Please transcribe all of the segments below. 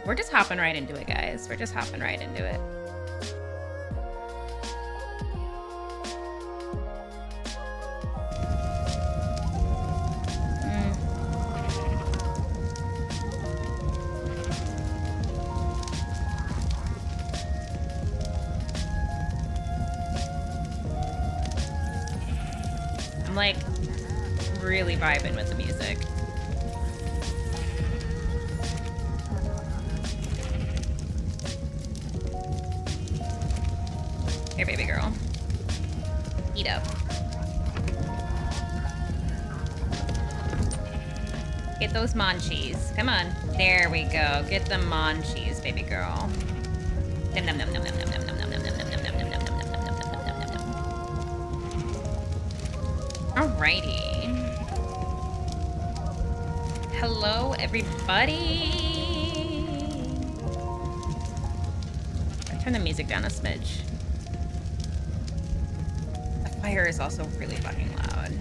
We're just hopping right into it, guys. We're just hopping right into it. I'm like really vibing with the music. Here, baby girl. Eat up. Get those munchies. Come on. There we go. Get the munchies, baby girl. Nom nom nom nom nom nom nom nom nom nom nom nom nom nom nom nom nom nom. Alrighty. Hello, everybody. I'll turn the music down a smidge. The fire is also really fucking loud.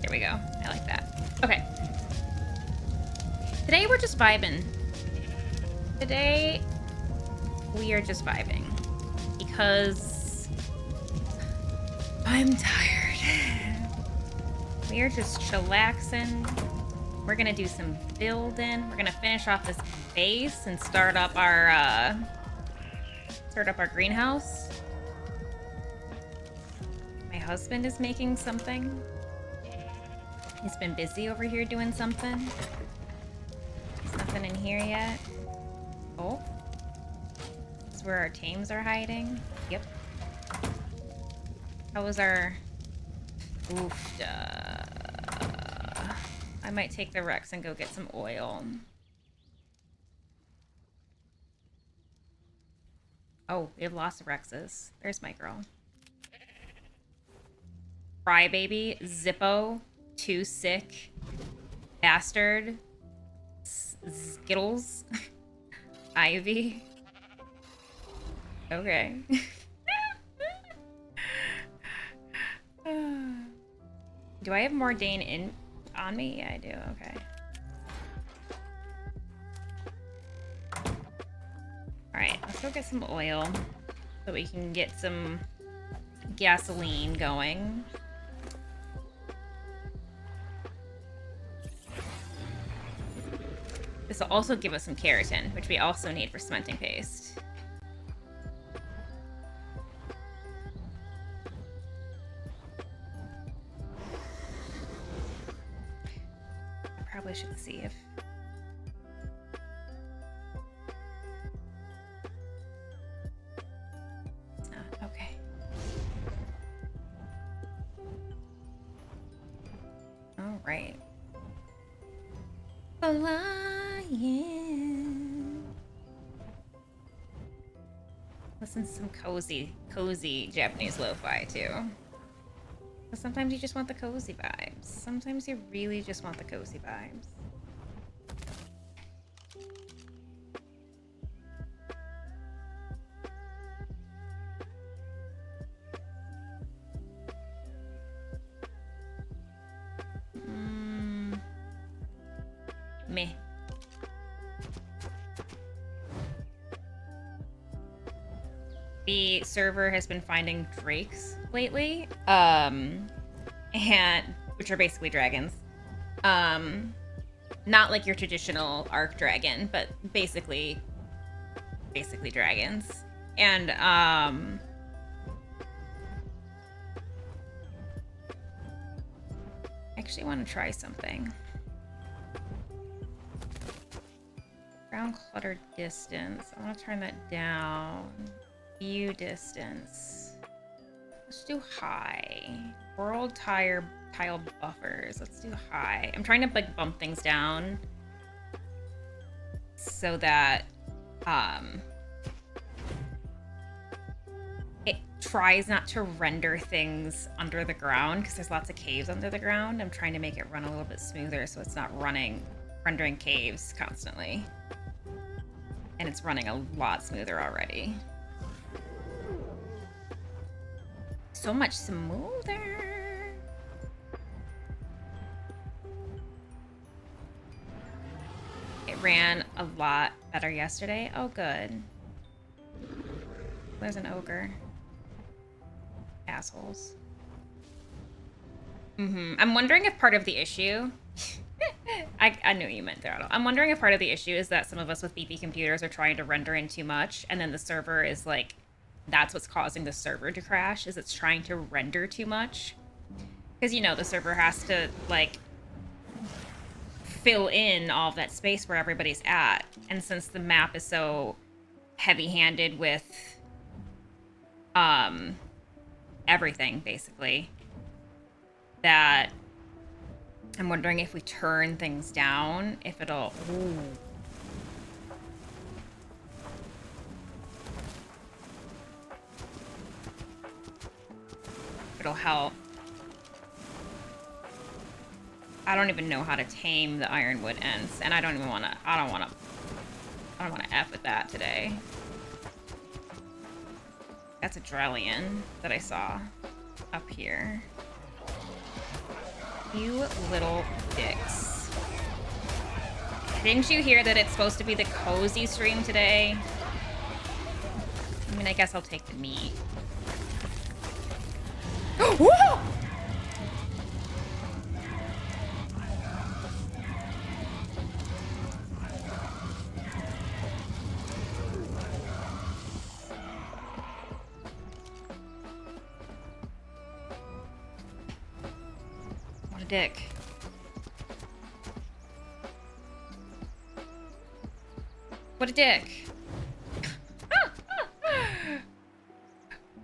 There we go. I like that. Okay. Today we're just vibing. Today we are just vibing because I'm tired. We are just chillaxing. We're gonna do some building. We're gonna finish off this base and start up our greenhouse. My husband is making something. He's been busy over here doing something. There's nothing in here yet. Oh. This is where our tames are hiding. Yep. How was our... Oof. I might take the Rex and go get some oil. Oh, we have lost Rexes. There's my girl. Crybaby. Zippo. Too sick. Bastard. Skittles. Ivy. Okay. Do I have more Dane on me? Yeah, I do. Okay. Alright, let's go get some oil so we can get some gasoline going. This will also give us some keratin, which we also need for cementing paste. I probably should see if... Oh, okay. All right. Listen to some cozy Japanese lo-fi too. But sometimes you just want the cozy vibes. Sometimes you really just want the cozy vibes. Meh. The server has been finding drakes lately, and which are basically dragons. Not like your traditional arc dragon, but basically dragons. And I actually want to try something. Ground clutter distance. I want to turn that down. View distance. Let's do high. World tile buffers. Let's do high. I'm trying to like bump things down so that it tries not to render things under the ground because there's lots of caves under the ground. I'm trying to make it run a little bit smoother so it's not running rendering caves constantly. And it's running a lot smoother already. So much smoother. It ran a lot better yesterday. Oh, good. There's an ogre. Assholes. I'm wondering if part of the issue... I knew you meant throttle. I'm wondering if part of the issue is that some of us with beefy computers are trying to render in too much, and then the server is like... That's what's causing the server to crash, is it's trying to render too much. Because, you know, the server has to, like... fill in all of that space where everybody's at. And since the map is so heavy-handed with... everything, basically... that I'm wondering if we turn things down, if it'll... Ooh. It'll help. I don't even know how to tame the ironwood ends, and I don't even want to... I don't want to F with that today. That's a Drellian that I saw up here. You little dicks. Didn't you hear that it's supposed to be the cozy stream today? I mean, I guess I'll take the meat. Whoa! What a dick. What a dick.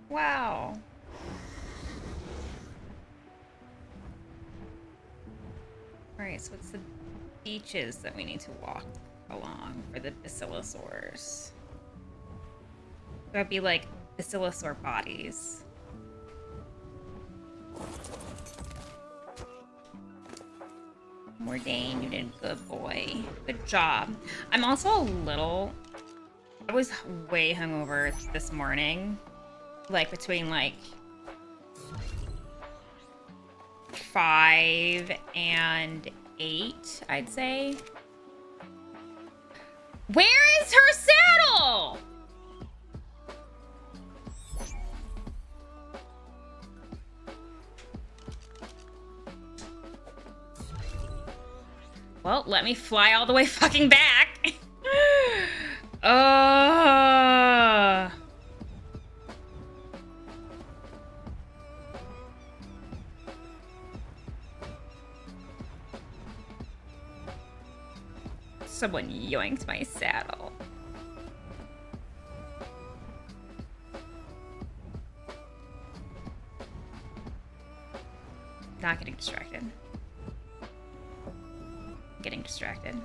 Wow. Alright, so it's the beaches that we need to walk along for the basilosaurs. That'd be like basilosaur bodies. Mordain, you did a good boy. Good job. I'm also a little... I was way hungover this morning. Like, between, like... 5 and 8, I'd say. Where is her saddle? Well, let me fly all the way fucking back. Someone yoinked my saddle. Not getting distracted. Getting distracted.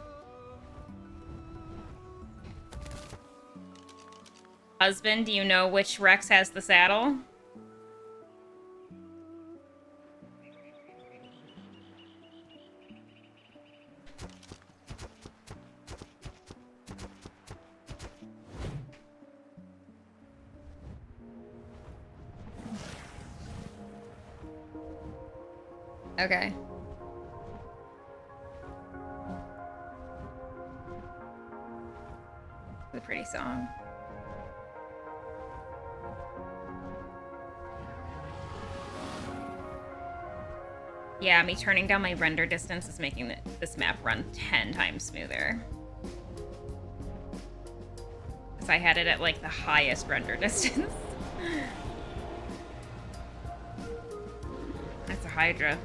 Husband, do you know which Rex has the saddle? Okay. It's a pretty song. Yeah, me turning down my render distance is making this map run 10 times smoother. Because I had it at like the highest render distance. That's a Hydra.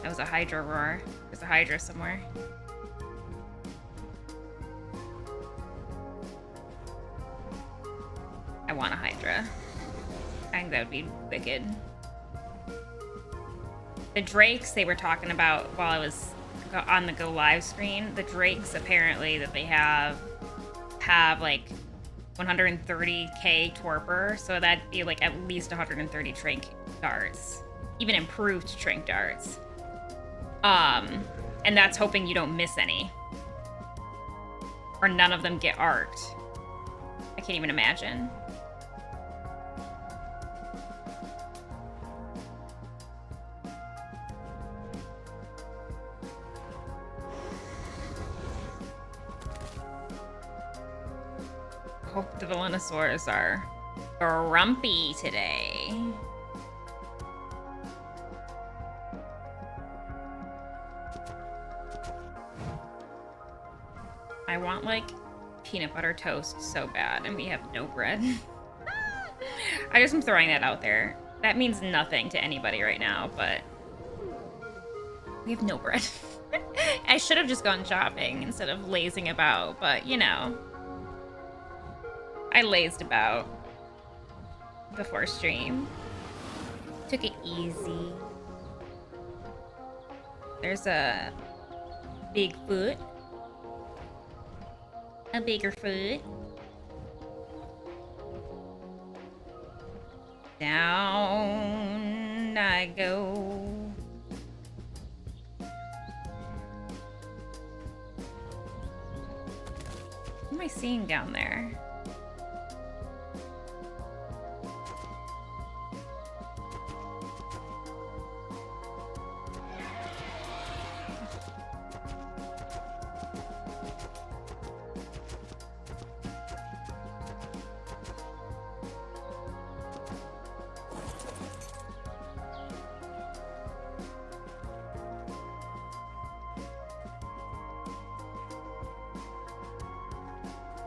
That was a Hydra roar. There's a Hydra somewhere. I want a Hydra. I think that would be wicked. The Drakes they were talking about while I was on the Go Live screen, the Drakes apparently that they have like 130k torpor, so that'd be like at least 130 trank darts. even improved trank darts. And that's hoping you don't miss any. Or none of them get arced. I can't even imagine. Hope the Velonosaurs are grumpy today. I want, like, peanut butter toast so bad, and we have no bread. I just am throwing that out there. That means nothing to anybody right now, but we have no bread. I should have just gone shopping instead of lazing about, but, you know. I lazed about before stream. Took it easy. There's a Bigfoot. A bigger foot. Down I go. What am I seeing down there?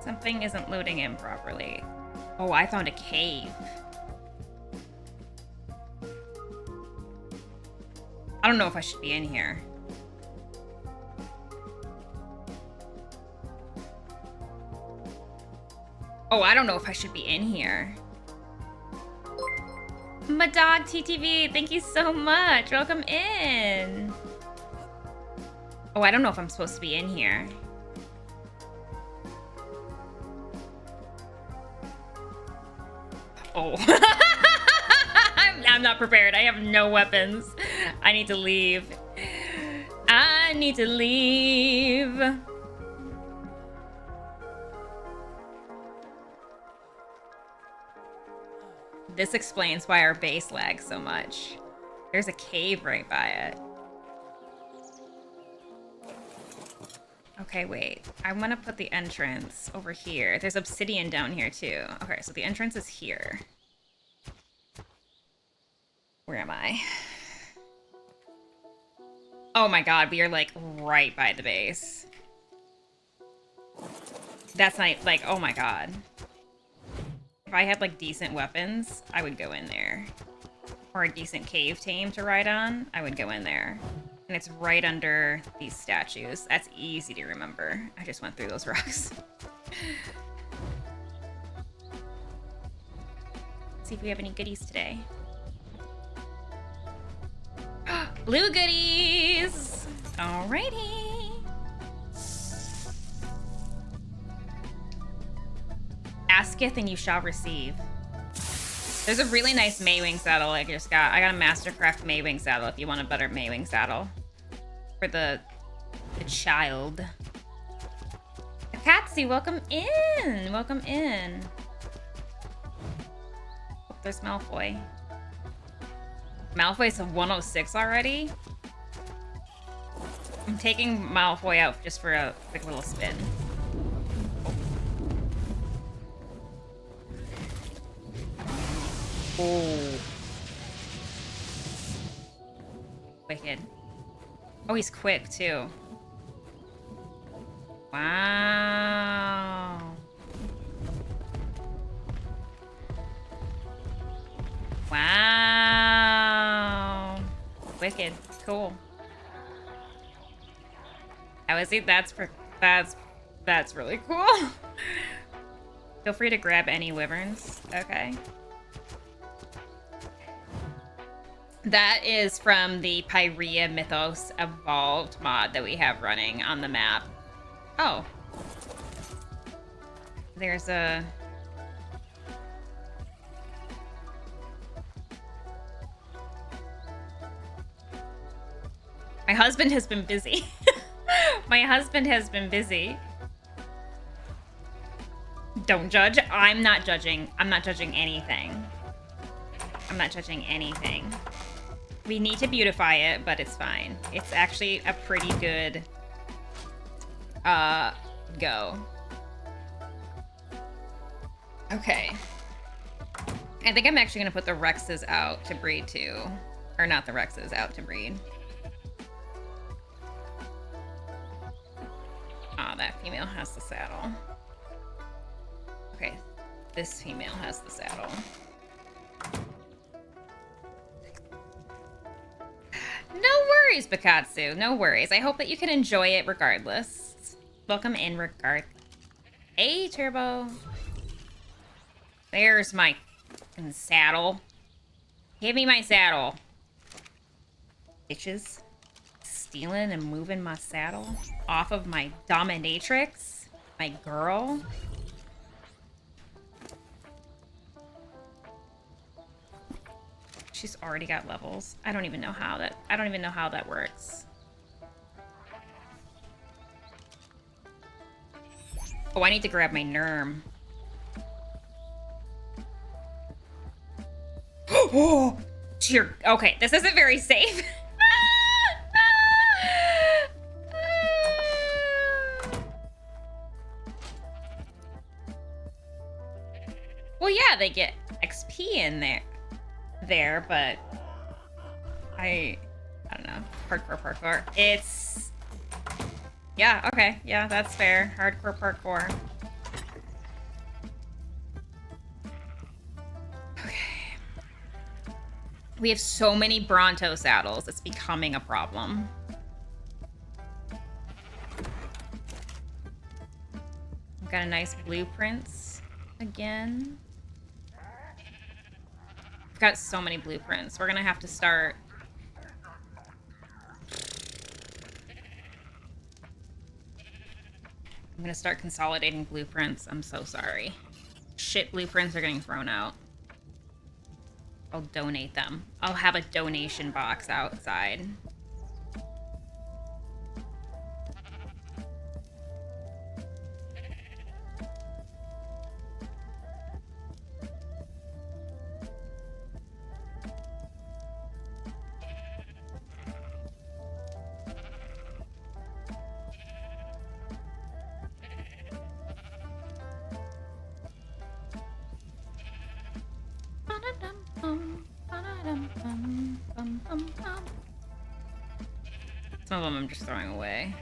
Something isn't loading in properly. Oh, I found a cave. I don't know if I should be in here. Oh, I don't know if I should be in here. My dog TTV, thank you so much. Welcome in. Oh, I don't know if I'm supposed to be in here. Oh. I'm not prepared. I have no weapons. I need to leave. I need to leave. This explains why our base lags so much. There's a cave right by it. Okay, wait. I want to put the entrance over here. There's obsidian down here, too. Okay, so the entrance is here. Where am I? Oh my god, we are, like, right by the base. That's not, like, oh my god. If I had, like, decent weapons, I would go in there. Or a decent cave tame to ride on, I would go in there. And it's right under these statues. That's easy to remember. I just went through those rocks. See if we have any goodies today. Blue goodies! Alrighty. Asketh and you shall receive. There's a really nice Maywing saddle I just got. I got a Mastercraft Maywing saddle if you want a better Maywing saddle. For the child. Akatsy, welcome in! Welcome in. Oh, there's Malfoy. Malfoy's a 106 already? I'm taking Malfoy out just for a quick little spin. Oh. Wicked. Oh, he's quick, too. Wow. Wow. Wicked. Cool. I would say that's really cool. Feel free to grab any wyverns. Okay. That is from the Pyrea Mythos Evolved mod that we have running on the map. Oh. There's a... My husband has been busy. My husband has been busy. Don't judge. I'm not judging. I'm not judging anything. I'm not judging anything. We need to beautify it, but it's fine. It's actually a pretty good go. Okay. I think I'm actually gonna put the Rexes out to breed too. Or not the Rexes, out to breed. Ah, oh, that female has the saddle. Okay, this female has the saddle. No worries, Bakatsu. No worries. I hope that you can enjoy it regardless. Welcome in regard. Hey, Turbo. There's my saddle. Give me my saddle. Bitches. Stealing and moving my saddle off of my dominatrix. My girl. She's already got levels. I don't even know how that works. Oh, I need to grab my Nerm. Oh, dear. Okay, this isn't very safe. Well, yeah, they get XP in there, but I don't know. Parkour. It's, yeah, okay. Yeah, that's fair. Hardcore parkour. Okay. We have so many Bronto saddles. It's becoming a problem. We've got a nice blueprints again. We've got so many blueprints. We're gonna have to start. I'm gonna start consolidating blueprints. I'm so sorry. Shit, blueprints are getting thrown out. I'll donate them. I'll have a donation box outside. Some of them I'm just throwing away.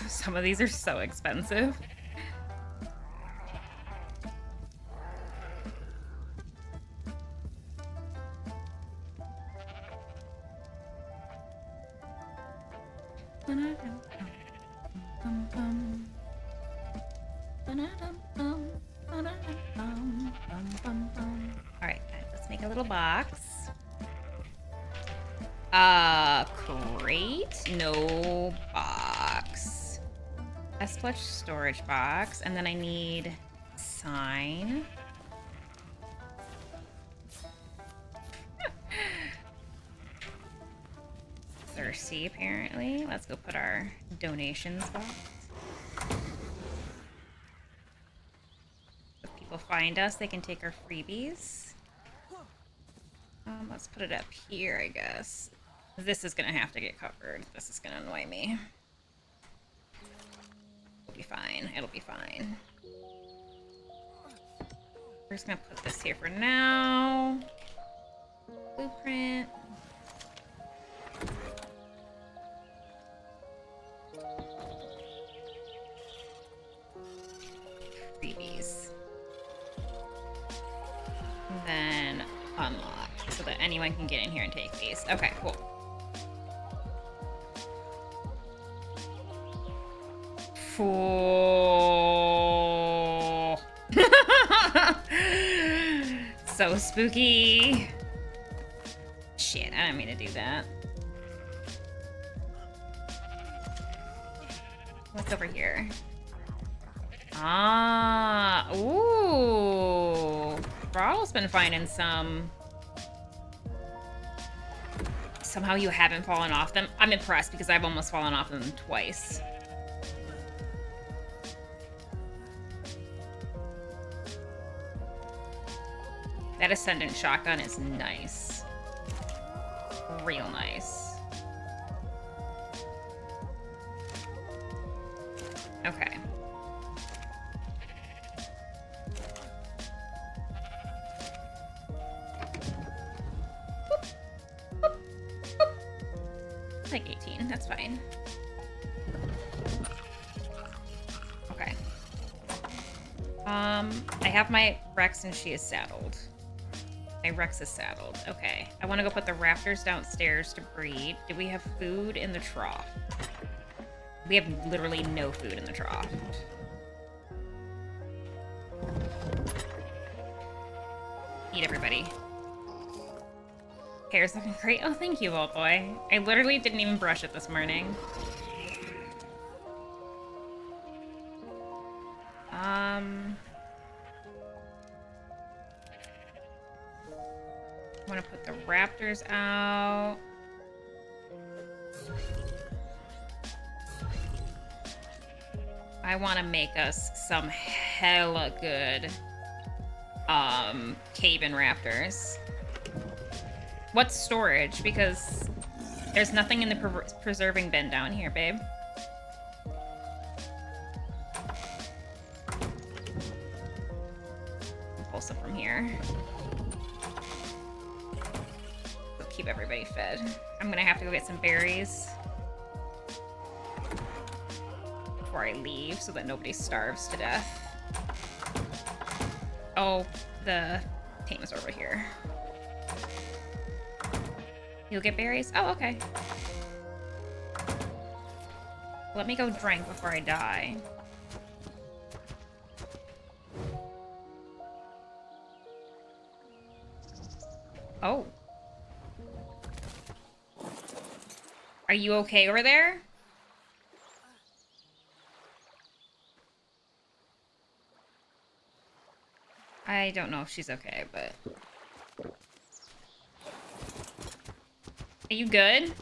Some of these are so expensive. Alright, let's make a little box. Crate, no box. S-Clutch storage box, and then I need sign. Thirsty, apparently. Let's go put our donations box. If people find us, they can take our freebies. Let's put it up here, I guess. This is gonna have to get covered. This is gonna annoy me. It'll be fine. It'll be fine. We're just gonna put this here for now. Blueprint. Freebies. And then unlock so that anyone can get in here and take these. Okay, cool. So spooky. Shit, I didn't mean to do that. What's over here? Ah, ooh. Throttle's been finding some somehow you haven't fallen off them. I'm impressed because I've almost fallen off them twice. That Ascendant shotgun is nice. Real nice. Okay. Boop. Boop. Boop. Like 18, that's fine. Okay. I have my Rex and she is saddled. My Rex is saddled. Okay. I want to go put the raptors downstairs to breed. Do we have food in the trough? We have literally no food in the trough. Eat, everybody. Hair's looking great. Oh, thank you, old boy. I literally didn't even brush it this morning. I want to put the raptors out. I want to make us some hella good cave-in raptors. What's storage? Because there's nothing in the preserving bin down here, babe. I'll pull some from here. So keep everybody fed. I'm gonna have to go get some berries before I leave so that nobody starves to death. Oh, the tame is over here. You'll get berries? Oh, okay. Let me go drink before I die. Oh. Are you okay over there? I don't know if she's okay, but... Are you good?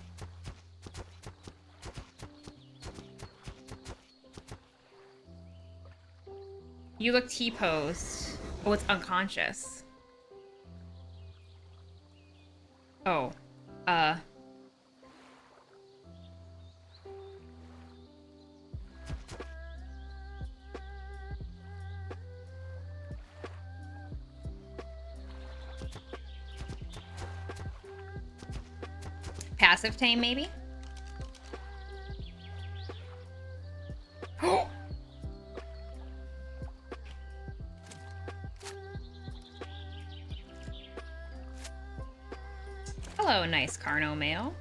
You look T-posed. Oh, it's unconscious. Oh. Passive tame, maybe? Hello, nice Carno male.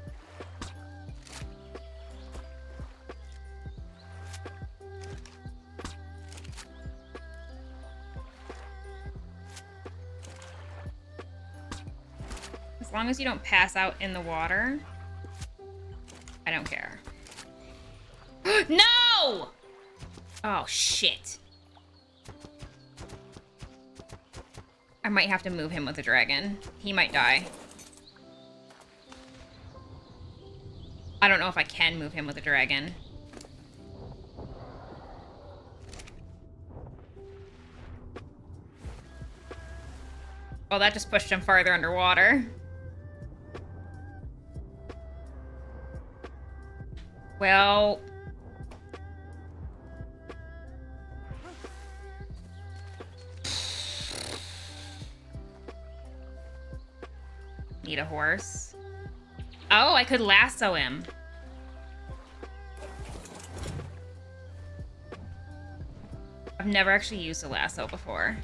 As long as you don't pass out in the water, I don't care. No! Oh, shit. I might have to move him with the dragon. He might die. I don't know if I can move him with a dragon. Oh, that just pushed him farther underwater. Well... Need a horse. Oh, I could lasso him. I've never actually used a lasso before.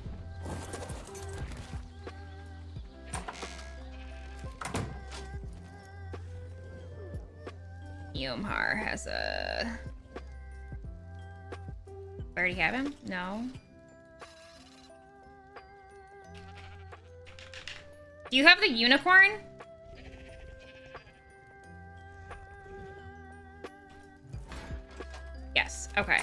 Yomhar has a... I already have him? No. Do you have the unicorn? Yes, okay.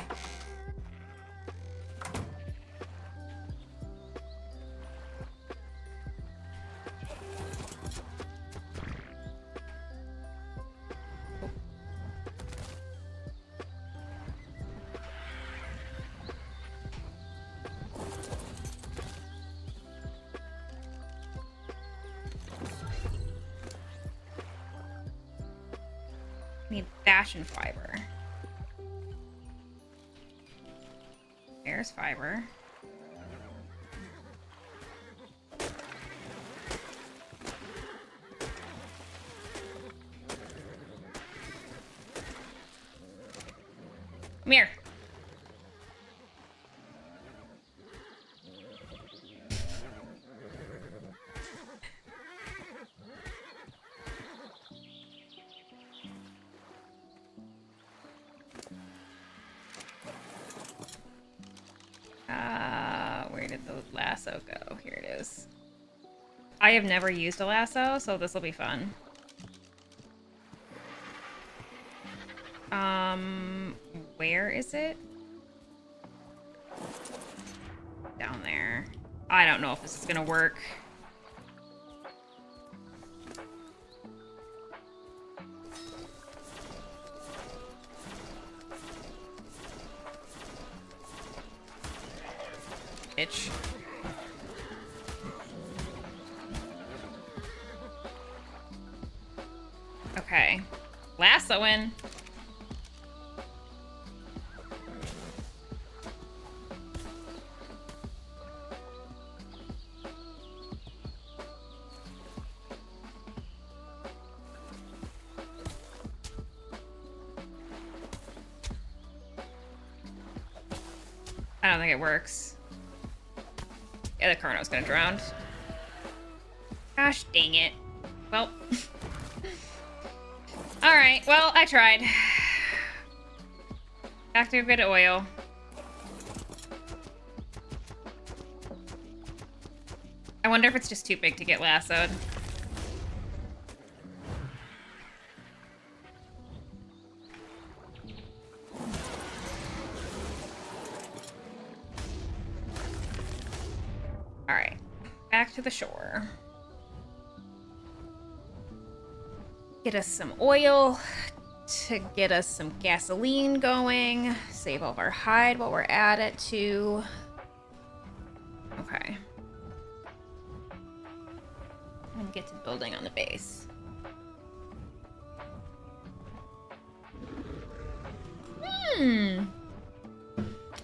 Need fashion fiber. There's fiber. Come here. Where did the lasso go? Here it is. I have never used a lasso, so this will be fun. Where is it? Down there. I don't know if this is gonna work. Bitch. Okay. Lassoing. I don't think it works. Yeah, the Carno's gonna drown. Gosh dang it. Well. Alright, well, I tried. Back to a bit of oil. I wonder if it's just too big to get lassoed. Alright, back to the shore. Get us some oil to get us some gasoline going. Save all of our hide while we're at it, too. Okay. I'm gonna get to building on the base.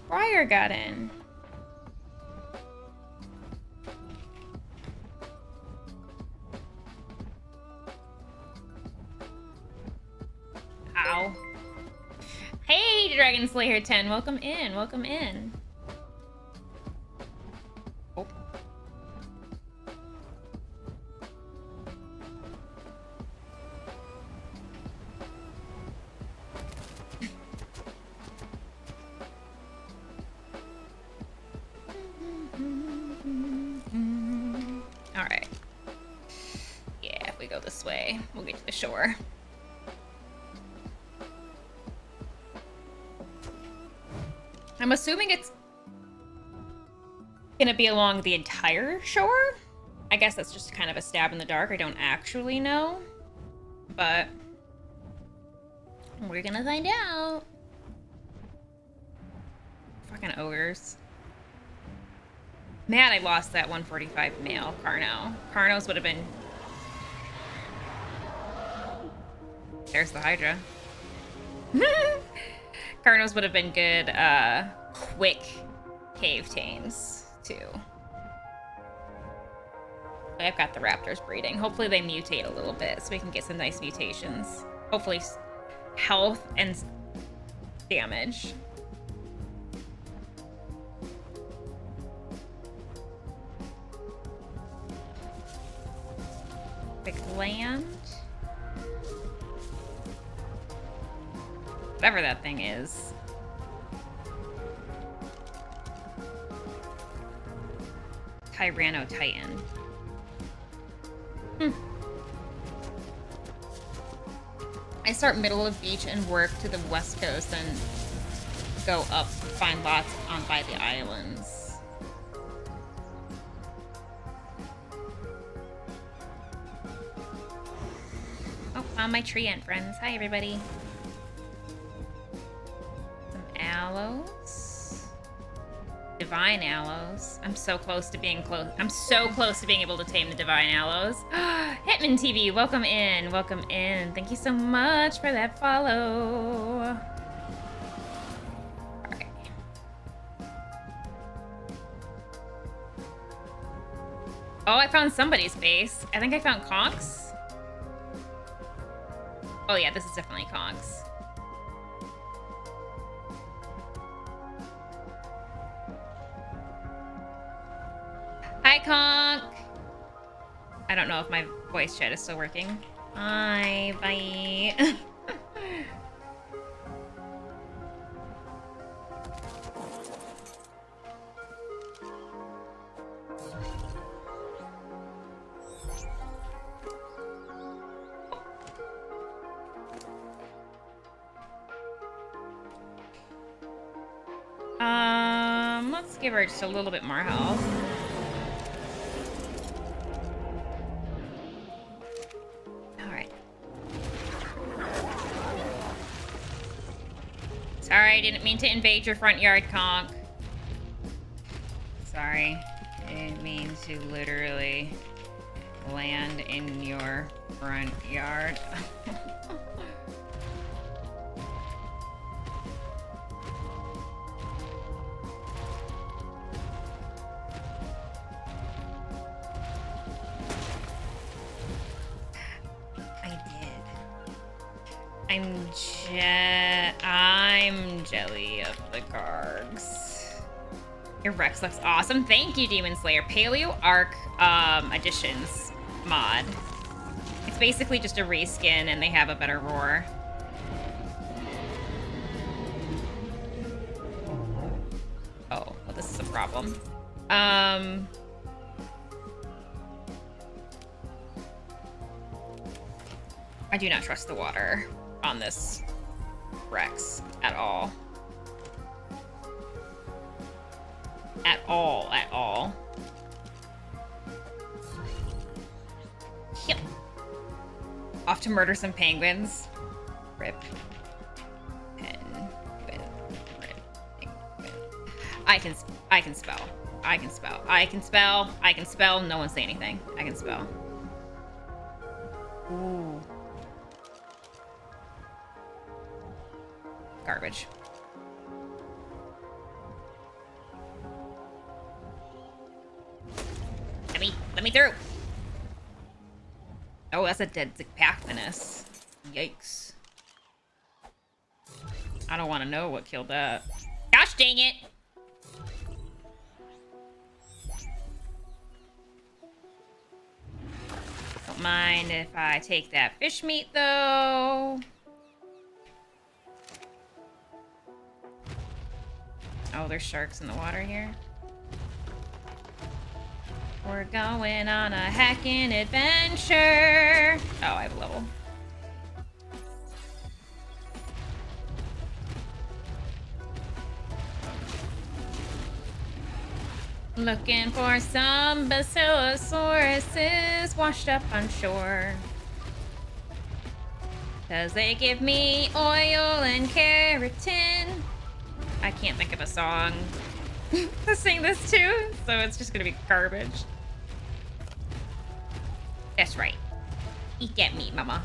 Briar got in. Ow. Hey, Dragon Slayer 10, welcome in, welcome in. Oh. All right. Yeah, if we go this way, we'll get to the shore. I'm assuming it's gonna be along the entire shore. I guess that's just kind of a stab in the dark. I don't actually know, but we're gonna find out. Fucking ogres. Man, I lost that 145 male Carno. Carnos would have been... There's the Hydra. Carnos would have been good, quick cave tames, too. I've got the raptors breeding. Hopefully they mutate a little bit so we can get some nice mutations. Hopefully health and damage. Quick land. Whatever that thing is. Tyranno Titan. I start middle of beach and work to the west coast and go up, find lots on by the islands. Oh, found my tree ant friends. Hi, everybody. Aloes. divine aloes. I'm so close to being close. I'm so close to being able to tame the divine aloes. Hitman TV, welcome in. Welcome in. Thank you so much for that follow. All right. Oh, I found somebody's base. I think I found Conk's. Oh yeah, this is definitely Conk's. Hi, Conk. I don't know if my voice chat is still working. Hi, bye. Let's give her just a little bit more health. Sorry, I didn't mean to invade your front yard, Conk. Sorry. I didn't mean to literally land in your front yard. I'm jelly of the Gargs. Your Rex looks awesome. Thank you, Demon Slayer. Paleo Arc Additions mod. It's basically just a reskin and they have a better roar. Oh, well, this is a problem. I do not trust the water on this Rex at all. At all. Yep. Off to murder some penguins. Rip. Penguin. Rip. Penguin. I can spell. No one say anything. I can spell. Ooh. Garbage. Let me through. Oh, that's a dead Zipactinus. Yikes. I don't want to know what killed that. Gosh dang it! Don't mind if I take that fish meat, though. Oh, there's sharks in the water here. We're going on a hacking adventure. Oh, I have a level. Looking for some Basilisauruses washed up on shore. 'Cause they give me oil and keratin. I can't think of a song to sing this to, so it's just gonna be garbage. That's right. Eat that meat, mama.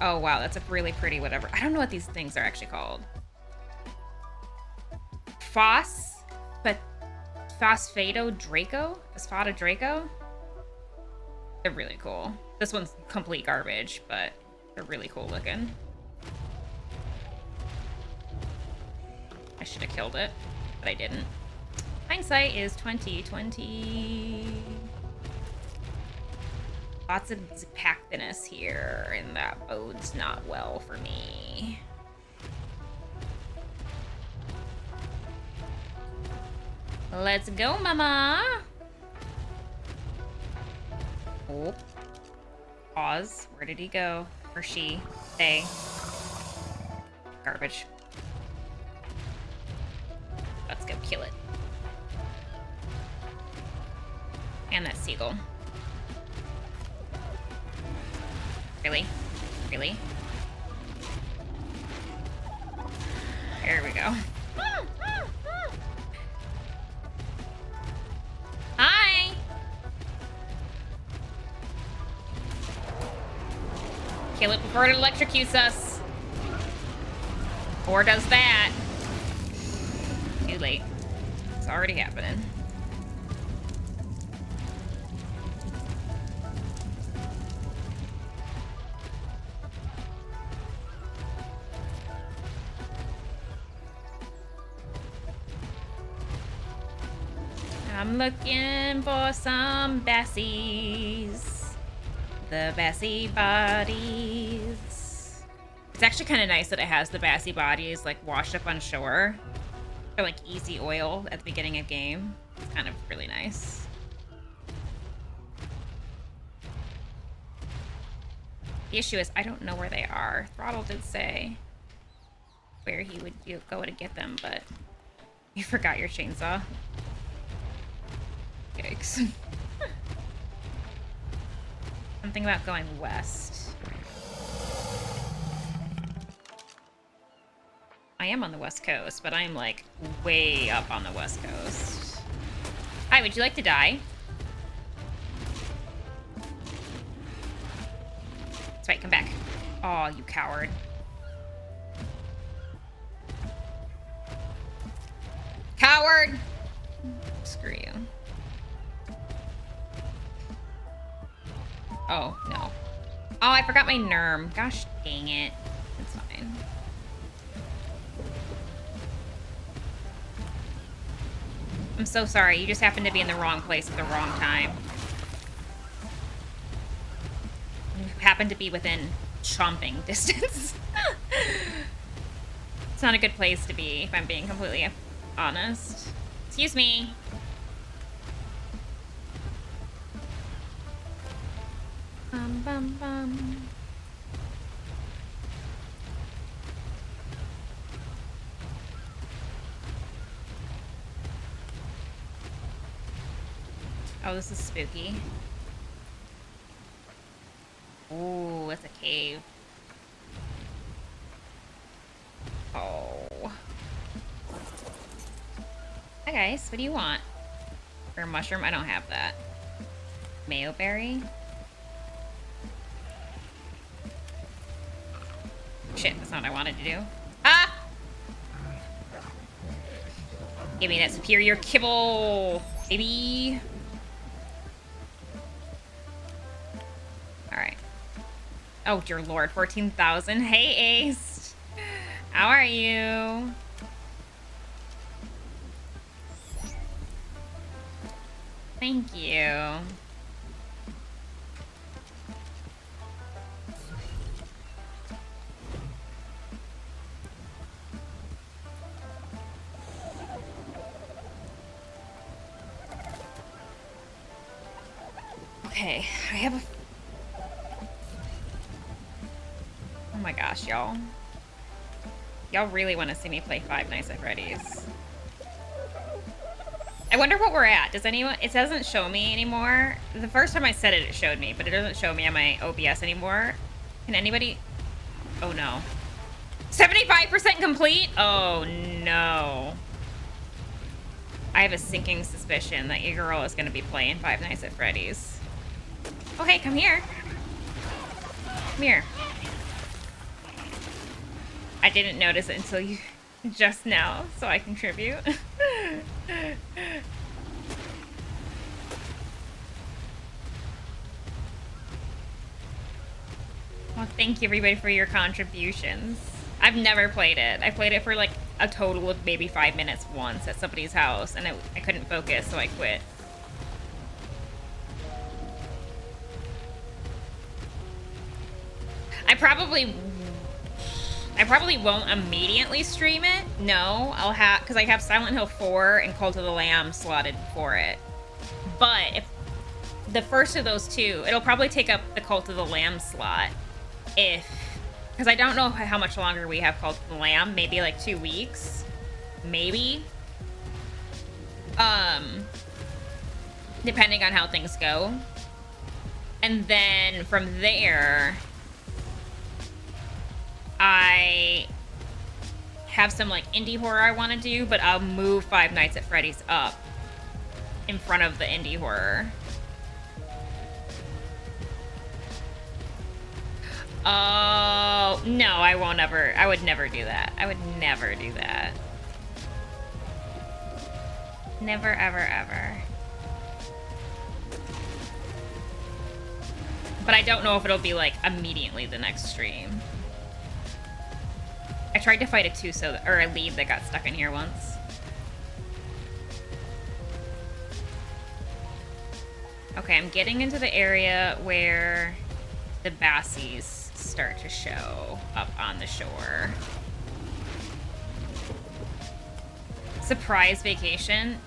Oh, wow, that's a really pretty whatever. I don't know what these things are actually called. Phosphado Draco? Phosphata Draco? They're really cool. This one's complete garbage, but they're really cool looking. I should have killed it, but I didn't. Hindsight is 20/20. Lots of Zipactinus here, and that bodes not well for me. Let's go, mama! Oh. Pause. Where did he go? Or she? They. Garbage. Let's go kill it. And that seagull. Really? Really? There we go. Kill it before it electrocutes us. Or does that. Too late. It's already happening. I'm looking for some bassies. The bassy bodies. It's actually kind of nice that it has the bassy bodies like washed up on shore. Or like easy oil at the beginning of game. It's kind of really nice. The issue is I don't know where they are. Throttle did say where he would go to get them, but you forgot your chainsaw. Yikes. Something about going west. I am on the west coast, but I'm like way up on the west coast. Hi, would you like to die? That's right, come back. Oh, you coward. Coward! Screw you. Oh, no. Oh, I forgot my NERM. Gosh dang it. It's fine. I'm so sorry. You just happened to be in the wrong place at the wrong time. You happened to be within chomping distance. It's not a good place to be, if I'm being completely honest. Excuse me. Bum, bum, bum. Oh, this is spooky. Ooh, it's a cave. Oh. Hi guys, what do you want? For a mushroom? I don't have that. Mayo berry? Shit, that's not what I wanted to do. Ah! Give me that superior kibble, baby. Alright. Oh, dear lord. 14,000. Hey, Ace. How are you? Thank you. Okay, I have a... Oh my gosh, y'all. Y'all really want to see me play Five Nights at Freddy's. I wonder what we're at. Does anyone... It doesn't show me anymore. The first time I said it, it showed me, but it doesn't show me on my OBS anymore. Can anybody... Oh, no. 75% complete? Oh, no. I have a sinking suspicion that your girl is going to be playing Five Nights at Freddy's. Oh, hey, come here. Come here. I didn't notice it until you just now, so I contribute. Well, thank you everybody for your contributions. I've never played it. I played it for like a total of maybe 5 minutes once at somebody's house, and I couldn't focus, so I quit. I probably won't immediately stream it. No, I'll have, because I have Silent Hill 4 and Cult of the Lamb slotted for it. But if the first of those two, it'll probably take up the Cult of the Lamb slot. Because I don't know how much longer we have Cult of the Lamb. Maybe like 2 weeks. Maybe. Depending on how things go. And then from there, I have some like indie horror I want to do, but I'll move Five Nights at Freddy's up in front of the indie horror. Oh, no, I won't ever. I would never do that. I would never do that. Never, ever, ever. But I don't know if it'll be, like, immediately the next stream. I tried to fight a Tuso, or a lead that got stuck in here once. Okay, I'm getting into the area where the bassies start to show up on the shore. Surprise vacation?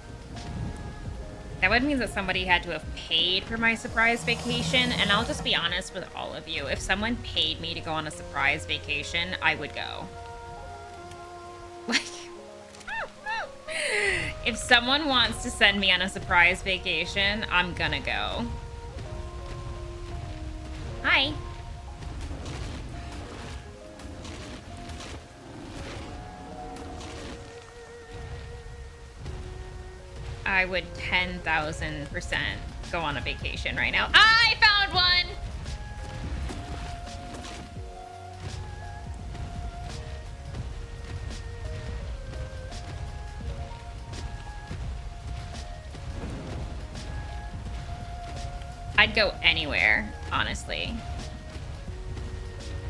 That would mean that somebody had to have paid for my surprise vacation, and I'll just be honest with all of you. If someone paid me to go on a surprise vacation, I would go. Like, if someone wants to send me on a surprise vacation, I'm gonna go. Hi. I would 10,000% go on a vacation right now. I found one! I'd go anywhere, honestly.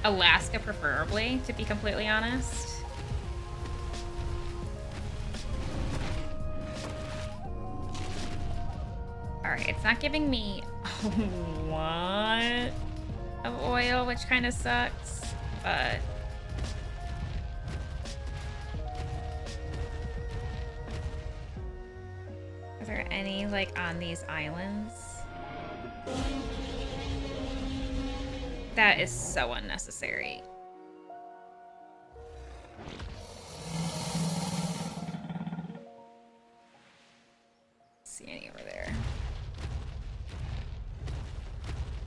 Alaska preferably, to be completely honest. Alright, it's not giving me what of oil, which kind of sucks, but are there any, like, on these islands? That is so unnecessary. See any over there?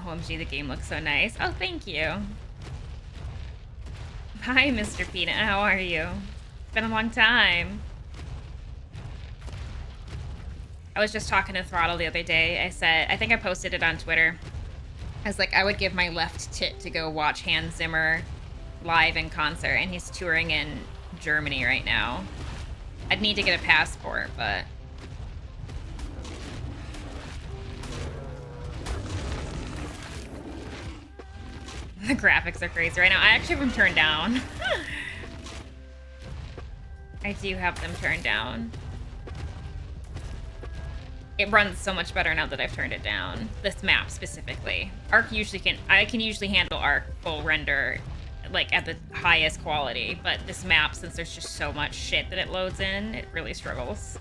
OMG, the game looks so nice. Oh, thank you. Hi, Mr. Peanut. How are you? It's been a long time. I was just talking to Throttle the other day. I said, I think I posted it on Twitter. I was like, I would give my left tit to go watch Hans Zimmer live in concert, and he's touring in Germany right now. I'd need to get a passport, but... The graphics are crazy right now. I actually have them turned down. I do have them turned down. It runs so much better now that I've turned it down. This map specifically. Arc usually I can usually handle Arc full render, like, at the highest quality, but this map, since there's just so much shit that it loads in, it really struggles.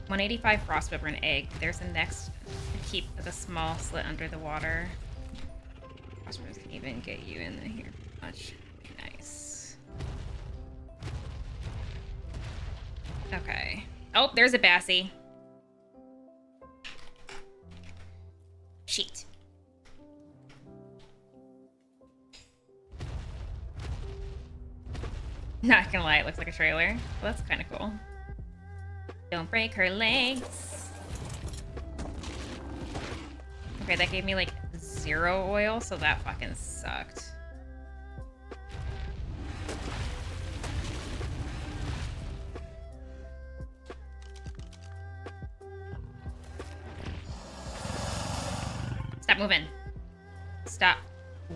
$185 frostbite for an egg. There's a next keep with a small slit under the water. Frostbites can even get you in here much. Nice. Okay. Oh, there's a bassie. Sheet. Not gonna lie, it looks like a trailer. Well, that's kind of cool. Don't break her legs. Okay, that gave me like 0 oil, so that fucking sucked. Stop moving. Stop. Ooh.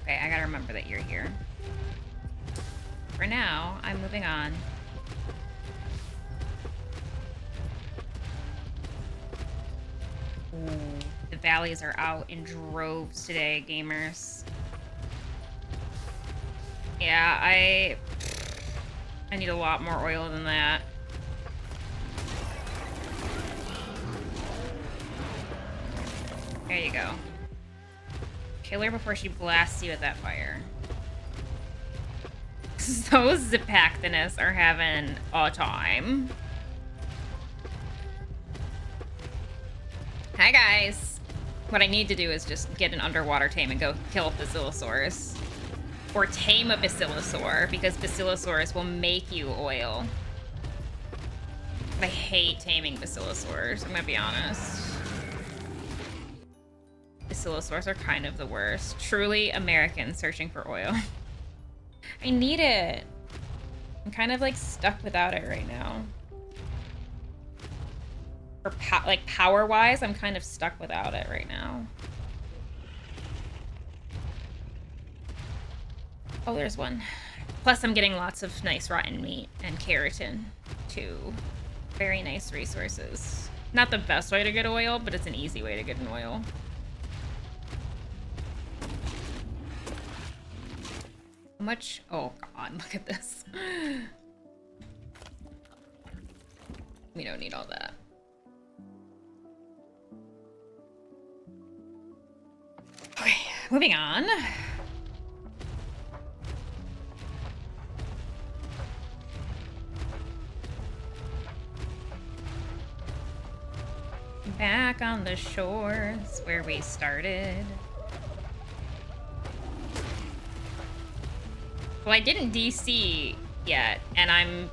Okay, I gotta remember that you're here. For now, I'm moving on. Ooh, the valleys are out in droves today, gamers. Yeah, I need a lot more oil than that. There you go. Kill her before she blasts you with that fire. Those Zipactinus are having a time. Hi, guys. What I need to do is just get an underwater tame and go kill Basilosaurus. Or tame a Basilosaur, because Basilosaurus will make you oil. I hate taming Basilosaurs, I'm gonna be honest. Basilosaurs are kind of the worst. Truly American searching for oil. I need it. I'm kind of like stuck without it right now. For like power-wise, I'm kind of stuck without it right now. Oh, there's one. Plus, I'm getting lots of nice rotten meat and keratin, too. Very nice resources. Not the best way to get oil, but it's an easy way to get an oil. How much? Oh, God, look at this. We don't need all that. Okay, moving on. Back on the shores where we started. Well, I didn't DC yet, and I'm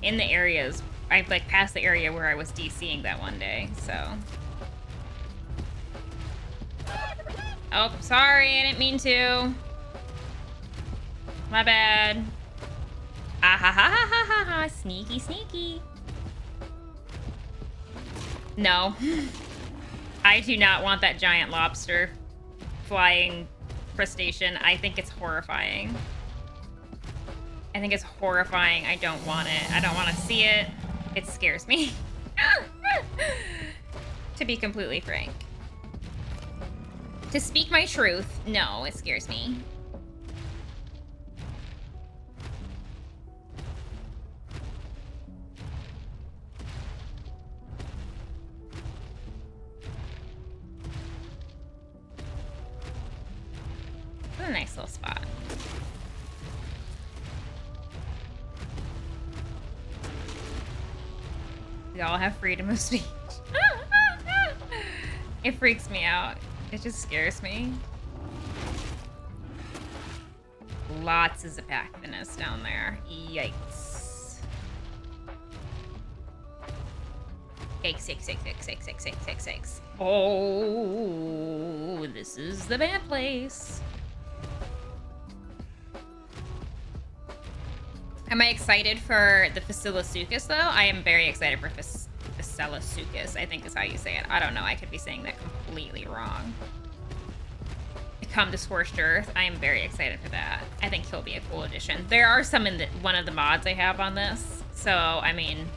in the areas. I've like passed the area where I was DCing that one day, so. Oh, sorry, I didn't mean to. My bad. Ah ha ha ha ha ha ha, sneaky, sneaky. No. I do not want that giant lobster flying crustacean. I think it's horrifying. I think it's horrifying. I don't want it. I don't want to see it. It scares me. To be completely frank. To speak my truth, no, it scares me. It's a nice little spot. We all have freedom of speech. It freaks me out. It just scares me. Lots of Zapacthinus down there. Yikes. Yikes. Oh, this is the bad place. Am I excited for the Basilosuchus, though? I am very excited for Basilosuchus, I think is how you say it. I don't know. I could be saying that completely wrong. To come to Scorched Earth, I am very excited for that. I think he'll be a cool addition. There are some in one of the mods I have on this. So, I mean,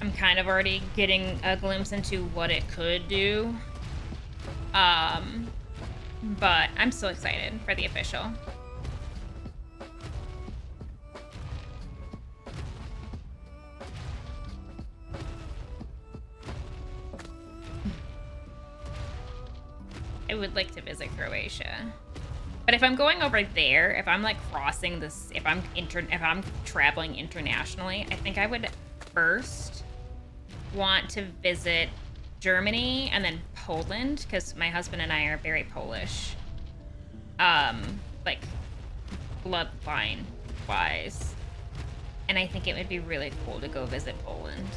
I'm kind of already getting a glimpse into what it could do. But I'm still excited for the official. I would like to visit Croatia. But if I'm going over there, if I'm like crossing this, if I'm traveling internationally, I think I would first want to visit Germany and then Poland, because my husband and I are very Polish. Like bloodline wise. And I think it would be really cool to go visit Poland.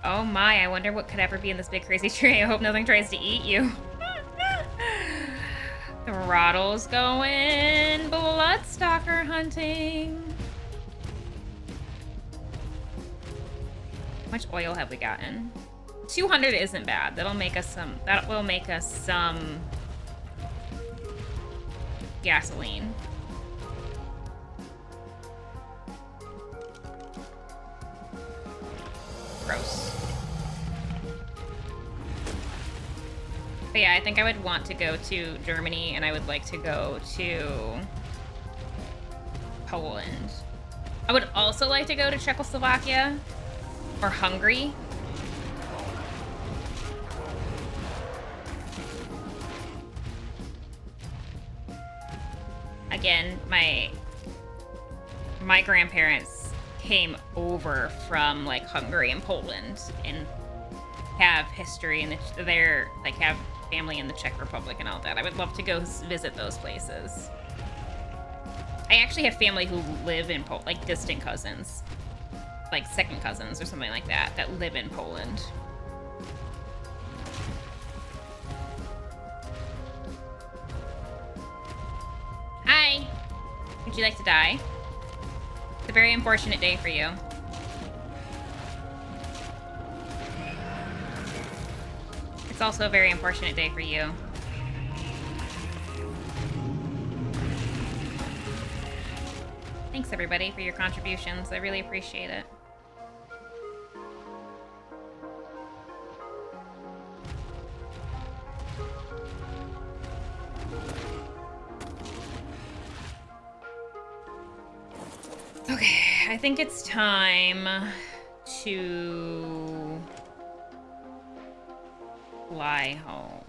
Oh my, I wonder what could ever be in this big crazy tree. I hope nothing tries to eat you. Throttle's going bloodstalker hunting. How much oil have we gotten? 200 isn't bad. That will make us some gasoline. Gross. But yeah, I think I would want to go to Germany, and I would like to go to Poland. I would also like to go to Czechoslovakia or Hungary. Again, my my grandparents came over from like Hungary and Poland and have history and they're like have family in the Czech Republic and all that. I would love to go visit those places. I actually have family who live in Poland, like distant cousins, like second cousins or something like that, that live in Poland. Hi. Would you like to die? It's a very unfortunate day for you. It's also a very unfortunate day for you. Thanks, everybody, for your contributions. I really appreciate it. Okay, I think it's time to fly home.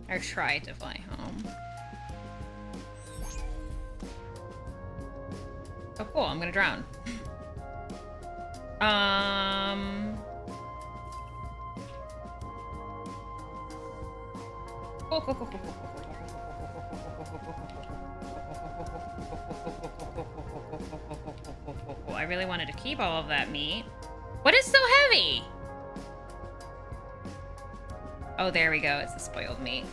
Or try to fly home. Oh, cool, I'm gonna drown. I really wanted to keep all of that meat. What is so heavy? Oh, there we go. It's the spoiled meat.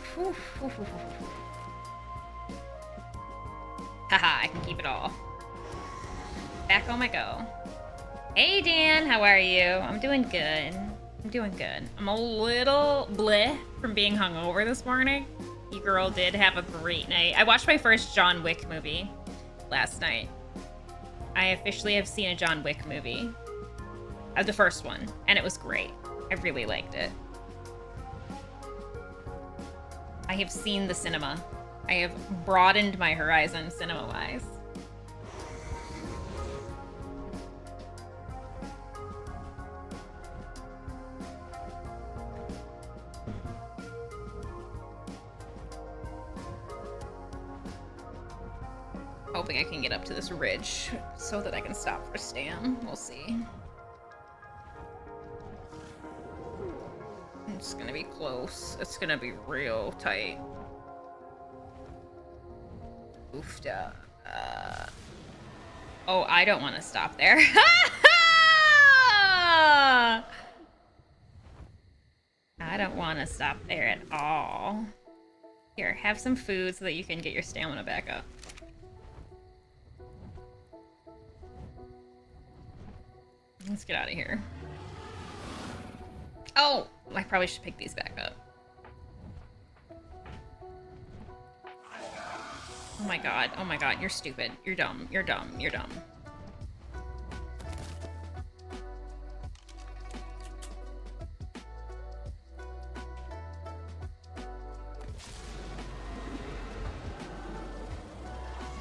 Haha, I can keep it all. Back home I go. Hey, Dan. How are you? I'm doing good. I'm doing good. I'm a little bleh from being hungover this morning. You girl did have a great night. I watched my first John Wick movie last night. I officially have seen a John Wick movie. The first one. And it was great. I really liked it. I have seen the cinema. I have broadened my horizon cinema-wise. Hoping I can get up to this ridge so that I can stop for Stam. We'll see. It's gonna be close. It's gonna be real tight. Oofda. Oh, I don't want to stop there. I don't want to stop there at all. Here, have some food so that you can get your stamina back up. Let's get out of here. Oh, I probably should pick these back up. Oh my god, you're stupid. You're dumb, you're dumb, you're dumb.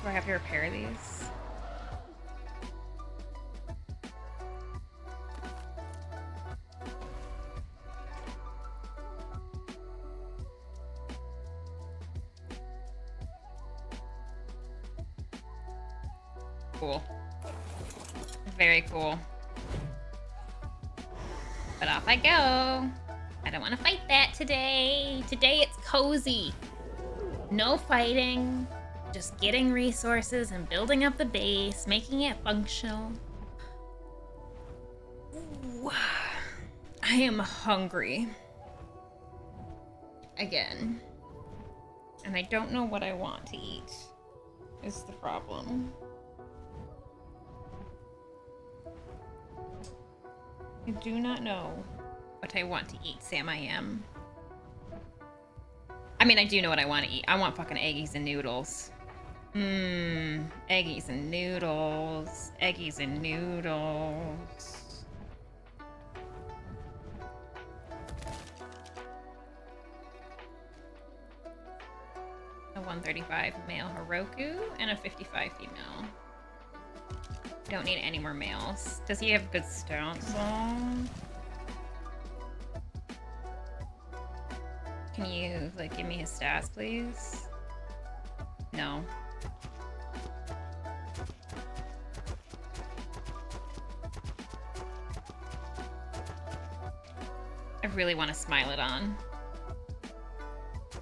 Do I have to repair these? Cool. Very cool. But off I go. I don't want to fight that today. Today it's cozy. No fighting. Just getting resources and building up the base, making it functional. Ooh. I am hungry. Again. And I don't know what I want to eat. Is the problem. I do not know what I want to eat, Sam I am. I mean, I do know what I want to eat. I want fucking eggies and noodles. Eggies and noodles. Eggies and noodles. A 135 male Heroku and a 55 female. Don't need any more males. Does he have good stance on? Can you, like, give me his stats, please? No. I really want to smile it on.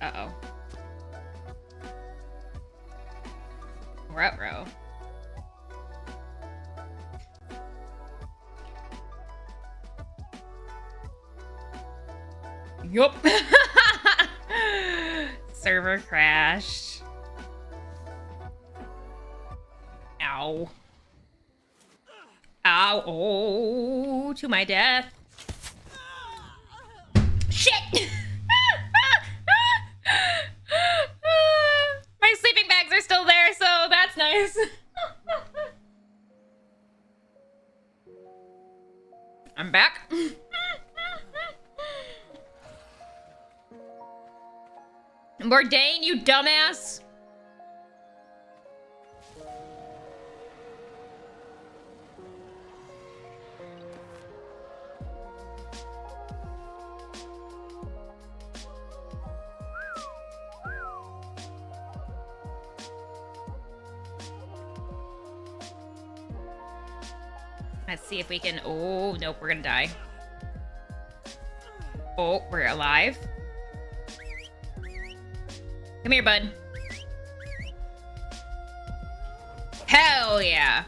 Uh-oh. Ruh-roh. Yup. Server crashed. Ow. Ow. Oh, to my death. Shit! My sleeping bags are still there, so that's nice. I'm back. Bourdain, you dumbass! Let's see if we can... Oh, nope, we're gonna die. Oh, we're alive. Come here, bud. Hell yeah.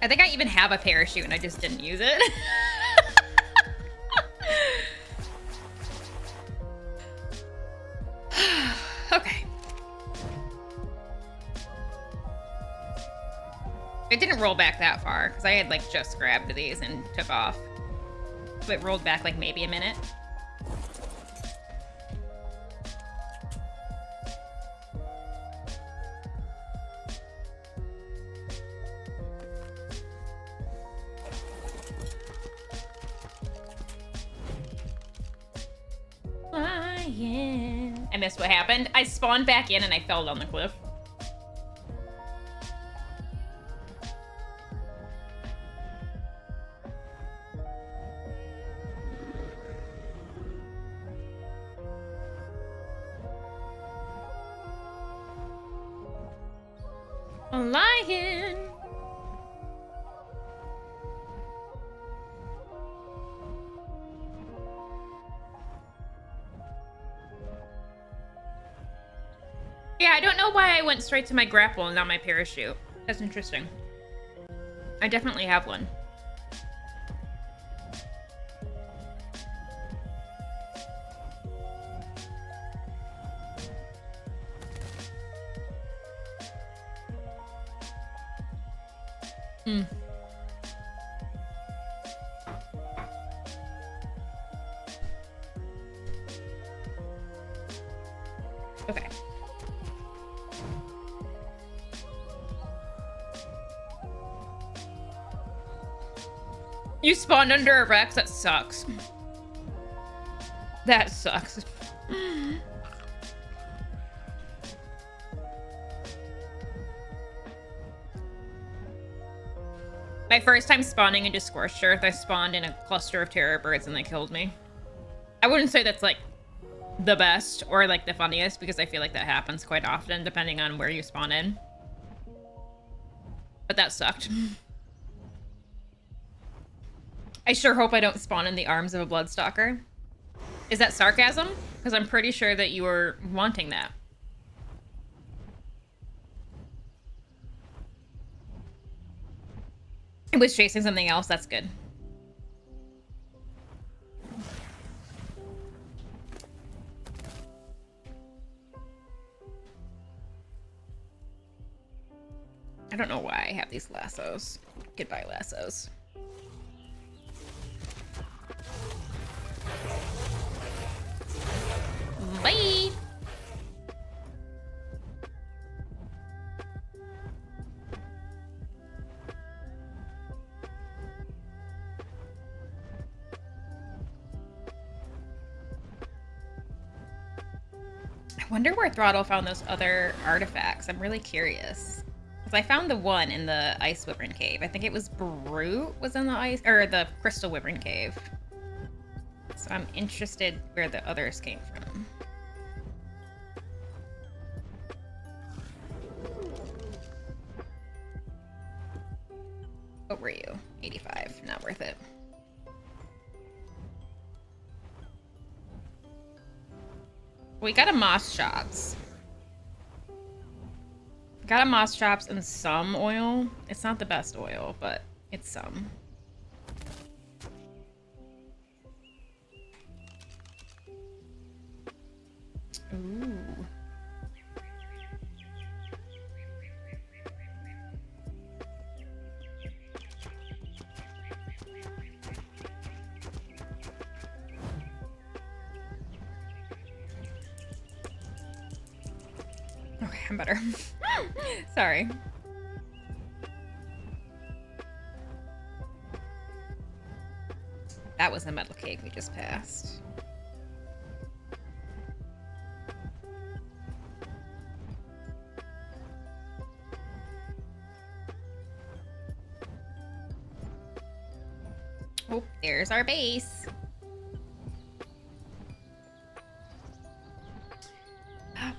I think I even have a parachute and I just didn't use it. Okay. It didn't roll back that far because I had like just grabbed these and took off. So it rolled back like maybe a minute. I missed what happened. I spawned back in and I fell down the cliff. A lion. Yeah, I don't know why I went straight to my grapple and not my parachute. That's interesting. I definitely have one. Hmm. Okay. You spawned under a Rex? That sucks. That sucks. My first time spawning into Scorched Earth, I spawned in a cluster of terror birds and they killed me. I wouldn't say that's like the best or like the funniest because I feel like that happens quite often depending on where you spawn in. But that sucked. I sure hope I don't spawn in the arms of a Bloodstalker. Is that sarcasm? Because I'm pretty sure that you were wanting that. I was chasing something else. That's good. I don't know why I have these lassos. Goodbye, lassos. Bye! I Wonder where Throttle found those other artifacts. I'm really curious. Because I found the one in the Ice Wyvern Cave. I think it was Brute was in the ice, or the Crystal Wyvern Cave. So I'm interested where the others came from. What were you? 85. Not worth it. We got a Moss Chops. Got a Moss Chops and some oil. It's not the best oil, but it's some. Ooh. Okay, I'm better. Sorry. That was the metal cake we just passed. Oh, there's our base.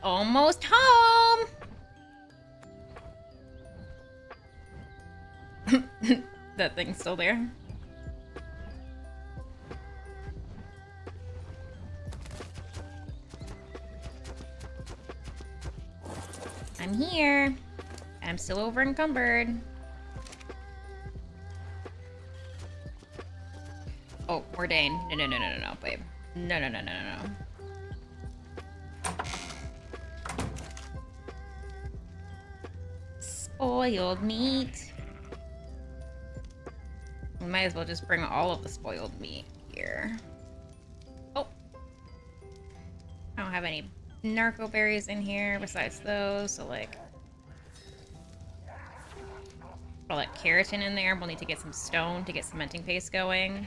Almost home. That thing's still there. I'm here. I'm still over encumbered. Oh, Ordain. No, babe. No. Spoiled meat. We might as well just bring all of the spoiled meat here. Oh. I don't have any narco berries in here besides those, so like... I'll let keratin in there. We'll need to get some stone to get cementing paste going.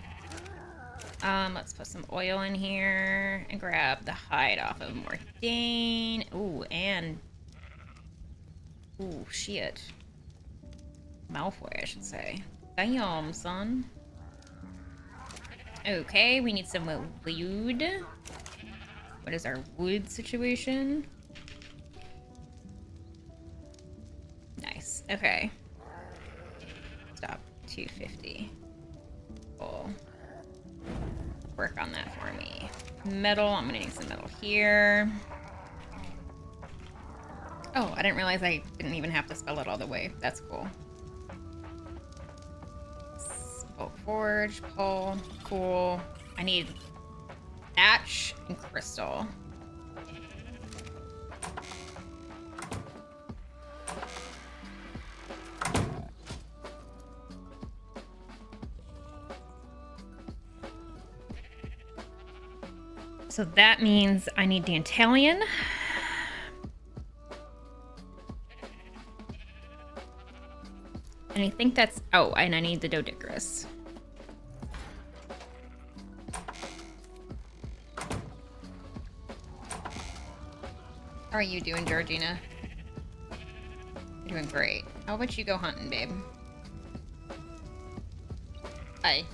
Let's put some oil in here and grab the hide off of Mordain. Ooh, and... Ooh, shit. Malfoy, I should say. Damn, son. Okay, we need some wood. What is our wood situation? Nice. Okay. Stop. 250. Cool. Work on that for me. Metal. I'm gonna need some metal here. Oh, I didn't realize I didn't even have to spell it all the way. That's cool. Oak forge, pull, cool. I need thatch and crystal. So that means I need Dantalion. And I think that's... Oh, and I need the Doedicurus. How are you doing, Georgina? You're doing great. How about you go hunting, babe? Hi.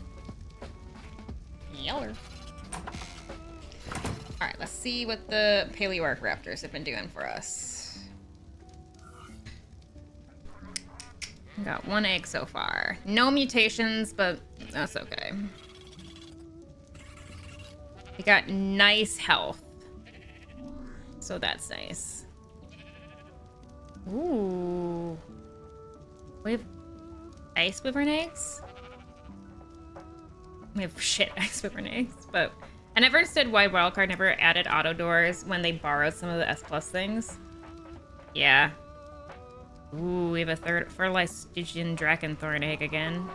Yeller. Alright, let's see what the Paleoarch Raptors have been doing for us. Got one egg so far. No mutations, but that's okay. We got nice health. So that's nice. Ooh. We have ice wyvern eggs? We have shit ice wyvern eggs, but I never understood why Wildcard never added auto doors when they borrowed some of the S+ things. Yeah. Ooh, we have a third fertilized Stygian Drakenthorn egg again.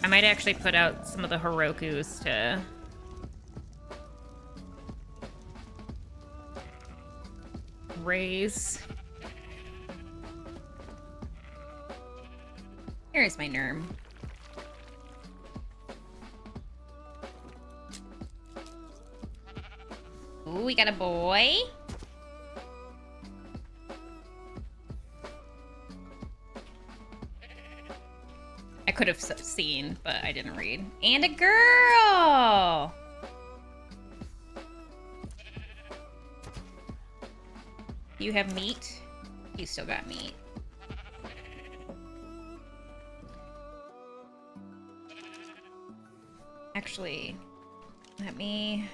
I might actually put out some of the Herokus to... raise. Here's my Nerm. Ooh, we got a boy. I could have seen, but I didn't read. And a girl! You have meat? You still got meat. Actually, let me...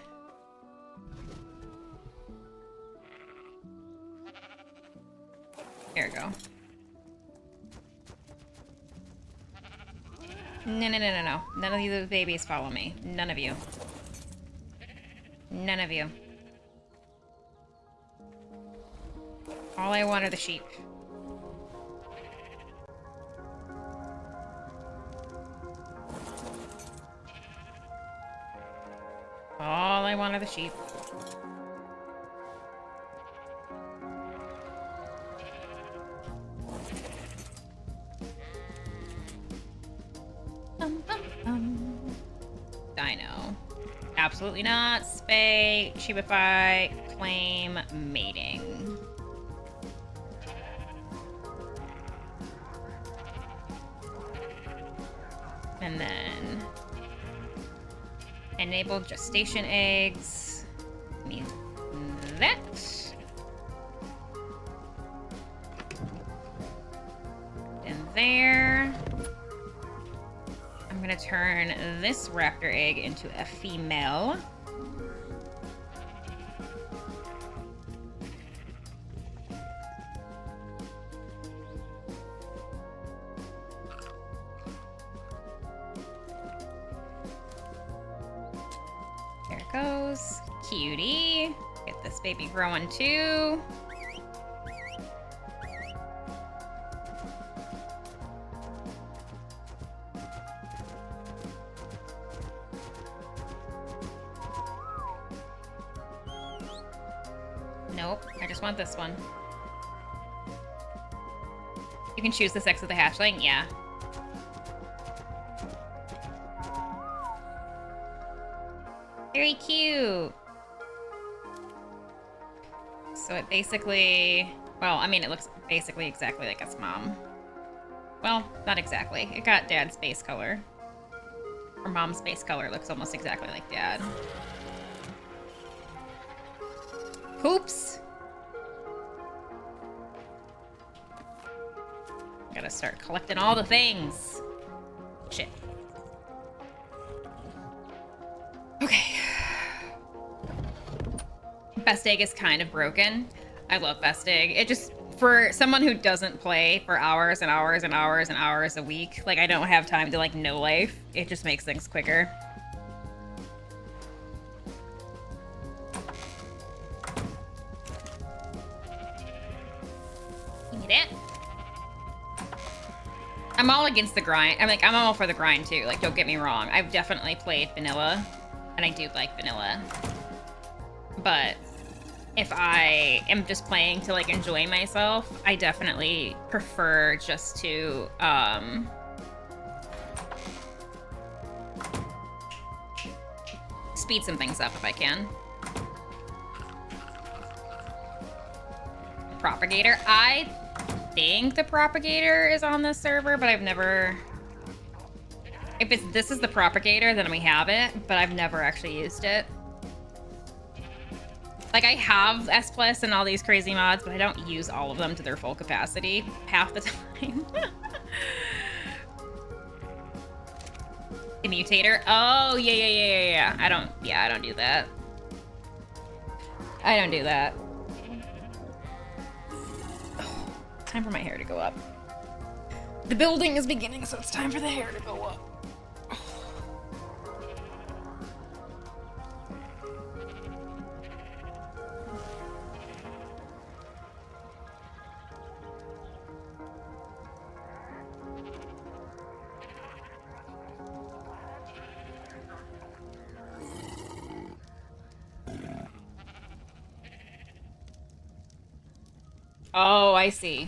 There we go. No. None of you babies follow me. None of you. None of you. All I want are the sheep. All I want are the sheep. Dino. Absolutely not. Spay, sheepify, claim, mating. And then enable gestation eggs. Mean that. And there. I'm gonna turn this raptor egg into a female. There it goes. Cutie. Get this baby growing too. Nope, I just want this one. You can choose the sex of the hatchling? Yeah. Very cute. So it basically... Well, I mean, it looks basically exactly like its mom. Well, not exactly. It got dad's base color. Or mom's base color looks almost exactly like dad. Oops! Gotta start collecting all the things. Shit. Okay. Best egg is kind of broken. I love best egg. It just, for someone who doesn't play for hours and hours and hours and hours a week, like I don't have time to like no life, it just makes things quicker. Give me that. I'm all against the grind. I'm all for the grind too. Like, don't get me wrong. I've definitely played vanilla, and I do like vanilla. But if I am just playing to like enjoy myself, I definitely prefer just to speed some things up if I can. Propagator. I think the propagator is on this server, but I've never... If this is the propagator, then we have it, but I've never actually used it. Like, I have S+ and all these crazy mods, but I don't use all of them to their full capacity half the time. The mutator? Oh, yeah. I don't do that. I don't do that. Oh, time for my hair to go up. The building is beginning, so it's time for the hair to go up. Oh, I see.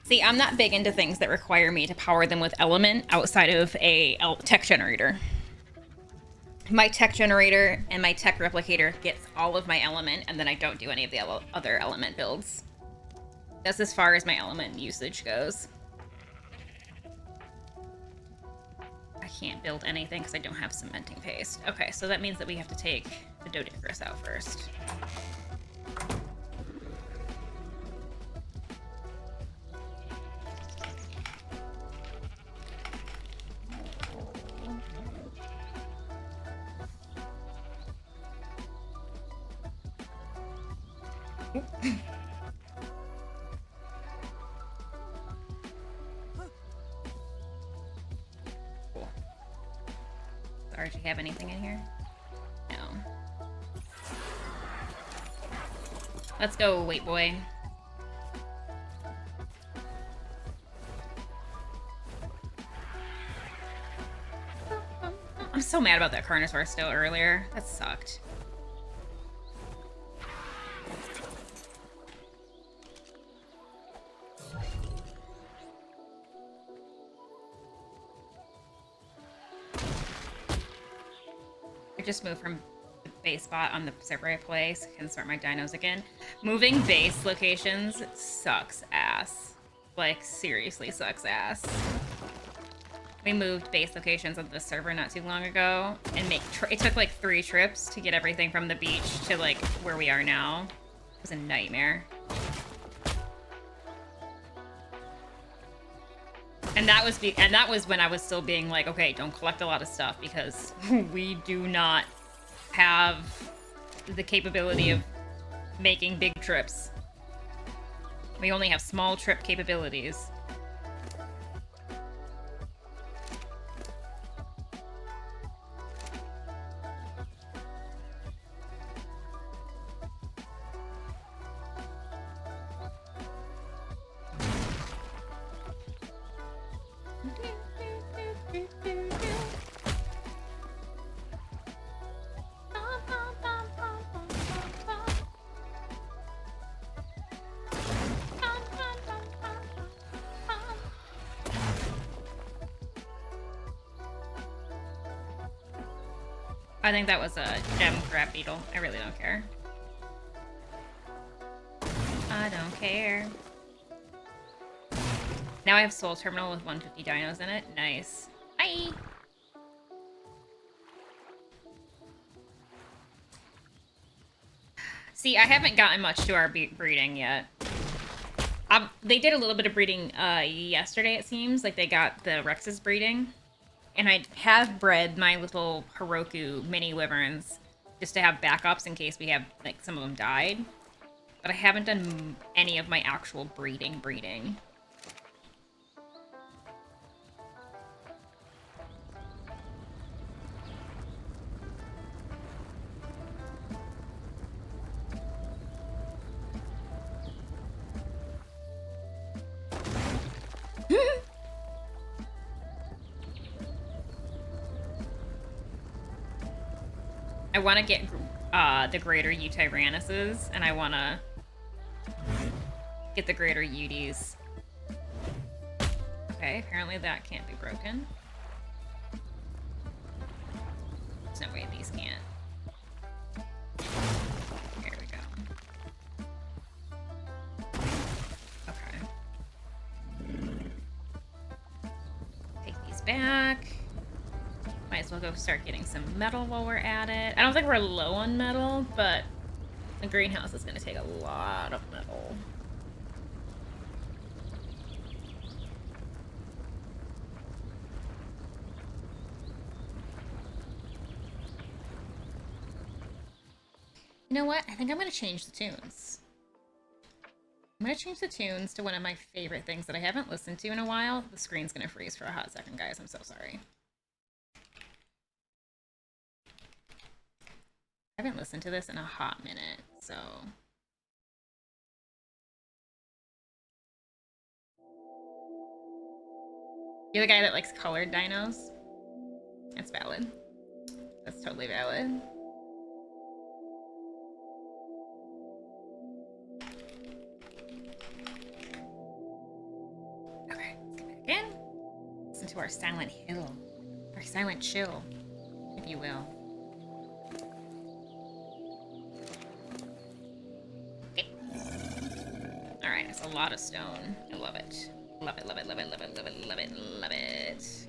See, I'm not big into things that require me to power them with element outside of a tech generator. my tech generator and my tech replicator gets all of my element, and then I don't do any of the other element builds. That's as far as my element usage goes. I can't build anything because I don't have cementing paste. Okay, so that means that we have to take the Doedicurus out first. Cool. Does Archie have anything in here? No. Let's go, wait boy. I'm so mad about that Carnosaur still earlier. That sucked. I just moved from the base spot on the server I play so I can start my dinos again. Moving base locations sucks ass. Like, seriously sucks ass. We moved base locations on the server not too long ago, and it took like 3 trips to get everything from the beach to like where we are now. It was a nightmare. And that was when I was still being like, okay, don't collect a lot of stuff because we do not have the capability of making big trips. We only have small trip capabilities. I think that was a gem crab beetle. I really don't care. I don't care. Now I have Soul Terminal with 150 dinos in it. Nice. Bye! See, I haven't gotten much to our breeding yet. They did a little bit of breeding yesterday, it seems. Like, they got the Rex's breeding. And I have bred my little Heroku mini wyverns just to have backups in case we have, like, some of them died. But I haven't done any of my actual breeding. I want to get the greater Eutyrannuses, and I want to get the greater Euties. Okay, apparently that can't be broken. There's no way these can't. Here we go. Okay. Take these back. Might as well go start getting some metal while we're at it. I don't think we're low on metal, but the greenhouse is going to take a lot of metal. You know what? I think I'm going to change the tunes. I'm going to change the tunes to one of my favorite things that I haven't listened to in a while. The screen's going to freeze for a hot second, guys. I'm so sorry. I haven't listened to this in a hot minute, so... You're the guy that likes colored dinos? That's valid. That's totally valid. Okay, let's get back in. Listen to our silent hill. Our silent chill, if you will. That's a lot of stone. I love it. Love it, love it, love it, love it, love it, love it, love it.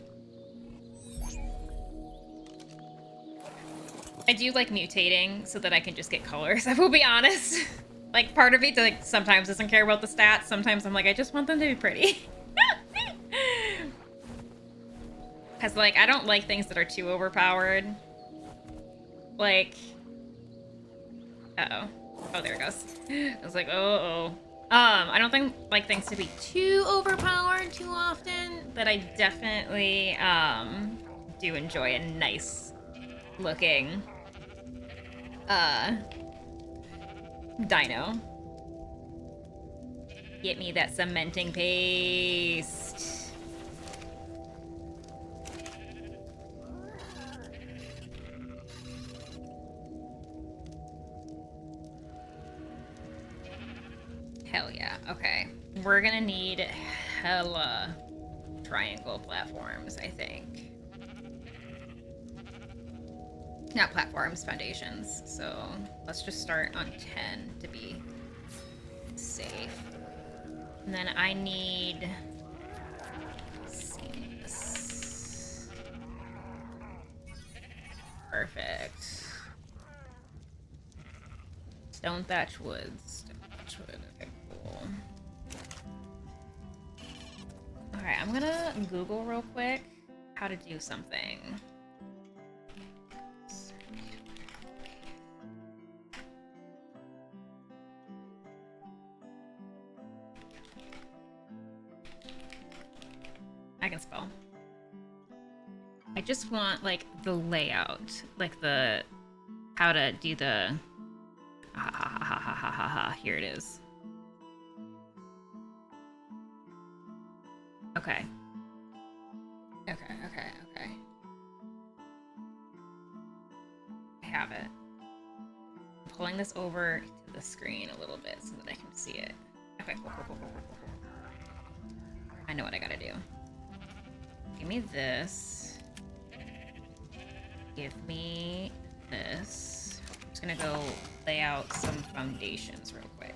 I do like mutating so that I can just get colors, I will be honest. Like, part of me like sometimes doesn't care about the stats. Sometimes I'm like, I just want them to be pretty. Because, like, I don't like things that are too overpowered. Like... Uh-oh. Oh, there it goes. I was like, oh. I don't like things to be too overpowered too often, but I definitely, do enjoy a nice looking, dino. Get me that cementing paste. Hell yeah. Okay. We're gonna need hella triangle platforms, I think. Not platforms, foundations. So let's just start on 10 to be safe. And then I need seamless. Perfect. Stone thatch wood. Stone thatch wood. Okay, cool. Alright, I'm gonna Google real quick how to do something. I can spell. I just want, like, the layout. Like, the... how to do the... Here it is. Okay. Okay. I have it. I'm pulling this over to the screen a little bit so that I can see it. Okay, cool. I know what I gotta do. Give me this. Give me this. I'm just gonna go lay out some foundations real quick.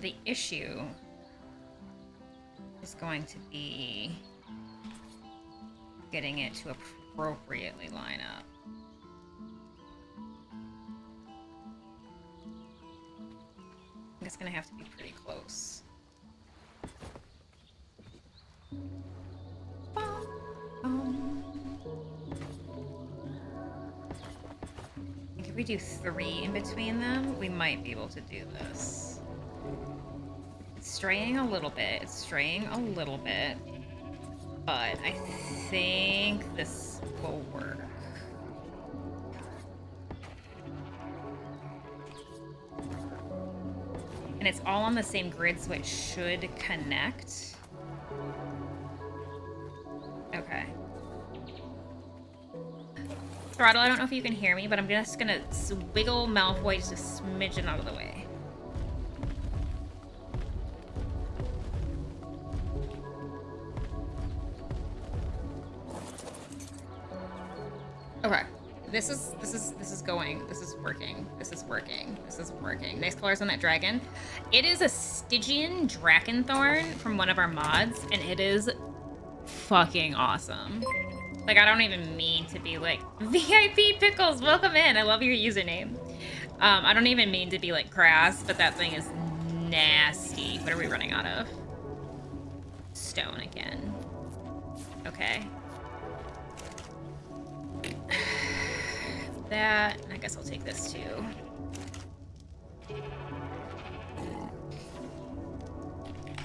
The issue is going to be getting it to appropriately line up. It's gonna have to be pretty close. I think if we do 3 in between them, we might be able to do this. It's straying a little bit. But I think this will work. And it's all on the same grid, so it should connect. Okay. Throttle, I don't know if you can hear me, but I'm just gonna wiggle Malfoy just a smidgen out of the way. Okay. This is going. This is working. Nice colors on that dragon. It is a Stygian Dragonthorn from one of our mods, and it is fucking awesome. Like, I don't even mean to be like, VIP Pickles, welcome in. I love your username. I don't even mean to be like crass, but that thing is nasty. What are we running out of? Stone again. Okay. That, I guess I'll take this too.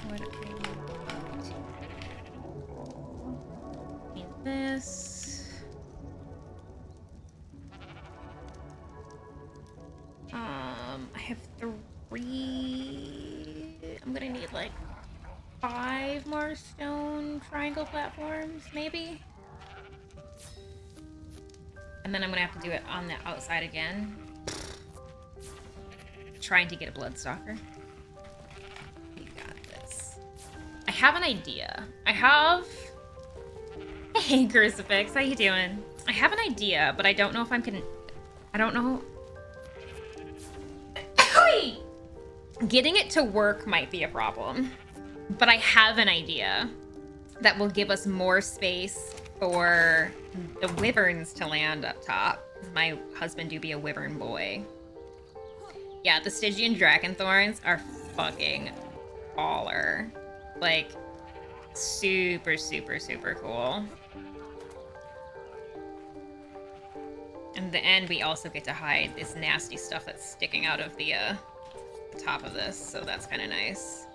What need this. I have 3. I'm gonna need like 5 more stone triangle platforms, maybe. And then I'm gonna have to do it on the outside again. Trying to get a Bloodstalker. You got this. I have an idea. Hey, Crucifix, how you doing? I have an idea, but I don't know if I'm I don't know. Getting it to work might be a problem, but I have an idea that will give us more space for the wyverns to land up top. My husband do be a wyvern boy. Yeah, the Stygian Dragonthorns are fucking baller. Like, super, super, super cool. In the end, we also get to hide this nasty stuff that's sticking out of the top of this, so that's kind of nice.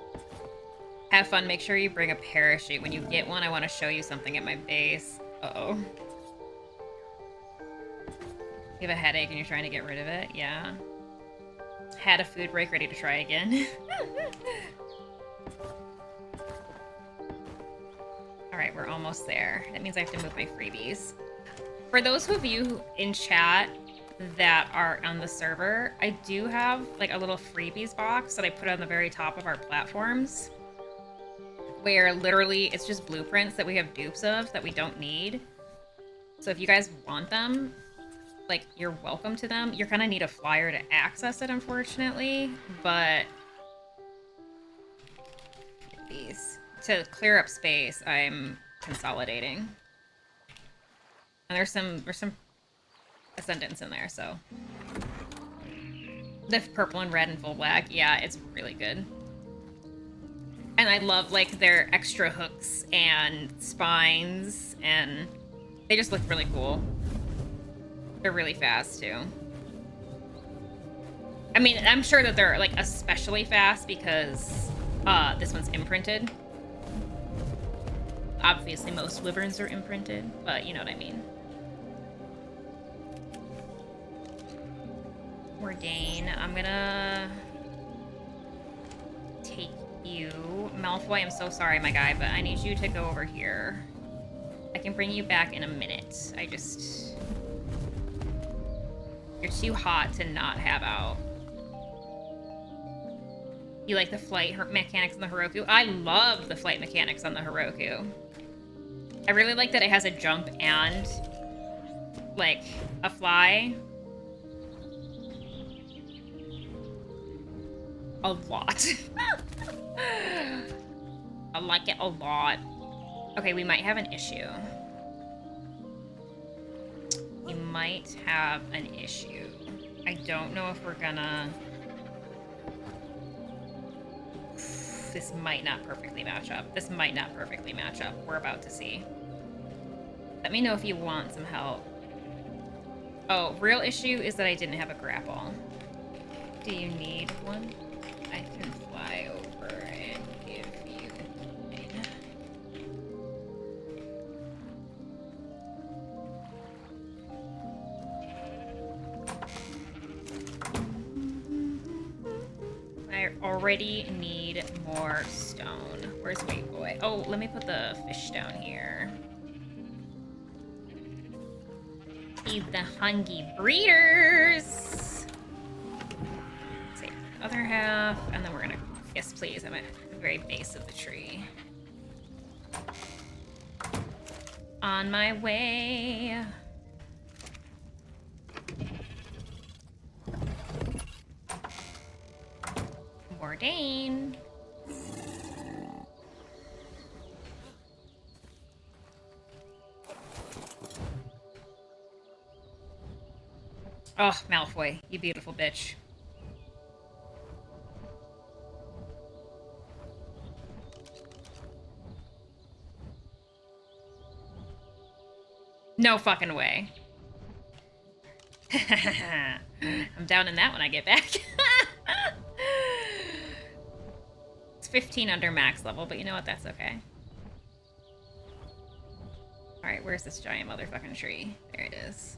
Have fun. Make sure you bring a parachute. When you get one, I want to show you something at my base. Uh-oh. You have a headache and you're trying to get rid of it? Yeah. Had a food break, ready to try again. Alright, we're almost there. That means I have to move my freebies. For those of you in chat that are on the server, I do have like a little freebies box that I put on the very top of our platforms, where literally it's just blueprints that we have dupes of that we don't need. So if you guys want them, like, you're welcome to them. You're gonna need a flyer to access it, unfortunately, but these to clear up space, I'm consolidating. And there's some ascendants in there, so the purple and red and full black, yeah, it's really good. And I love, like, their extra hooks and spines, and they just look really cool. They're really fast, too. I mean, I'm sure that they're, like, especially fast because this one's imprinted. Obviously, most wyverns are imprinted, but you know what I mean. Ordain. I'm gonna take you. Malfoy, I'm so sorry, my guy, but I need you to go over here. I can bring you back in a minute. You're too hot to not have out. You like the flight mechanics on the Heroku? I love the flight mechanics on the Heroku. I really like that it has a jump and, like, a fly. A lot. I like it a lot. Okay, we might have an issue. We might have an issue. I don't know if we're gonna... This might not perfectly match up. This might not perfectly match up. We're about to see. Let me know if you want some help. Oh, real issue is that I didn't have a grapple. Do you need one? I can fly over and give you mine. I already need more stone. Where's Wait Boy? Oh, let me put the fish down here. Feed the hungry breeders. Save the other half, and then we're gonna... Yes, please. I'm at the very base of the tree. On my way. Bourdain. Oh, Malfoy, you beautiful bitch. No fucking way. I'm down in that when I get back. It's 15 under max level, but you know what? That's okay. Alright, where's this giant motherfucking tree? There it is.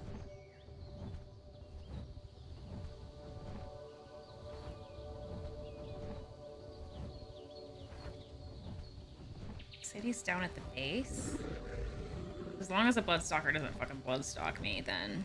City's down at the base? As long as a Bloodstalker doesn't fucking Bloodstalk me, then...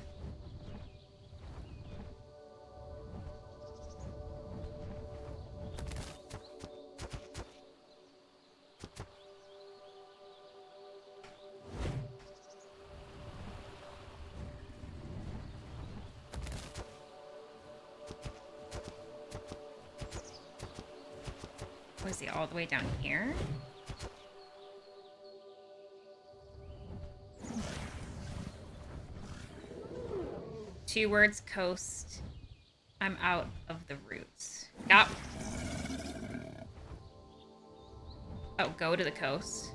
is he all the way down here? Two words, coast. I'm out of the roots. Yep. Oh, go to the coast.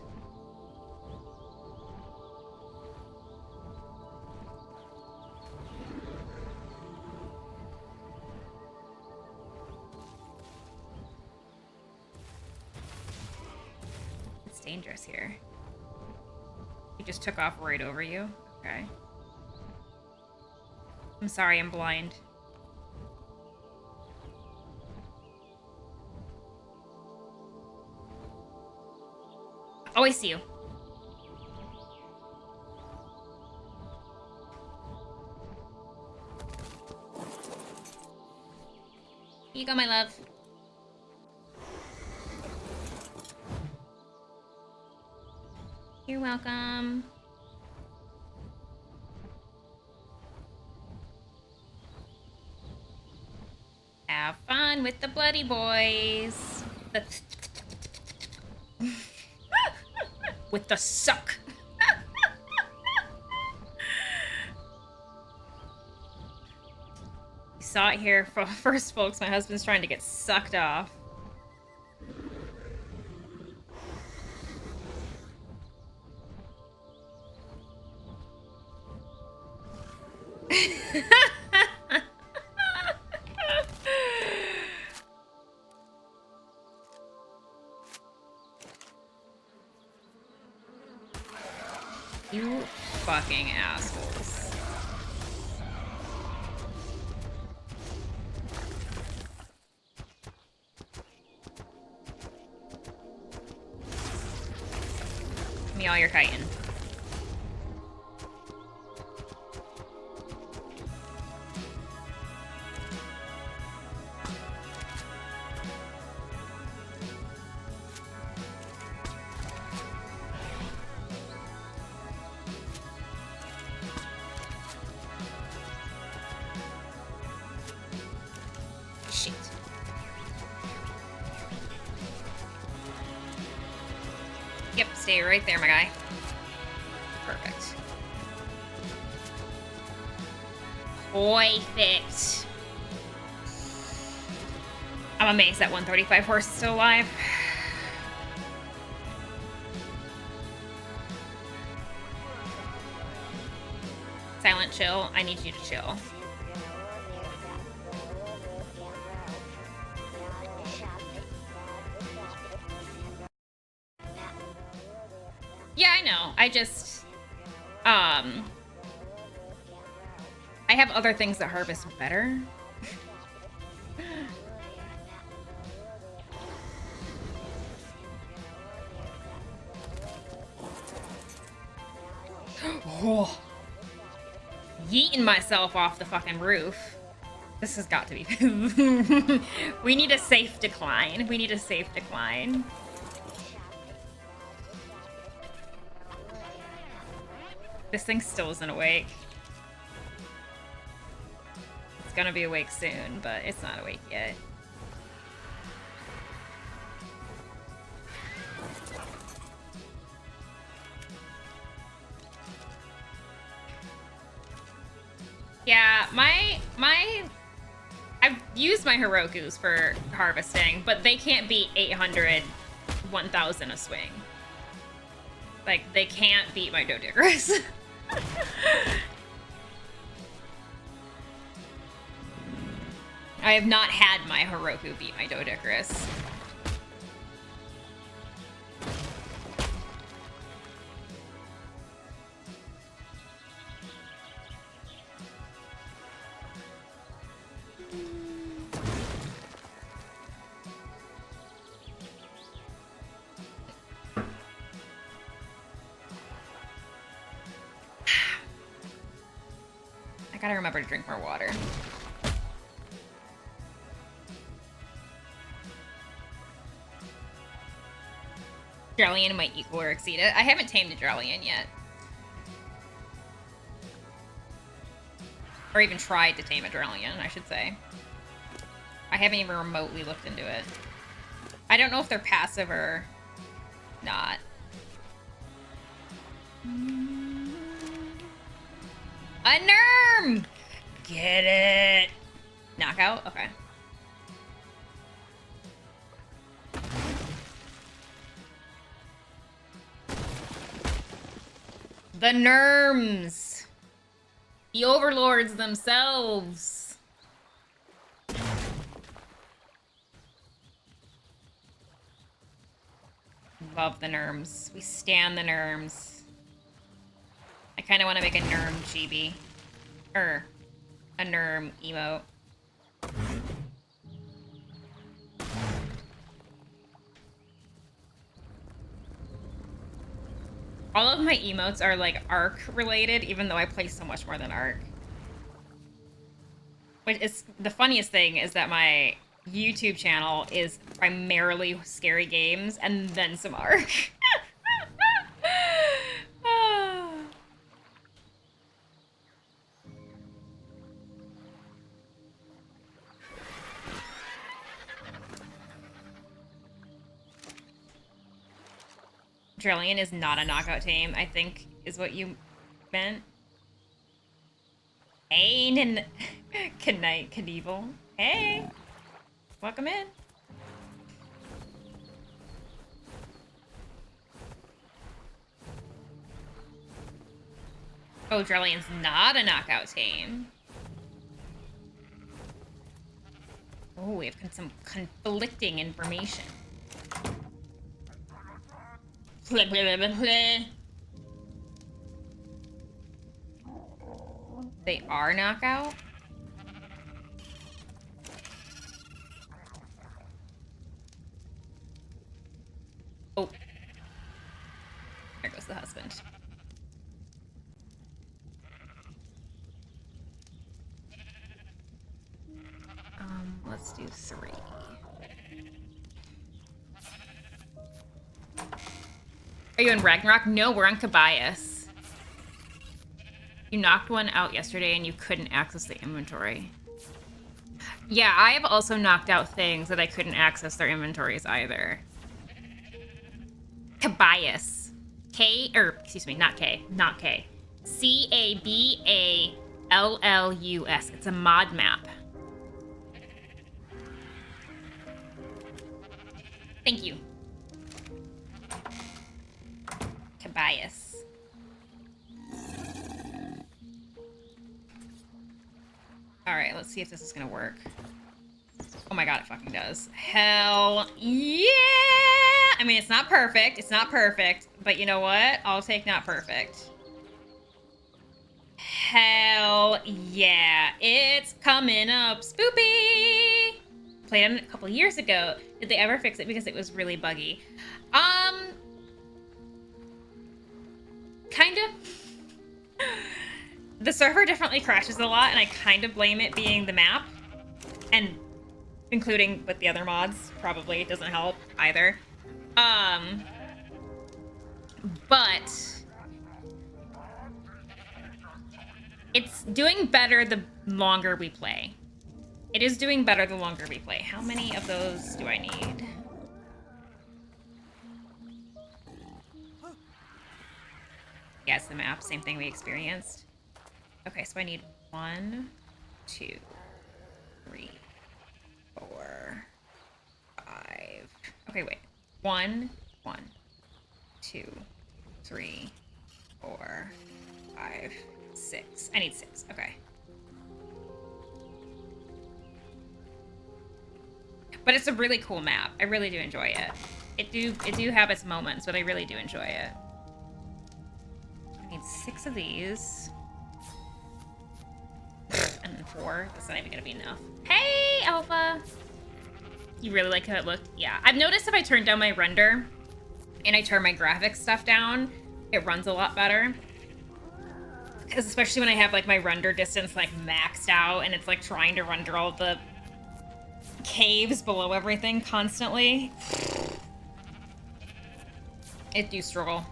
It's dangerous here. He just took off right over you? Okay. I'm sorry, I'm blind. Oh, I see you. Here you go, my love. You're welcome. Have fun with the bloody boys. With the suck. You saw it here first, folks. My husband's trying to get sucked off. You fucking assholes. Give me all your chitin. Shit. Yep, stay right there, my guy. Perfect. Perfect. I'm amazed that 135 horse is still alive. Silent chill. I need you to chill. Yeah, I know. I just, I have other things that harvest better. Oh. Yeeting myself off the fucking roof. This has got to be... We need a safe decline. We need a safe decline. This thing still isn't awake. It's gonna be awake soon, but it's not awake yet. Yeah, I've used my Herokus for harvesting, but they can't beat 800, 1,000 a swing. Like, they can't beat my Doedicurus. I have not had my Heroku beat my Doedicurus. I gotta remember to drink more water. Drellian might equal or exceed it. I haven't tamed a Drellian yet. Or even tried to tame a Drellian, I should say. I haven't even remotely looked into it. I I don't know if they're passive or not. A Nerm! Get it! Knockout? Okay. The Nerms! The overlords themselves! Love the Nerms. We stan the Nerms. I kind of want to make a Nerm chibi. Or a Nerm emote. All of my emotes are like Arc related, even though I play so much more than Arc. Which is the funniest thing is that my YouTube channel is primarily scary games and then some Arc. Trillion is not a knockout team, I think is what you meant. Ain and Knight Knievel. Hey! Welcome in. Oh, Drellion's not a knockout team. Oh, we have some conflicting information. They are knockout? Oh. There goes the husband. Let's do 3. Are you in Ragnarok? No, we're on Cabias. You knocked one out yesterday and you couldn't access the inventory. Yeah, I have also knocked out things that I couldn't access their inventories either. Cabias. Excuse me, not K. Caballus. It's a mod map. Thank you. Cabias. Alright, let's see if this is gonna work. Oh my god, it fucking does. Hell yeah! I mean, it's not perfect. It's not perfect. But you know what? I'll take not perfect. Hell yeah. It's coming up. Spoopy! Played it a couple years ago. Did they ever fix it? Because it was really buggy. Kind of. The server definitely crashes a lot, and I kind of blame it being the map. And including with the other mods, probably it doesn't help either. But it's doing better the longer we play. It is doing better the longer we play. How many of those do I need? Yeah, it's the map. Same thing we experienced. Okay, so I need 1, 2, 3, 4, 5. Okay, wait. 1, 2, 3, 4, 5, 6. I need 6. Okay. But it's a really cool map. I really do enjoy it. It do have its moments, but I really do enjoy it. I need 6 of these. And then 4. That's not even gonna be enough. Hey, Alpha! You really like how it looked? Yeah. I've noticed if I turn down my render and I turn my graphics stuff down, it runs a lot better. Because especially when I have like my render distance like maxed out and it's like trying to render all the caves below everything constantly. It do struggle.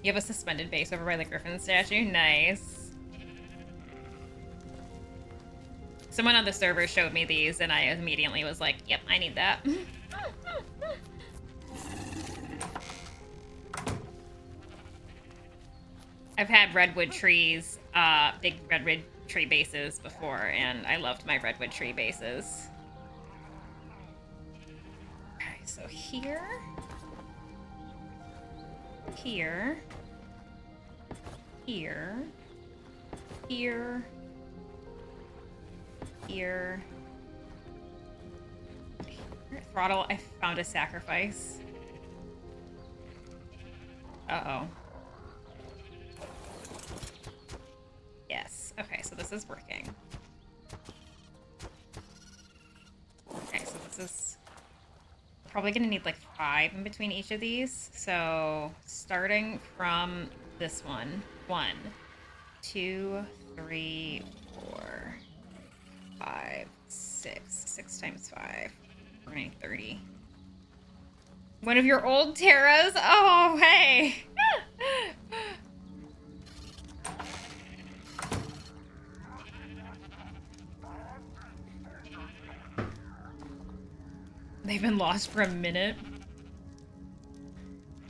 You have a suspended base over by the Griffin statue? Nice. Someone on the server showed me these, and I immediately was like, yep, I need that. I've had redwood trees, big redwood tree bases before, and I loved my redwood tree bases. Okay, so here. Here. Here. Here. Here. Throttle, I found a sacrifice. Uh-oh. Yes. Okay, so this is working. Okay, so this is probably gonna need like 5 in between each of these. So starting from this one. 1, 2, 3, 4, 5, 6. 6 times 5. We're gonna need 30. One of your old Terras? Oh, hey! They've been lost for a minute.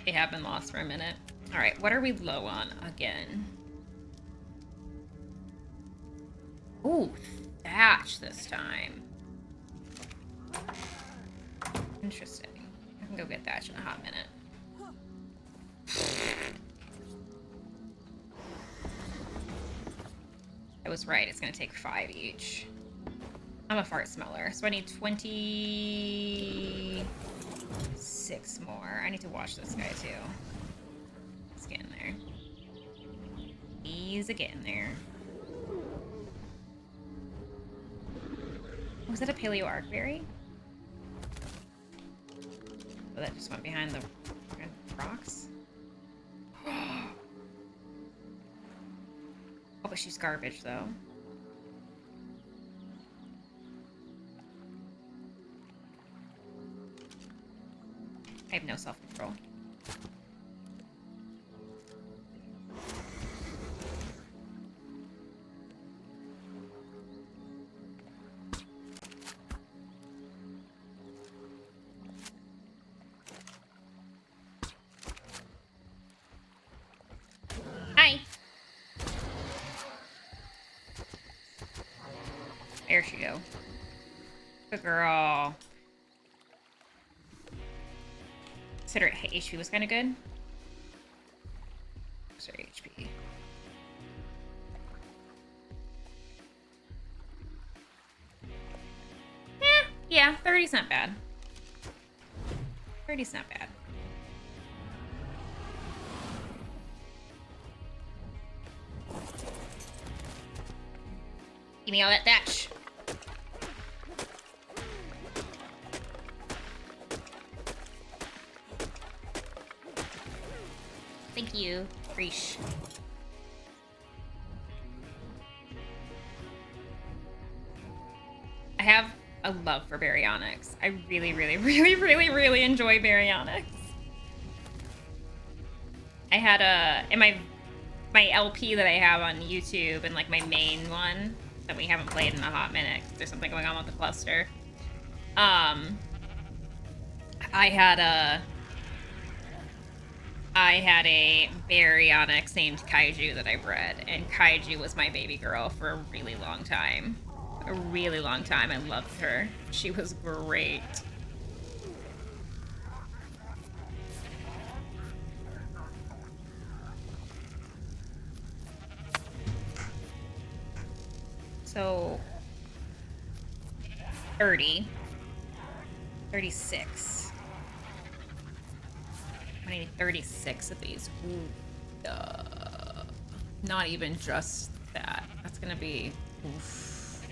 They have been lost for a minute. Alright, what are we low on again? Ooh, thatch this time. Interesting. I can go get thatch in a hot minute. I was right, it's gonna take 5 each. I'm a fart smeller, so I need 26 more. I need to watch this guy too. Let's get in there. He's getting there. Was that a paleo arcberry? Oh, that just went behind the rocks. Oh, but she's garbage though. I have no self-control. Hi. There she go. Good girl. Consider it HP was kind of good. Sorry, HP. Yeah, 30's not bad. 30's not bad. Give me all that thatch. Thank you, Reesh. I have a love for baryonyx. I really, really, really, really, really enjoy baryonyx. I had in my LP that I have on YouTube and like my main one that we haven't played in a hot minute. There's something going on with the cluster. I had a baryonyx named Kaiju that I bred, and Kaiju was my baby girl for a really long time. A really long time. I loved her. She was great. So 30. 36. I need 36 of these. Ooh, not even just that. That's gonna be... Oof.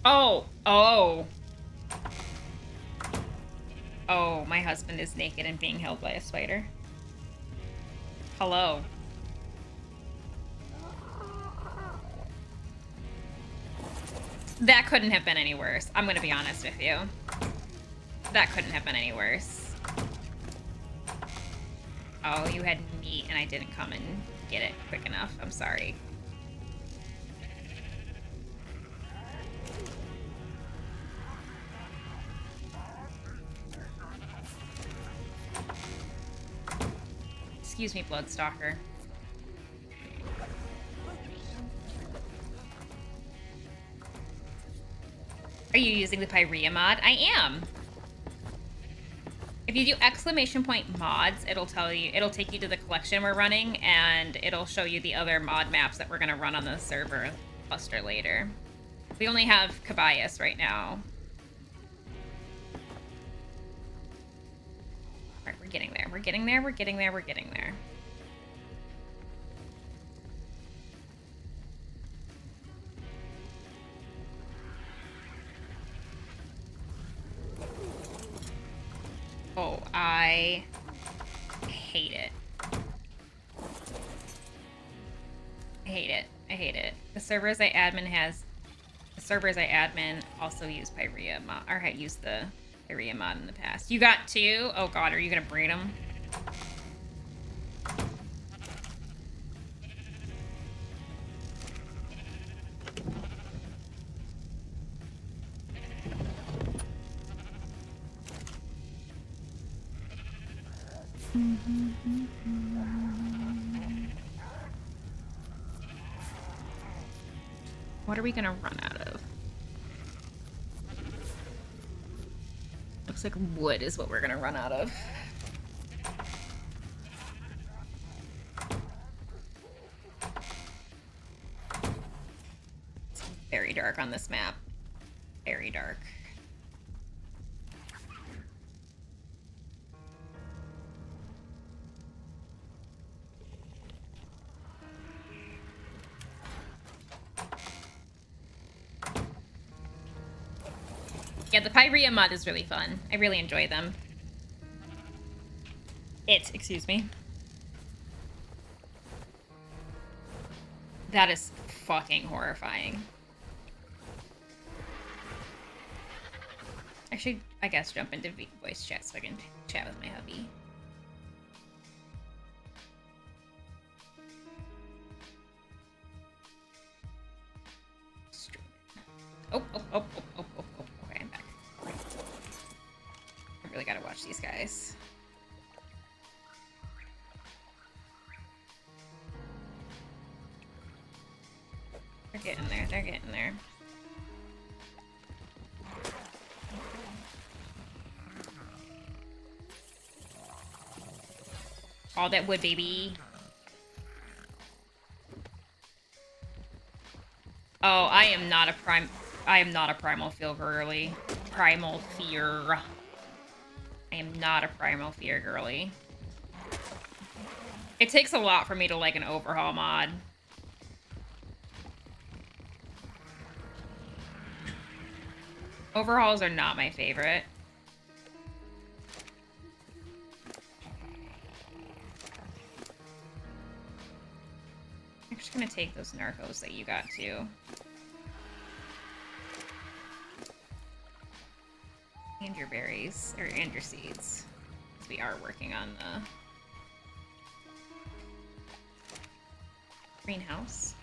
Oh, oh. Oh, my husband is naked and being held by a spider. Hello. That couldn't have been any worse. I'm gonna be honest with you. That couldn't have been any worse. Oh, you had meat and I didn't come and get it quick enough. I'm sorry. Excuse me, Bloodstalker. Are you using the Pyrea mod? I am. If you do !mods, it'll tell you, it'll take you to the collection we're running, and it'll show you the other mod maps that we're gonna run on the server cluster later. We only have Cabayas right now. Alright, we're getting there. We're getting there, we're getting there, we're getting there. Oh, I hate it. I hate it. I hate it. The servers I admin also use Pyrea mod, or had used the Pyrea mod in the past. You got two? Oh god, are you gonna breed them? What are we gonna run out of? Looks like wood is what we're gonna run out of. It's very dark on this map. Very dark. Yeah, the Pyrea mod is really fun. I really enjoy them. Excuse me. That is fucking horrifying. I should, I guess, jump into voice chat so I can chat with my hubby. Oh. Okay, I'm back. I really gotta watch these guys. They're getting there, they're getting there. All that wood, baby. Oh, I am not a primal fear girly. Primal fear. I am not a primal fear girly. It takes a lot for me to like an overhaul mod. Overhauls are not my favorite. I'm just gonna take those narcos that you got too. And your berries, or and your seeds. We are working on the greenhouse.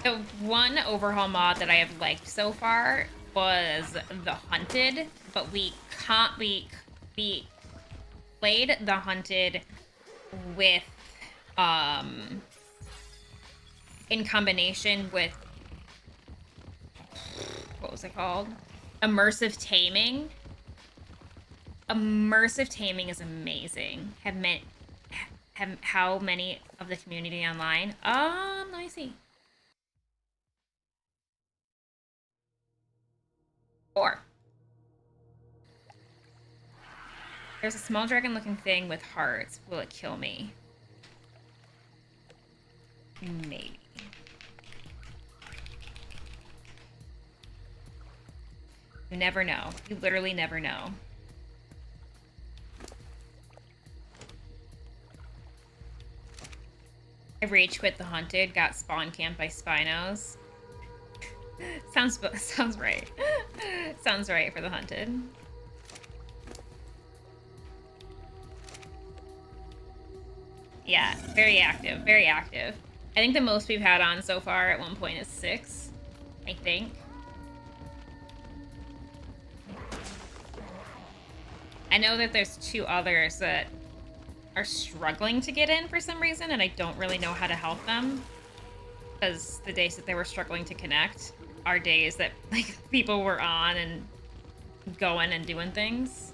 The one overhaul mod that I have liked so far was the hunted, but we played the hunted with in combination with, what was it called? Immersive taming. Immersive taming is amazing. How many of the community online? Let me see. 4. There's a small dragon-looking thing with hearts. Will it kill me? Maybe. You never know. You literally never know. I rage quit the hunted, got spawn camped by Spinos. Sounds right. Sounds right for the hunted. Yeah, very active, very active. I think the most we've had on so far at one point is 6, I think. I know that there's 2 others that are struggling to get in for some reason, and I don't really know how to help them. Because the days that they were struggling to connect are days that like people were on and going and doing things.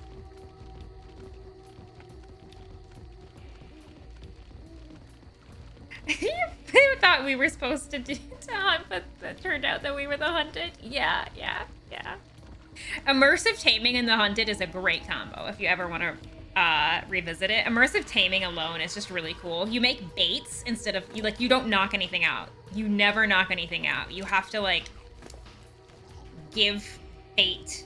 They thought we were supposed to hunt, but it turned out that we were the hunted. Yeah. Immersive taming and the hunted is a great combo if you ever want to revisit it. Immersive taming alone is just really cool. You make baits instead of you don't knock anything out. You never knock anything out. You have to like give baits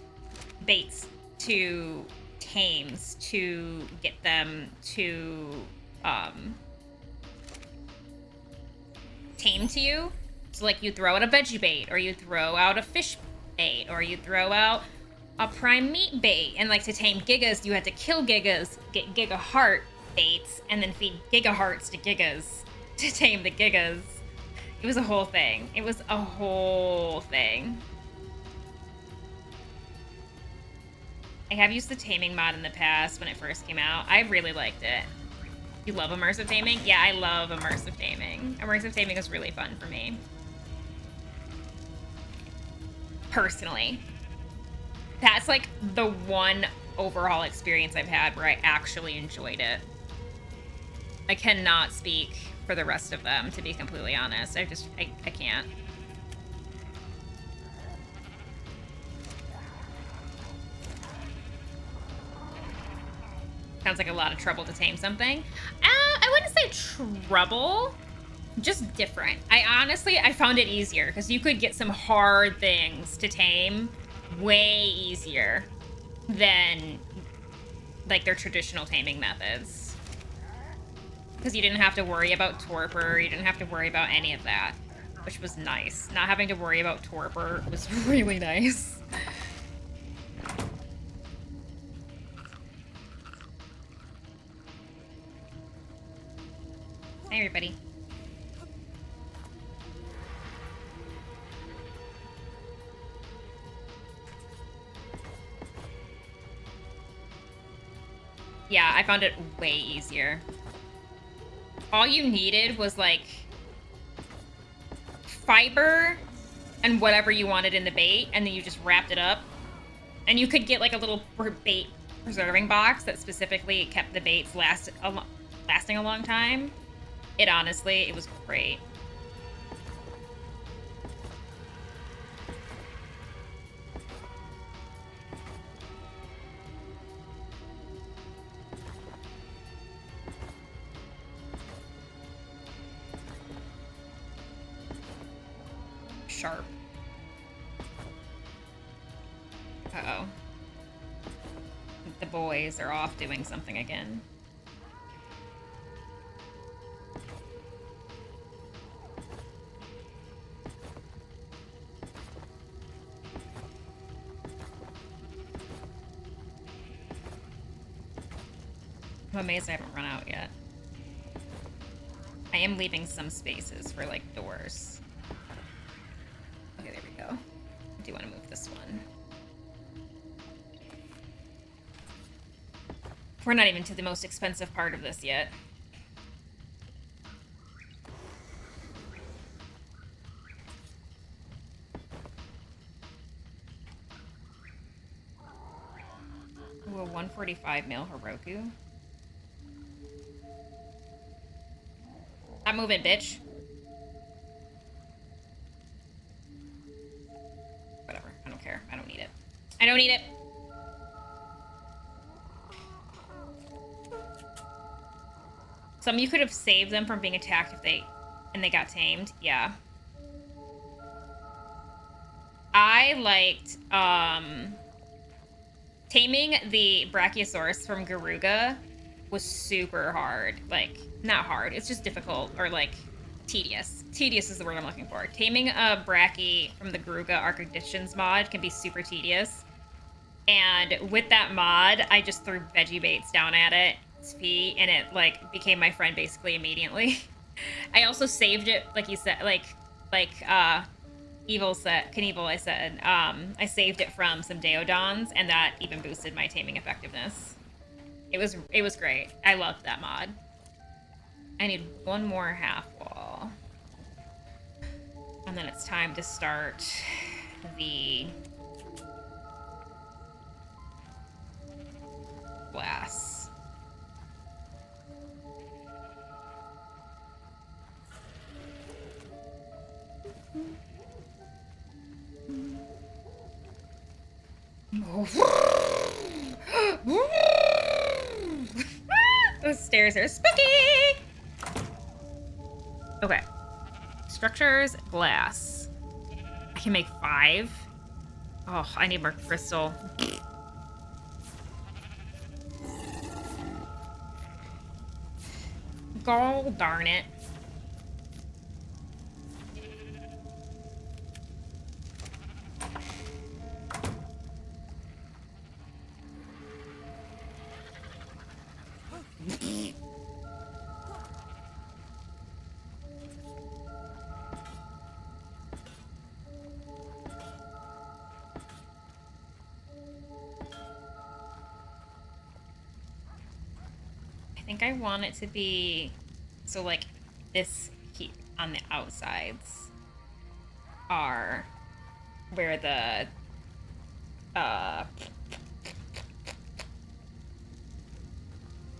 to tames to get them to tame to you. So like you throw out a veggie bait, or you throw out a fish bait, or you throw out a prime meat bait. And like to tame gigas, you had to kill gigas, get giga heart baits, and then feed giga hearts to gigas to tame the gigas. It was a whole thing. It was a whole thing. I have used the taming mod in the past when it first came out. I really liked it. You love immersive taming? Yeah, I love immersive taming. Immersive taming is really fun for me. Personally. That's like the one overall experience I've had where I actually enjoyed it. I cannot speak for the rest of them, to be completely honest. I can't. Sounds like a lot of trouble to tame something. I wouldn't say trouble, just different. I found it easier because you could get some hard things to tame way easier than like their traditional taming methods. Because you didn't have to worry about torpor, you didn't have to worry about any of that, which was nice. Not having to worry about torpor was really nice. Hi, everybody. Yeah, I found it way easier. All you needed was like fiber and whatever you wanted in the bait, and then you just wrapped it up. And you could get like a little bait preserving box that specifically kept the baits lasting a long time. It was great. Sharp. Uh-oh. The boys are off doing something again. I'm amazed I haven't run out yet. I am leaving some spaces for, like, doors. Okay, there we go. I do want to move this one. We're not even to the most expensive part of this yet. Ooh, a 145 mil Heroku. Stop moving, bitch. Whatever. I don't care. I don't need it. I don't need it. Some of you could have saved them from being attacked if they got tamed. Yeah. I liked taming the Brachiosaurus from Garuga was super hard. Like, not hard, it's just difficult, or like tedious. Tedious is the word I'm looking for. Taming a Bracky from the Garuga Archeditions mod can be super tedious. And with that mod, I just threw veggie baits down at its feet, and it like became my friend basically immediately. I also saved it, like you said, Knievel, I said, I saved it from some Deodons, and that even boosted my taming effectiveness. It was great. I loved that mod. I need one more half wall. And then it's time to start the glass. Those stairs are spooky. Okay. Structures, glass. I can make 5. Oh, I need more crystal. Gall darn it. I think I want it to be so like this heat on the outsides are where the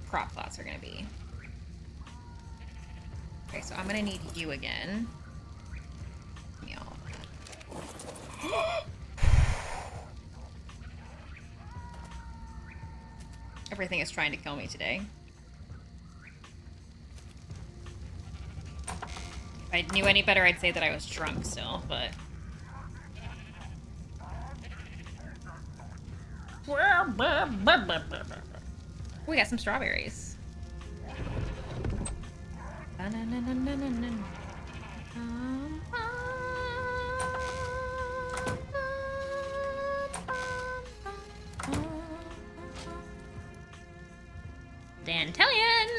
crop plots are gonna be. Okay, so I'm gonna need you again. Give me all of that. Everything is trying to kill me today. If I knew any better, I'd say that I was drunk still, but... We got some strawberries. Dantellion!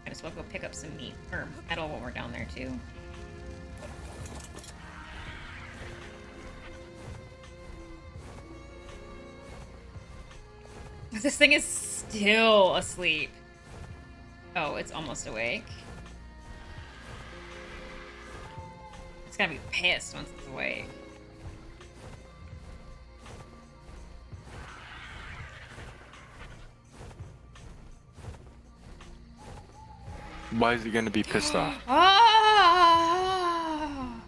Might as well go pick up some meat or metal when we're down there too. This thing is still asleep. Oh, it's almost awake. It's gonna be pissed once it's awake. Why is he gonna be pissed off? Ah!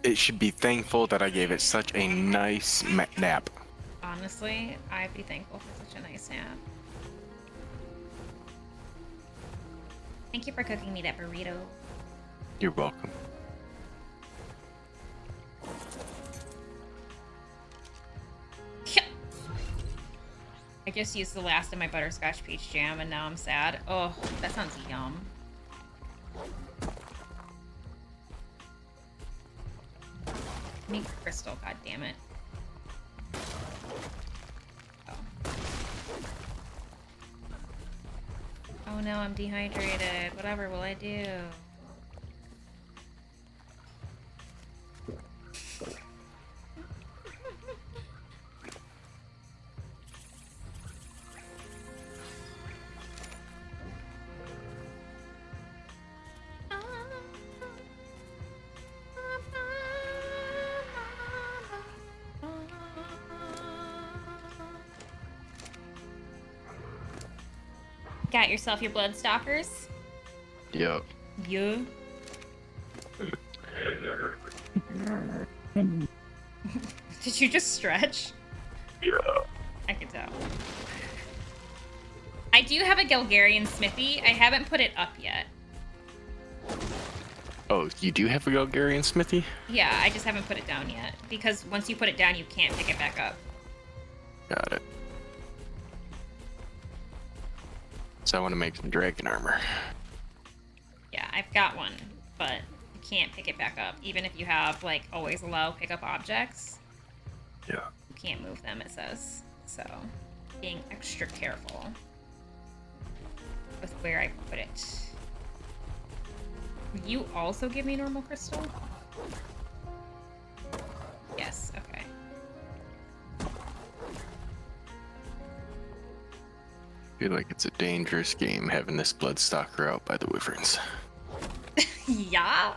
It should be thankful that I gave it such a nice nap. Honestly, I'd be thankful for such a nice nap. Thank you for cooking me that burrito. You're welcome. I just used the last of my butterscotch peach jam and now I'm sad. Oh, that sounds yum. Need crystal, god damn it. Oh no, I'm dehydrated. Whatever will I do? Got yourself your blood stalkers? Yep. Yeah. Did you just stretch? Yeah. I can tell. I do have a Gelgarian smithy. I haven't put it up yet. Oh, you do have a Gelgarian smithy? Yeah, I just haven't put it down yet. Because once you put it down, you can't pick it back up. Got it. So I want to make some dragon armor. Yeah, I've got one, but you can't pick it back up. Even if you have, like, always allow pick up objects, Yeah. you can't move them, it says. So, being extra careful with where I put it. You also give me normal crystal? Yes, okay. I feel like it's a dangerous game having this Bloodstalker out by the wyverns. Yeah.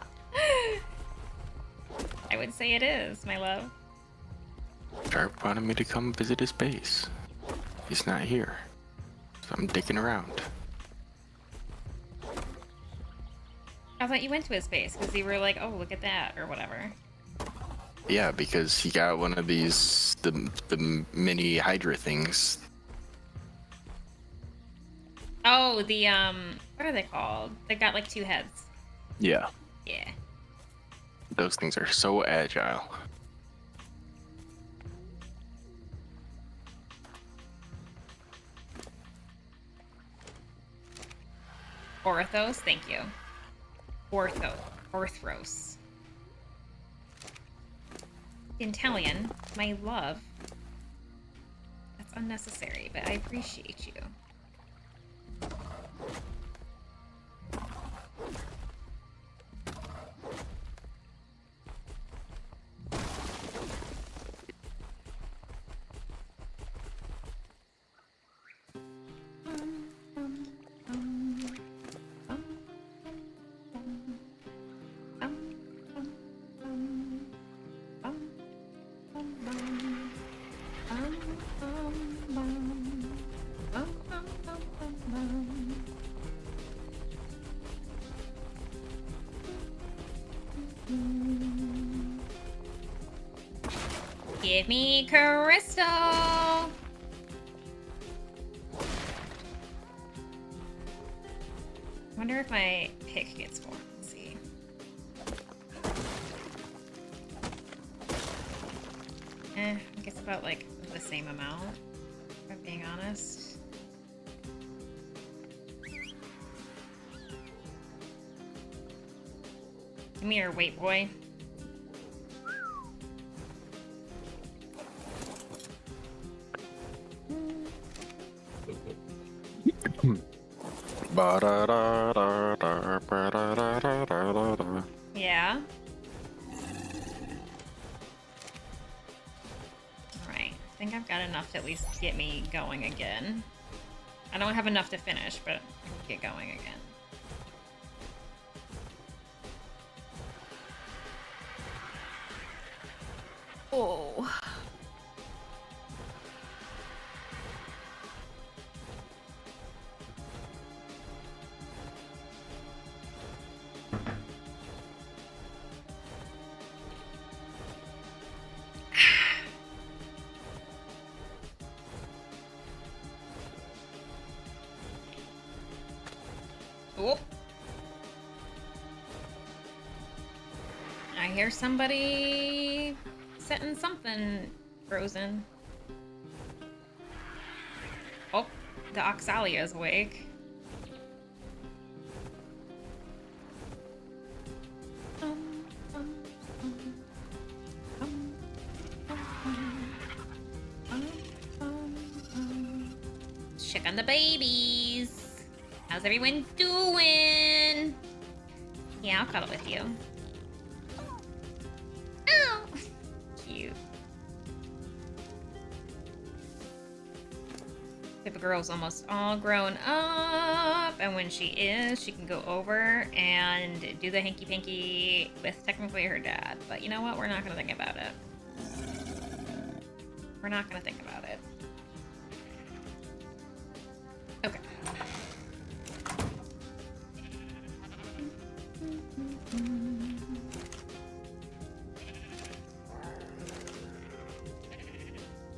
I would say it is, my love. Sharp wanted me to come visit his base. He's not here. So I'm dicking around. I thought you went to his base because you were like, oh, look at that, or whatever. Yeah, because he got one of these, the mini Hydra things. Oh, the, what are they called? They've got, like, 2 heads. Yeah. Yeah. Those things are so agile. Orthos, thank you. Orthros. Italian, my love. That's unnecessary, but I appreciate you. Give me crystal. Wonder if my pick gets more. Let's see. I guess about like the same amount, if I'm being honest. Give me your weight, boy. Yeah. Alright. I think I've got enough to at least get me going again. I don't have enough to finish, but I can get going again. Oh. Oh. I hear somebody setting something frozen. Oh, the Oxalia is awake. Check on the babies. How's everyone doing? Yeah, I'll cuddle with you. Oh, cute. If a girl's almost all grown up, and when she is, she can go over and do the hanky-panky with technically her dad. But you know what? We're not gonna think about it. We're not gonna think about it. Okay.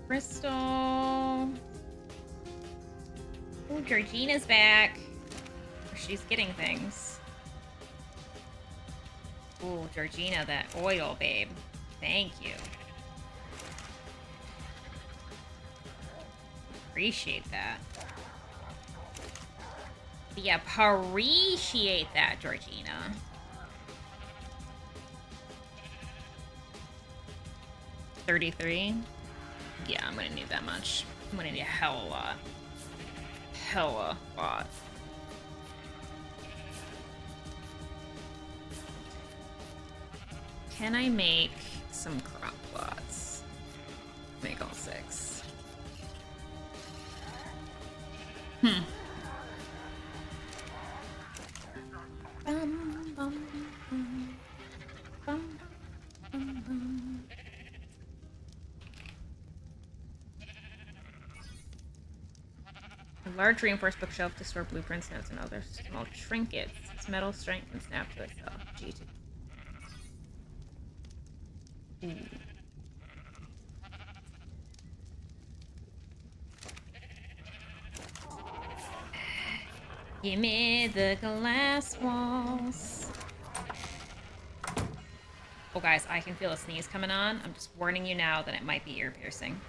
Crystal. Oh, Georgina's back. She's getting things. Oh, Georgina, that oil, babe. Thank you. Appreciate that. We appreciate that, Georgina. $33? Yeah, I'm gonna need that much. I'm gonna need a hell of a lot. Hella lot. Can I make some crop plots? Make all 6. Bum, bum, bum, bum, bum, bum. A large reinforced bookshelf to store blueprints, notes, and other small trinkets. Its metal strength can snap to itself. GG. Ooh. Give me the glass walls. Oh, guys, I can feel a sneeze coming on. I'm just warning you now that it might be ear piercing.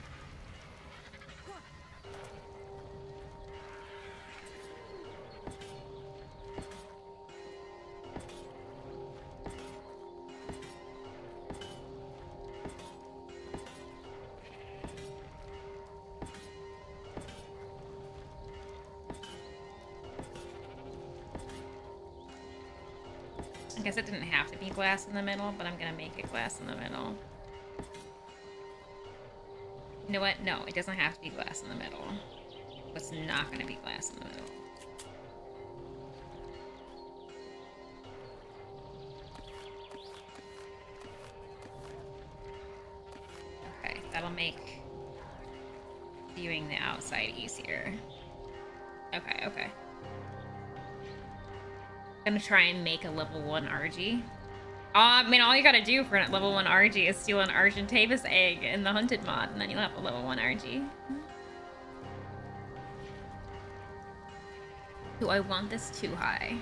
I guess it didn't have to be glass in the middle, but I'm gonna make it glass in the middle. You know what? No, it doesn't have to be glass in the middle. It's not gonna be glass in the middle. Okay, that'll make viewing the outside easier. Okay, okay. I'm gonna try and make a level 1 RG. I mean, all you gotta do for a level 1 RG is steal an Argentavis egg in the Hunted mod, and then you'll have a level 1 RG. Do I want this too high?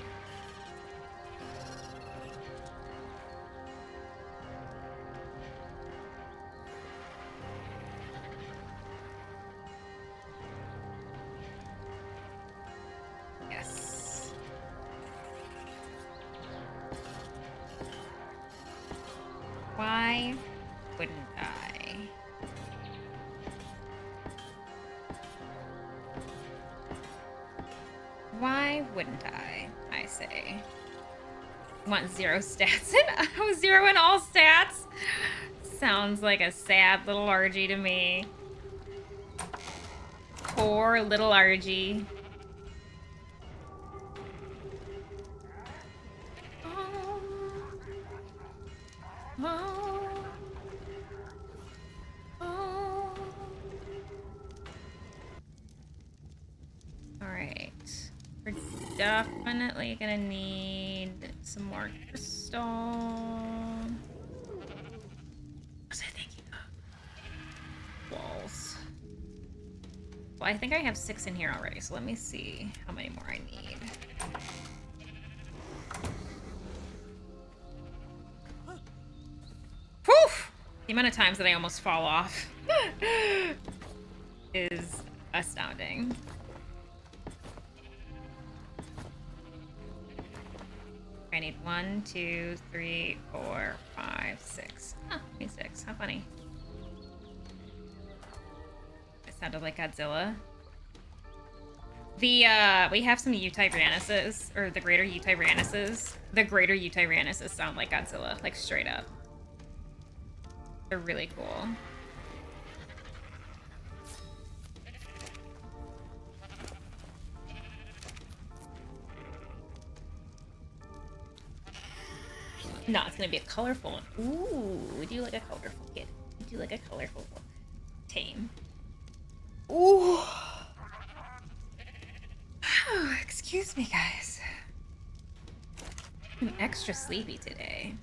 Yes. Why wouldn't I? Why wouldn't I say. Want 0 stats in? Oh, 0 in all stats? Sounds like a sad little RG to me. Poor little RG. Alright. We're definitely gonna need some more crystal. Was I thinking of? Walls. Well, I think I have 6 in here already, so let me see how many more I need. Whew! The amount of times that I almost fall off is astounding. I need 1, 2, 3, 4, 5, 6. Oh, I need 6. How funny. It sounded like Godzilla. We have some Eutyrannuses, or the greater Eutyrannuses. The greater Eutyrannuses sound like Godzilla, like straight up. They're really cool. No, it's gonna be a colorful one. Ooh, would you like a colorful kid? Would you like a colorful tame? Ooh. Excuse me, guys. I'm extra sleepy today.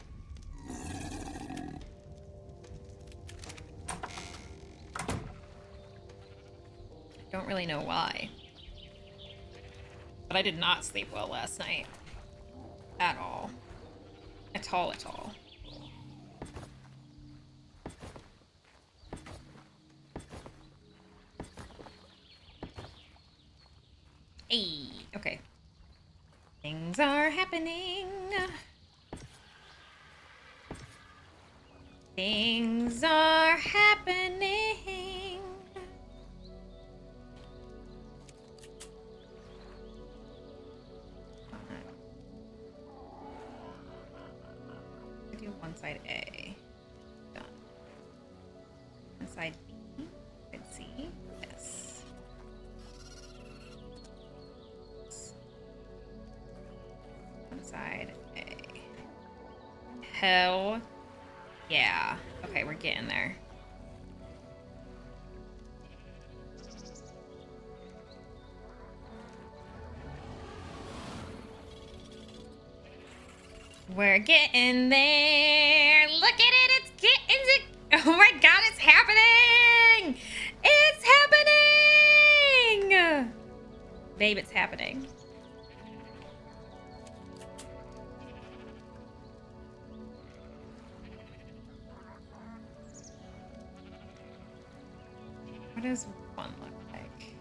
Don't really know why. But I did not sleep well last night. At all. At all, at all. Hey, okay. Things are happening. Things are happening. I do one side A. Done. One side B. Side C. Yes. One side A. Hell yeah. Okay, we're getting there. We're getting there. Look at it. It's getting. Oh my god, it's happening. It's happening. Babe, it's happening. What does one look like?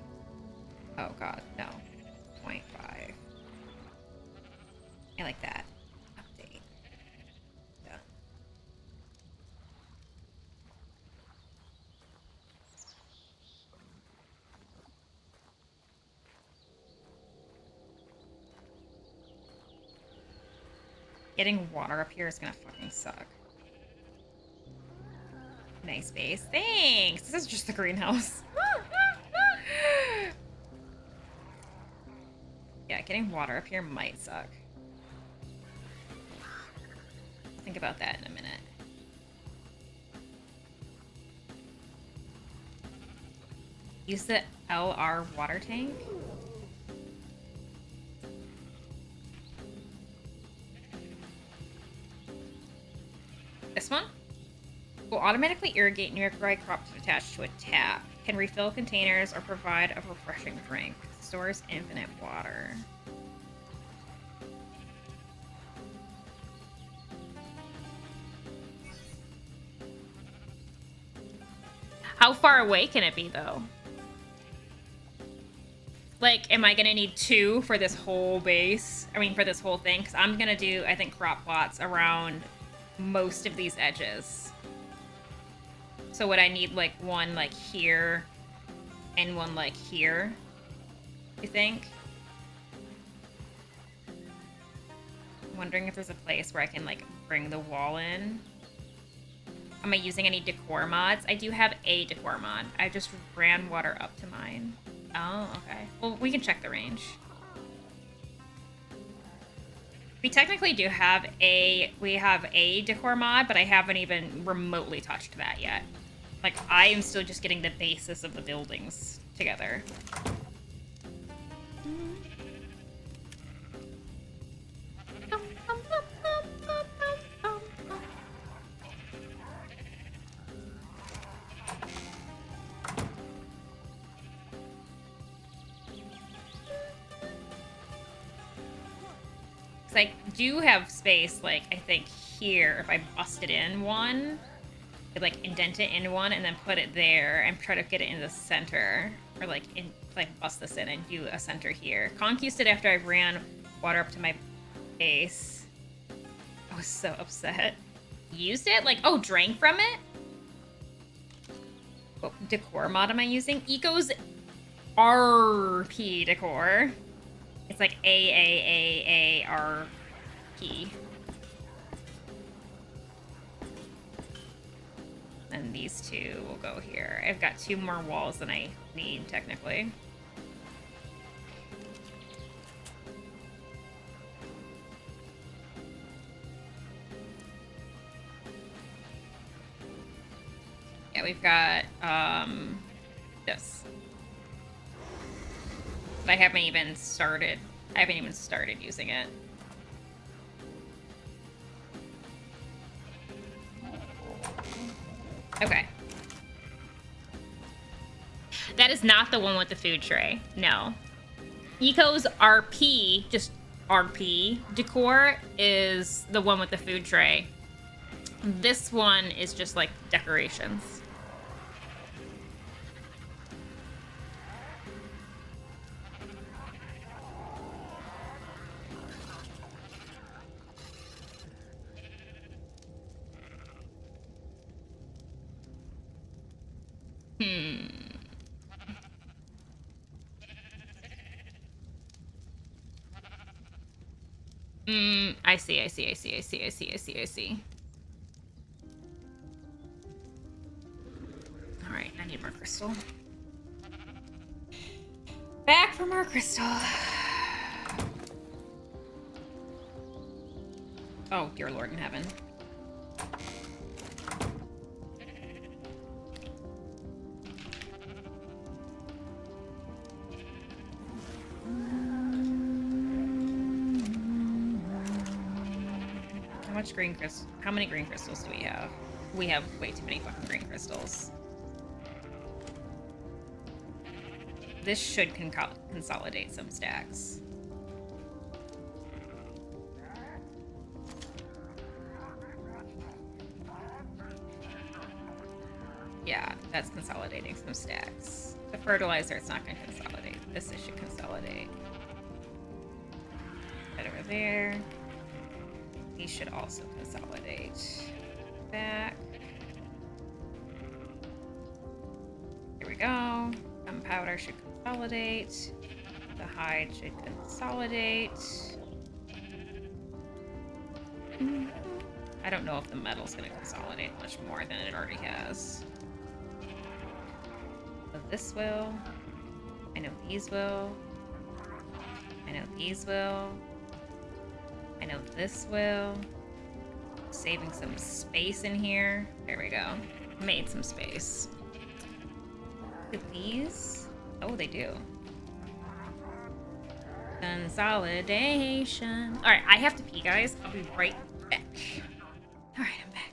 Oh god, no. 0.5. I like that. Update. Done. Getting water up here is gonna fucking suck. Nice base. Thanks! This is just the greenhouse. Yeah, getting water up here might suck. I'll think about that in a minute. Use the LR water tank. This one will automatically irrigate nearby crops attached to a tap. Can refill containers or provide a refreshing drink. Stores infinite water. How far away can it be, though? Like, am I gonna need 2 for this whole base? I mean, for this whole thing? Because I'm gonna do, I think, crop plots around most of these edges. So would I need, like, one, like, here and one, like, here? You think? I'm wondering if there's a place where I can, like, bring the wall in. Am I using any decor mods? I do have a decor mod. I just ran water up to mine. Oh, okay. Well, we can check the range. We technically do have a decor mod, but I haven't even remotely touched that yet. Like, I am still just getting the basis of the buildings together. I do have space, like, I think here, if I busted in one, I could, like, indent it in one and then put it there and try to get it in the center. Or, like, bust this in and do a center here. Conk used it after I ran water up to my base. I was so upset. Used it? Like, oh, drank from it? What decor mod am I using? Eco's RP decor. It's like AAAARP. And these two will go here. I've got 2 more walls than I need, technically. Yeah, we've got this. But I haven't even started using it. Okay. That is not the one with the food tray. No. Eco's RP, just RP decor, is the one with the food tray. This one is just like decorations. I see, I see, I see, I see, I see, I see, I see. Alright, I need more crystal. Back for more crystal. Oh, dear Lord in heaven. How many green crystals do we have? We have way too many fucking green crystals. This should consolidate some stacks. Yeah, that's consolidating some stacks. The fertilizer, it's not going to consolidate. This should consolidate. Right over there. These should also consolidate. Back. Here we go. Gunpowder should consolidate. The hide should consolidate. I don't know if the metal's going to consolidate much more than it already has. So this will. I know these will. I know these will. I know this will. Saving some space in here. There we go. Made some space. Look at these. Oh, they do. Consolidation. Alright, I have to pee, guys. I'll be right back. Alright, I'm back.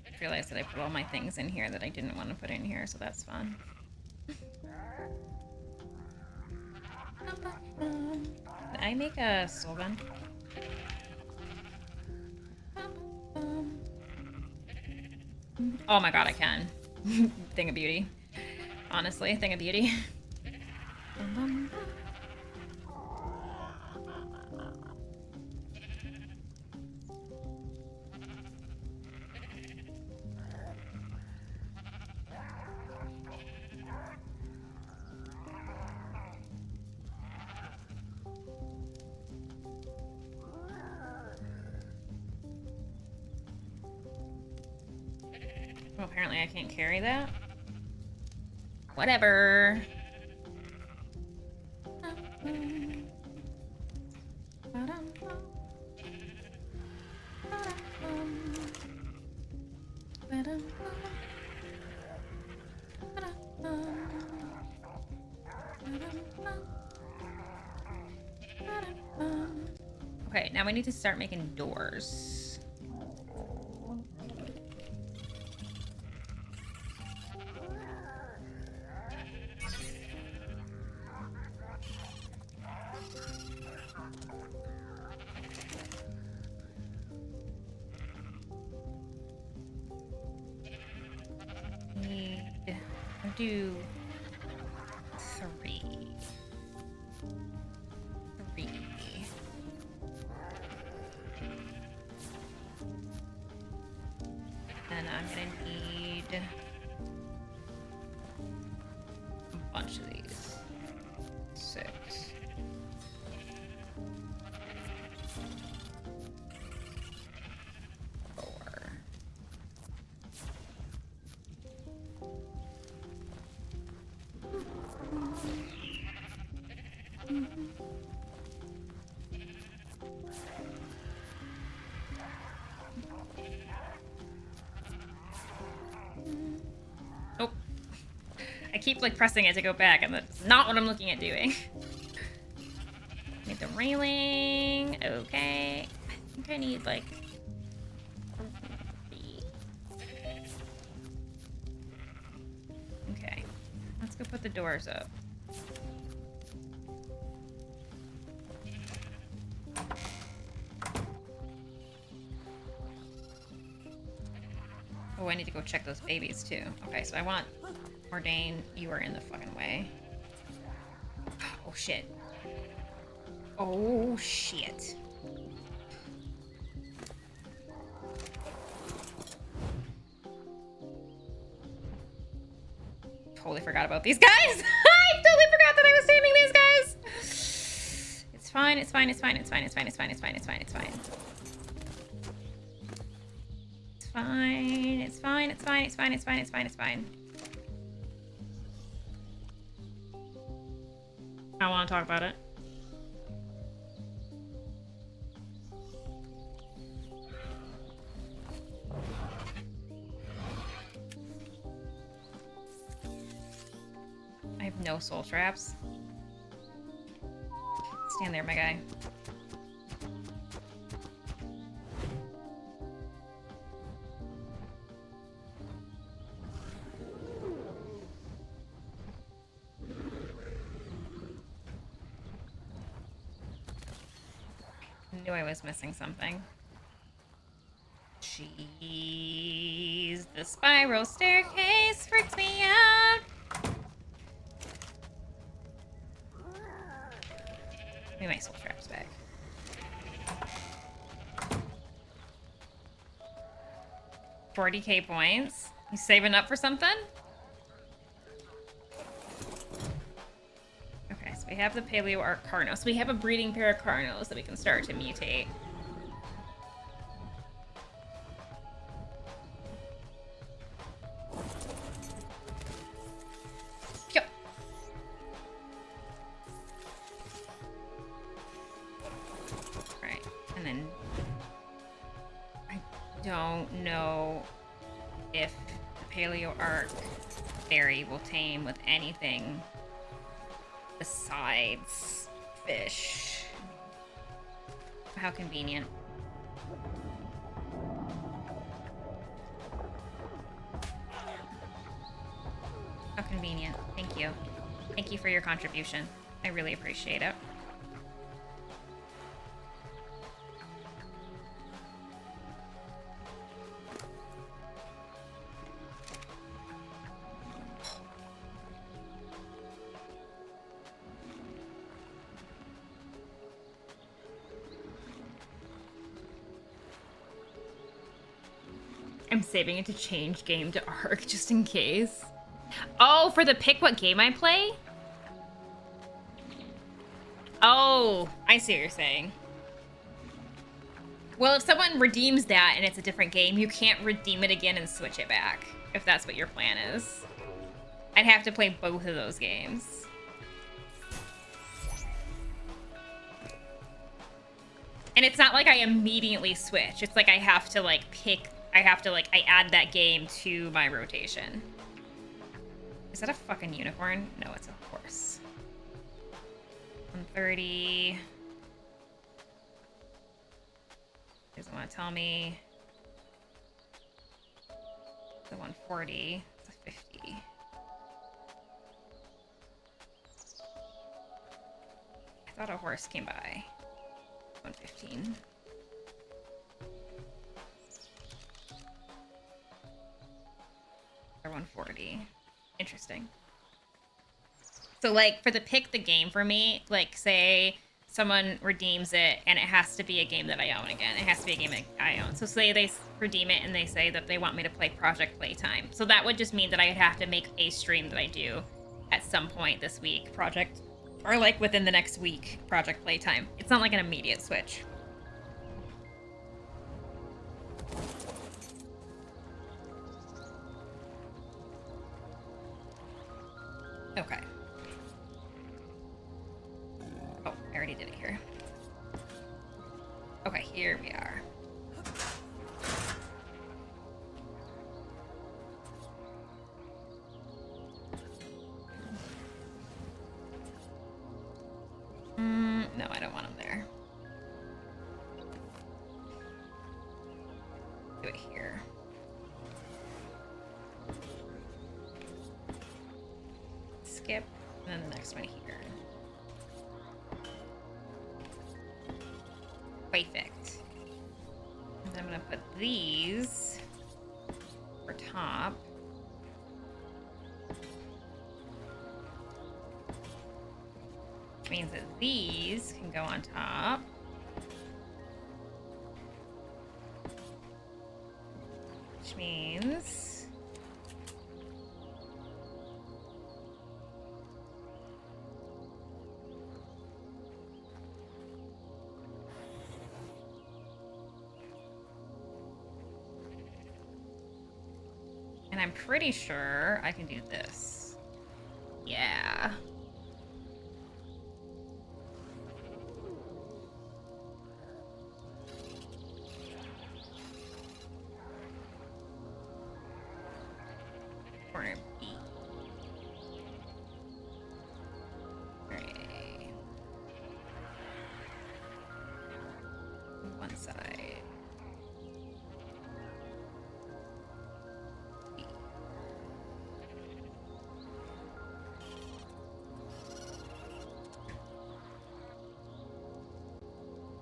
I realized that I put all my things in here that I didn't want to put in here, so that's fun. Can I make a soul gun? Oh my god, I can. Thing of beauty. Honestly, thing of beauty. Well, apparently I can't carry that. Whatever. Okay, now we need to start making doors. Do 3. And I'm gonna need a bunch of these. 6. 4. Oh. I keep like pressing it to go back, and that's not what I'm looking at doing. Need the railing. Okay. I think I need like 3. Okay. Let's go put the doors up. Oh, I need to go check those babies too. Okay, so I want Ordain, you are in the fucking way. Oh shit. Oh shit. totally forgot about these guys. I totally forgot that I was taming these guys. It's fine. It's fine. It's fine. It's fine. It's fine. It's fine. It's fine. It's fine. It's fine. It's fine. It's fine. It's fine. It's fine. It's fine. It's fine. It's fine. I want to talk about it. I have no soul traps. Stand there, my guy. Knew I was missing something. Jeez, the spiral staircase freaks me out. Give me my soul traps back. $40K points. You saving up for something? Okay, so we have the Paleo Arc Carnos. We have a breeding pair of Carnos that we can start to mutate. Yep. Alright, and then I don't know if the Paleo Arc Fairy will tame with anything besides fish. How convenient. How convenient. Thank you. Thank you for your contribution. I really appreciate it. I'm saving it to change game to Arc just in case. Oh, for the pick what game I play? Oh, I see what you're saying. Well, if someone redeems that and it's a different game, you can't redeem it again and switch it back, if that's what your plan is. I'd have to play both of those games. And it's not like I immediately switch. It's like I have to, like, pick... I add that game to my rotation. Is that a fucking unicorn? No, it's a horse. 130. Doesn't want to tell me. The 140. It's a 50. I thought a horse came by. 115. Or 140. Interesting. So, like, for the pick the game for me, like, say someone redeems it and it has to be a game that I own again. It has to be a game that I own. So say they redeem it and they say that they want me to play Project Playtime. So that would just mean that I'd have to make a stream that I do at some point this week, or like within the next week, Project Playtime. It's not like an immediate switch. Okay. Oh, I already did it here. Okay, here we are. No, I don't want them there. Do it here. Skip, and then the next one here. Perfect. And then I'm gonna put these for top. Which means that these can go on top. Which means I'm pretty sure I can do this. Yeah. Corner B. Okay. One side. B.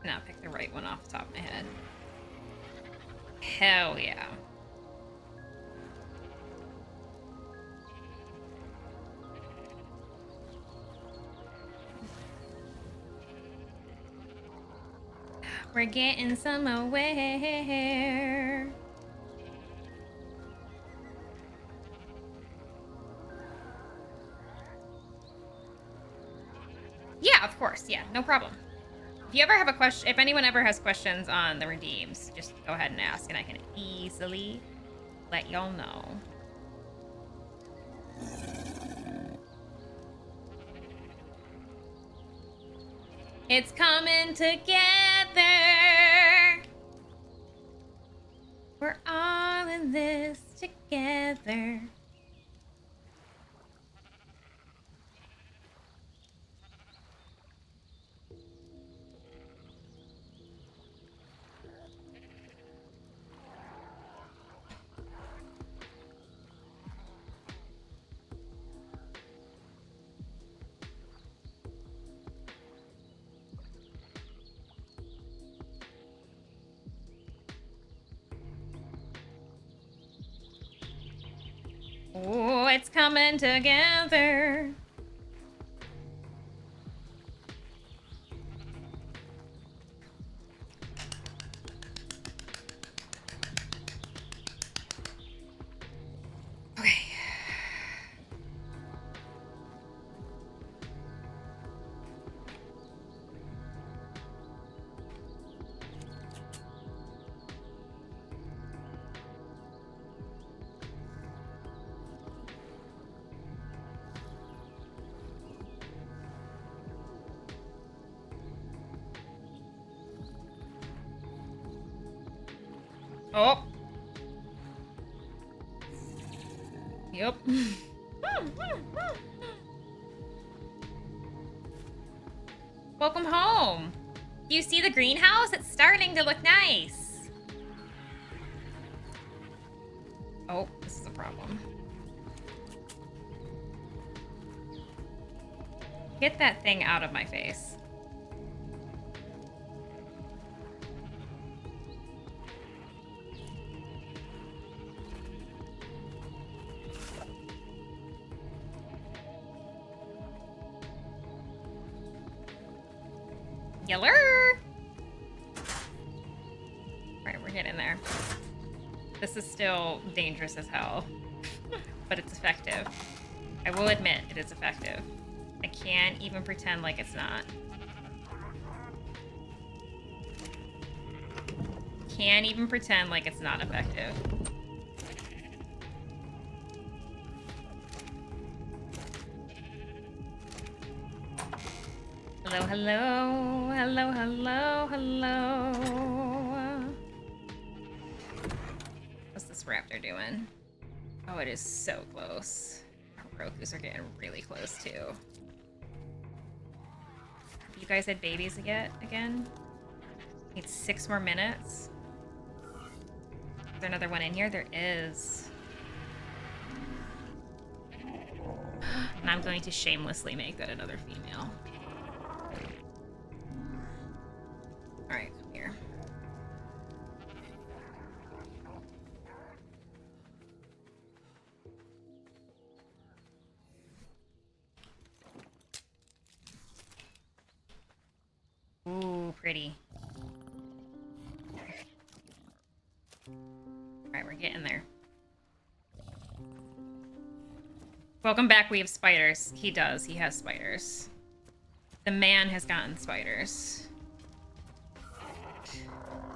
Now pick the right one off the top of my head. Hell yeah. We're getting somewhere. Yeah, of course. Yeah, no problem. If you ever have a question, if anyone ever has questions on the redeems, just go ahead and ask, and I can easily let y'all know. It's coming together. We're all in this together. Oh, it's coming together. Okay. Oh. Yep. Welcome home. Do you see the greenhouse? It's starting to look nice. Oh, this is a problem. Get that thing out of my face. Yeller. Alright, we're getting there. This is still dangerous as hell, but it's effective. I will admit it is effective. I can't even pretend like it's not. Can't even pretend like it's not effective. Hello, hello, hello, hello, hello. What's this raptor doing? Oh, it is so close. Our Rokus are getting really close too. You guys had babies yet again? Need 6 more minutes. Is there another one in here? There is. And I'm going to shamelessly make that another female. Alright, come here. Ooh, pretty. Alright, we're getting there. Welcome back, we have spiders. He does, he has spiders. The man has gotten spiders.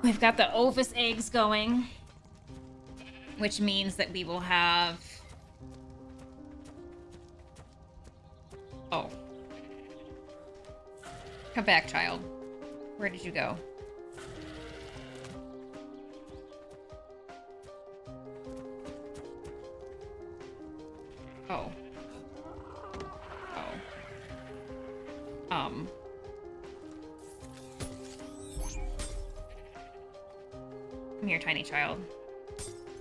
We've got the Ovis eggs going. which means that we will have... Oh. Come back, child. Where did you go? Oh. Oh. Come here, tiny child.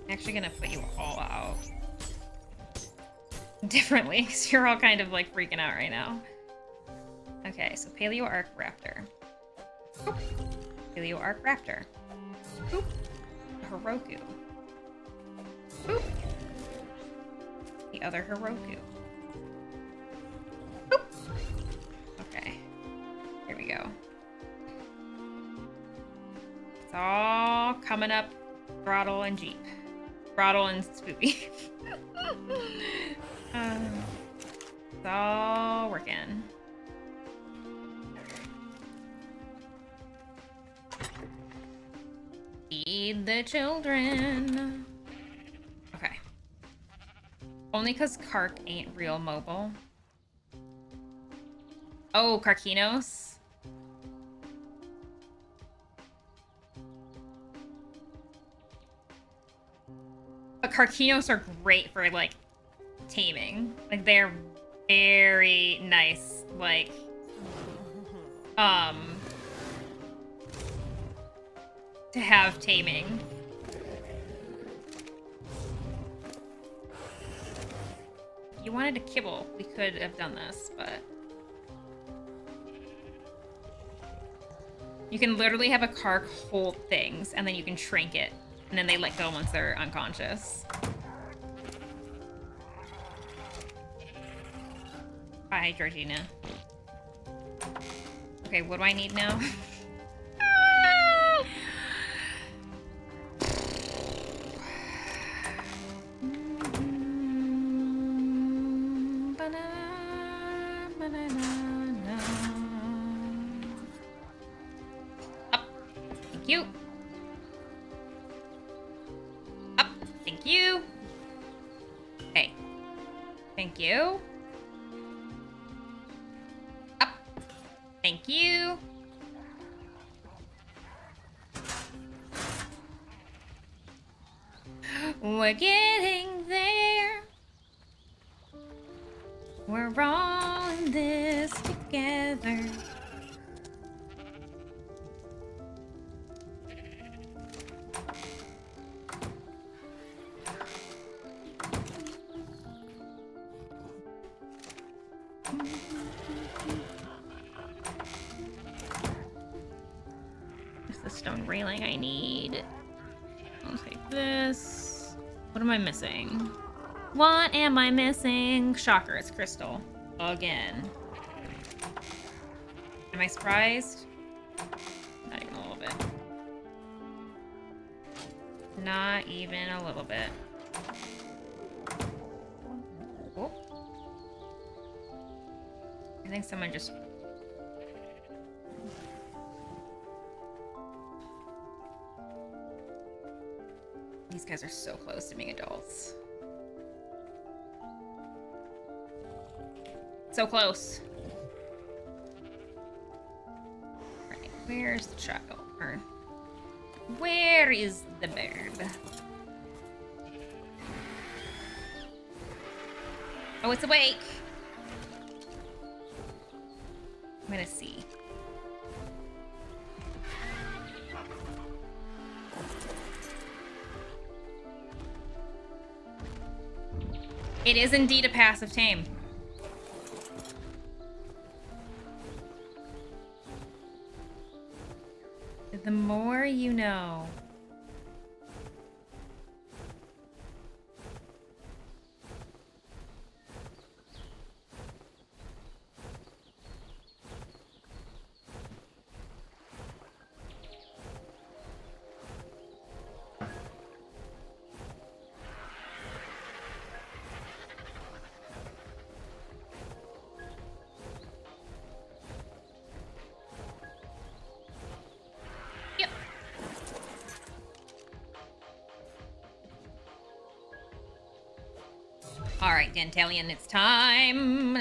I'm actually gonna put you all out. Differently, because you're all kind of like freaking out right now. Okay, so Paleo Arc Raptor. Boop. Paleo Arc Raptor. Boop. Heroku. Boop. The other Heroku. Boop. Okay. Here we go. It's all coming up. Throttle and Jeep. Throttle and Spoopy. It's all working. Feed the children. Okay. Only because Kark ain't real mobile. Oh, Karkinos? But Karkinos are great for, like, taming. Like, they're very nice, like, to have taming. If you wanted to kibble, we could have done this, but... You can literally have a Kark hold things, and then you can shrink it, and then they let go once they're unconscious. Bye, Georgina. Okay, what do I need now? Up. Thank you. Up. Thank you. Okay. Thank you. Up. Thank you. We're getting there. We're all in this together. It's the stone railing I need. I'll take this. What am I missing? What am I missing? Shocker, it's crystal. Again. Am I surprised? Not even a little bit. Not even a little bit. Oh. I think someone just... These guys are so close to being adults. So close. Right, where's the child? Or where is the bird? Oh, it's awake. I'm gonna see. It is indeed a passive tame. The more you know. All right, Dantalion, it's time.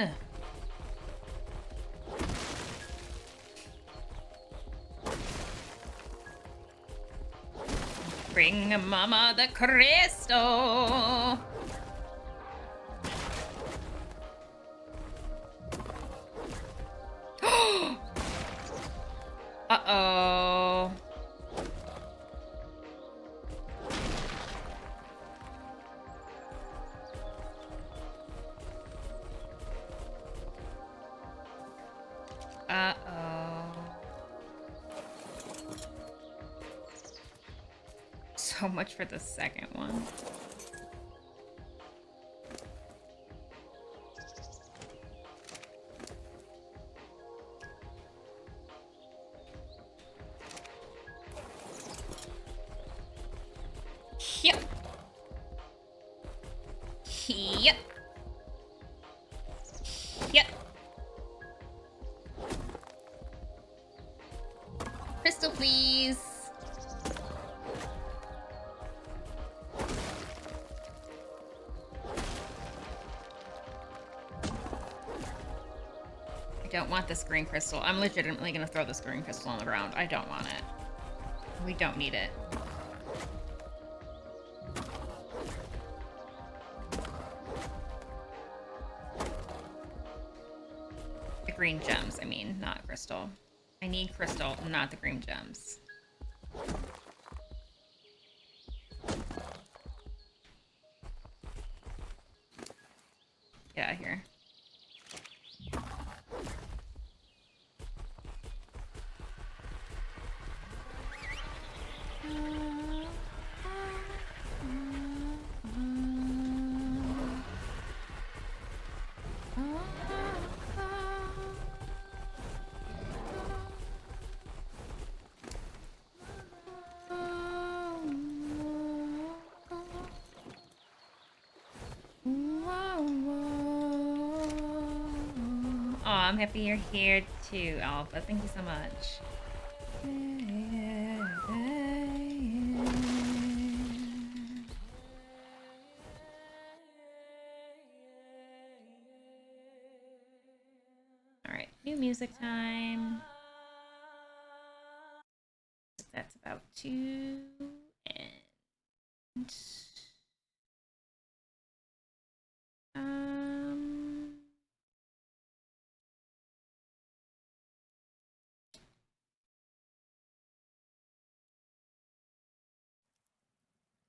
Bring Mama the crystal. Uh-oh. Uh-oh. So much for the second one. Yep. Yep. Yep. Crystal, please. I don't want this green crystal. I'm legitimately gonna throw this green crystal on the ground. I don't want it. We don't need it. The green gems, I mean, not crystal. I need crystal, not the green gems. Get out of here. Oh, I'm happy you're here too, Alpha. Thank you so much. Alright, new music time. That's about to end.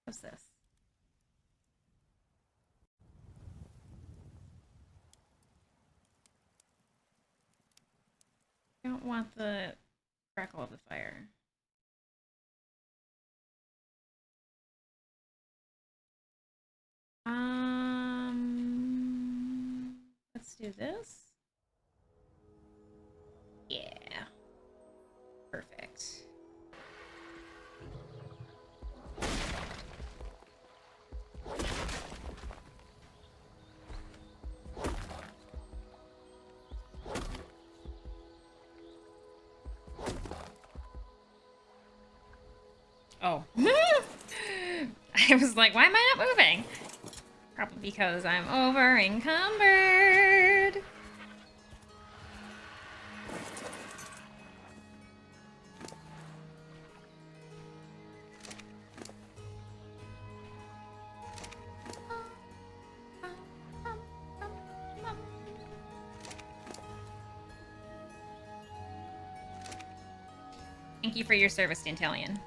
What's this? I don't want the crackle of the fire. Let's do this. Yeah. Perfect. Oh. I was like, why am I not moving? Probably because I'm over encumbered. Thank you for your service, Dantalion.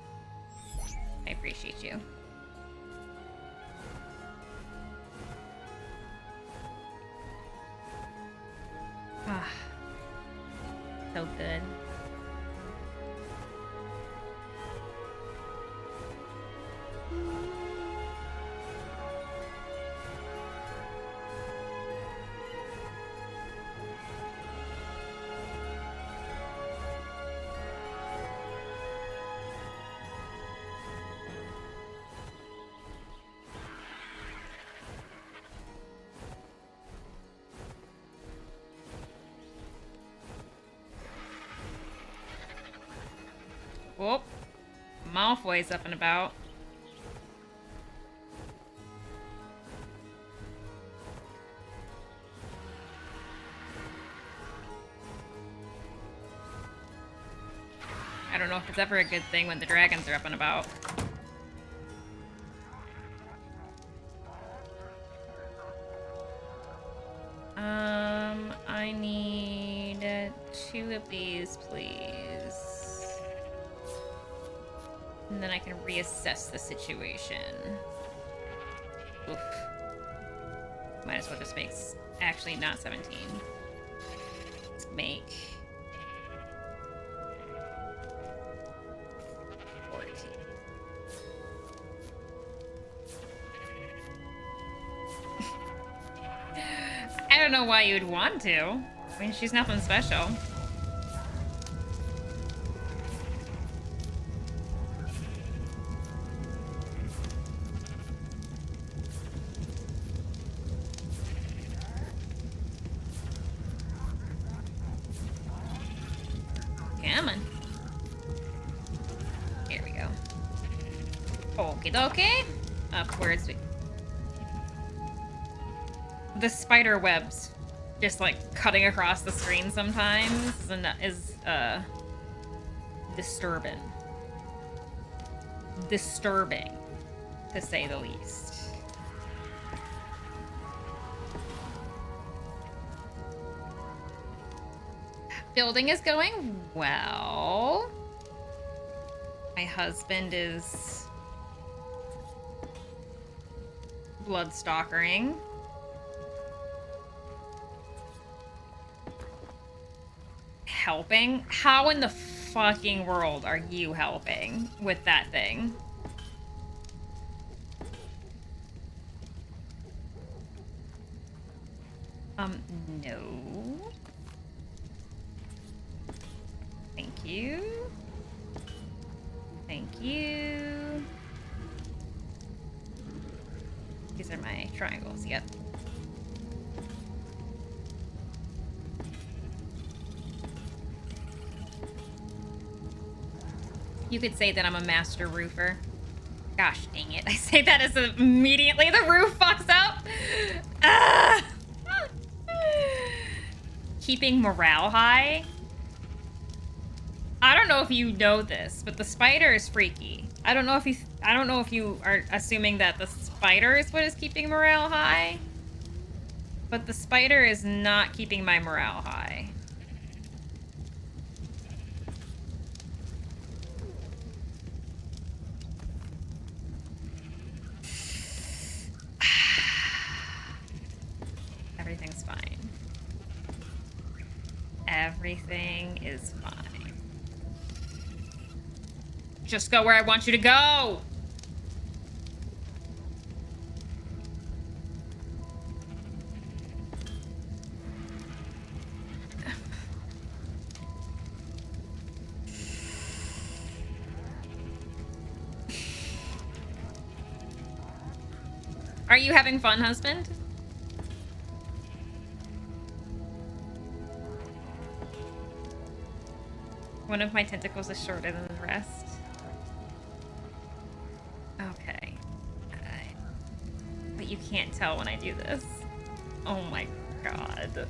I appreciate you. Ah, so good. Whoop. Malfoy's up and about. don't know if it's ever a good thing when the dragons are up and about. I need 2 of these, please. And then I can reassess the situation. Oof. Might as well just make... Actually, not 17. Let's make... 14. I don't know why you'd want to. I mean, she's nothing special. Come on. Here we go. Okie dokie. Upwards we... The spider webs just like cutting across the screen sometimes is disturbing. Disturbing, to say the least. Building is going well. My husband is bloodstalkering. Helping? How in the fucking world are you helping with that thing? No. Thank you. Thank you. These are my triangles, yep. You could say that I'm a master roofer. Gosh dang it. I say that as immediately the roof fucks up. Ah! Keeping morale high. I don't know if you know this, but the spider is freaky. I don't know if you are assuming that the spider is what is keeping morale high. But the spider is not keeping my morale high. Everything's fine. Everything is fine. Just go where I want you to go! Are you having fun, husband? One of my tentacles is shorter than the rest. Okay. But you can't tell when I do this. Oh my god.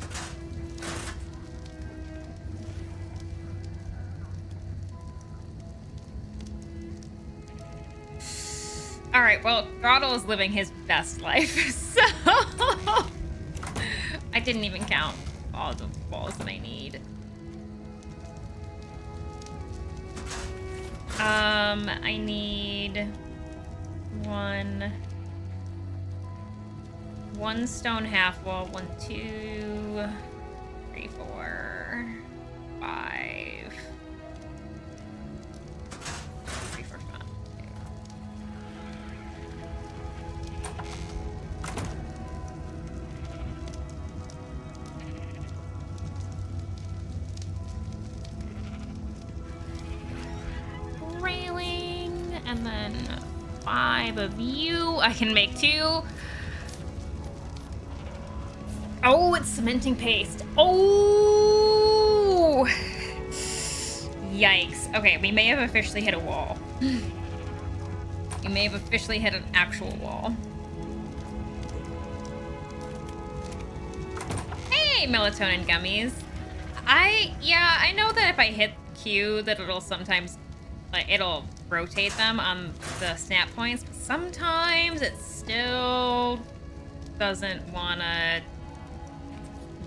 Alright, well, Grottle is living his best life, so... I didn't even count all the walls that I need. I need one stone half wall, 1, 2, 3, 4, 5. 3, 4, 5. Railing, and then 5 of you. I can make 2. Oh, it's cementing paste. Oh! Yikes. Okay, we may have officially hit a wall. We may have officially hit an actual wall. Hey, melatonin gummies. I know that if I cute that it'll sometimes, like, it'll rotate them on the snap points, but sometimes it still doesn't want to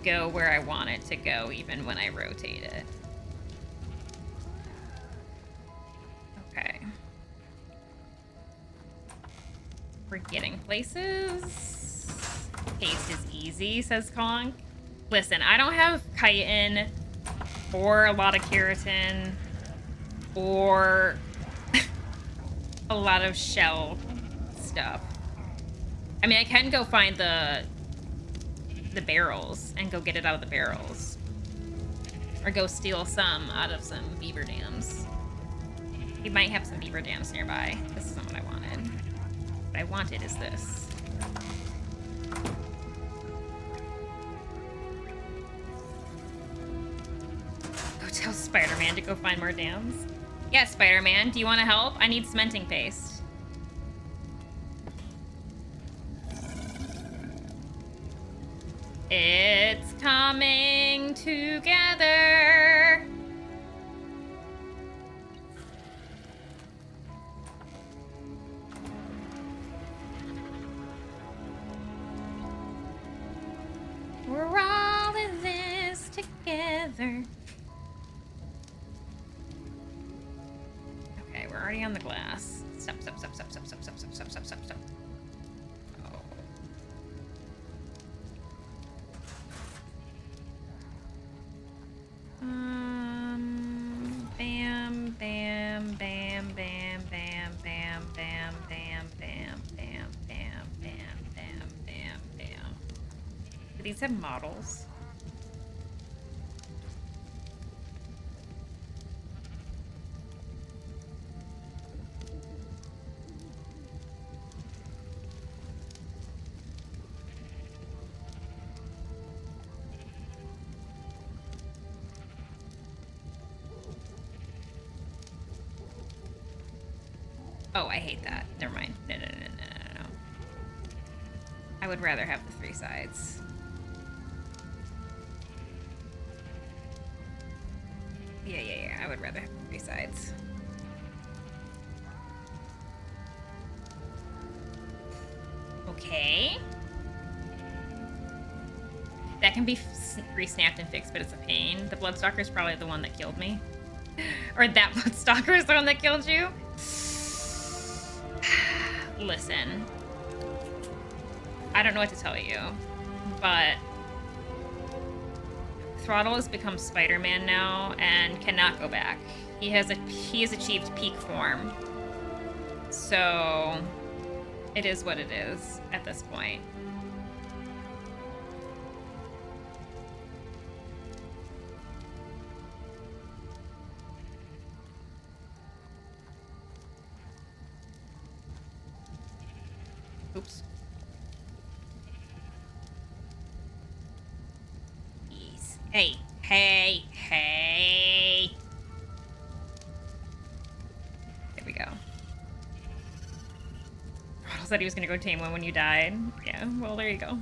go where I want it to go, even when I rotate it. Okay. We're getting places. Paste is easy, says Conk. Listen, I don't have chitin or a lot of keratin or a lot of shell stuff. I mean, I can go find the barrels and go get it out of the barrels. Or go steal some out of some beaver dams. We might have some beaver dams nearby. This isn't what I wanted. What I wanted is this. Go tell Spider-Man to go find more dams. Yeah, Spider-Man, do you want to help? I need cementing paste. It's coming together. We're all in this together. Okay, we're already on the glass. Stop. Oh. Bam, bam, bam, bam, bam, bam, bam, bam, bam, bam, bam, bam, bam, bam. Do these have models? Oh, I hate that. Never mind. No. I would rather have the 3 sides. Yeah. I would rather have the 3 sides. Okay. That can be re-snapped and fixed, but it's a pain. The Bloodstalker is probably the one that killed me. Or that Bloodstalker is the one that killed you. Listen. I don't know what to tell you, but Throttle has become Spider-Man now and cannot go back. He has achieved peak form. So it is what it is at this point. Oops. Jeez. Hey. There we go. Ronald said he was gonna go tame one when you died. Yeah, well, there you go.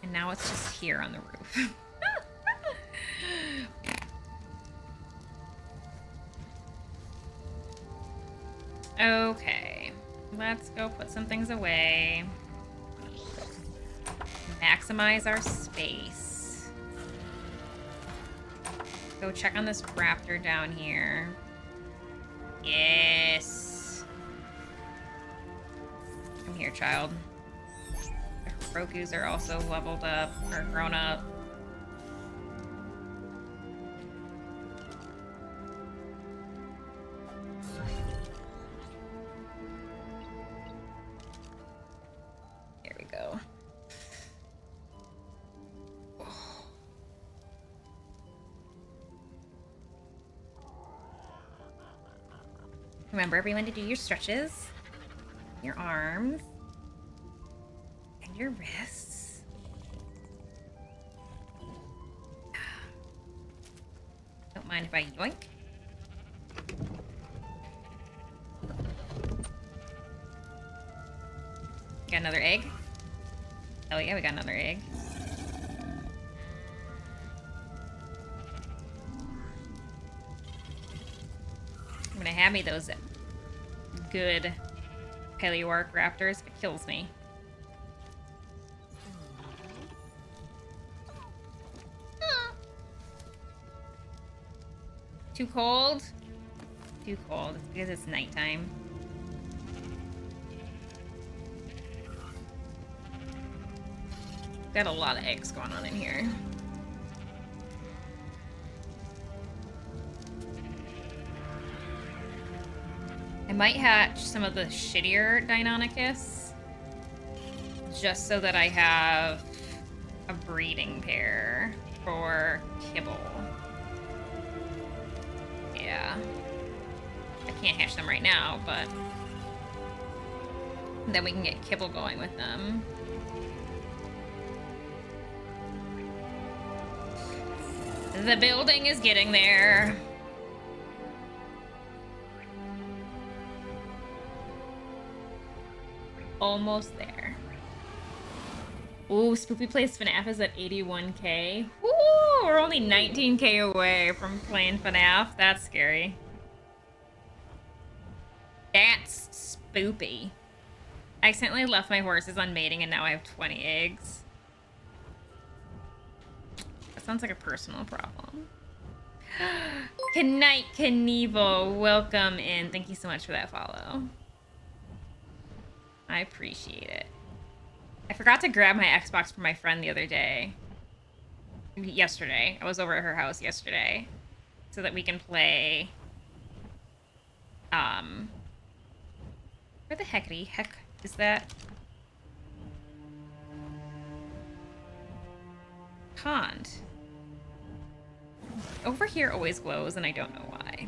And now it's just here on the roof. Okay, let's go put some things away. Maximize our space. Go check on this raptor down here. Yes. Come here, child. The Rokus are also leveled up, or grown up. Remember, everyone, to do your stretches, your arms, and your wrists. Don't mind if I yoink. Got another egg? Oh yeah, we got another egg. gonna have me those good Paleoarc raptors if it kills me. Too cold? Too cold. It's because it's nighttime. Got a lot of eggs going on in here. I might hatch some of the shittier Deinonychus just so that I have a breeding pair for kibble. Yeah. I can't hatch them right now, but then we can get kibble going with them. The building is getting there. Almost there. Ooh, Spoopy Plays FNAF is at 81k. Woo! We're only 19k away from playing FNAF. That's scary. That's spoopy. I accidentally left my horses on mating and now I have 20 eggs. That sounds like a personal problem. Knight Knievel, welcome in. Thank you so much for that follow. I appreciate it. I forgot to grab my Xbox from my friend the other day. Yesterday. I was over at her house yesterday. So that we can play... Where the heck is that? Pond. Over here always glows and I don't know why.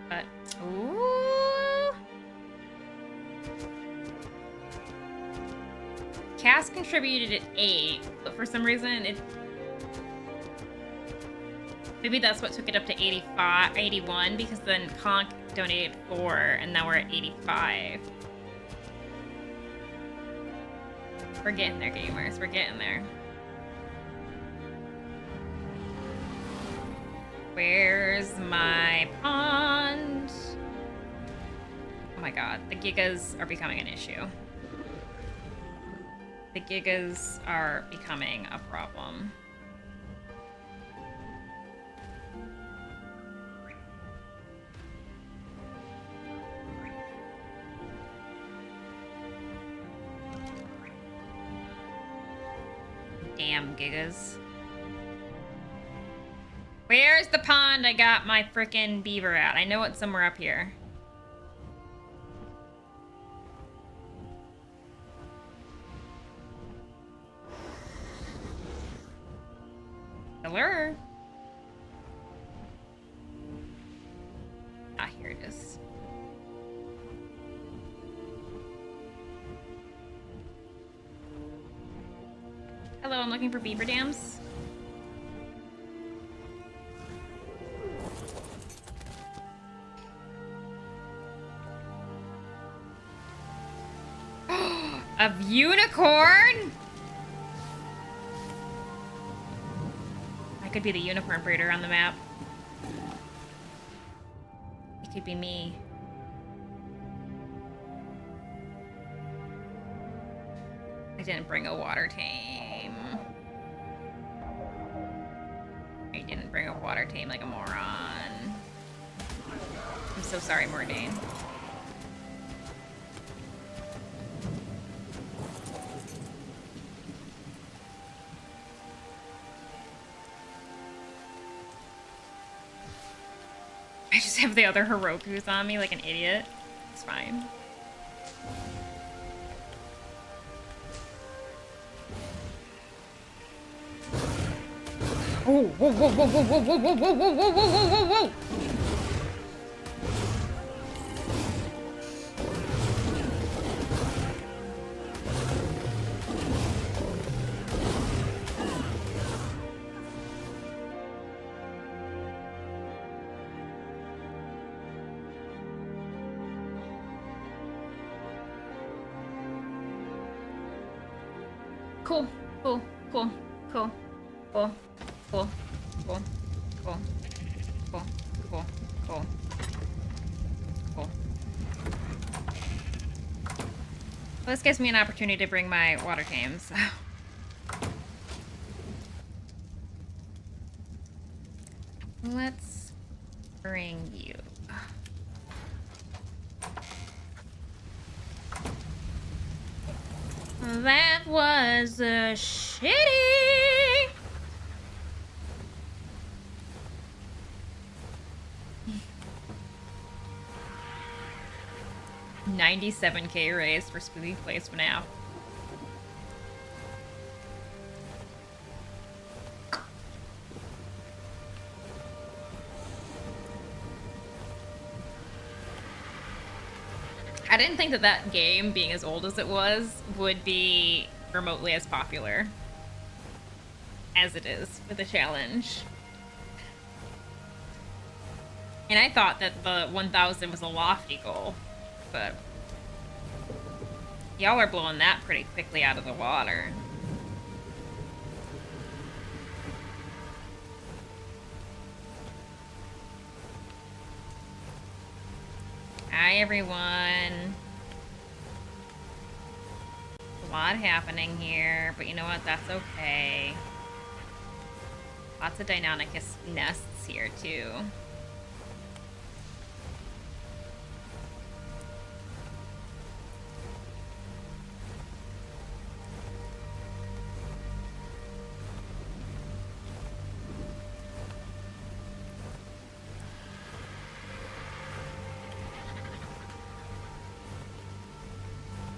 But, ooh. Cass contributed at 8, but for some reason it... Maybe that's what took it up to 81, because then Conk donated 4, and now we're at 85. We're getting there, gamers. We're getting there. Where's my pond? Oh my god, the gigas are becoming an issue. The gigas are becoming a problem. Damn gigas. Where's the pond I got my frickin' beaver at? I know it's somewhere up here. Hello? Ah, here it is. Hello, I'm looking for beaver dams. A unicorn? I could be the unicorn breeder on the map. It could be me. I didn't bring a water tame. I didn't bring a water tame like a moron. I'm so sorry, Mordain. I just have the other Herokus on me like an idiot. It's fine. Oh, whoa, whoa, whoa, whoa, whoa, whoa, whoa, whoa, whoa, whoa, whoa, whoa, whoa. Cool, cool, cool, cool, cool, cool, cool, cool, cool, cool, cool, cool. Well, this gives me an opportunity to bring my water tames. Let's bring you. That was shitty. 97K raise for Spooky Place FNAF. I didn't think that that game, being as old as it was, would be remotely as popular as it is with the challenge. And I thought that the 1,000 was a lofty goal, but y'all are blowing that pretty quickly out of the water. Hi, everyone. A lot happening here, but you know what? That's okay. Lots of Deinonychus nests here, too.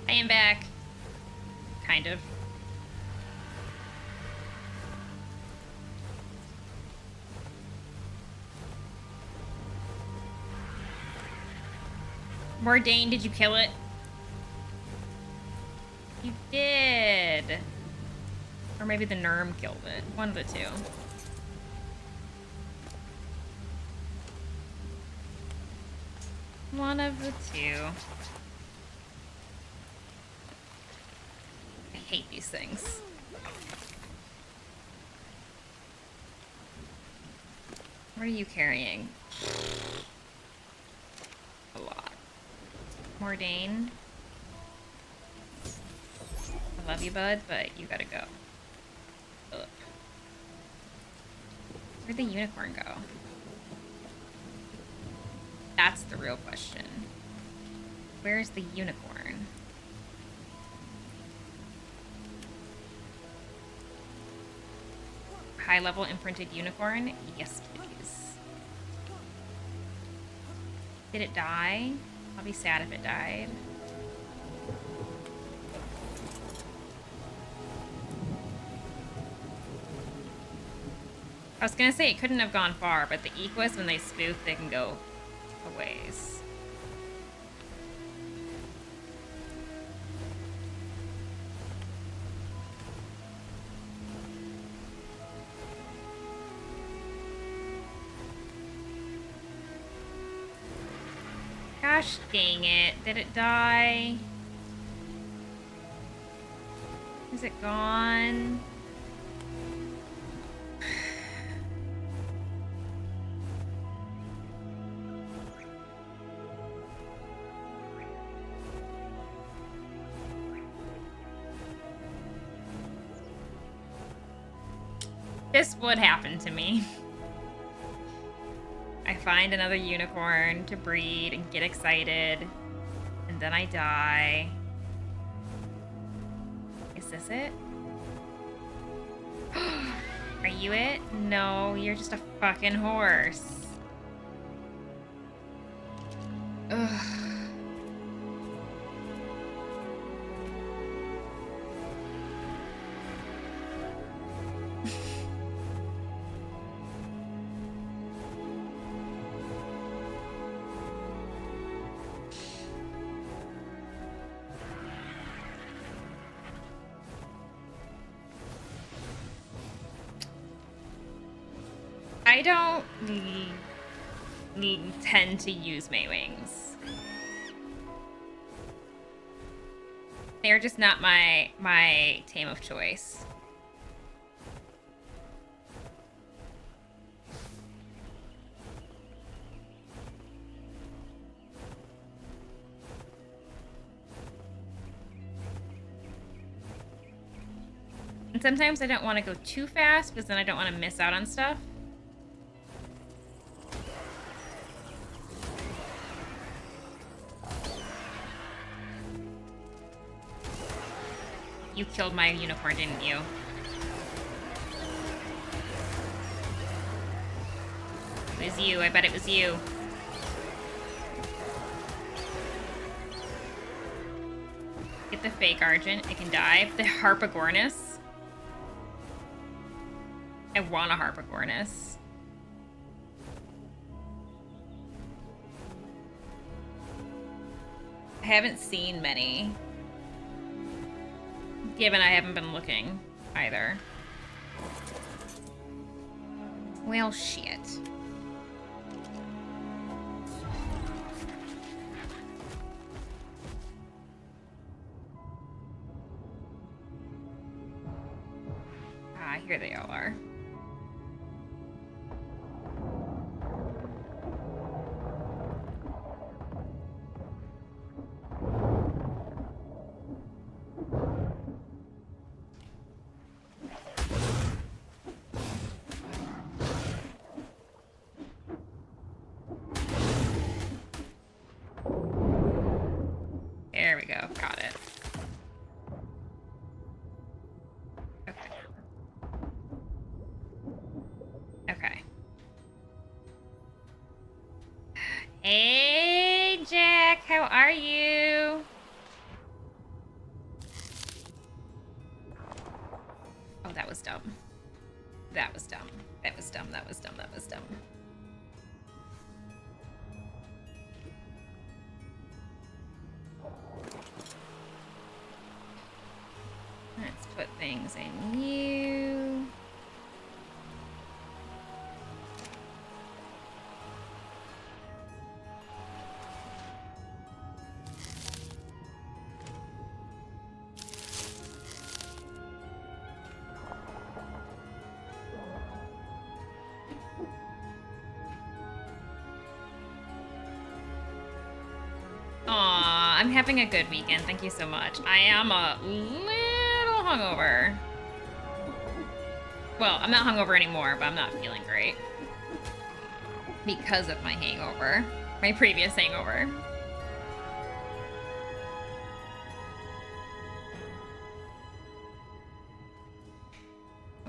I am back. Kind of. Mordain, did you kill it? You did. Or maybe the Nerm killed it. One of the two. One of the two. I hate these things. What are you carrying? A lot. Mordain. I love you, bud, but you gotta go. Ugh. Where'd the unicorn go? That's the real question. Where's the unicorn? High-level imprinted unicorn? Yes, please. Did it die? I'll be sad if it died. I was gonna say it couldn't have gone far, but the Equus, when they spoof, they can go a ways. Gosh dang it. Did it die? Is it gone? This would happen to me. I find another unicorn to breed and get excited, and then I die. Is this it? Are you it? No, you're just a fucking horse. Ugh. I don't tend to use Maywings. They're just not my tame of choice. And sometimes I don't want to go too fast because then I don't want to miss out on stuff. You killed my unicorn, didn't you? It was you. I bet it was you. Get the fake Argent. It can dive. The Harpagornis. I want a Harpagornis. I haven't seen many. Given I haven't been looking either. Well, shit. Ah, here they all are. There we go. Got it. Okay. Okay. Hey, Jack. How are you? Oh, that was dumb. That was dumb. That was dumb. That was dumb. That was dumb. Let's put things in you. Aw, I'm having a good weekend. Thank you so much. I am a little hungover. Well, I'm not hungover anymore, but I'm not feeling great. Because of my hangover. My previous hangover.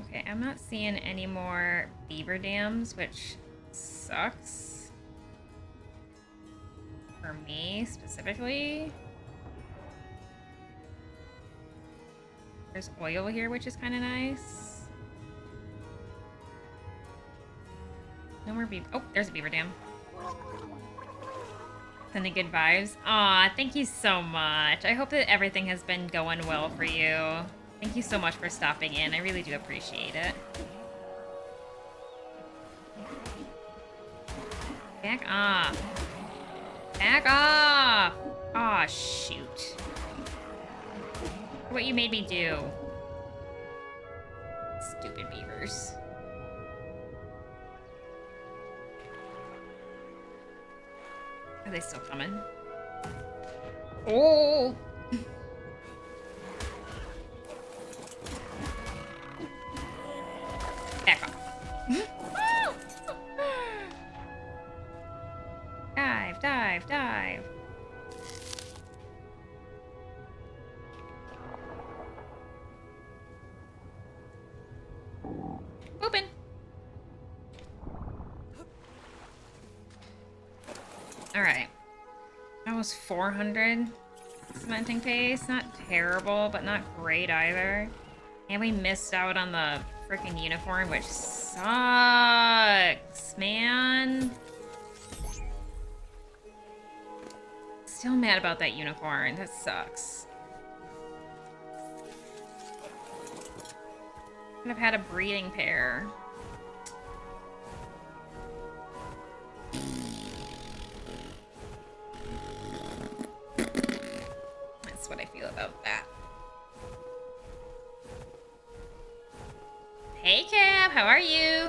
Okay, I'm not seeing any more beaver dams, which sucks. For me, specifically. There's oil here, which is kind of nice. No more beaver. Oh, there's a beaver dam. Sending good vibes. Aw, thank you so much. I hope that everything has been going well for you. Thank you so much for stopping in. I really do appreciate it. Back off. Back off! Aw, shoot. What you made me do. Stupid beavers. Are they still coming? Oh! Back off. Dive, dive, dive. Open. All right. That was 400 cementing pace. Not terrible, but not great either. And we missed out on the freaking unicorn, which sucks, man. Still mad about that unicorn. That sucks. Could have had a breeding pair. That's what I feel feel about that. Hey, Cab, how are you?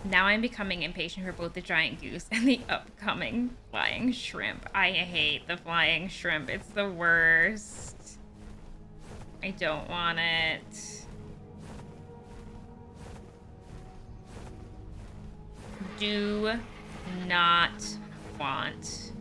Now I'm becoming impatient for both the giant goose and the upcoming flying shrimp. I hate the flying shrimp. It's the worst. I don't want it. Do not want.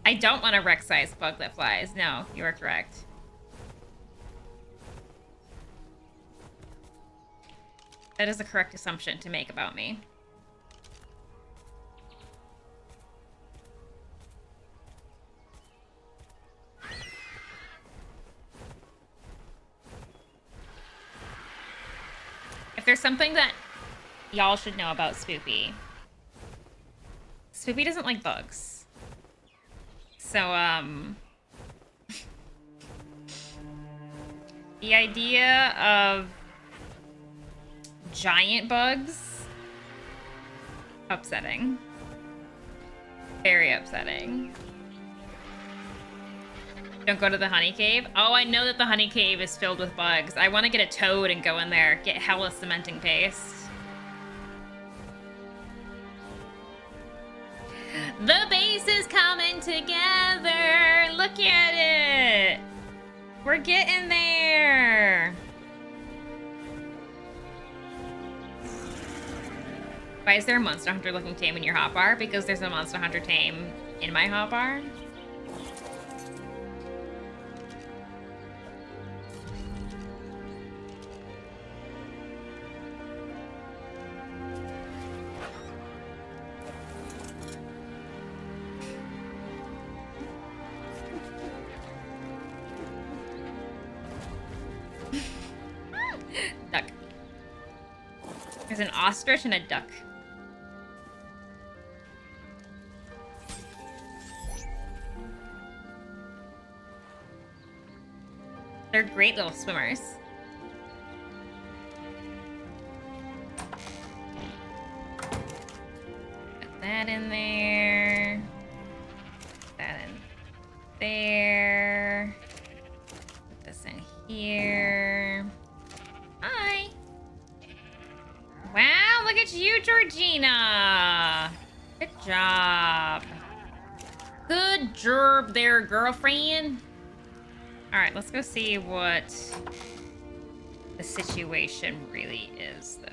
I don't want a Rex-sized bug that flies. No, you are correct. That is a correct assumption to make about me. If there's something that y'all should know about Spoopy, Spoopy doesn't like bugs. So, the idea of giant bugs, upsetting. Very upsetting. Don't go to the honey cave. Oh, I know that the honey cave is filled with bugs. I want to get a toad and go in there, get hella cementing paste. The base is coming together. Look at it. We're getting there. Why is there a Monster Hunter looking tame in your hotbar? Because there's a Monster Hunter tame in my hotbar. Duck. There's an ostrich and a duck. They're great little swimmers. Put that in there. Put that in there. Put this in here. Hi. Wow, look at you, Georgina. Good job. Good job there, girlfriend. All right, let's go see what the situation really is, though.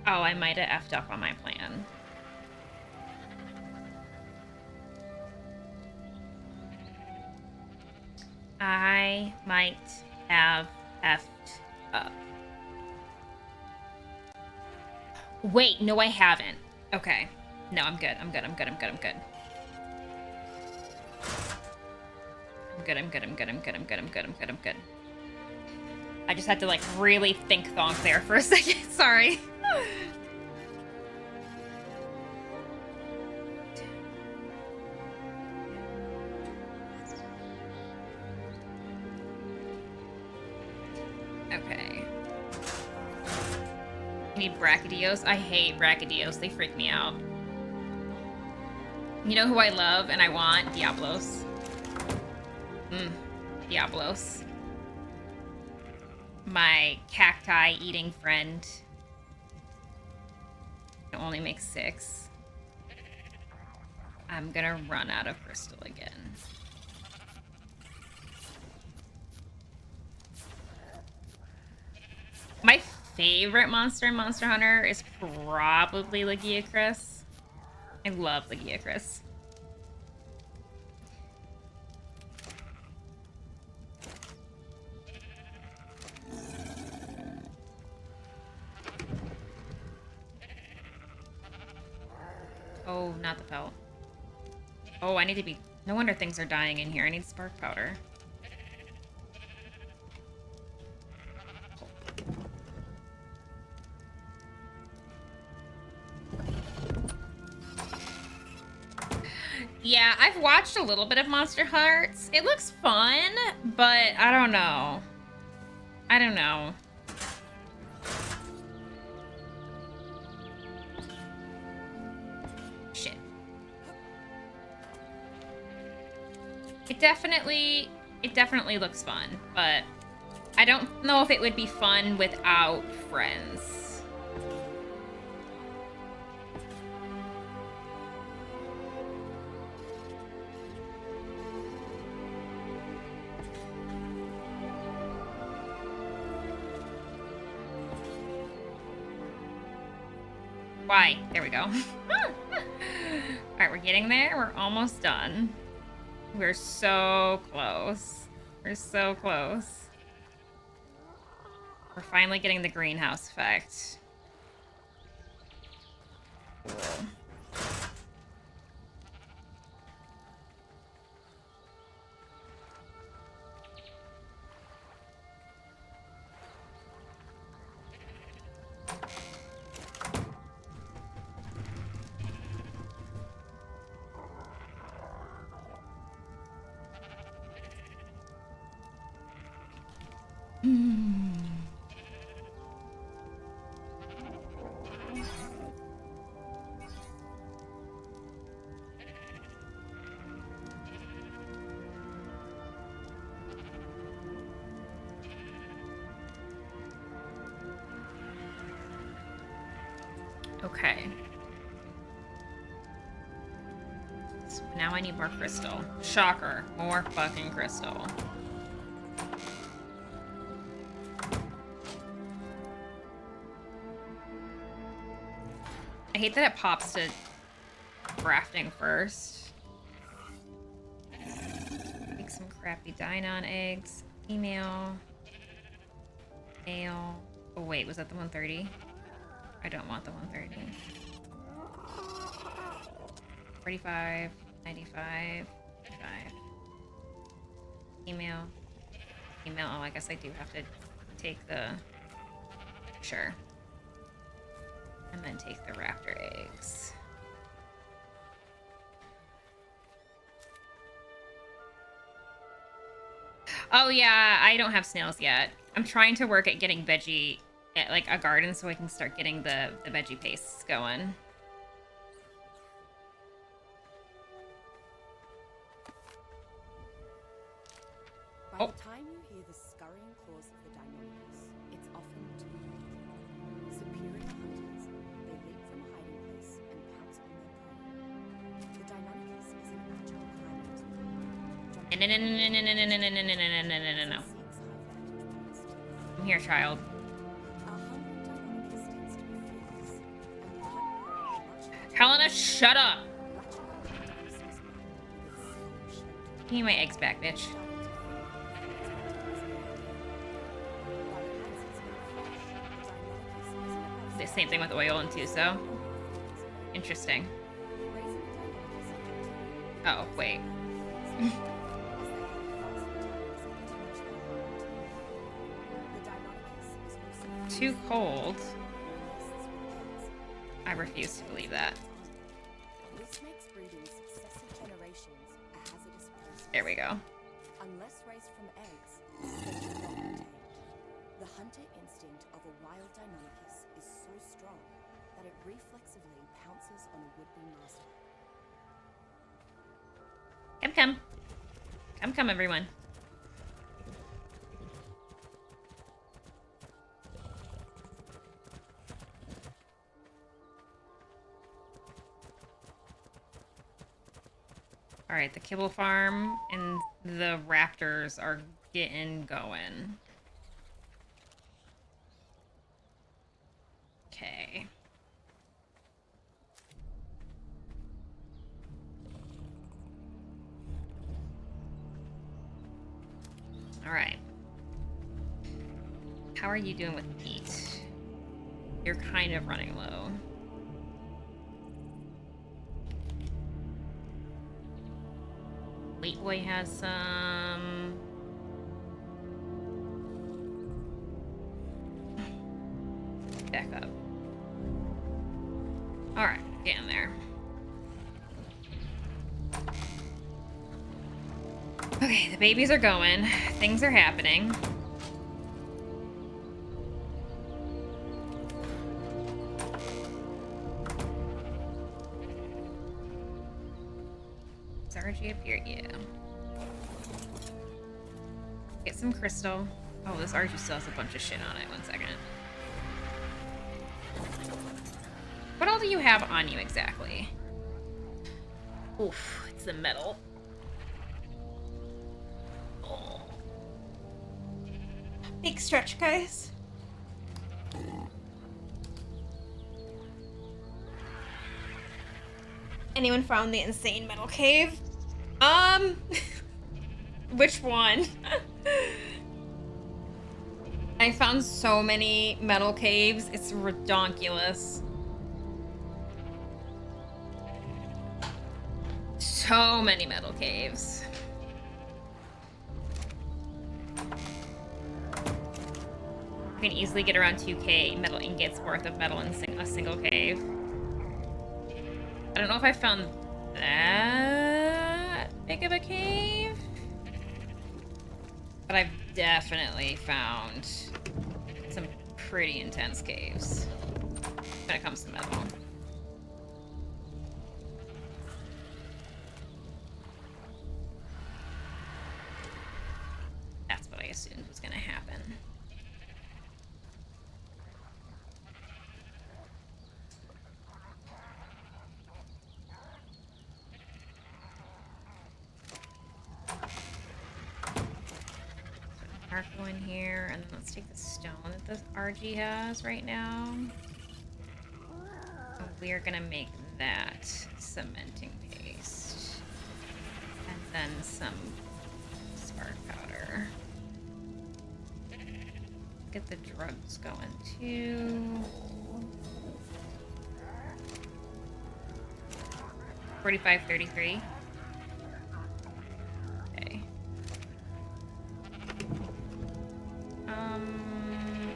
Oh, I might have effed up on my plan. I might have effed up. Wait, no, I haven't. Okay. No, I'm good. I'm good. I'm good. I'm good. I'm good. I'm good. I'm good. I'm good. I'm good. I'm good. I'm good. I'm good. I'm good. I just had to like really think thonk there for a second. Sorry. Okay. I need brachydios. I hate brachydios. They freak me out. You know who I love and I want? Diablos. Diablos. My cacti eating friend. It only makes 6. I'm gonna run out of crystal again. favorite monster in Monster Hunter is probably Lagiacrus. I love Lagiacrus. Oh, not the pelt. Oh, I need to be... No wonder things are dying in here. I need spark powder. Yeah, I've watched a little bit of Monster Hearts. It looks fun, but I don't know. I don't know. Shit. It definitely looks fun, but I don't know if it would be fun without friends. Why? There we go. Alright, we're getting there. We're almost done. We're so close. We're so close. We're finally getting the greenhouse effect. Cool. Okay. So now I need more crystal. Shocker. More fucking crystal. I hate that it pops to crafting first. Make some crappy Dynon eggs. Female. Male. Oh wait, was that the 130? I don't want the 130. 45, 95, 55. Female. Female. Oh, I guess I do have to take the... Sure. And then take the raptor eggs. Oh yeah, I don't have snails yet. I'm trying to work at getting veggie, at like a garden, so I can start getting the veggie pastes going. By the time you hear the scurrying claws of the Deinonychus, it's often too late. Superior hunters, they leap from a hiding place and pounce on their prey. The Deinonychus is an agile climber. No. I'm here, child. Helena, shut up! Give me my eggs back, bitch. The same thing with oil and Tuso. Interesting. Oh, wait. Too cold. I refuse to believe that. This makes breeding successive generations a hazardous process. There we go. Unless raised from eggs, they do not mutate. The hunter instinct of a wild Deinonychus is so strong that it reflexively pounces on a would-be master. Come. Come, everyone. Alright, the kibble farm and the raptors are getting going. Alright. How are you doing with meat? You're kind of running low. Wheat Boy has some. Back up. Alright, get in there. Okay, the babies are going. Things are happening. Is RG up here? Yeah. Get some crystal. Oh, this RG still has a bunch of shit on it. 1 second. What all do you have on you exactly? Oof, it's the metal. Oh. Big stretch, guys. Anyone found the insane metal cave? Which one? I found so many metal caves. It's redonkulous. So many metal caves. You can easily get around 2k metal ingots worth of metal in a single cave. I don't know if I found that big of a cave, but I've definitely found some pretty intense caves when it comes to metal. That's what I assumed was gonna happen. Go in here, and then let's take the stone that the RG has right now. And we're gonna make that cementing paste. And then some spark powder. Get the drugs going too. 4533.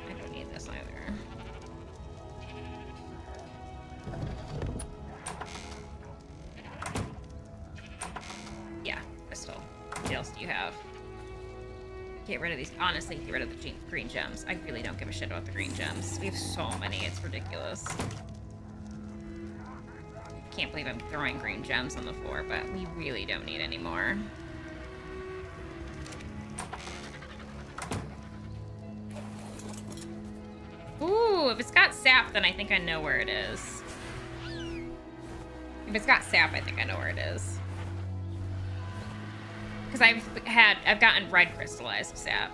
I don't need this either. Yeah, crystal. What else do you have? Get rid of these. Honestly, get rid of the green gems. I really don't give a shit about the green gems. We have so many, it's ridiculous. Can't believe I'm throwing green gems on the floor, but we really don't need any more. Ooh, if it's got sap, then I think I know where it is. If it's got sap, I think I know where it is. Because I've gotten red crystallized sap.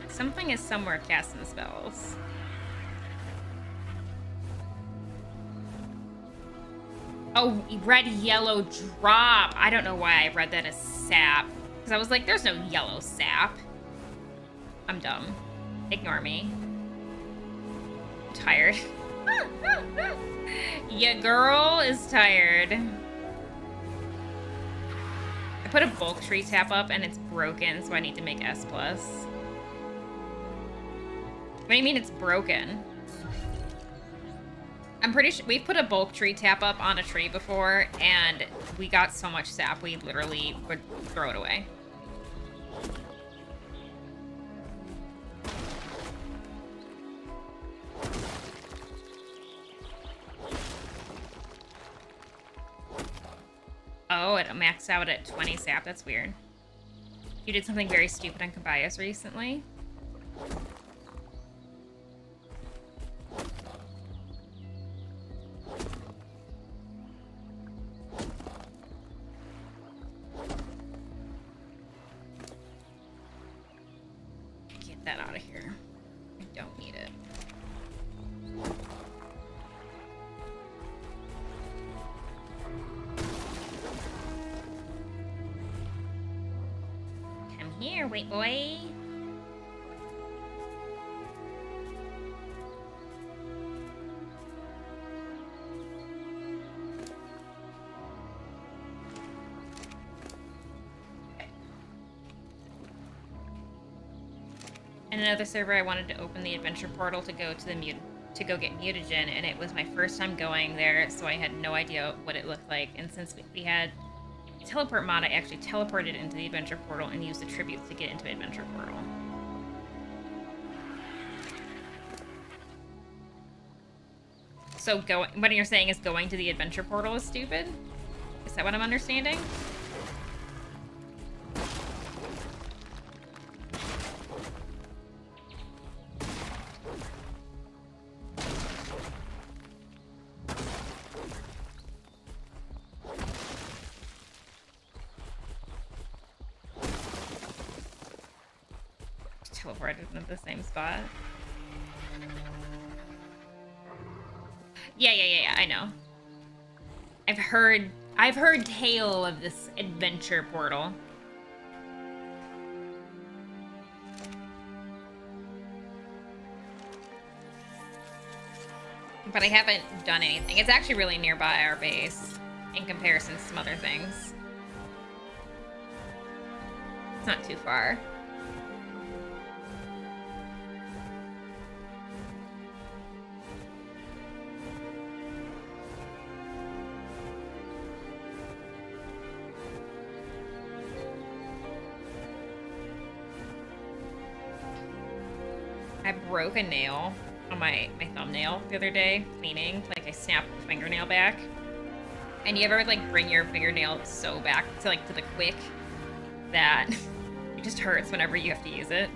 Something is somewhere casting spells. Oh, red yellow drop. I don't know why I read that as sap. Because I was like, there's no yellow sap. I'm dumb. Ignore me. I'm tired. Yeah, girl is tired. I put a bulk tree tap up and it's broken, so I need to make S+. What do you mean it's broken? I'm pretty sure we've put a bulk tree tap up on a tree before, and we got so much sap, we literally would throw it away. Oh, it maxed out at 20 sap. That's weird. You did something very stupid on Cabayas recently. Get that out of here. I don't there, wait boy. In another server, I wanted to open the adventure portal to go to go get mutagen, and it was my first time going there, so I had no idea what it looked like. And since we had teleport mod, I actually teleported into the adventure portal and used the tributes to get into adventure portal. So what you're saying is going to the adventure portal is stupid? Is that what I'm understanding? Teleported into the same spot. Yeah, I know. I've heard tale of this adventure portal. But I haven't done anything. It's actually really nearby our base in comparison to some other things. It's not too far. I broke a nail on my thumbnail the other day, cleaning. Like, I snapped the fingernail back. And you ever, like, bring your fingernail so back to, like, to the quick that it just hurts whenever you have to use it?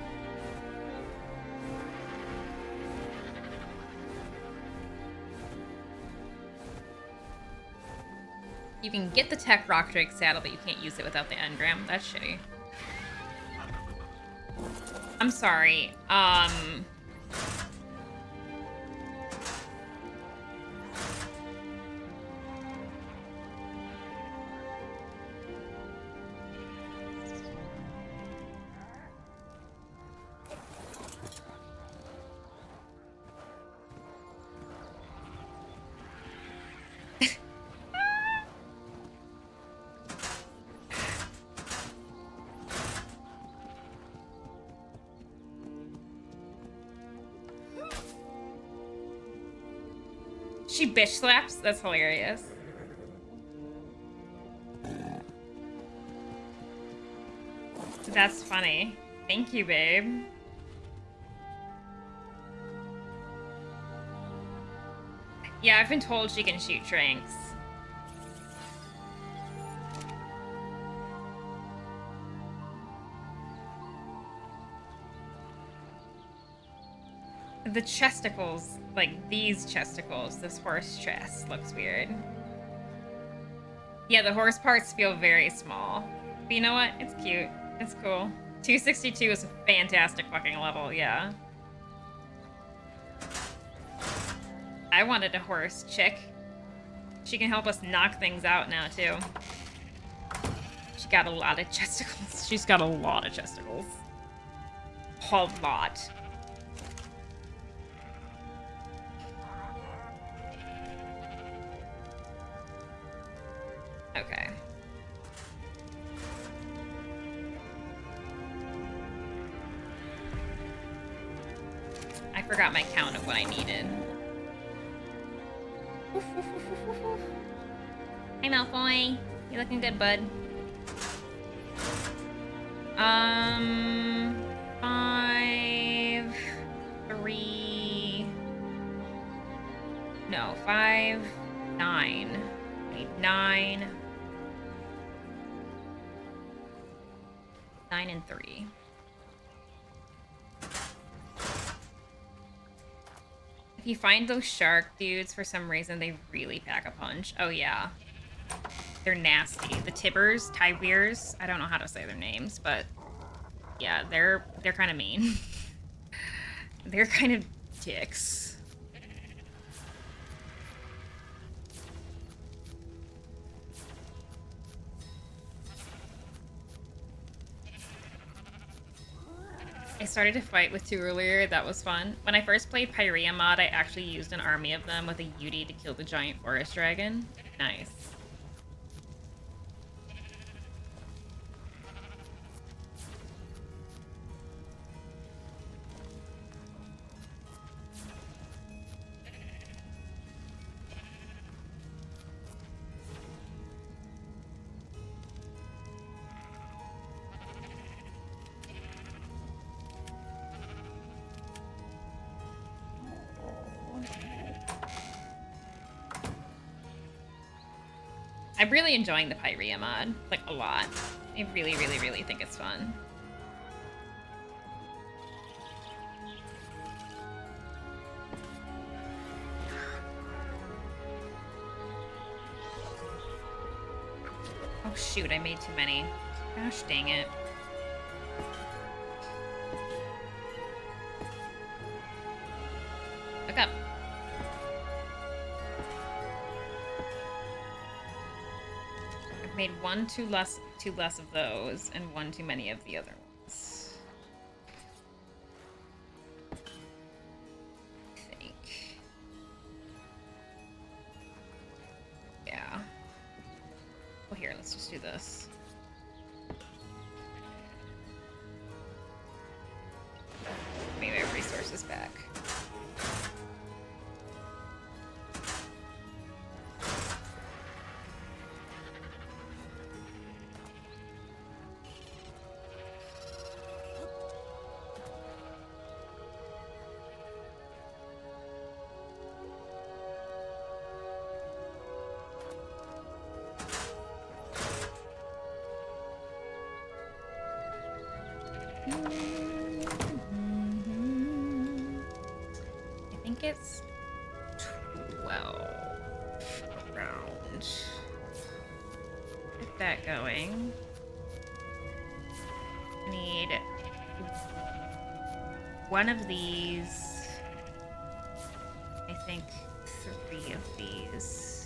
You can get the Tech Rock Drake saddle, but you can't use it without the engram. That's shitty. I'm sorry. She bitch slaps? That's hilarious. That's funny. Thank you, babe. Yeah, I've been told she can shoot tranks. The chesticles, like these chesticles, this horse chest looks weird. Yeah, the horse parts feel very small. But you know what? It's cute. It's cool. 262 is a fantastic fucking level, yeah. I wanted a horse chick. She can help us knock things out now, too. She got a lot of chesticles. She's got a lot of chesticles. A lot. Okay. I forgot my count of what I needed. Hey, Malfoy. You looking good, bud? 5, 3... No, 5, 9. I need 9. 9 and 3. If you find those shark dudes, for some reason, they really pack a punch. Oh, yeah. They're nasty. The Tibbers, Tybeers, I don't know how to say their names, but yeah, they're kind of mean. They're kind of dicks. I started a fight with two earlier. That was fun. When I first played Pyrea mod, I actually used an army of them with a UD to kill the giant forest dragon. Nice. I'm really enjoying the Pyrea mod, like a lot. I really, really, really think it's fun. Oh shoot, I made too many. Gosh dang it. Look up. I've made one too less of those and one too many of the other ones. I think. Yeah. Well, here, let's just do this. Maybe I have resources back. I think it's 12 around. Get that going. I need one of these. I think 3 of these.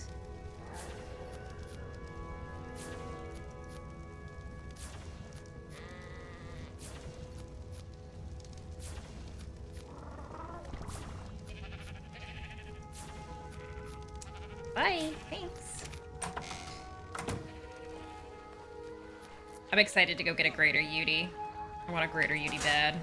Bye. Thanks. I'm excited to go get a greater UD. I want a greater UD bad.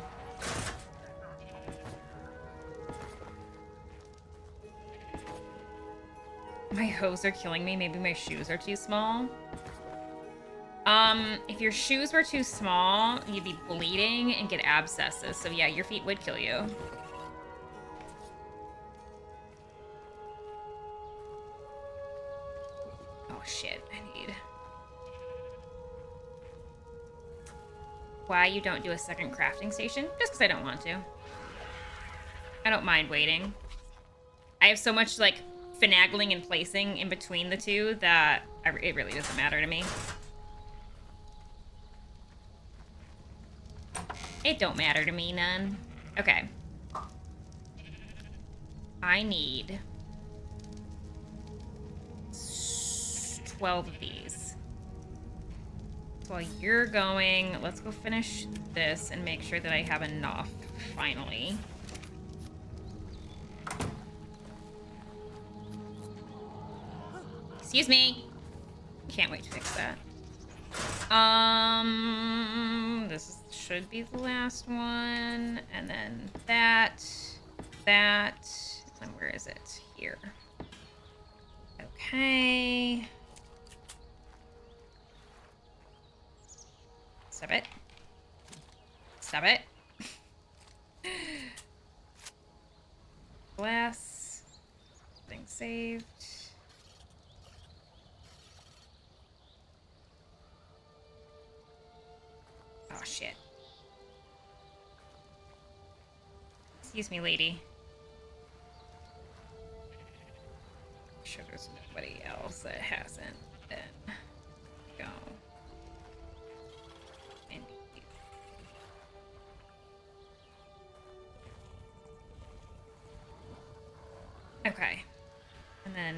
My hose are killing me. Maybe my shoes are too small. If your shoes were too small, you'd be bleeding and get abscesses. So yeah, your feet would kill you. Oh shit, I need... Why you don't do a second crafting station? Just because I don't want to. I don't mind waiting. I have so much, like, finagling and placing in between the two that it really doesn't matter to me. It don't matter to me none. Okay. I need 12 of these. So while you're going, let's go finish this and make sure that I have enough, finally. Excuse me. Can't wait to fix that. This should be the last one, and then that, and where is it? Here. Okay. Stop it. Stop it. Glass. Thing saved. Oh, shit. Excuse me, lady. I'm sure there's nobody else that hasn't been. Go. And okay. And then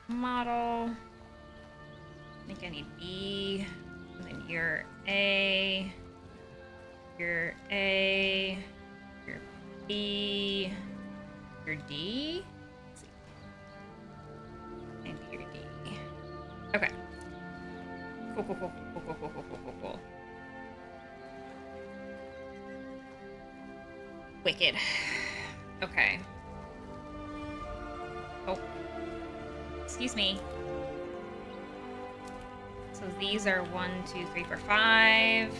model. I think I need B. And then you're A. Your A, your B, your D. Let's see. And your D. Okay. Cool, cool, cool, cool, cool, cool, cool, cool, cool, cool. Wicked. Okay. Oh. Excuse me. So these are 1, 2, 3, 4, 5.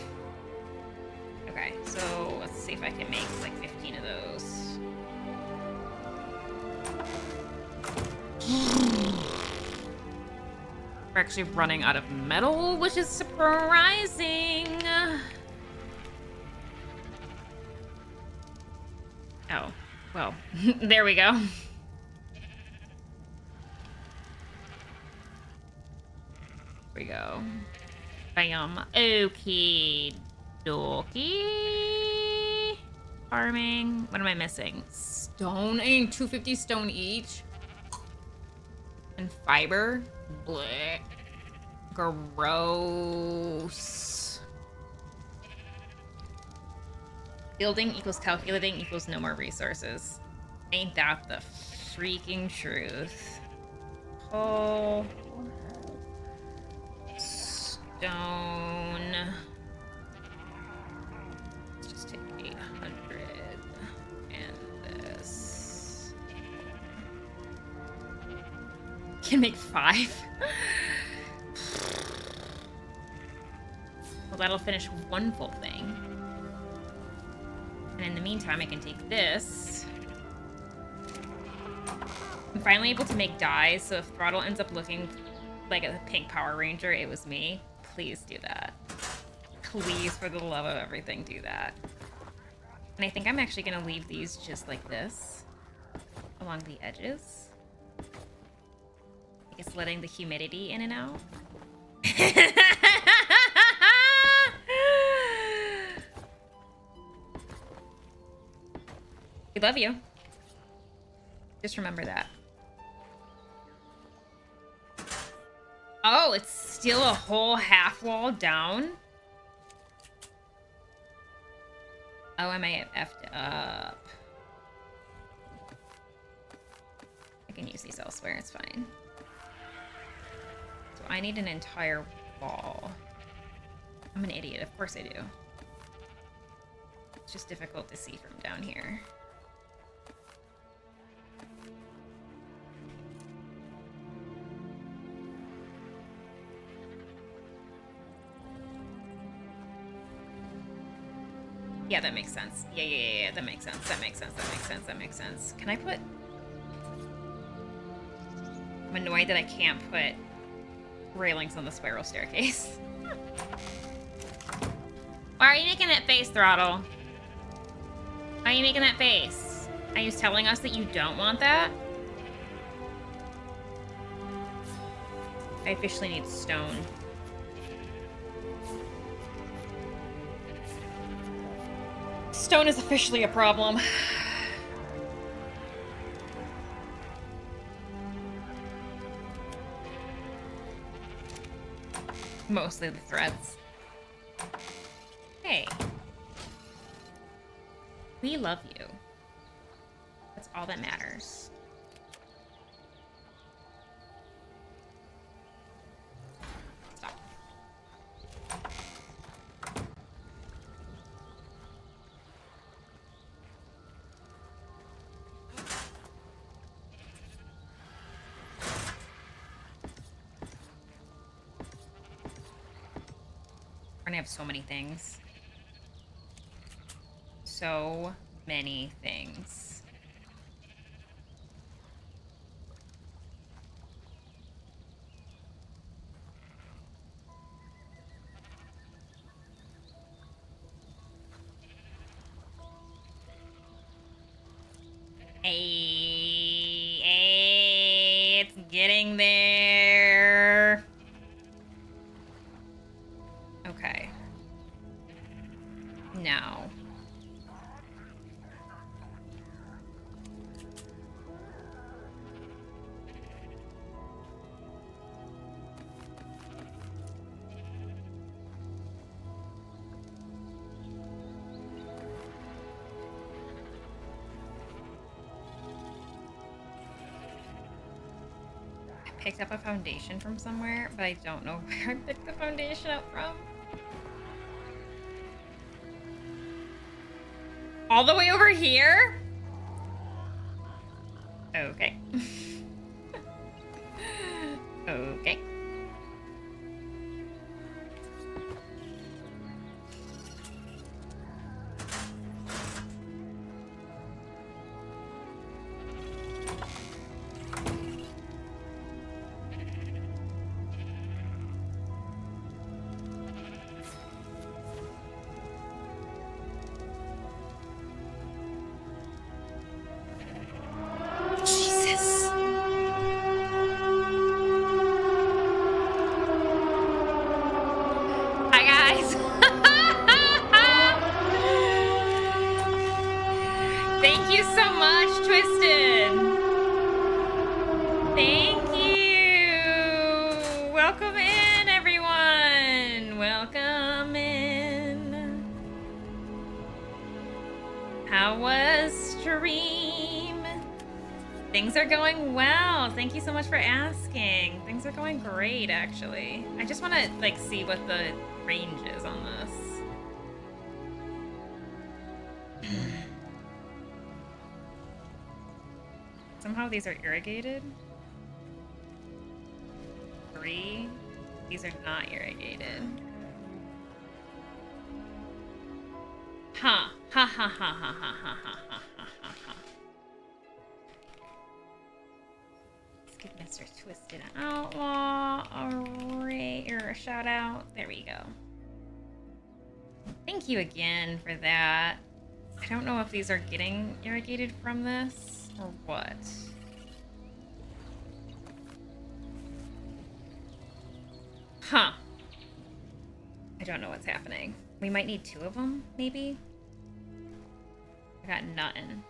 Okay, so let's see if I can make like 15 of those. We're actually running out of metal, which is surprising. Oh, well, there we go. Here we go. Bam. Okay, dokie. Farming. What am I missing? Stone. I need 250 stone each. And fiber. Blech. Gross. Building equals calculating equals no more resources. Ain't that the freaking truth? Coal. Stone. Let's just take 800 and this. Can make 5. Well, that'll finish one full thing. And in the meantime, I can take this. I'm finally able to make dyes, so if Throttle ends up looking like a pink Power Ranger, it was me. Please do that. Please, for the love of everything, do that. And I think I'm actually going to leave these just like this. Along the edges. I guess letting the humidity in and out. We love you. Just remember that. Oh, it's still a whole half wall down? Oh, I may have effed up. I can use these elsewhere, it's fine. So I need an entire wall. I'm an idiot, of course I do. It's just difficult to see from down here. Yeah, that makes sense. Yeah, that makes sense. That makes sense. That makes sense. That makes sense. Can I put... I'm annoyed that I can't put railings on the spiral staircase. Why are you making that face, Throttle? Why are you making that face? Are you telling us that you don't want that? I officially need stone. Stone is officially a problem. Mostly the threads. Hey. We love you. That's all that matters. Stop. We're gonna have so many things. So many things. Hey, it's getting there. Okay. Now. picked up a foundation from somewhere, but I don't know where I picked the foundation up from. All the way over here? Okay. Okay. Jesus. Hi, guys. Thank you so much, Twisted. Thank you. Welcome in, everyone. Welcome in. How was stream? Things are going well. Thank you so much for asking. Things are going great, actually. I just want to like see what the range is on this. Somehow these are irrigated. 3. These are not irrigated. Huh. Ha ha ha ha ha ha ha ha ha ha ha. Let's give Mr. Twisted Outlaw a shout out. There we go. Thank you again for that. I don't know if these are getting irrigated from this or what. Huh. I don't know what's happening. We might need 2 of them, maybe? I got nothing.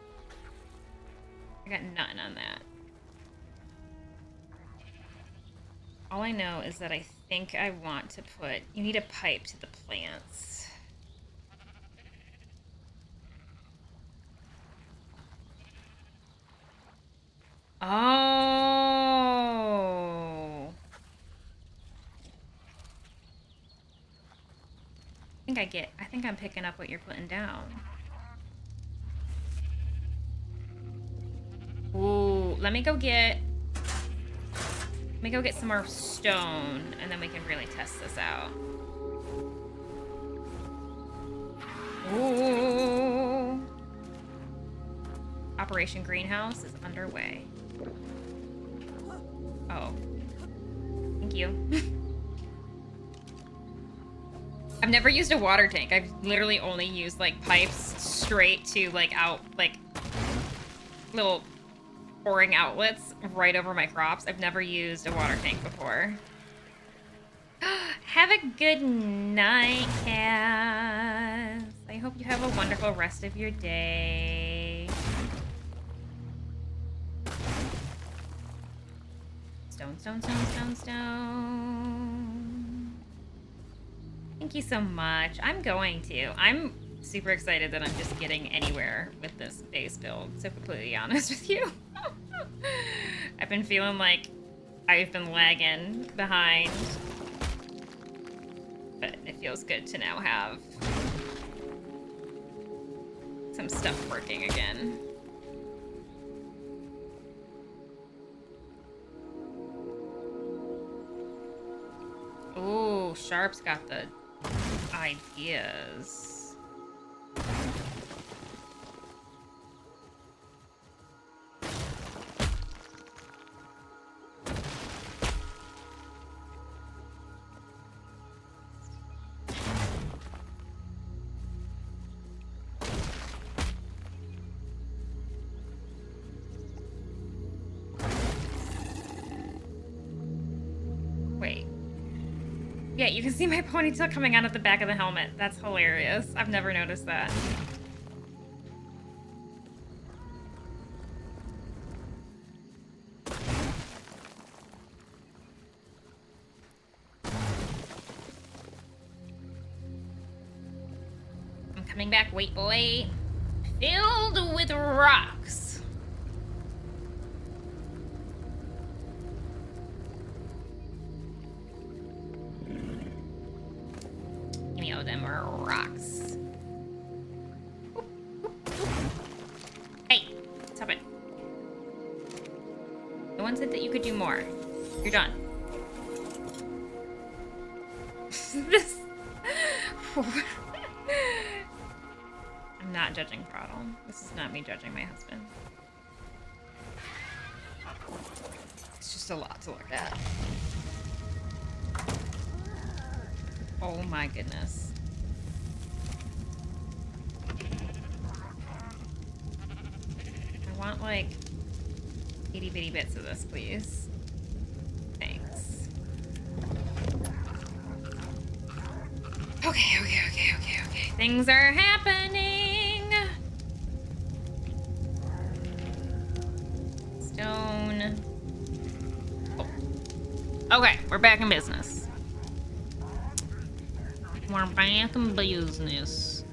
I got nothing on that. All I know is that I think I want to put... You need a pipe to the plants. Oh. I think I'm picking up what you're putting down. Ooh, let me go get some more stone, and then we can really test this out. Ooh. Operation Greenhouse is underway. Oh. Thank you. I've never used a water tank. I've literally only used, like, pipes straight to, like, out, like, little pouring outlets right over my crops. I've never used a water tank before. Have a good night, Cass. I hope you have a wonderful rest of your day. Stone, stone, stone, stone, stone. Thank you so much. I'm super excited that I'm just getting anywhere with this base build, to be completely honest with you. I've been feeling like I've been lagging behind, but it feels good to now have some stuff working again. Ooh, Sharp's got the ideas. Wait. Yeah, you can see my ponytail coming out of the back of the helmet. That's hilarious. I've never noticed that. I'm coming back, wait boy. Filled with rocks. know them rocks. Hey, stop it. No one said that you could do more. You're done. This. I'm not judging Throttle. This is not me judging my husband. It's just a lot to look at. Oh my goodness. I want like itty bitty bits of this, please. Thanks. Okay. Things are happening. Stone. Oh. Okay, we're back in business. We're back in business.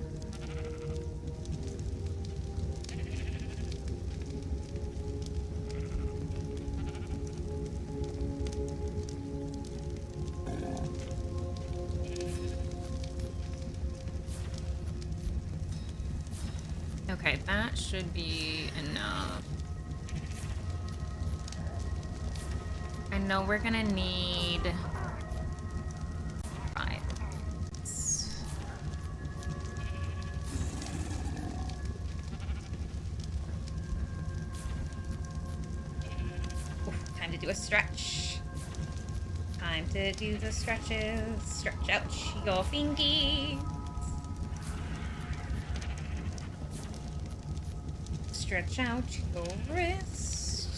Okay, that should be enough. I know we're gonna need 5. Oof, time to do a stretch. Time to do the stretches. Stretch out your fingies. Stretch out your wrist.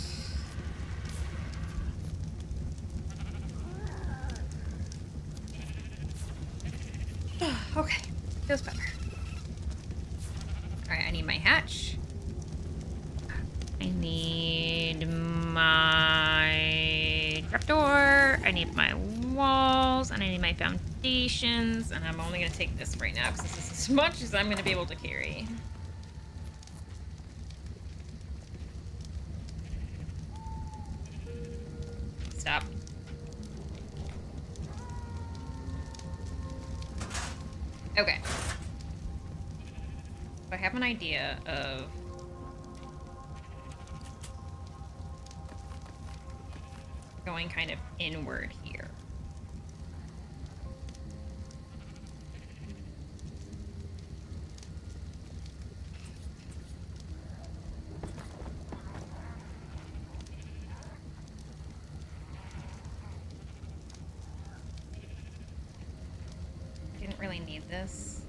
Okay, feels better. Alright, I need my hatch. I need my trapdoor. I need my walls. And I need my foundations. And I'm only going to take this right now because this is as much as I'm going to be able to carry. Stop. Okay. So I have an idea of going kind of inward here. I didn't really need this.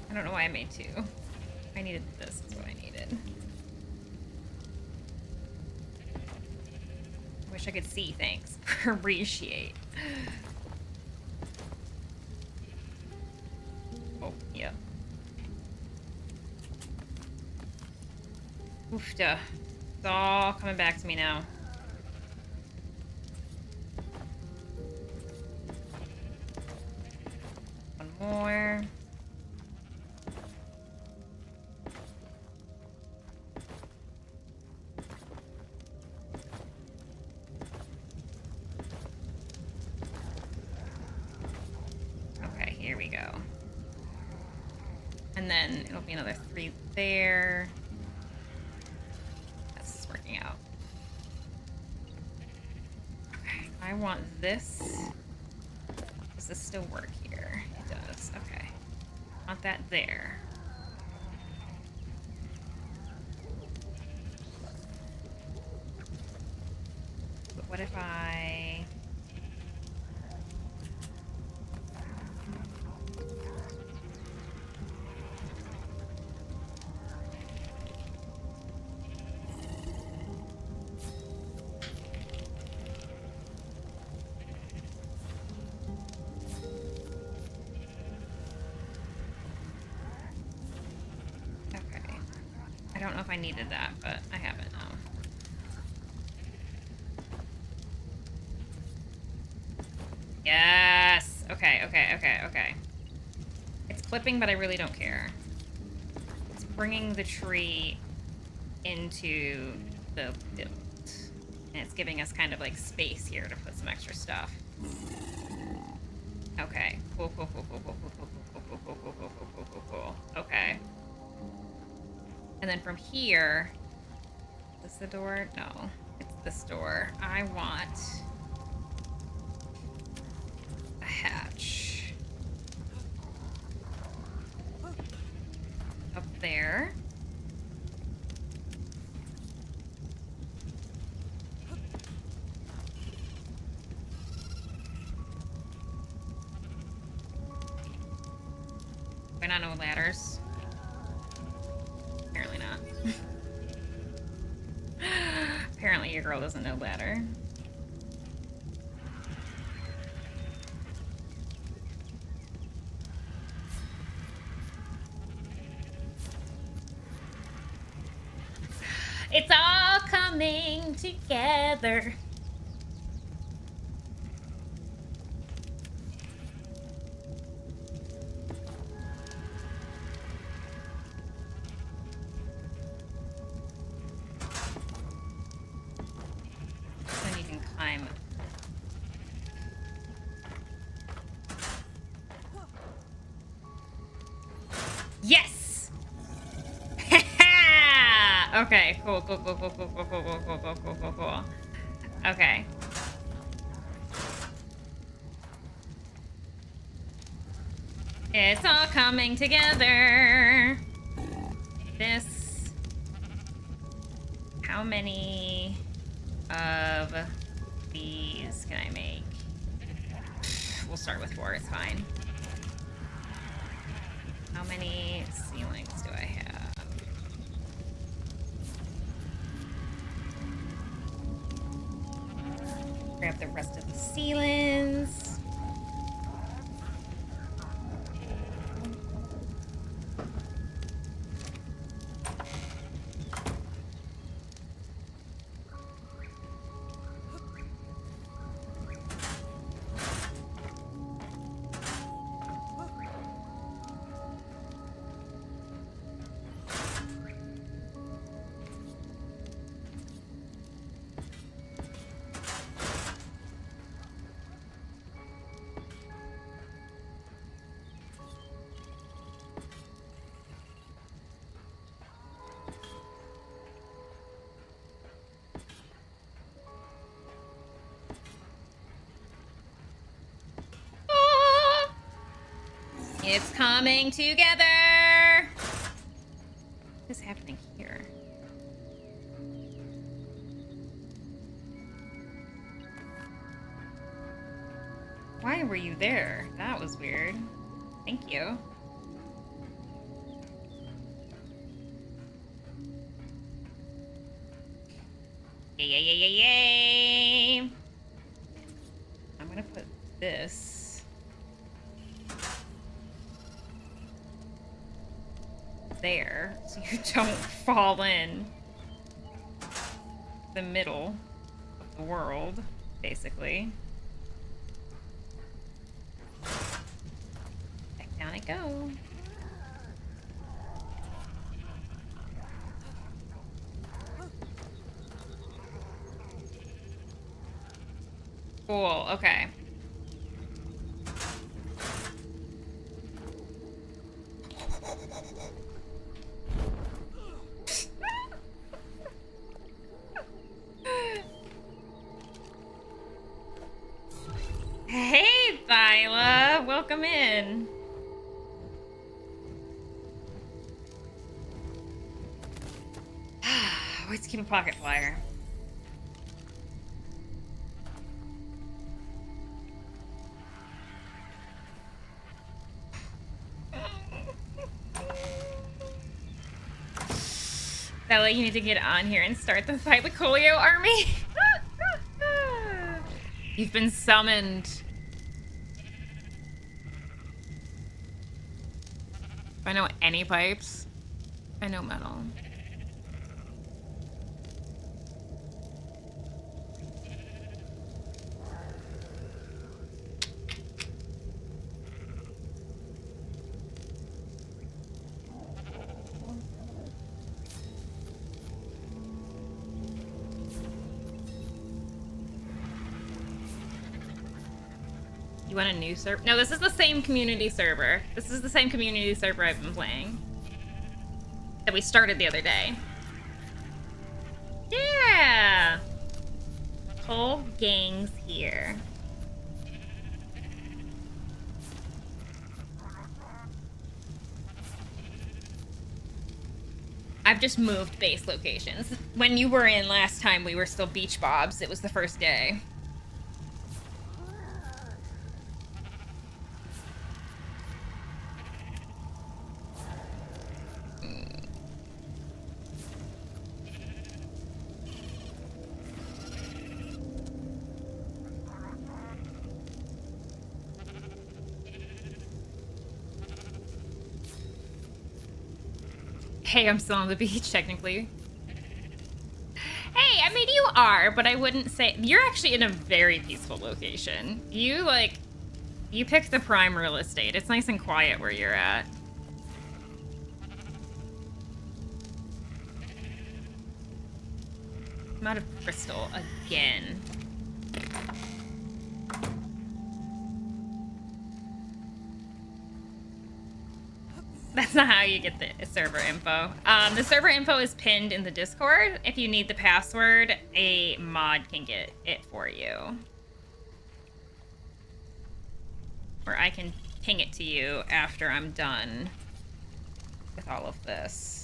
I don't know why I made 2. I needed this, is what I needed. Wish I could see, thanks. Appreciate. Oh, yeah. Oofda. It's all coming back to me now. One more. Okay, here we go. And then it'll be another 3 there. This is working out. Okay, I want this. Does this still work here? It does. Okay. I want that there. But what if I... I don't know if I needed that, but I have it now. Yes! Okay. It's clipping, but I really don't care. It's bringing the tree into the build. And it's giving us kind of like space here to put some extra stuff. Okay. Cool. Okay. And then from here, is this the door? No, it's this door. I want a hatch up there. Why not no ladders? Apparently not. Apparently your girl doesn't know ladder. It's all coming together. Then you can climb. Yes! Okay, cool. Okay. It's all coming together. This. How many of these can I make? We'll start with 4, it's fine. How many ceilings do I have? Grab the rest of the ceilings. It's coming together! What is happening here? Why were you there? That was weird. Thank you. Yay! I'm gonna put this there so you don't fall in the middle of the world, basically. Back down I go. Cool, okay. Hey, Thyla! Welcome in. Always keep a pocket flyer. Bella, you need to get on here and start the Thylacolio army. You've been summoned. If I know any pipes, I know metal. You want a new server? No, this is the same community server. This is the same community server I've been playing. That we started the other day. Yeah! Whole gang's here. I've just moved base locations. When you were in last time, we were still Beach Bobs. It was the first day. Hey, I'm still on the beach, technically. Hey, I mean, you are, but I wouldn't say... You're actually in a very peaceful location. You, like... You picked the prime real estate. It's nice and quiet where you're at. I'm out of crystal again. That's not how you get the server info. The server info is pinned in the Discord. If you need the password, a mod can get it for you. Or I can ping it to you after I'm done with all of this.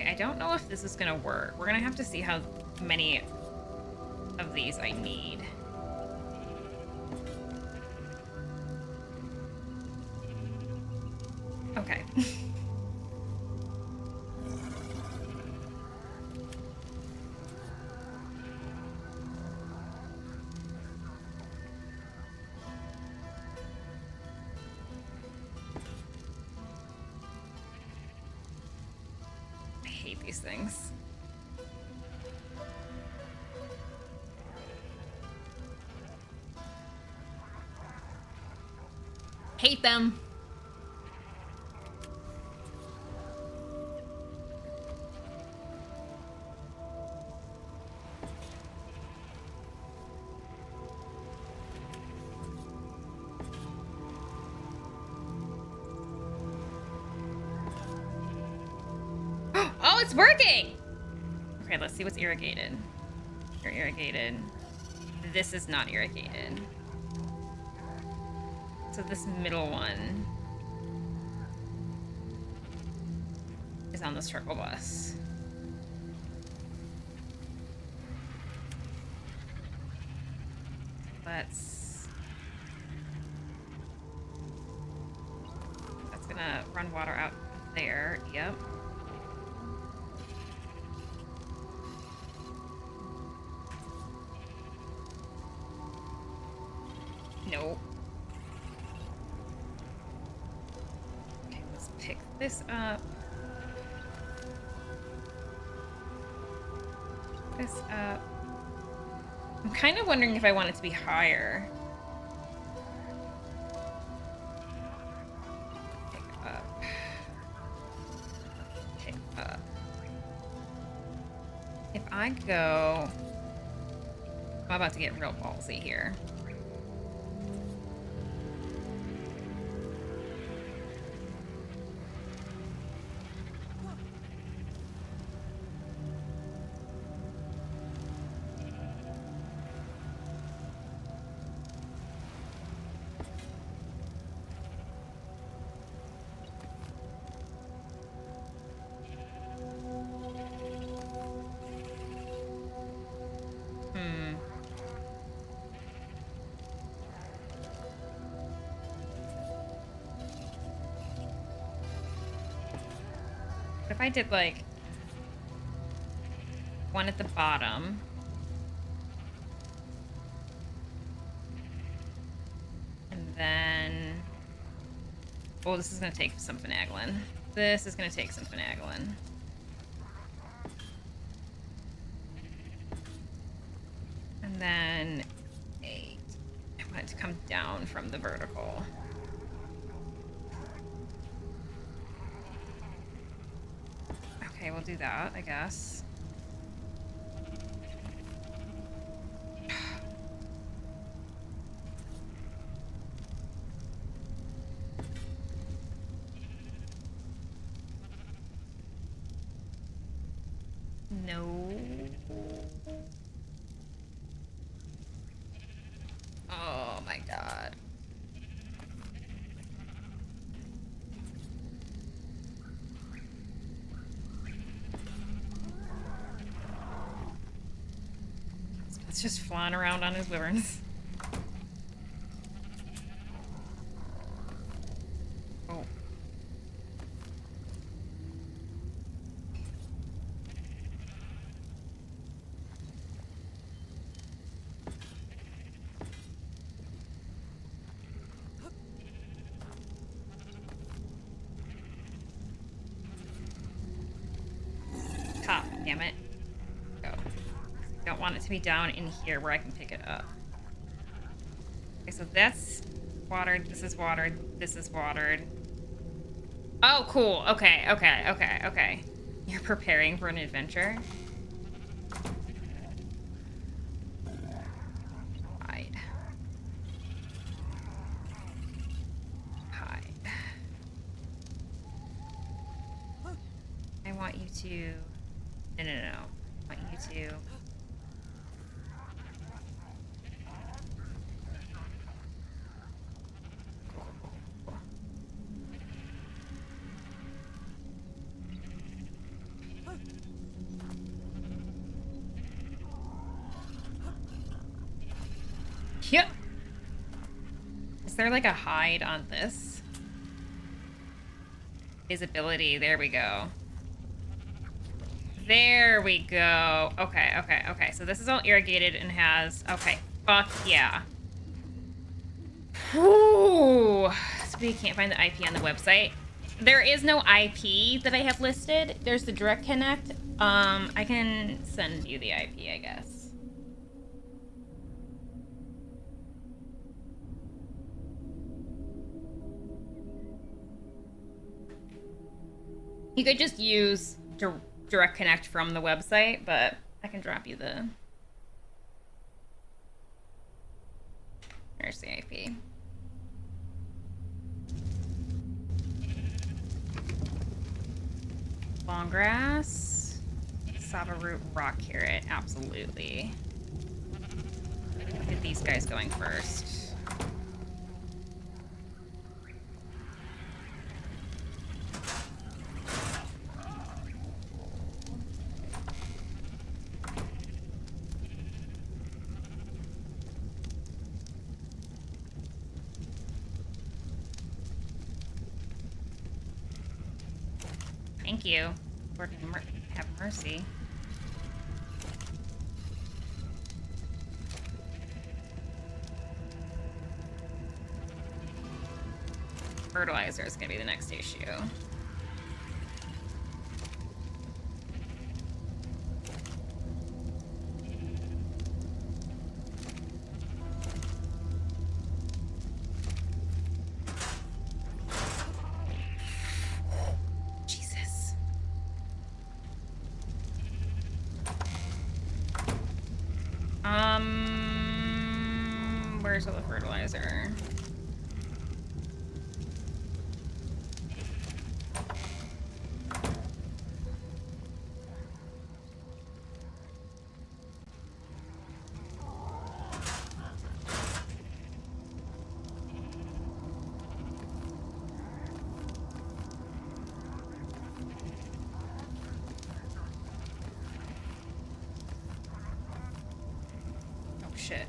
I don't know if this is gonna work. We're gonna have to see how many of these I need. Okay. These things. Hate them. Oh, it's working! Okay, let's see what's irrigated. You're irrigated. This is not irrigated. So this middle one is on the struggle bus. That's gonna run water out there. Yep. Nope. Okay, let's pick this up. This up. I'm kind of wondering if I want it to be higher. Pick up. Pick up. If I go... I'm about to get real ballsy here. If I did like one at the bottom, and then, oh, this is gonna take some finagling. This is gonna take some finagling. And then 8. I want it to come down from the vertical. Okay, we'll do that, I guess. No. Oh my god. It's just flying around on his wyverns. Oh. Top, damn it. Go. Don't want it to be down in here where I can pick it up. Okay, so that's watered, this is watered, this is watered. Oh, cool. Okay, okay, okay, okay. You're preparing for an adventure? Hide. Hide. I want you to... No, no, no. I want you to... Yep. Is there like a hide on this? Visibility, there we go. There we go. Okay, okay, okay. So this is all irrigated and has... Okay, fuck yeah. Whew. So we can't find the IP on the website. There is no IP that I have listed. There's the direct connect. I can send you the IP, I guess. You could just use direct connect from the website, but I can drop you the... There's the IP. Long grass, Saba root, rock carrot, absolutely. Get these guys going first. Thank you. Lord have mercy. Fertilizer is gonna be the next issue. Where's all the fertilizer? Oh shit.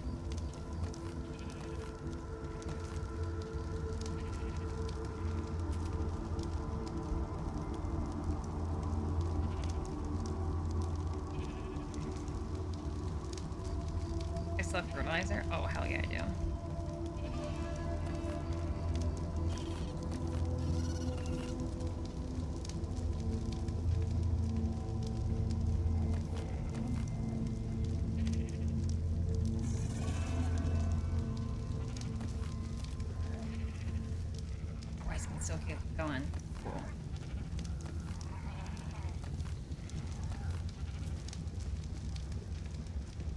Fertilizer? Oh, hell yeah, I do. still keep going. Cool.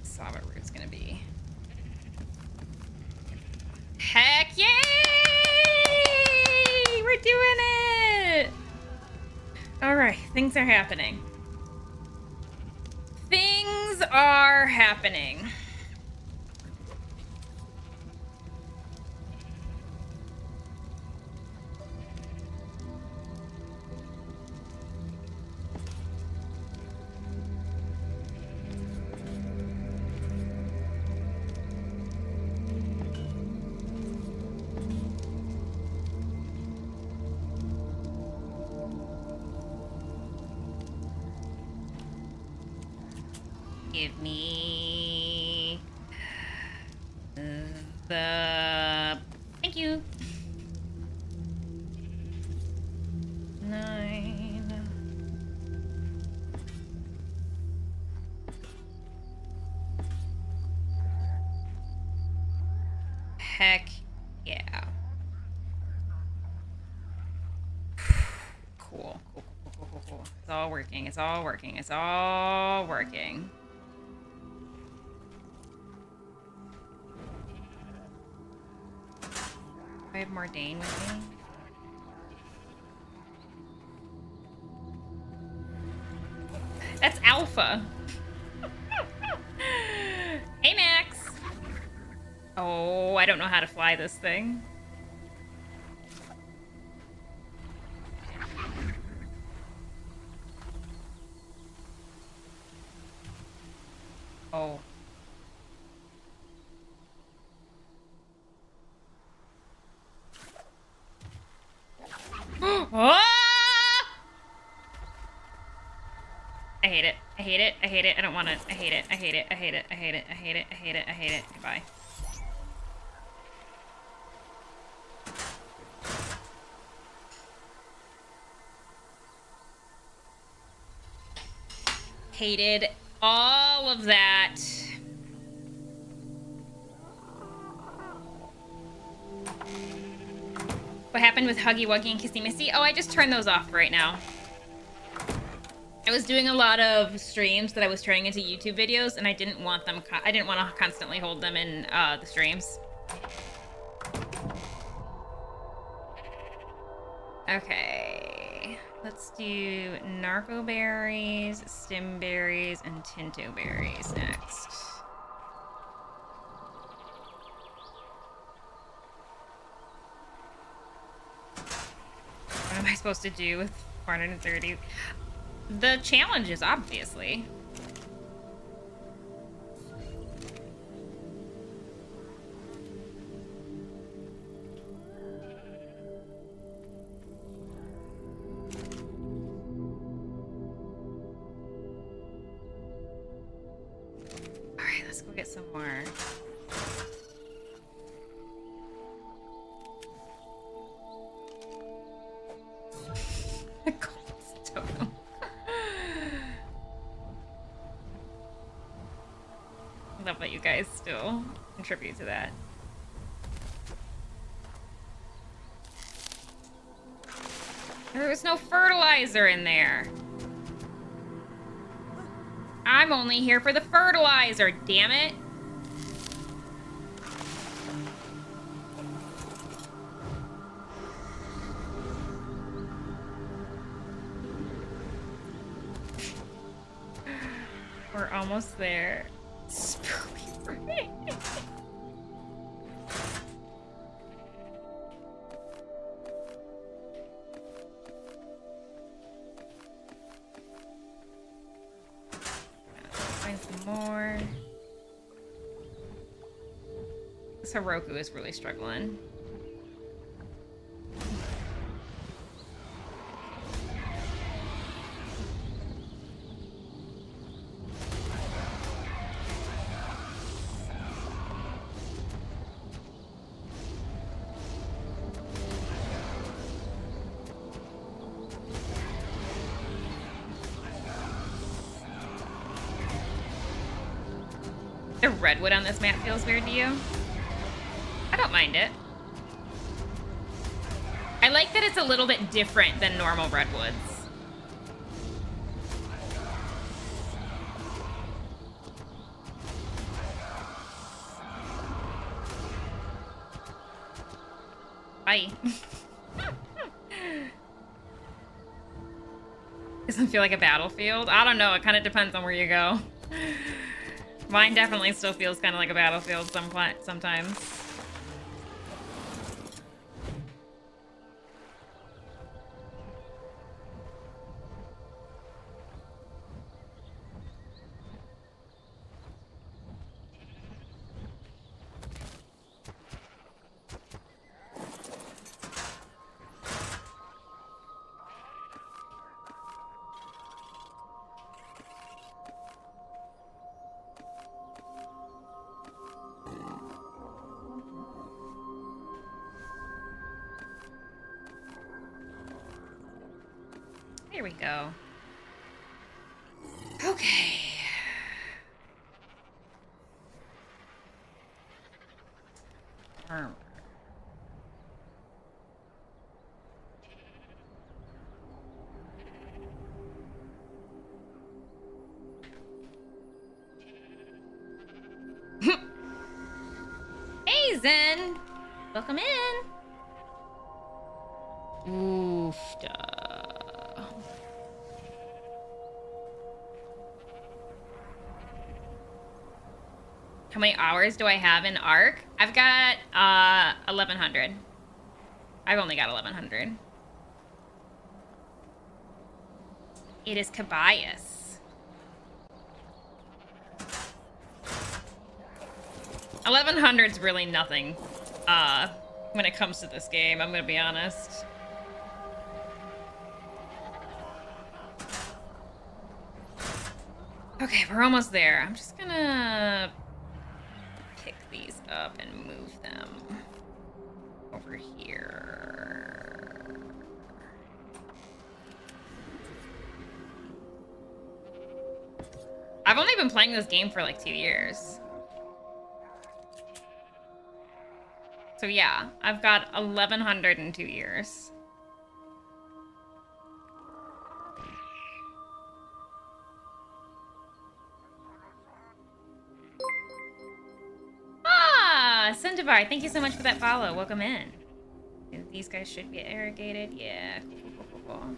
Saw what route's gonna be. Heck yay! We're doing it! Alright, things are happening. Things are happening. Give me the... Thank you. 9. Heck yeah. Cool. Cool. It's all working. It's all working. It's all working. I have Mordane with me. That's Alpha. Hey, Max. Oh, I don't know how to fly this thing. Oh. Ah! I hate it. I hate it. I hate it. I don't want it. I hate it. I hate it. I hate it. I hate it. I hate it. I hate it. I hate it. Goodbye. Hated all of that. What happened with Huggy Wuggy and Kissy Missy? Oh, I just turned those off right now. I was doing a lot of streams that I was turning into YouTube videos, and I didn't want them. I didn't want to constantly hold them in the streams. Okay, let's do narco berries, stim berries, and tinto berries next. What am I supposed to do with 430? The challenges, obviously. All right, let's go get some more. Love that you guys still contribute to that. There was no fertilizer in there. I'm only here for the fertilizer, damn it. We're almost there. Spooky brain. Find some more. This Heroku is really struggling. The redwood on this map feels weird to you? I don't mind it. I like that it's a little bit different than normal redwoods. Bye. Doesn't feel like a battlefield. I don't know. It kind of depends on where you go. Mine definitely still feels kind of like a battlefield sometimes. Here we go. Okay. Hey, Zen. Welcome in. Oofda. How many hours do I have in Ark? I've got 1100. I've only got 1100. It is Cabayas. 1100's really nothing when it comes to this game, I'm gonna be honest. Okay, we're almost there. I'm just gonna pick these up and move them over here. I've only been playing this game for like 2 years. So yeah, I've got 1100 in 2 years. Centivar, thank you so much for that follow. Welcome in. These guys should be irrigated. Yeah. Cool.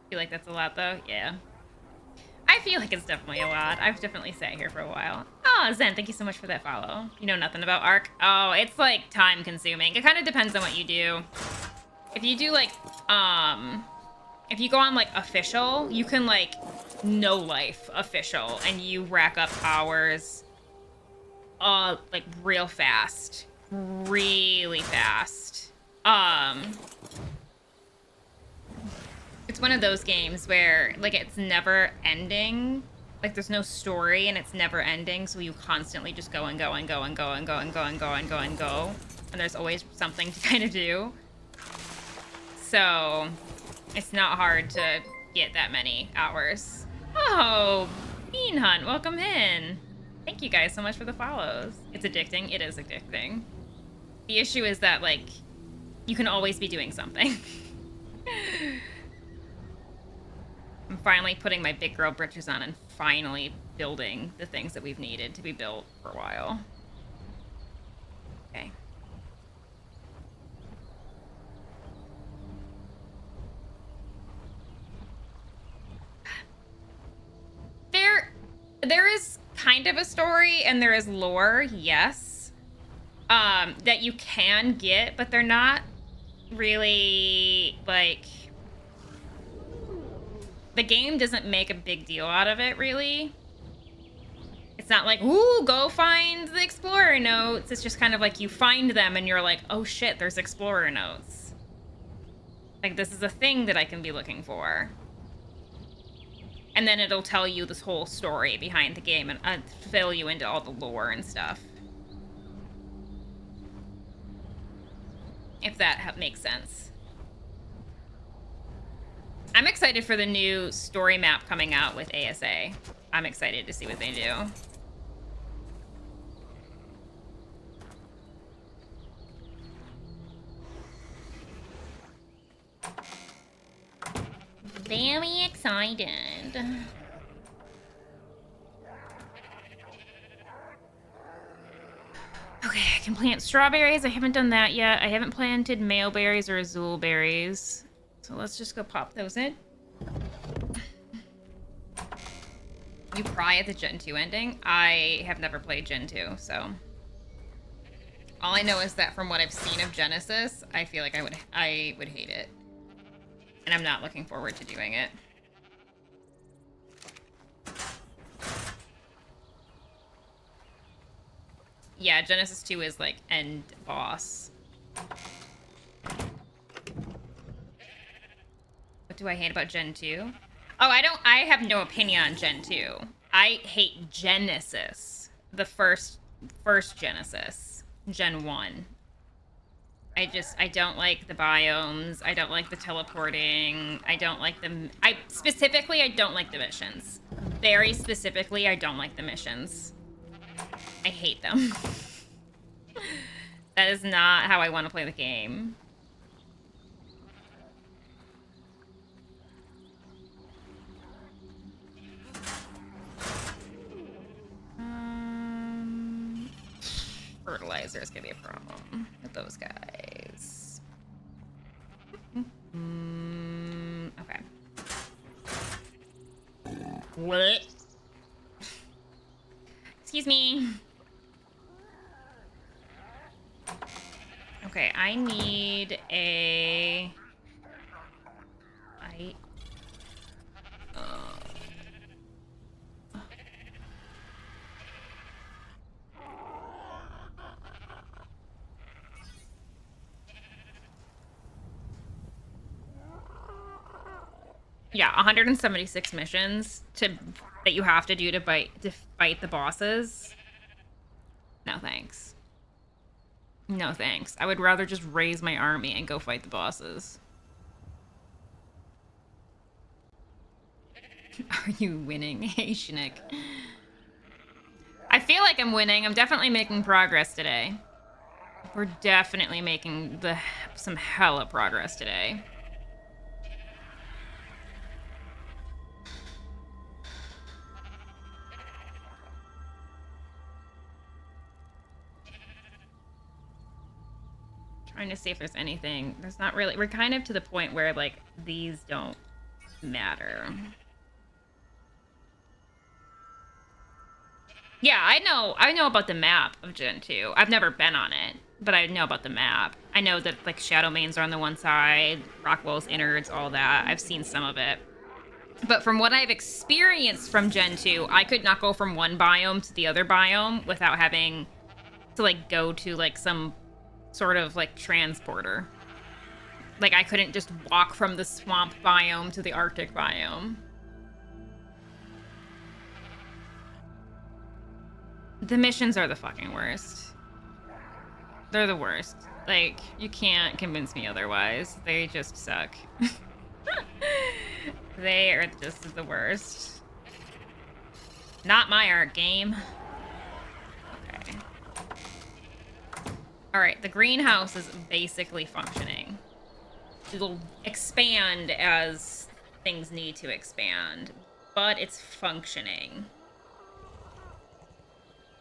Feel like that's a lot though? Yeah. I feel like it's definitely a lot. I've definitely sat here for a while. Oh, Zen, thank you so much for that follow. You know nothing about Ark? Oh, it's like time consuming. It kind of depends on what you do. If you do like, if you go on like official, you can like no life official and you rack up hours like real fast. Really fast. It's one of those games where like it's never ending. Like there's no story and it's never ending, so you constantly just go and go and go and go and go and go and go and go and go. And there's always something to kind of do. So it's not hard to get that many hours. Oh, Bean Hunt, welcome in. Thank you guys so much for the follows. It's addicting. It is addicting. The issue is that, like, you can always be doing something. I'm finally putting my big girl britches on and finally building the things that we've needed to be built for a while. Okay. There is kind of a story and there is lore, yes, that you can get, but they're not really, like, the game doesn't make a big deal out of it, really. It's not like, ooh, go find the Explorer notes. It's just kind of like you find them and you're like, oh shit, there's Explorer notes. Like, this is a thing that I can be looking for. And then it'll tell you this whole story behind the game and fill you into all the lore and stuff. If that makes sense. I'm excited for the new story map coming out with ASA. I'm excited to see what they do. excited. Okay, I can plant strawberries. I haven't done that yet. I haven't planted mailberries or azul berries. So let's just go pop those in. You cry at the Gen 2 ending? I have never played Gen 2, so... All I know is that from what I've seen of Genesis, I feel like I would hate it. And I'm not looking forward to doing it. Yeah, Genesis 2 is like end boss. What do I hate about Gen 2? Oh, I have no opinion on Gen 2. I hate Genesis. The first Genesis. Gen 1. I don't like the biomes. I don't like the teleporting. I don't like the... I don't like the missions. Very specifically, I don't like the missions. I hate them. That is not how I want to play the game. Fertilizer is gonna be a problem with those guys. Okay. What? Excuse me. Okay, I need a... Yeah, 176 missions that you have to do to fight the bosses. No thanks. No thanks. I would rather just raise my army and go fight the bosses. Are you winning? Hey, Shinik. I feel like I'm winning. I'm definitely making progress today. We're definitely making some hella progress today. Trying to see if there's anything. There's not really. We're kind of to the point where, like, these don't matter. Yeah, I know about the map of Gen 2. I've never been on it, but I know about the map. I know that, like, Shadow Mains are on the one side, Rockwell's innards, all that. I've seen some of it. But from what I've experienced from Gen 2, I could not go from one biome to the other biome without having to, like, go to, like, some sort of, like, transporter. Like, I couldn't just walk from the swamp biome to the Arctic biome. The missions are the fucking worst. They're the worst. Like, you can't convince me otherwise. They just suck. They are just the worst. Not my art game. Okay. Alright, the greenhouse is basically functioning. It'll expand as things need to expand, but it's functioning.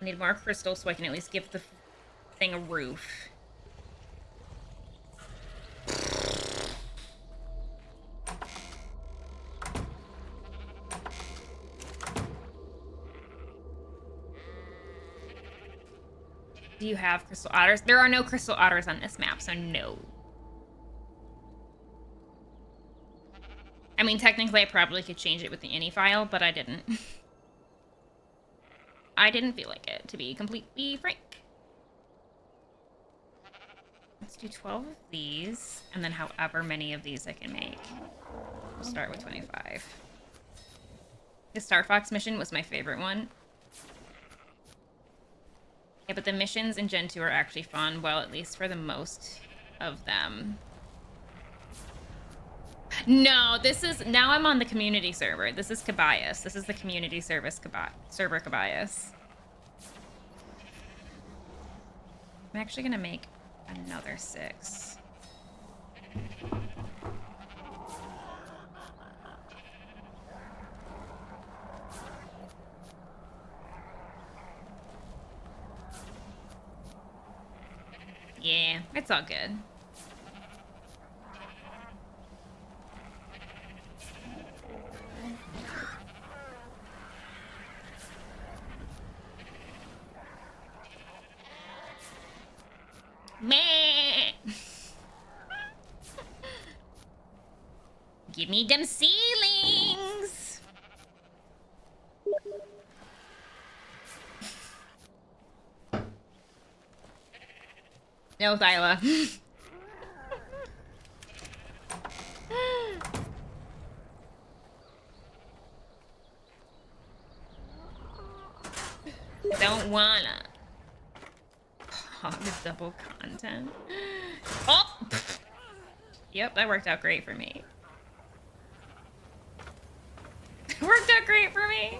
I need more crystals so I can at least give the thing a roof. Do you have crystal otters? There are no crystal otters on this map, so no. I mean, technically I probably could change it with the ini file, but I didn't. I didn't feel like it, to be completely frank. Let's do 12 of these, and then however many of these I can make. We'll start with 25. The Star Fox mission was my favorite one. Yeah, but the missions in Gen 2 are actually fun, well, at least for the most of them. No, this is... Now I'm on the community server. This is Cabayas. This is the community service server Cabayas. I'm actually going to make another 6. Yeah, it's all good. Meh. Give me them ceilings. No, Thyla. Don't wanna. Oh, the double content. Oh! Yep, that worked out great for me. Worked out great for me.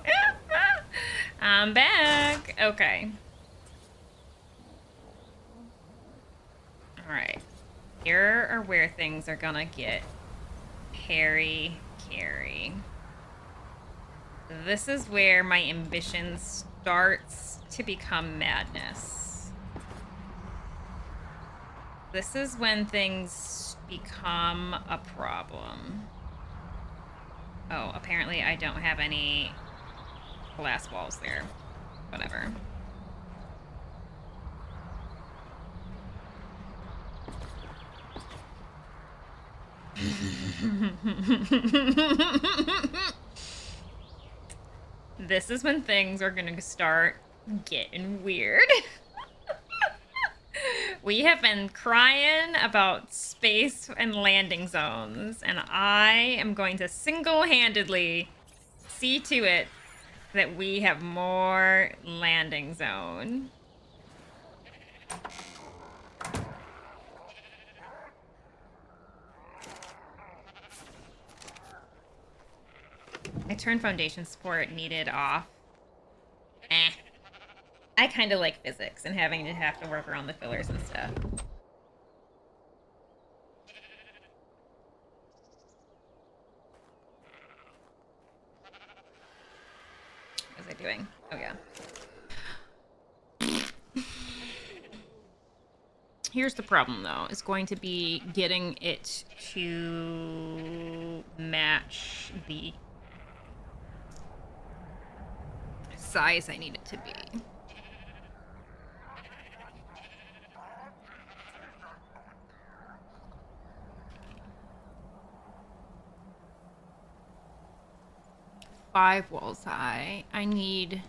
I'm back. Okay. Alright. Here are where things are gonna get hairy, carry. This is where my ambition starts to become madness. This is when things become a problem. Oh, apparently I don't have any glass walls there. Whatever. This is when things are gonna start getting weird. We have been crying about space and landing zones, and I am going to single-handedly see to it that we have more landing zone. I turned foundation support needed off. Eh. I kind of like physics and having to have to work around the fillers and stuff. What was I doing? Oh, yeah. Here's the problem, though. It's going to be getting it to match the size I need it to be. Five walls high. I need...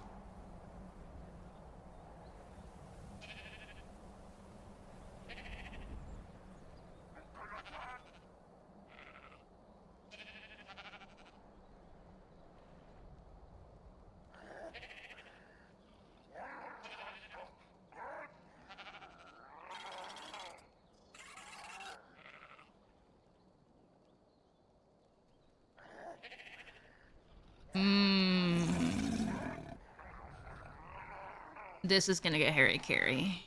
This is gonna get hairy carry.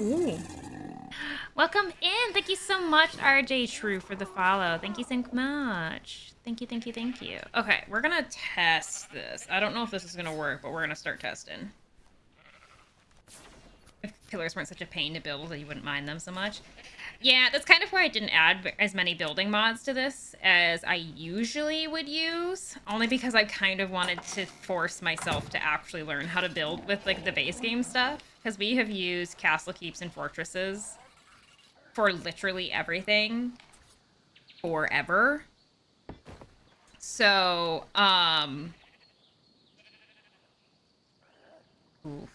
Ooh. Welcome in. Thank you so much, RJ True, for the follow. Thank you so much. Thank you, thank you, thank you. Okay, we're gonna test this. I don't know if this is gonna work, but we're gonna start testing. If pillars weren't such a pain to build that you wouldn't mind them so much. Yeah, that's kind of why I didn't add as many building mods to this as I usually would use. Only because I kind of wanted to force myself to actually learn how to build with, like, the base game stuff. Because we have used castle keeps and fortresses for literally everything forever. So, oof.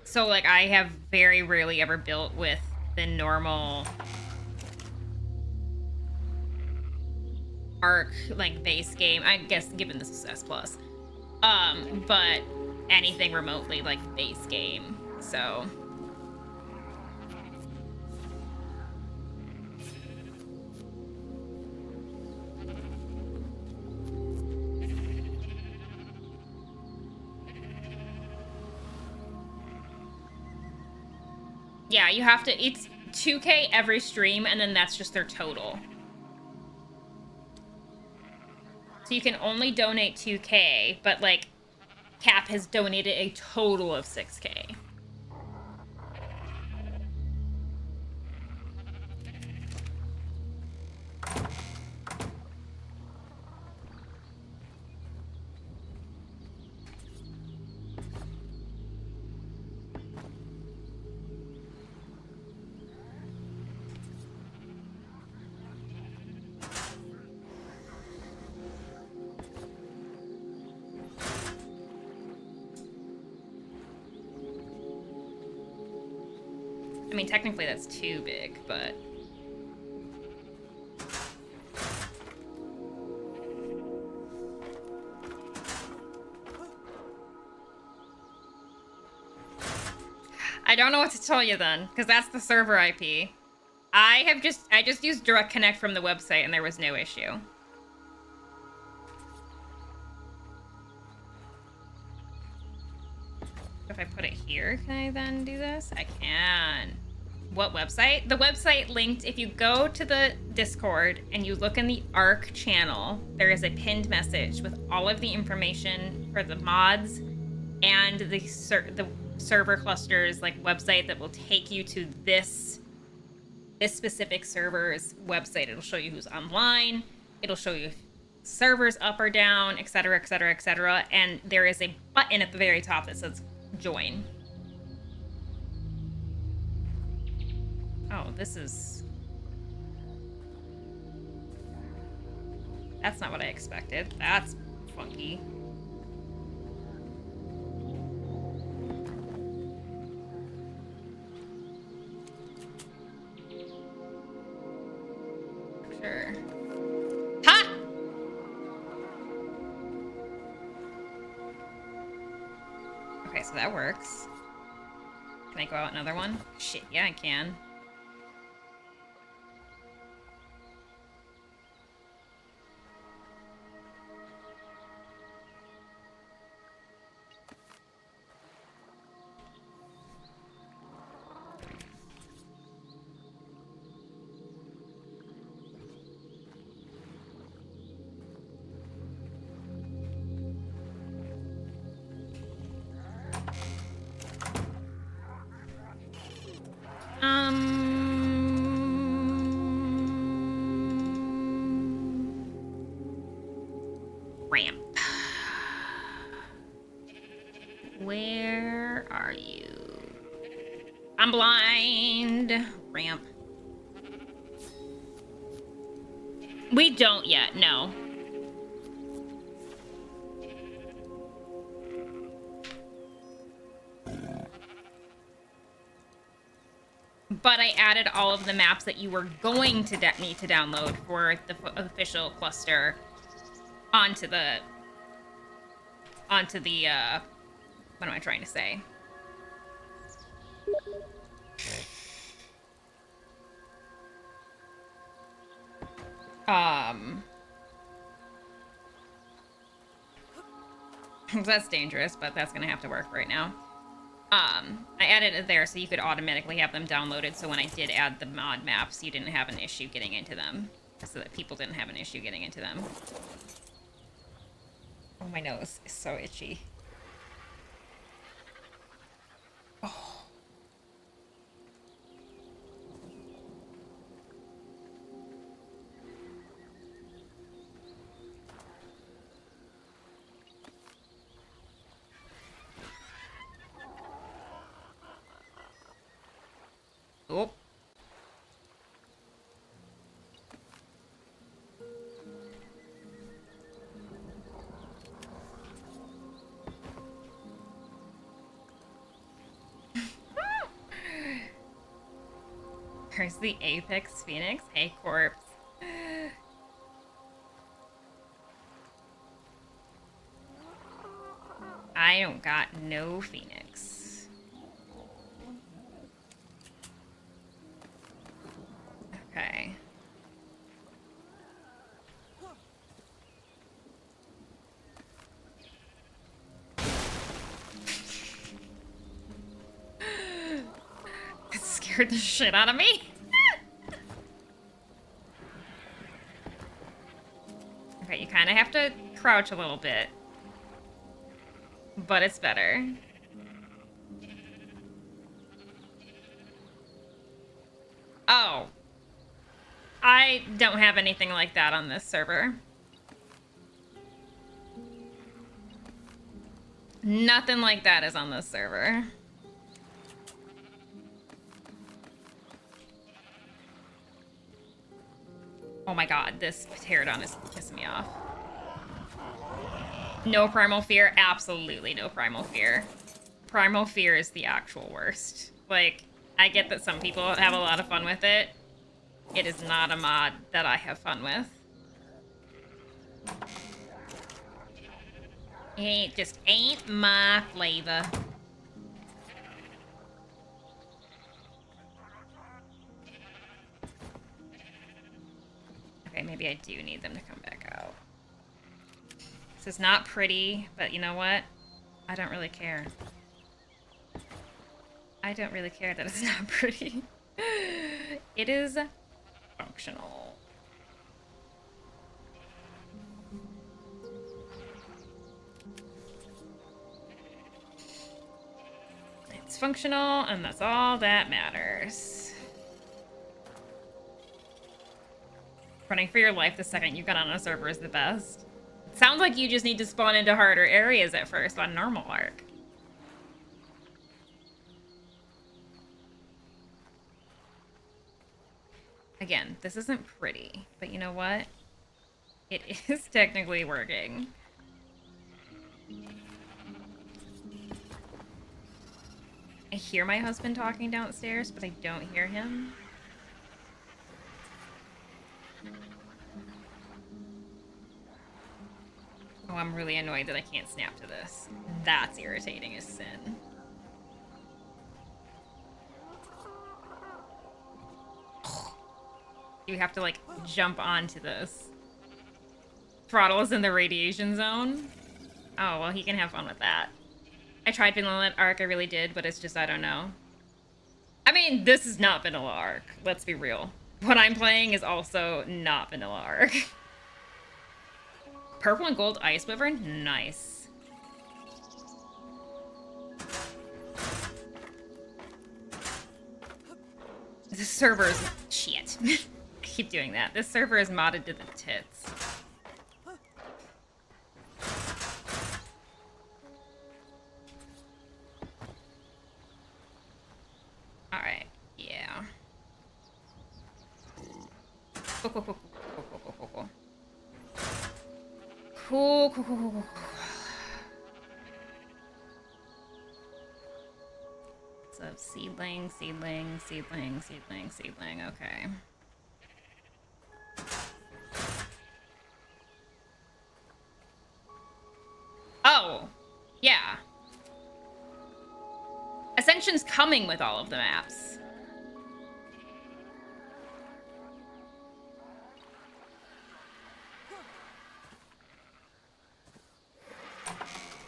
So, like, I have very rarely ever built with the normal arc, like, base game. I guess, given this is S+. But anything remotely, like, base game. So... yeah, you have to, it's 2K every stream, and then that's just their total. So you can only donate 2K, but like Cap has donated a total of 6K. I mean, technically that's too big, but... I don't know what to tell you then, because that's the server IP. I just used direct connect from the website and there was no issue. If I put it here, can I then do this? I can. What website? The website linked, if you go to the Discord and you look in the ARC channel, there is a pinned message with all of the information for the mods and the server clusters like website that will take you to this specific server's website. It'll show you who's online. It'll show you if servers up or down, etc., etc., etc. And there is a button at the very top that says join. Oh, this is... That's not what I expected. That's funky. Sure. Ha! Okay, so that works. Can I go out another one? Shit, yeah, I can. Ramp. Where are you? I'm blind. Ramp. We don't yet, no. But I added all of the maps that you were going to need to download for the official cluster onto the what am I trying to say? That's dangerous, but that's gonna have to work right now. I added it there so you could automatically have them downloaded, so when I did add the mod maps, you didn't have an issue getting into them. So that people didn't have an issue getting into them. Oh, my nose is so itchy. Oh. Oh. There's the Apex Phoenix. Hey, corpse. I don't got no Phoenix. Okay. That scared the shit out of me. Okay, you kind kind of have to crouch a little bit. But it's better. Oh. I don't have anything like that on this server. Nothing like that is on this server. Oh my god, this pterodon is pissing me off. No primal fear? Absolutely no primal fear. Primal fear is the actual worst. Like, I get that some people have a lot of fun with it. It is not a mod that I have fun with. It just ain't my flavor. Okay, maybe I do need them to come back out. This is not pretty, but you know what? I don't really care. I don't really care that it's not pretty. It is functional. It's functional, and that's all that matters. Running for your life the second you got on a server is the best. It sounds like you just need to spawn into harder areas at first on normal arc. Again, this isn't pretty, but you know what? It is technically working. I hear my husband talking downstairs, but I don't hear him. Oh, I'm really annoyed that I can't snap to this. That's irritating as sin. You have to, like, jump onto this. Throttle is in the radiation zone. Oh, well, he can have fun with that. I tried Vanilla Arc, I really did, but it's just, I don't know. I mean, this is not Vanilla Arc, let's be real. What I'm playing is also not Vanilla Arc. Purple and gold ice wyvern? Nice. This server is shit. I keep doing that. This server is modded to the tits. Alright, yeah. Cool, cool, cool, cool, cool, cool, cool, cool. Cool, cool, cool, cool, cool. So seedling, seedling, seedling, seedling, seedling, okay. Oh, yeah. Ascension's coming with all of the maps.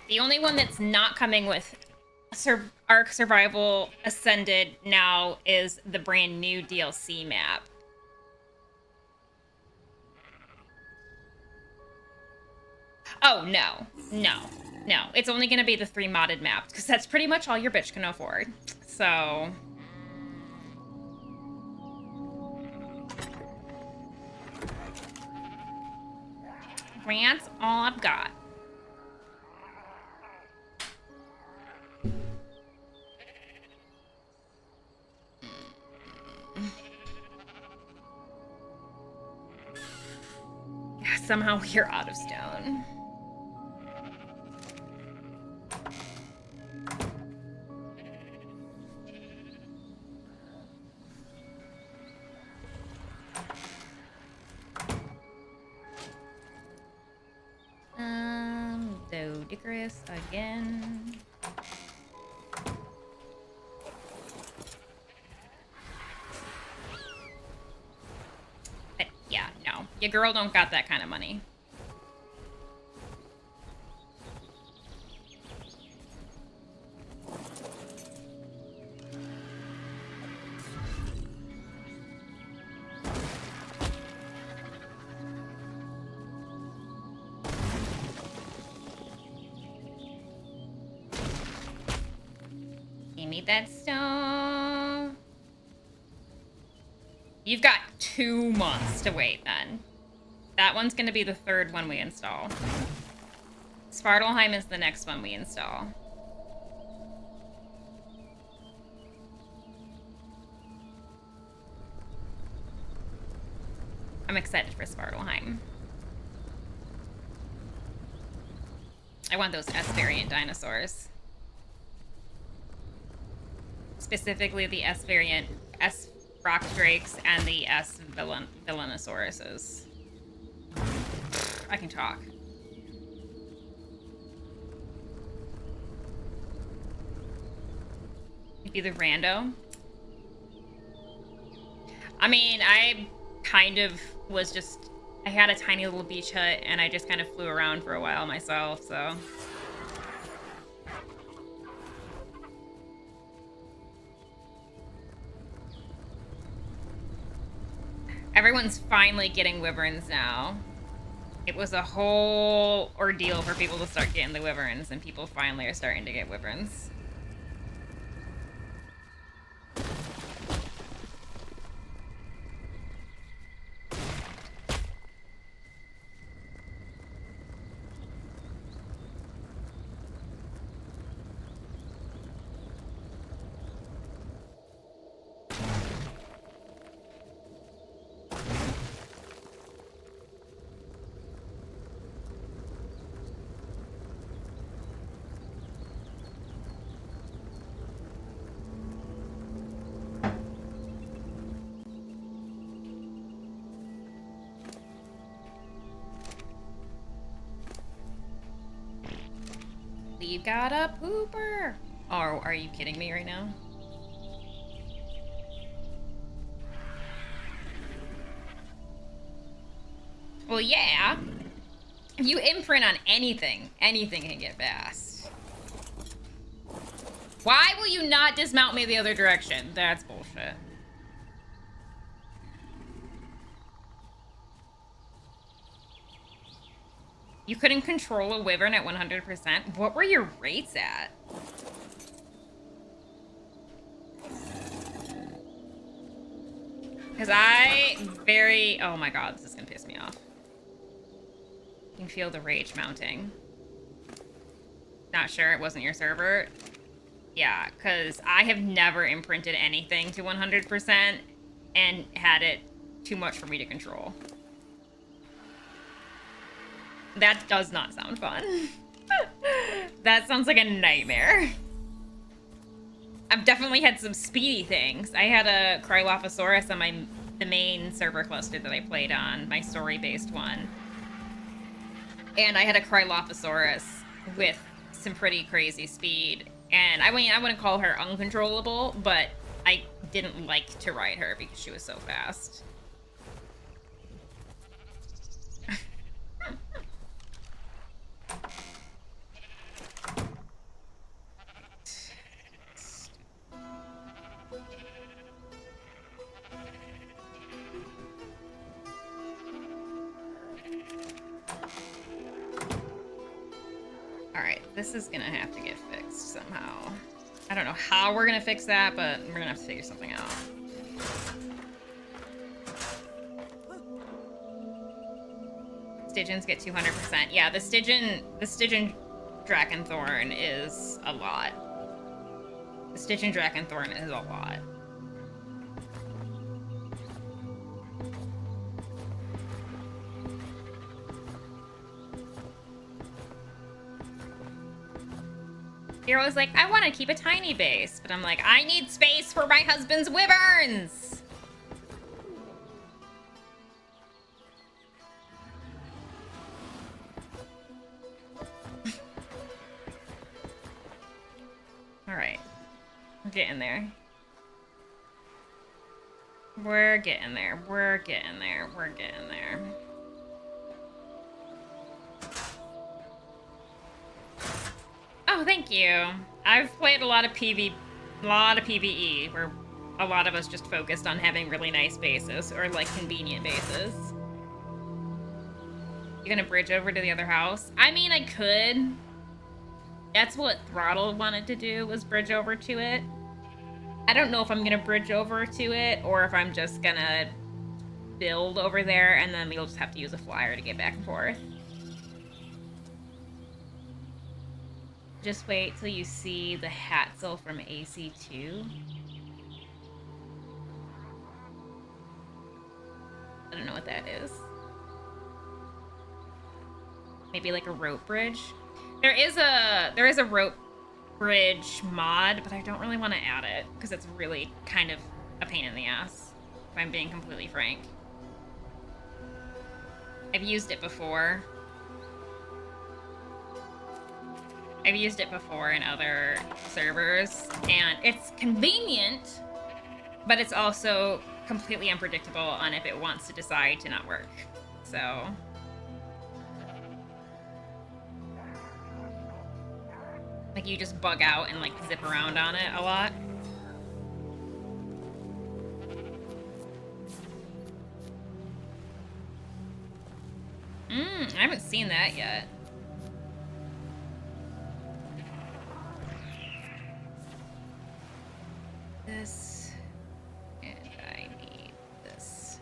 The only one that's not coming with Ark Survival Ascended now is the brand new DLC map. Oh, no. No. No. It's only going to be the 3 modded maps, because that's pretty much all your bitch can afford. So... that's all I've got. Yeah, somehow we're out of stone. Dodicarus again. But yeah, no. Your girl don't got that kind of money. me that stone. You've got 2 months to wait then. That one's gonna be the 3rd one we install. Svartalheim is the next one we install. I'm excited for Svartalheim. I want those S variant dinosaurs. Specifically the S variant S rock drakes and the S villainosauruses. I can talk. You'd be the rando. I mean, I kind of was just, I had a tiny little beach hut and I just kind of flew around for a while myself, so. Everyone's finally getting wyverns now. It was a whole ordeal for people to start getting the wyverns, and people finally are starting to get wyverns. You got a pooper! Oh, are you kidding me right now? Well, yeah. If you imprint on anything, anything can get fast. Why will you not dismount me the other direction? That's bullshit. You couldn't control a wyvern at 100%? What were your rates at? Because oh my god, this is gonna piss me off. You can feel the rage mounting. Not sure it wasn't your server? Yeah, because I have never imprinted anything to 100% and had it too much for me to control. That does not sound fun. That sounds like a nightmare. I've definitely had some speedy things. I had a Krylophosaurus on the main server cluster that I played on, my story-based one. And I had a Krylophosaurus with some pretty crazy speed. And I mean, I wouldn't call her uncontrollable, but I didn't like to ride her because she was so fast. Alright, this is gonna have to get fixed somehow. I don't know how we're gonna fix that, but we're gonna have to figure something out. Stygians get 200%. Yeah, the Stygian Drakenthorn is a lot. The Stygian Drakenthorn is a lot. Hero's like, I want to keep a tiny base, but I'm like, I need space for my husband's wyverns. All right, we're getting there. We're getting there. We're getting there. We're getting there. Oh, thank you. I've played a lot of PvE, where a lot of us just focused on having really nice bases, or like convenient bases. You gonna bridge over to the other house? I mean, I could. That's what Throttle wanted to do, was bridge over to it. I don't know if I'm gonna bridge over to it or if I'm just gonna build over there and then we'll just have to use a flyer to get back and forth. Just wait till you see the Hatzel from AC2. I don't know what that is. Maybe like a rope bridge. There is a rope bridge mod, but I don't really want to add it because it's really kind of a pain in the ass, if I'm being completely frank. I've used it before. I've used it before in other servers, and it's convenient, but it's also completely unpredictable on if it wants to decide to not work. So like you just bug out and like zip around on it a lot. I haven't seen that yet. This, and I need this.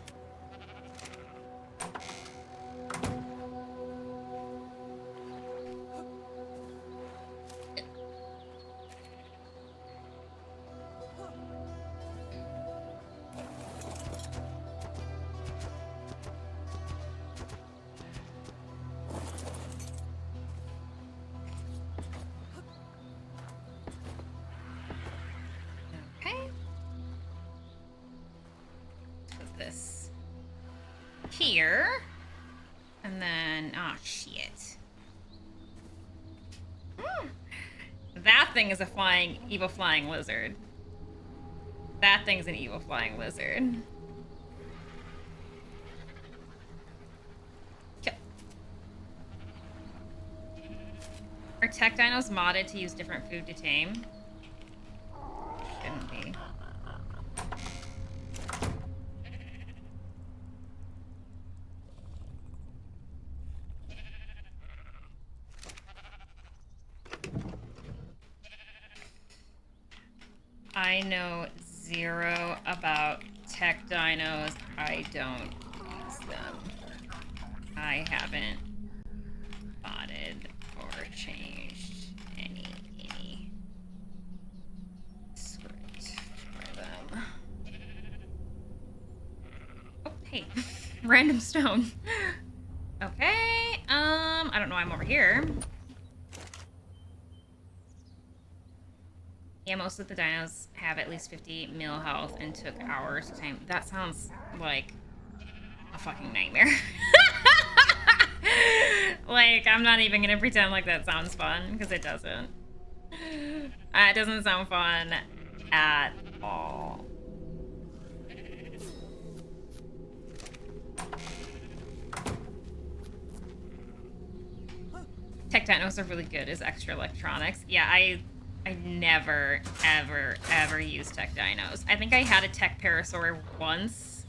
Okay. Put this here. And then, oh shit. That thing is a evil flying lizard. That thing's an evil flying lizard. Okay. Are tech dinos modded to use different food to tame? Shouldn't be. I know zero about tech dinos. I don't use them. I haven't modded or changed any script for them. Oh, hey. Random stone. Okay, I don't know why I'm over here. Yeah, most of the dinos have at least 50 mil health and took hours to tame. That sounds like a fucking nightmare. Like, I'm not even gonna pretend like that sounds fun, because it doesn't. It doesn't sound fun at all. Tech dinos are really good as extra electronics. Yeah, I never, ever, ever used tech dinos. I think I had a tech parasaur once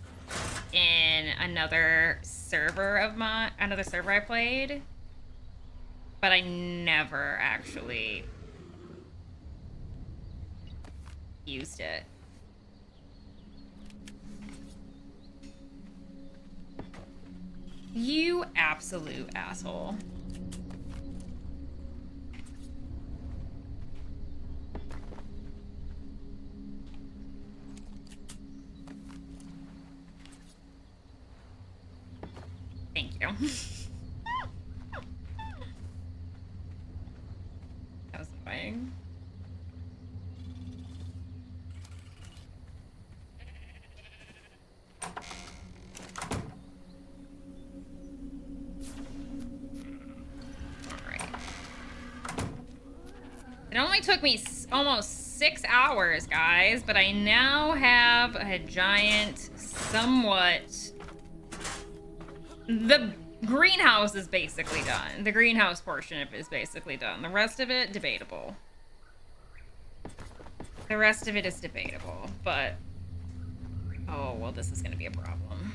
in another server of mine, another server I played, but I never actually used it. You absolute asshole. Thank you. That was annoying. Alright. It only took me almost 6 hours, guys, but I now have a giant, somewhat... The greenhouse is basically done. The greenhouse portion of it is basically done. The rest of it, debatable. The rest of it is debatable, but... Oh, well, this is gonna be a problem.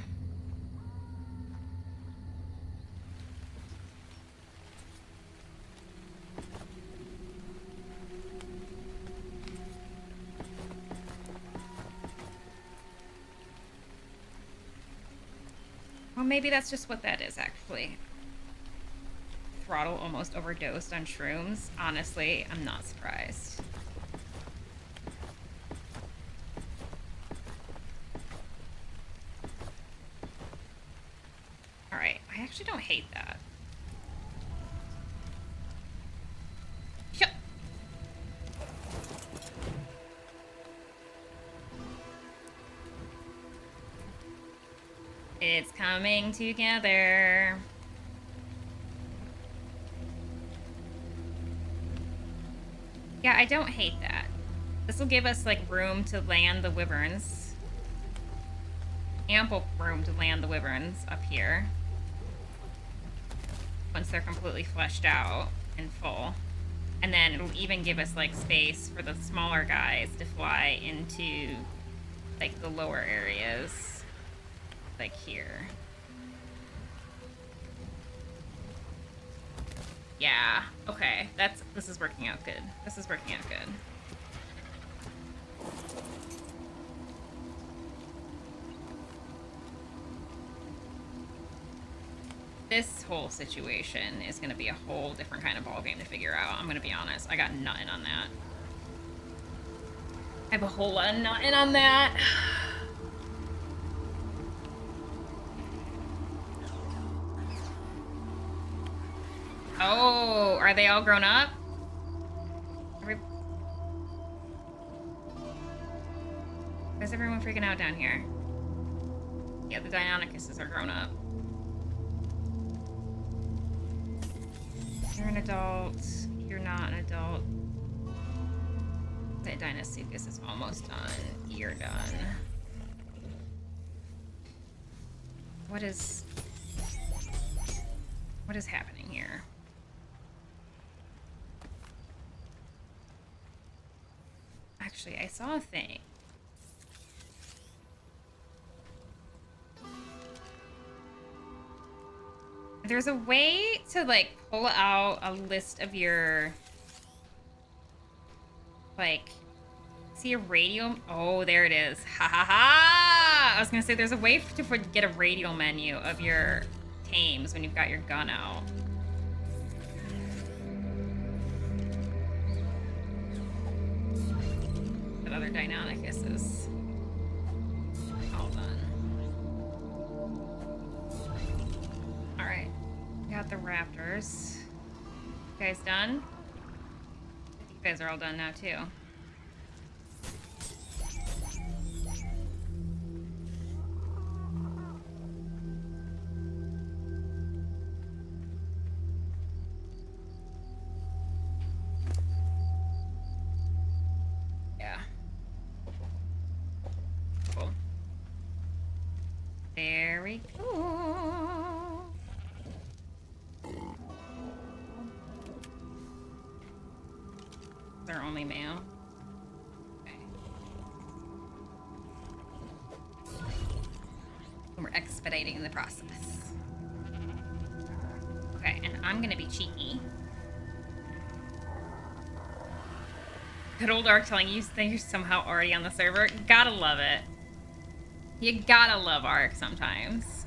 Well, maybe that's just what that is, actually. Throttle almost overdosed on shrooms. Honestly, I'm not surprised. Alright, I actually don't hate that. Yep. It's coming together. Yeah, I don't hate that. This will give us, like, room to land the wyverns. Ample room to land the wyverns up here. Once they're completely fleshed out and full. And then it'll even give us, like, space for the smaller guys to fly into, like, the lower areas. Like here. Yeah, okay. This is working out good. This is working out good. This whole situation is going to be a whole different kind of ballgame to figure out. I'm going to be honest. I got nothing on that. I have a whole lot of nothing on that. Oh, are they all grown up? Why is everyone freaking out down here? Yeah, the Deinonychuses are grown up. You're an adult. You're not an adult. The Deinosuchus is almost done. You're done. What is happening here? Actually, I saw a thing. There's a way to, like, pull out a list of your, like, see a radial. Oh, there it is. Ha ha ha! I was gonna say there's a way to get a radial menu of your tames when you've got your gun out. That other Deinonychus is all done. Alright. Got the raptors. You guys done? You guys are all done now, too. Yeah. Cool. Very cool. They're only male. Okay. And we're expediting the process. Okay, and I'm gonna be cheeky. Good old Ark telling you that you're somehow already on the server. Gotta love it. You gotta love Ark sometimes.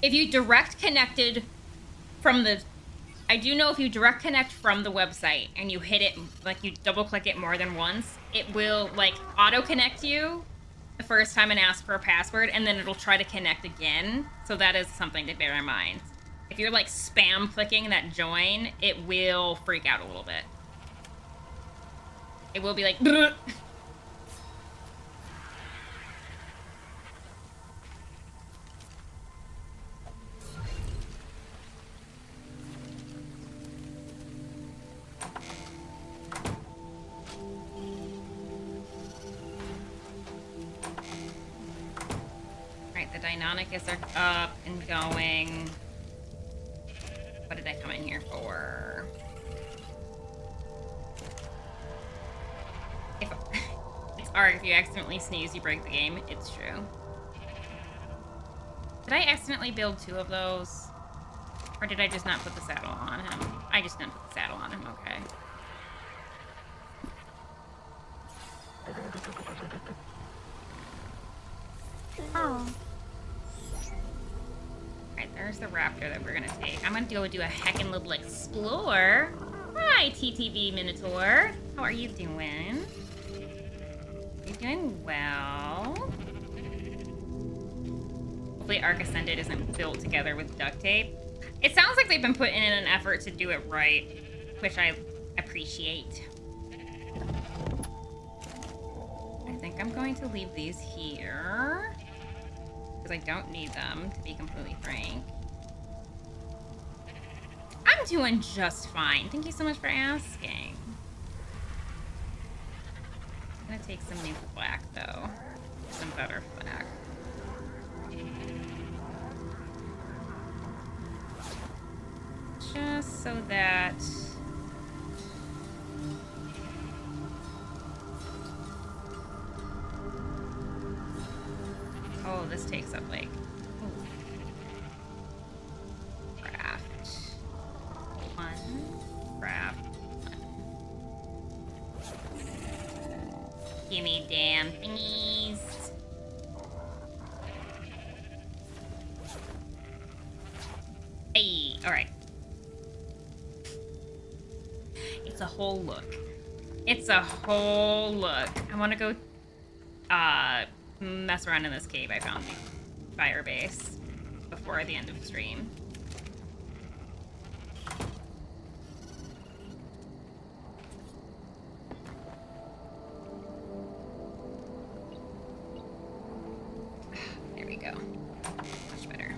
If you direct connected from the... I do know if you direct connect from the website and you hit it, like you double click it more than once, it will like auto connect you the first time and ask for a password, and then it'll try to connect again. So that is something to bear in mind. If you're like spam clicking that join, it will freak out a little bit. It will be like... Bleh. The Deinonychus are up and going. What did I come in here for? If it's Ark, if you accidentally sneeze, you break the game. It's true. Did I accidentally build 2 of those? Or did I just not put the saddle on him? I just didn't put the saddle on him, okay. Oh. the raptor that we're gonna take. I'm gonna go do a heckin' little explore. Hi, TTV Minotaur. How are you doing? You're doing well. Hopefully Arc Ascended isn't built together with duct tape. It sounds like they've been putting in an effort to do it right, which I appreciate. I think I'm going to leave these here because I don't need them, to be completely frank. I'm doing just fine. Thank you so much for asking. I'm gonna take some new flak though. Some better flak. Just so that oh, this takes up like craft one. Gimme damn thingies. Hey, alright. It's a whole look. It's a whole look. I want to go mess around in this cave I found the fire base before the end of the stream. There we go. Much better.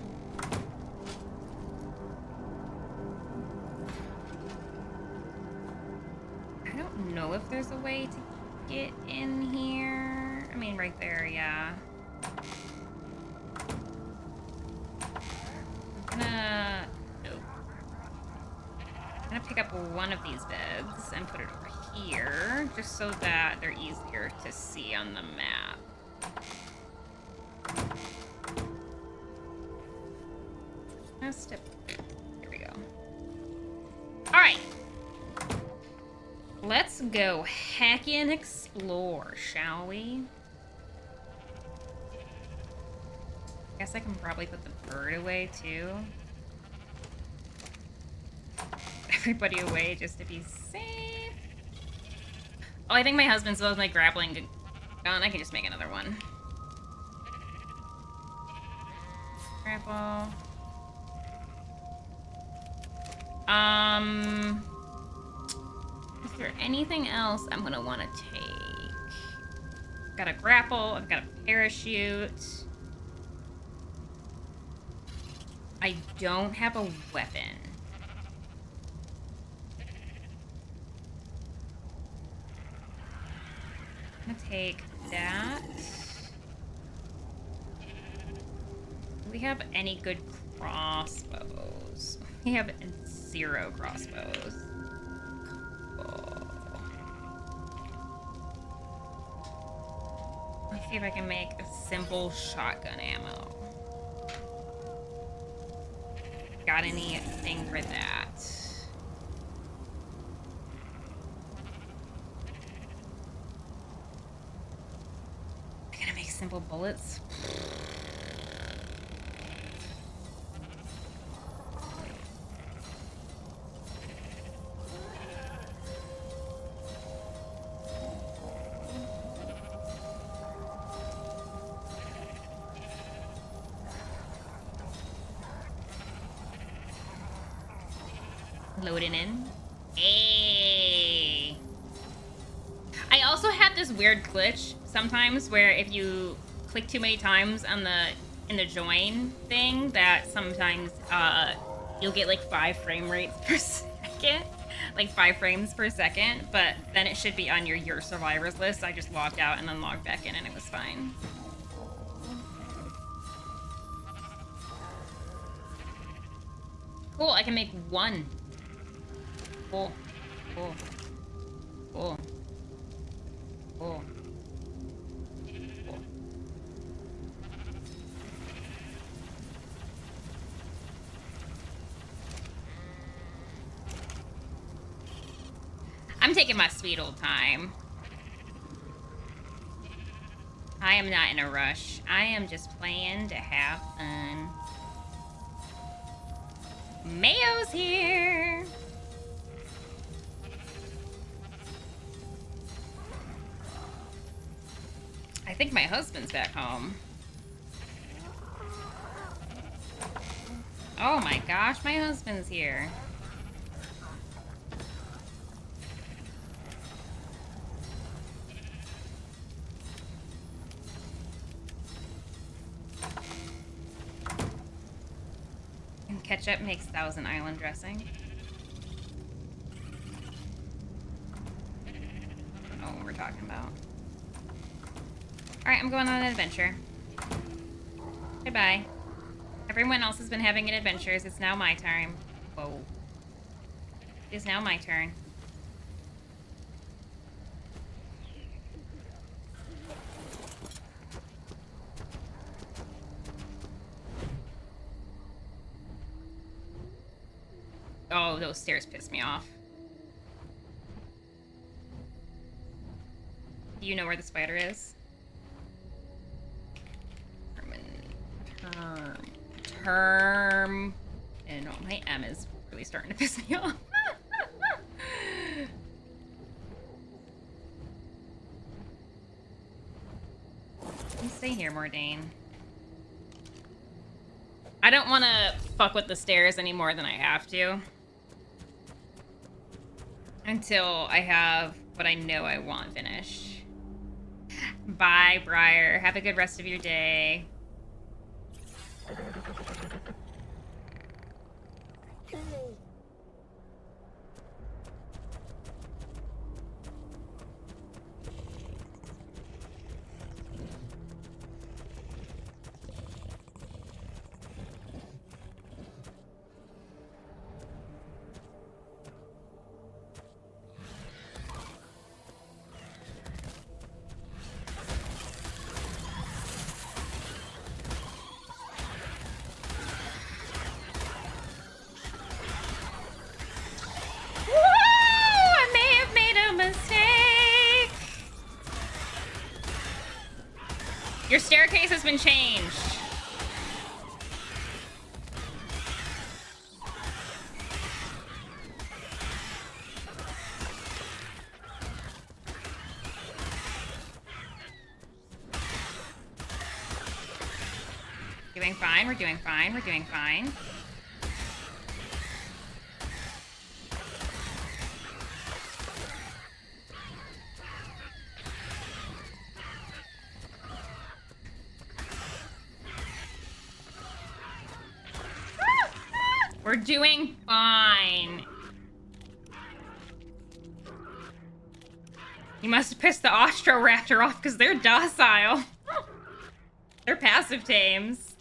I don't know if there's a way to get in here. I mean, right there, yeah. Nope. I'm gonna pick up one of these beds and put it over here, just so that they're easier to see on the map. Here we go. All right. Let's go heckin' explore, shall we? Guess I can probably put the bird away too. Everybody away just to be safe. Oh, I think my husband still has my grappling gun. I can just make another one. Grapple. Is there anything else I'm gonna want to take? I've got a grapple. I've got a parachute. I don't have a weapon. I'm gonna take that. Do we have any good crossbows? We have 0 crossbows. Let's see if I can make a simple shotgun ammo. Got anything for that? I gotta make simple bullets. Loading in. Hey. I also have this weird glitch sometimes where if you click too many times on in the join thing, that sometimes you'll get like 5 frame rates per second, like 5 frames per second. But then it should be on your survivors list. I just logged out and then logged back in, and it was fine. Cool. I can make 1. Cool. Cool. Cool. Cool. Cool. I'm taking my sweet old time. I am not in a rush. I am just playing to have fun. Mayo's here. I think my husband's back home. Oh my gosh, my husband's here. And ketchup makes Thousand Island dressing. I don't know what we're talking about. Alright, I'm going on an adventure. Goodbye. Everyone else has been having adventures. It's now my turn. Whoa. It is now my turn. Oh, those stairs piss me off. Do you know where the spider is? Term. And oh, my M is really starting to piss me off. You stay here, Mordain. I don't want to fuck with the stairs any more than I have to. Until I have what I know I want finished. Bye, Briar. Have a good rest of your day. Your staircase has been changed. Doing fine, we're doing fine, we're doing fine. We're doing fine. You must have pissed the Austroraptor off because they're docile. They're passive tames.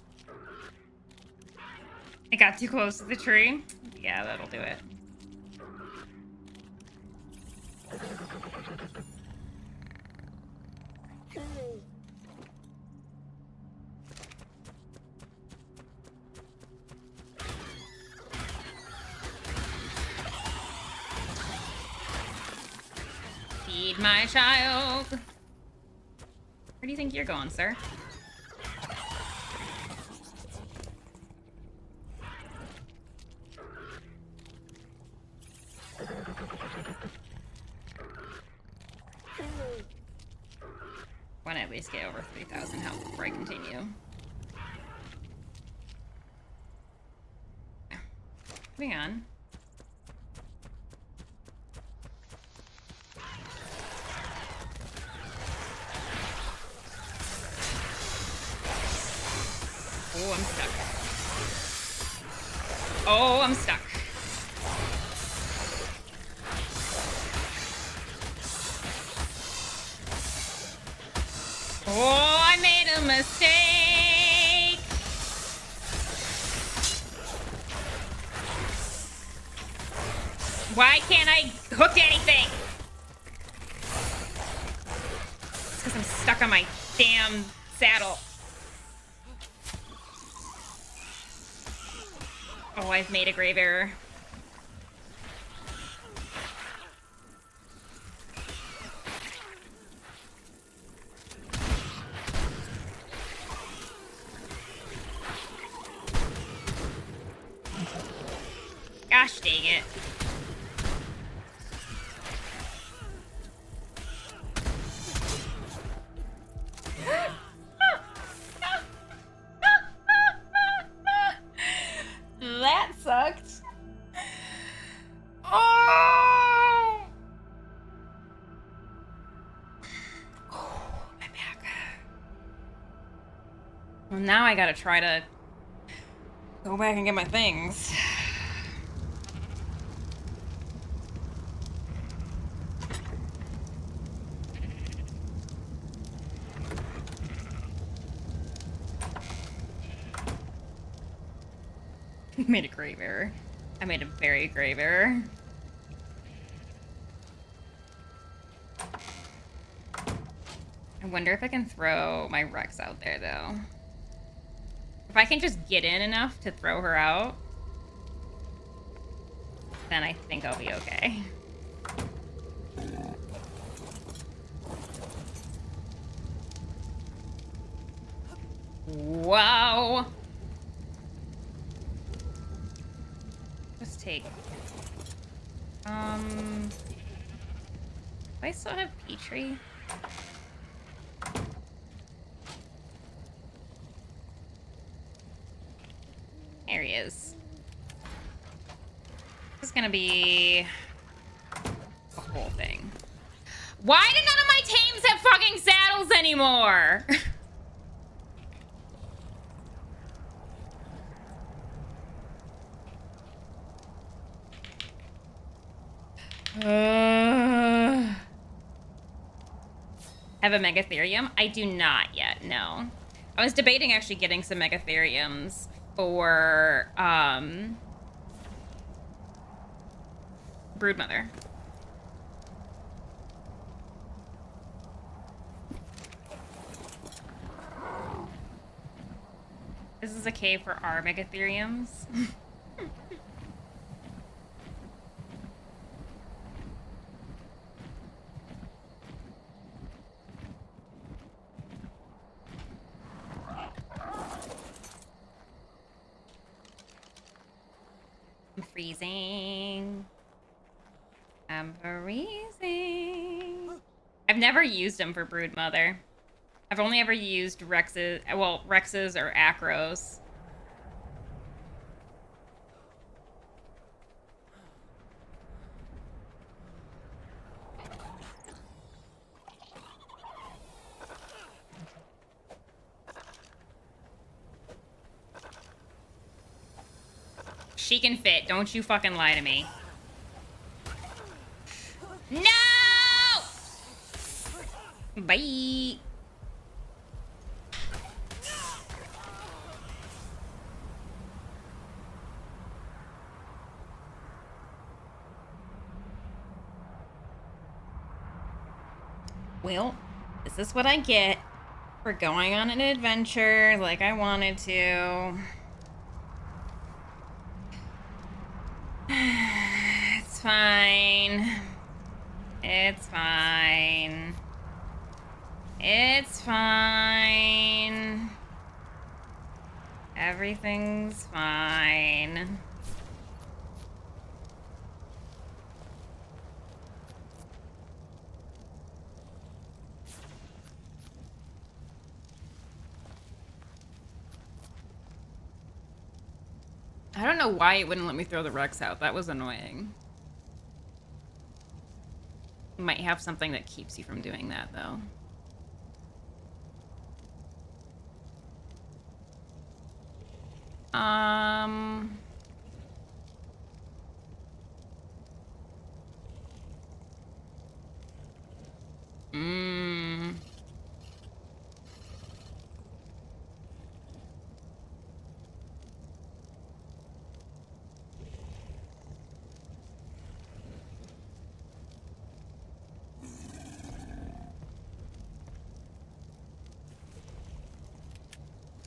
I got too close to the tree. Yeah, that'll do it. Feed my child. Where do you think you're going, sir? Want to at least get over 3,000 health before I continue. Moving on. Oh, I'm stuck. Oh, I'm stuck. Oh, I made a mistake. Why can't I hook anything? It's because I'm stuck on my damn saddle. Oh, I've made a grave error. Gosh dang it. That sucked. Oh! Oh, my back. Well, now I gotta try to go back and get my things. I made a grave error. I made a very grave error. I wonder if I can throw my Rex out there, though. If I can just get in enough to throw her out, then I think I'll be okay. Wow! Just take... Do I still have Petrie? There he is. This is gonna be a whole thing. Why do none of my tames have fucking saddles anymore? Have a Megatherium? I do not yet, no. I was debating actually getting some Megatheriums for, Broodmother. This is a cave for our Megatheriums. I'm freezing. I'm freezing. I've never used them for Broodmother. I've only ever used Rexes, well, Rexes or Acros. She can fit. Don't you fucking lie to me. No! Bye. Well, this is what I get for going on an adventure like I wanted to. It's fine. It's fine. It's fine. Everything's fine. I don't know why it wouldn't let me throw the Rex out. That was annoying. You might have something that keeps you from doing that, though.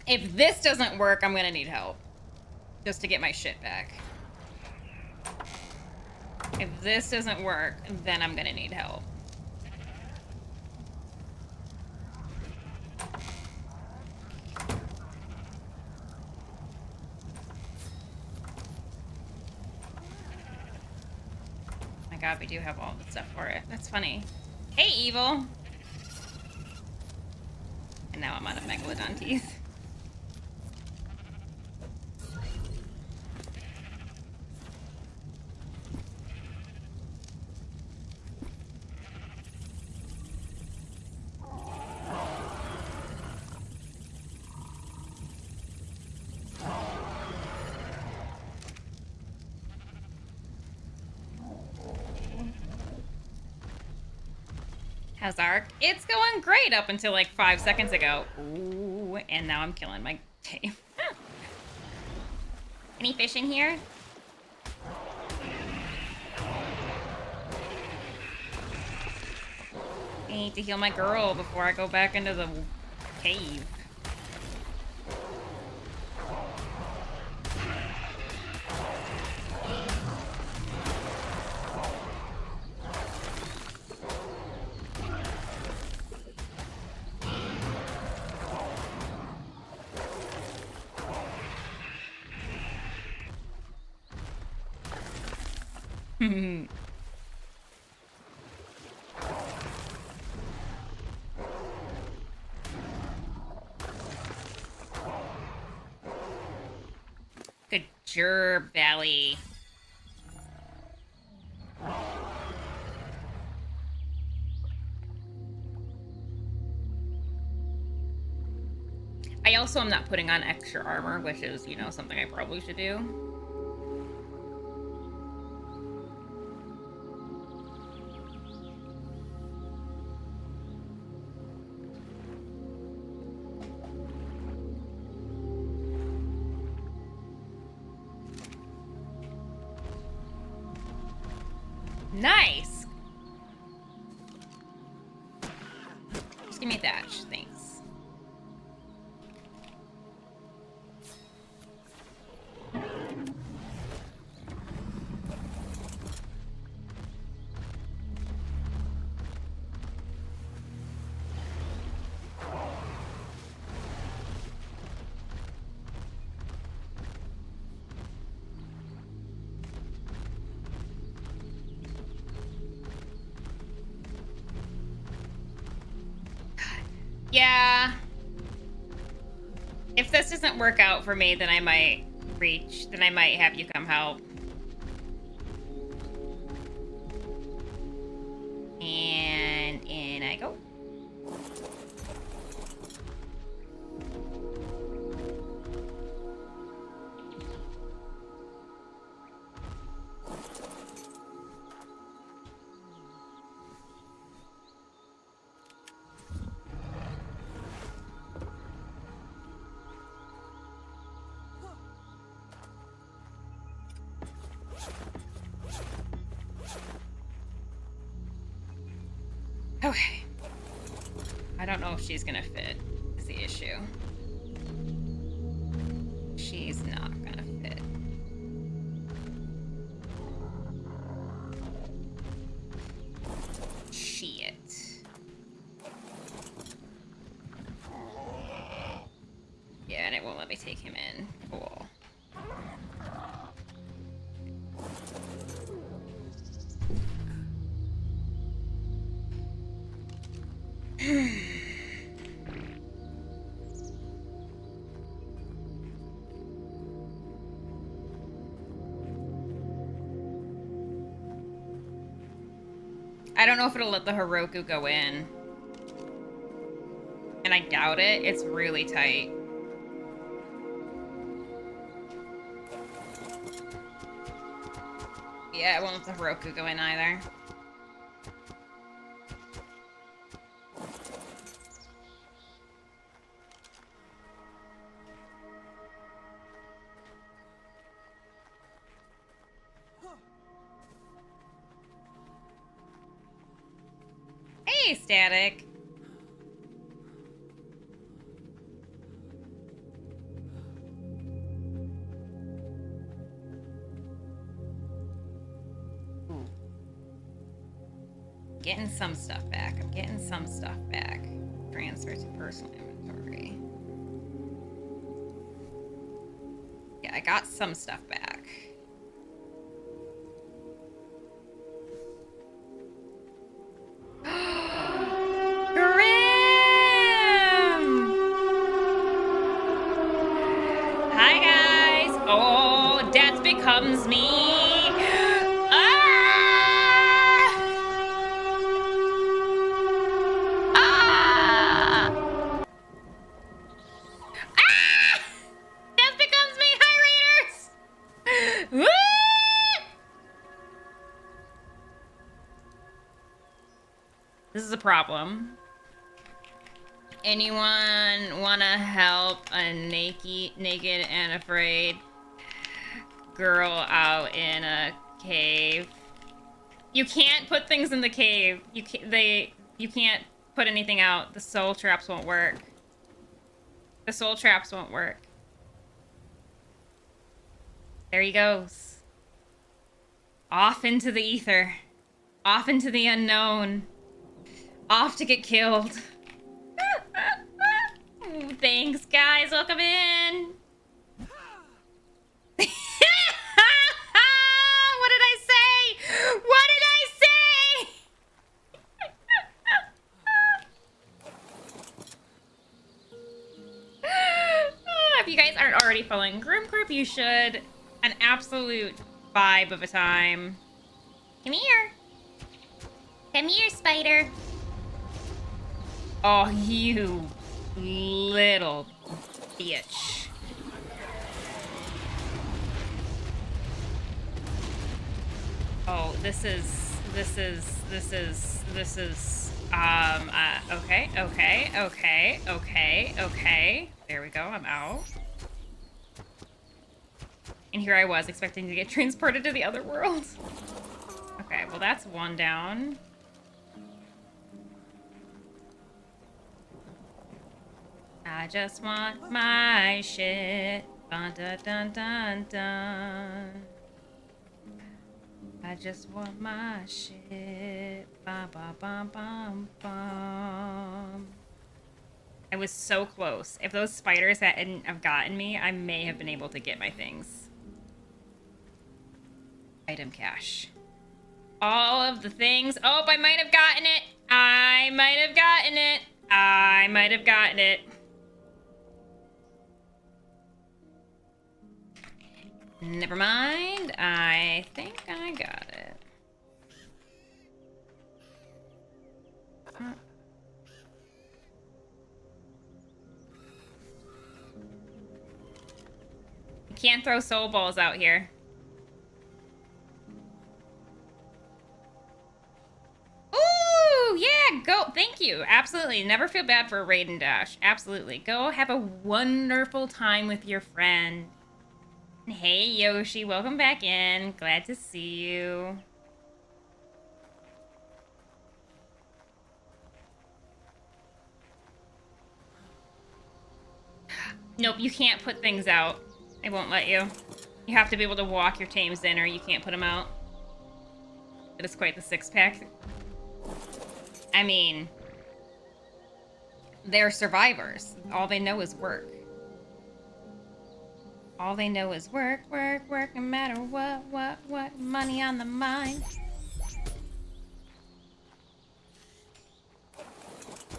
If this doesn't work, I'm gonna need help. Just to get my shit back. If this doesn't work, then I'm gonna need help. god, we do have all the stuff for it. That's funny. Hey, evil! And now I'm out of Megalodon teeth. How's Ark? It's going great up until like 5 seconds ago. Ooh, and now I'm killing my team. Any fish in here? I need to heal my girl before I go back into the cave. Good job, Valley. I also am not putting on extra armor, which is, you know, something I probably should do. Nice! Just give me a thatch, thanks. Yeah. If this doesn't work out for me, then I might have you come help. And in I go. Okay. I don't know if she's gonna fit, is the issue. She's not gonna fit. Shit. Yeah, and it won't let me take him in. Cool. I don't know if it'll let the Heroku go in. And I doubt it. It's really tight. Yeah, it won't let the Heroku go in either. Hey, Static. Getting some stuff back. I'm getting some stuff back. Transfer to personal inventory. Yeah, I got some stuff back. becomes me. Ah! Ah! Ah! Death becomes me. Hi, Raiders. Woo! This is a problem. Anyone wanna help a naked and afraid girl out in a cave? You can't put things in the cave. You can't put anything out. The soul traps won't work. The soul traps won't work. There he goes. Off into the ether. Off into the unknown. Off to get killed. Ooh, thanks, guys. Welcome in. What did I say? What did I say? If you guys aren't already following Grim Group, you should. An absolute vibe of a time. Come here. Come here, spider. Oh, you little bitch. Oh, this is, okay. There we go, I'm out. And here I was, expecting to get transported to the other world. Okay, well that's one down. I just want my shit. Dun dun dun dun dun. I just want my shit. Bum bum bum bum bum. I was so close. If those spiders hadn't have gotten me, I may have been able to get my things. Item cache. All of the things. Oh, I might have gotten it. I might have gotten it. I might have gotten it. Never mind. I think I got it. Huh. You can't throw soul balls out here. Ooh, yeah, go. Thank you. Absolutely. Never feel bad for a raid and dash. Absolutely. Go have a wonderful time with your friend. Hey, Yoshi. Welcome back in. Glad to see you. Nope, you can't put things out. They won't let you. You have to be able to walk your tames in or you can't put them out. It is quite the six-pack. I mean, they're survivors. All they know is work. All they know is work, work, work, no matter what, money on the mind.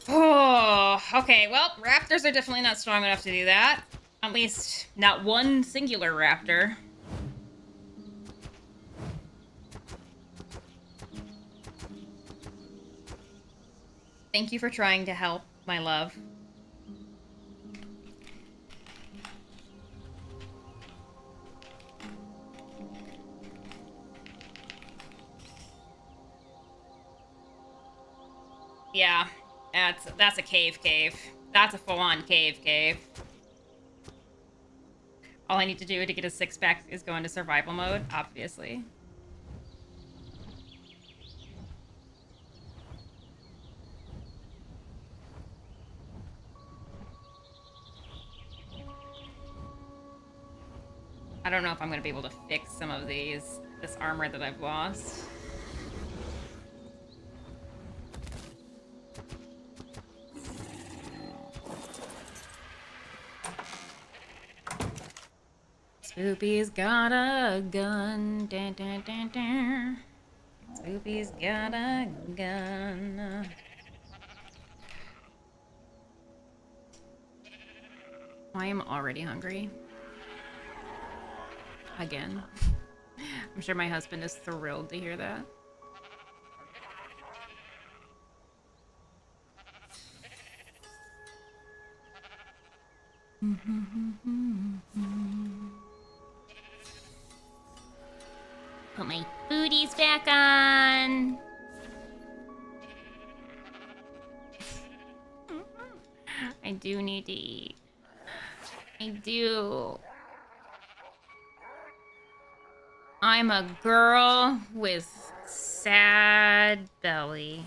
Oh, okay, well, raptors are definitely not strong enough to do that. At least, not one singular raptor. Thank you for trying to help, my love. Yeah, that's a cave. That's a full-on cave. All I need to do to get a six-pack is go into survival mode, obviously. I don't know if I'm gonna be able to fix some of this armor that I've lost. Spoopy's got a gun. Dun, dun, dun, dun. Spoopy's got a gun. I am already hungry. Again. I'm sure my husband is thrilled to hear that. Put my booties back on. I do need to eat. I do. I'm a girl with sad belly.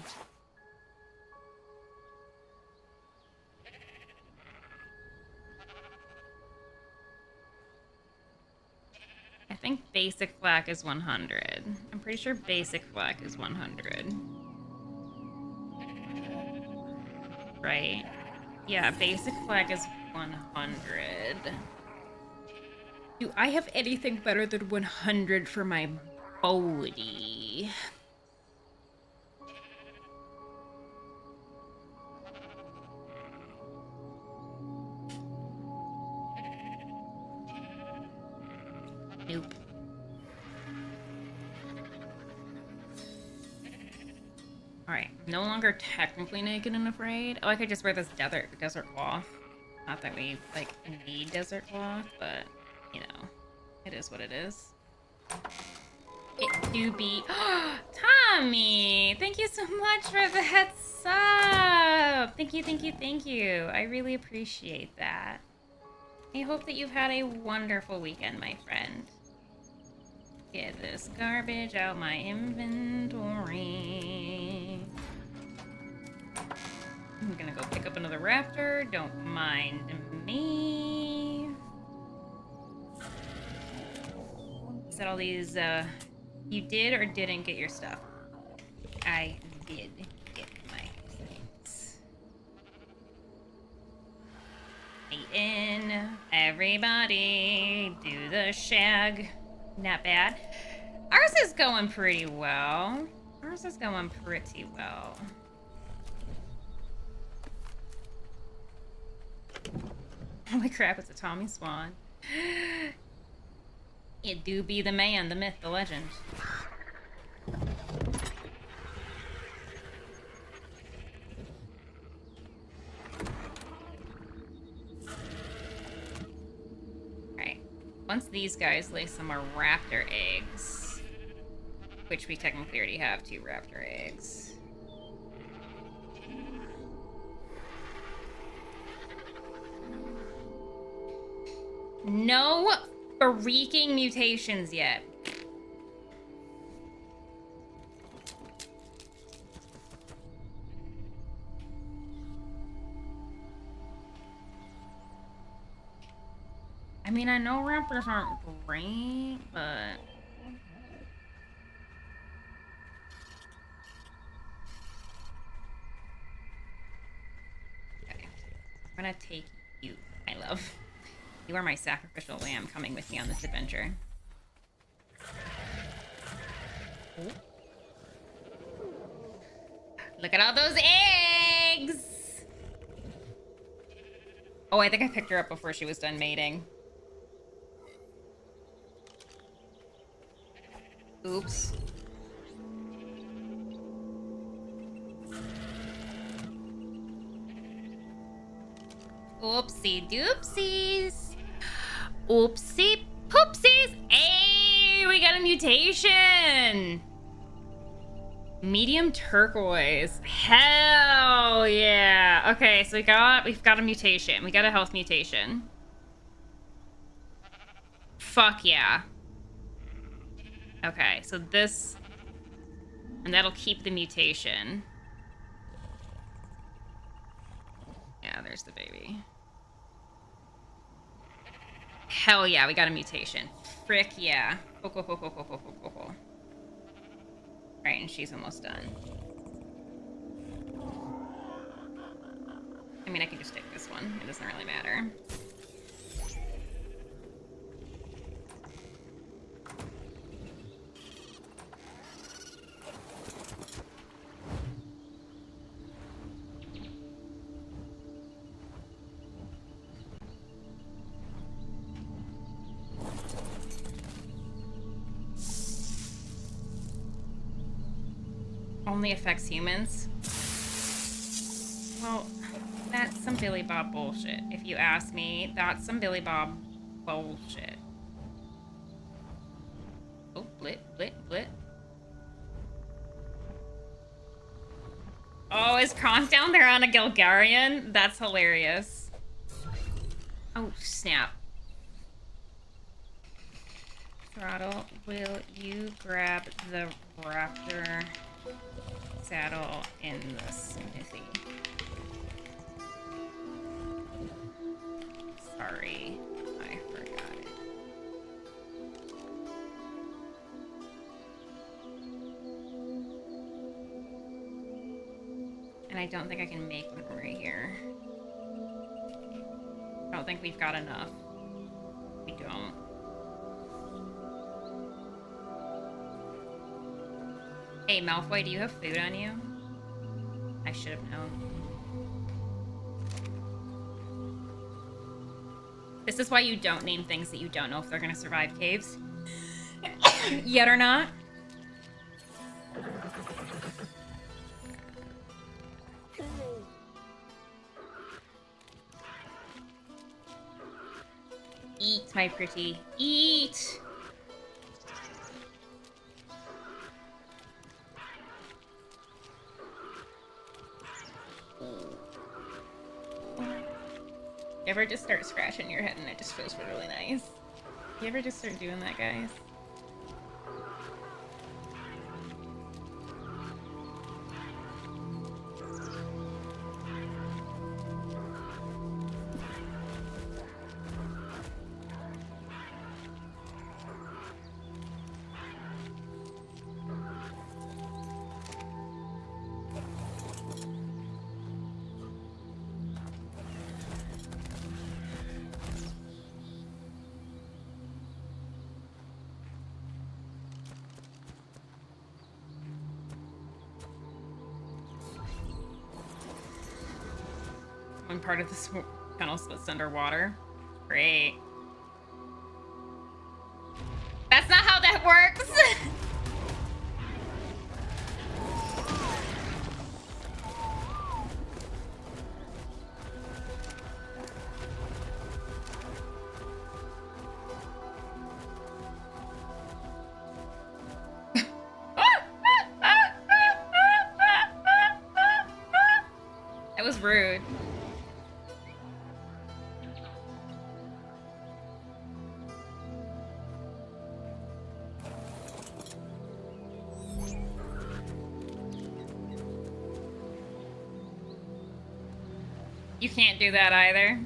I think basic flak is 100. I'm pretty sure basic flak is 100. Right? Yeah, basic flak is 100. Do I have anything better than 100 for my body? Nope. Alright, no longer technically naked and afraid. Oh, I could just wear this desert cloth. Not that we, like, need desert cloth, but, you know, it is what it is. It do be... Tommy! Thank you so much for the heads up! Thank you, thank you, thank you. I really appreciate that. I hope that you've had a wonderful weekend, my friend. Get this garbage out my inventory. I'm gonna go pick up another raptor. Don't mind me. Said all these, you did or didn't get your stuff? I did get my things. In, everybody, do the shag. Not bad. Ours is going pretty well. Ours is going pretty well. Holy crap, it's a Tommy Swan. It do be the man, the myth, the legend. Alright. Once these guys lay some more raptor eggs, which we technically already have 2 raptor eggs. No freaking mutations yet. I mean, I know raptors aren't great, but... Okay. I'm gonna take you, my love. You are my sacrificial lamb coming with me on this adventure. Ooh. Look at all those eggs! Oh, I think I picked her up before she was done mating. Oops. Oopsie doopsies. Oopsie poopsies. Hey, we got a mutation. Medium turquoise. Hell yeah. Okay, so we've got a mutation. We got a health mutation. Fuck yeah. Okay, so this... And that'll keep the mutation. Yeah, there's the baby. Hell yeah, we got a mutation. Frick yeah. Right, and she's almost done. I mean, I can just take this one. It doesn't really matter. only affects humans. Well, that's some Billy Bob bullshit. If you ask me, that's some Billy Bob bullshit. Oh, blit, blit, blit. Oh, is Kronk down there on a Gilgarian? That's hilarious. Oh, snap. Throttle, will you grab the raptor saddle in the smithy? Sorry, I forgot it. And I don't think I can make one right here. I don't think we've got enough. We don't. Hey, Malfoy, do you have food on you? I should have known. This is why you don't name things that you don't know if they're gonna survive caves. Yet or not. Eat, my pretty. Eat! You ever just start scratching your head and it just feels really nice? You ever just start doing that, guys? One part of this tunnel splits underwater. Great. That's not how that works! That was rude. You can't do that either.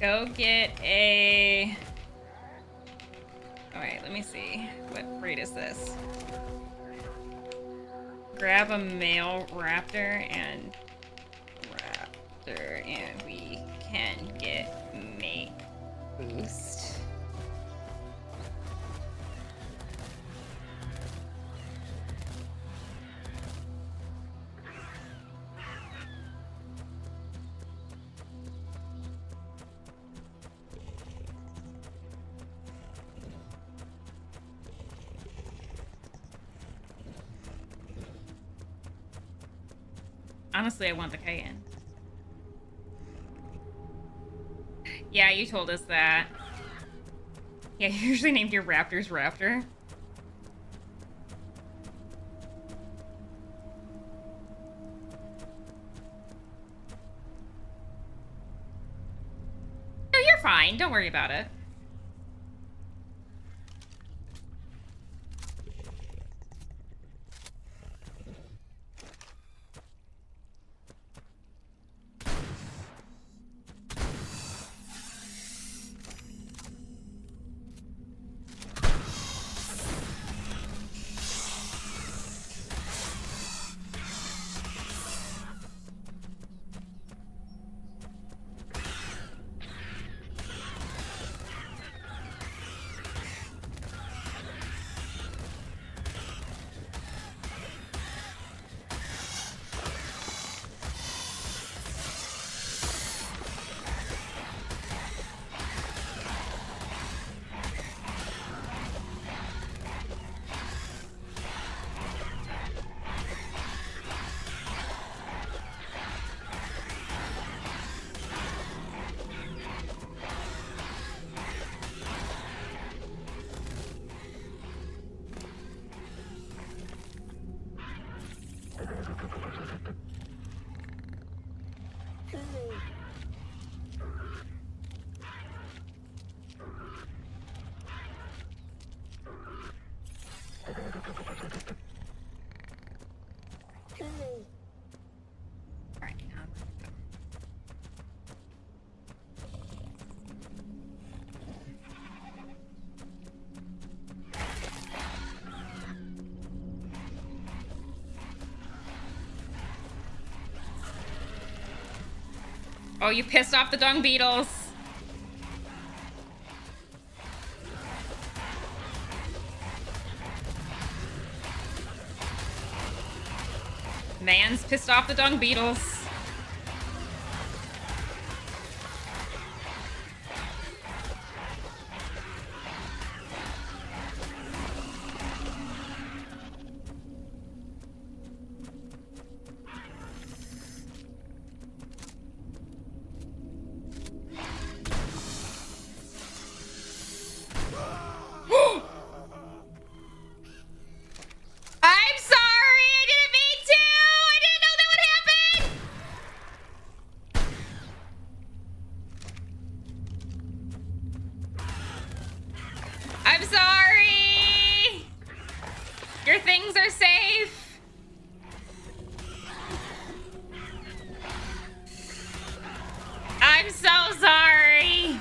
Go get a... Alright, let me see. What breed is this? Grab a male raptor and we can get mate boost. Honestly, I want the cayenne. Yeah, you told us that. Yeah, you usually named your raptors Raptor. No, you're fine. Don't worry about it. Oh, you pissed off the dung beetles. Man's pissed off the dung beetles. I'm sorry! I didn't mean to! I didn't know that would happen! I'm sorry! Your things are safe! I'm so sorry!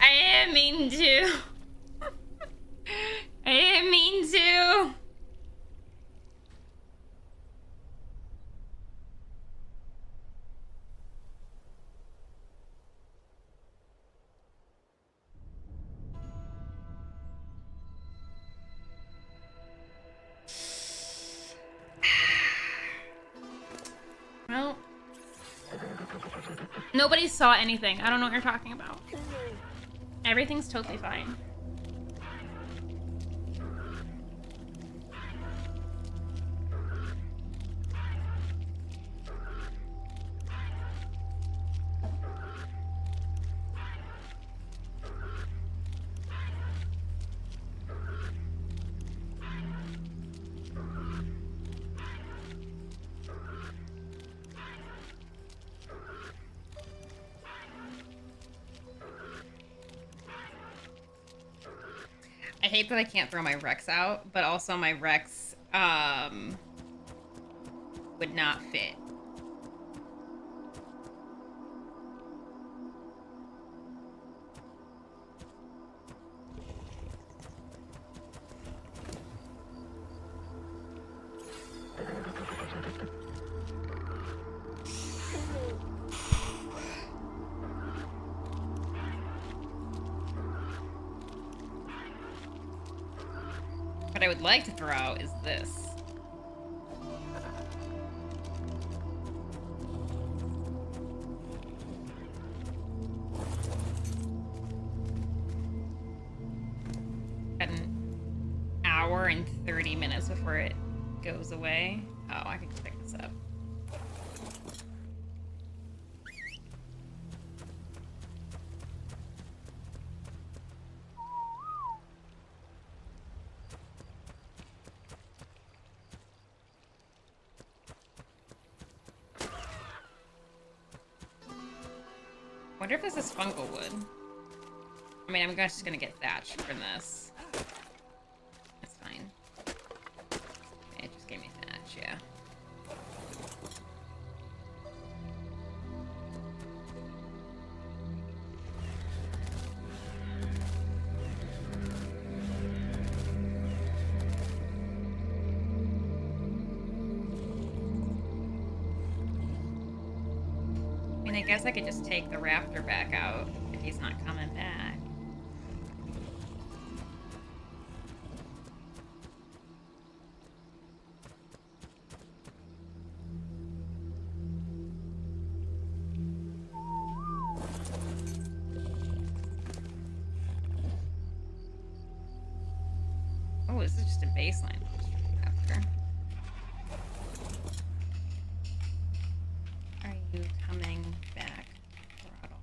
I didn't mean to. I didn't mean to. Well, nobody saw anything. I don't know what you're talking about. Everything's totally fine. I hate that I can't throw my Rex out, but also my Rex would not fit. What I would like to throw out is this. Got an hour and 30 minutes before it goes away. Oh, I can just pick this up. Wonder if this is fungal wood. I mean, I'm just gonna get thatch from this. That's fine. It just gave me thatch, yeah. I mean, I guess I could just take the raptor back out if he's not coming back. Oh, this is just a baseline raptor. Are you coming back, Throttle?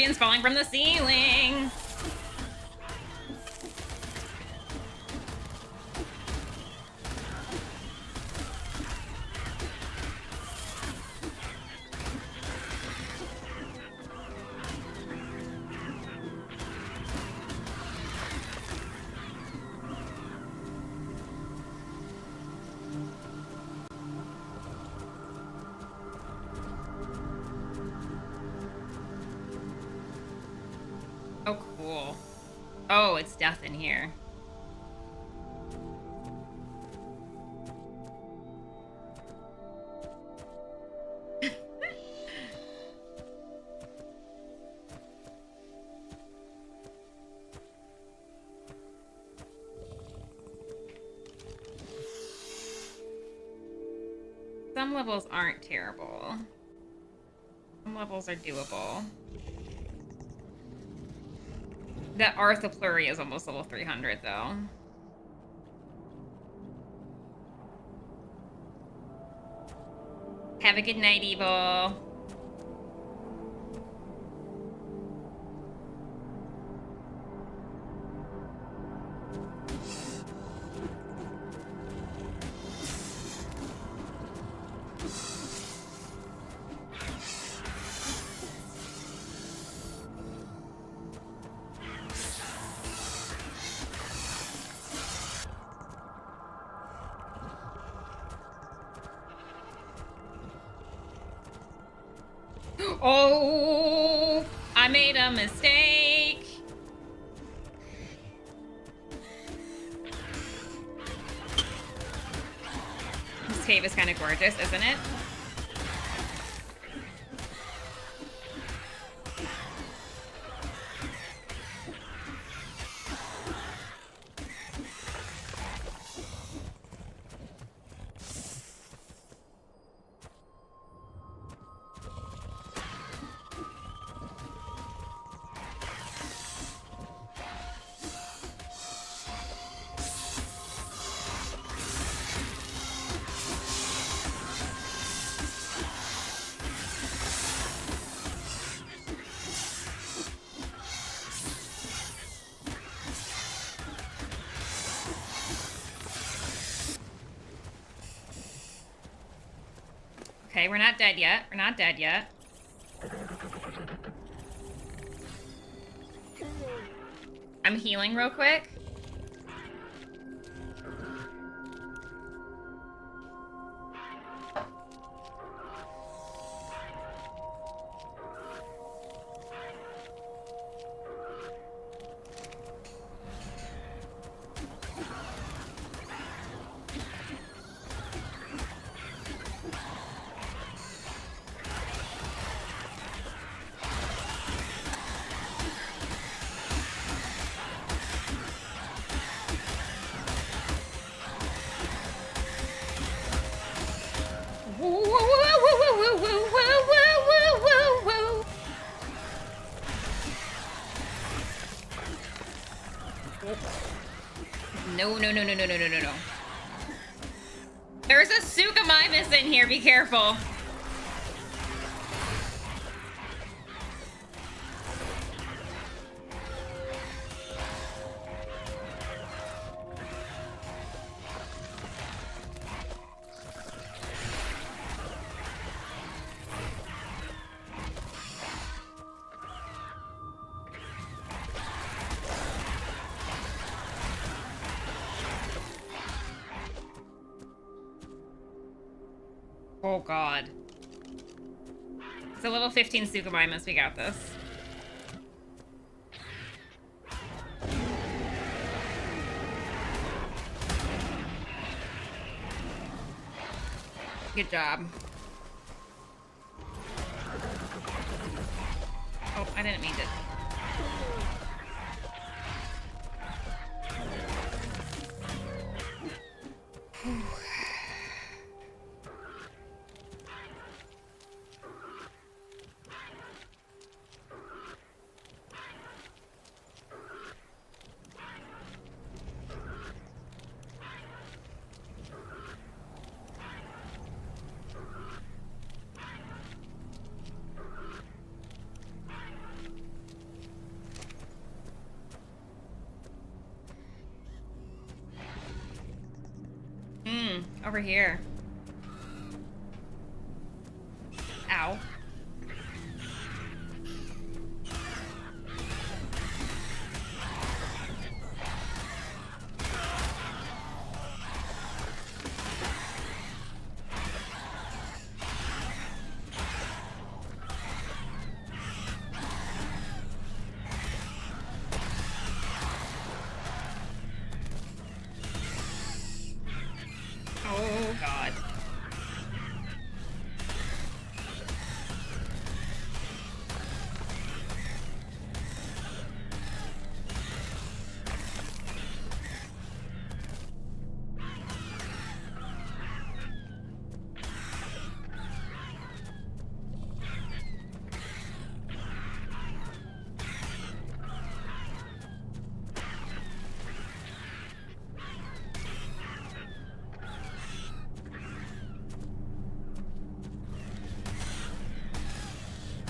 scorpions falling from the ceiling. Oh, cool. Oh, it's death in here. Some levels aren't terrible. Some levels are doable. That Arthur is almost level 300, though. Have a good night, Evil. Oh, I made a mistake. This cave is kind of gorgeous, isn't it? Okay, we're not dead yet. We're not dead yet. I'm healing real quick. No, no, no, no, no, no, no, no, no. There's a Sukamimus in here, be careful. Oh god. It's a level 15 Sukamimus, we got this. Good job. Oh, I didn't mean to. over here. Ow. Oh, God.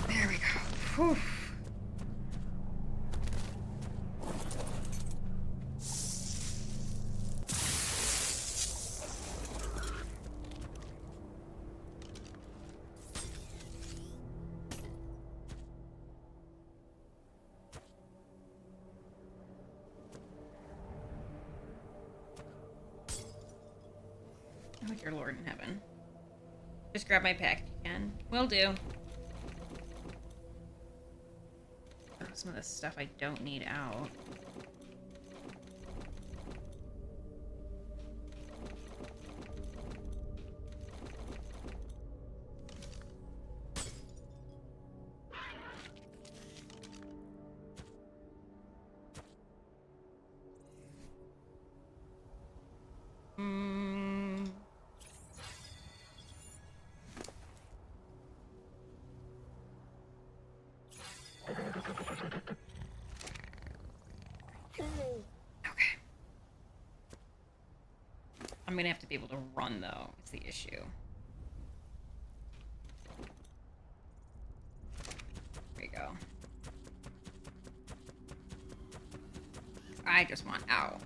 There we go. Whew. Oh, dear Lord in heaven. Just grab my pack if you can. Will do. Throw some of the stuff I don't need out. Okay. I'm gonna have to be able to run, though. It's the issue. There you go. I just want out.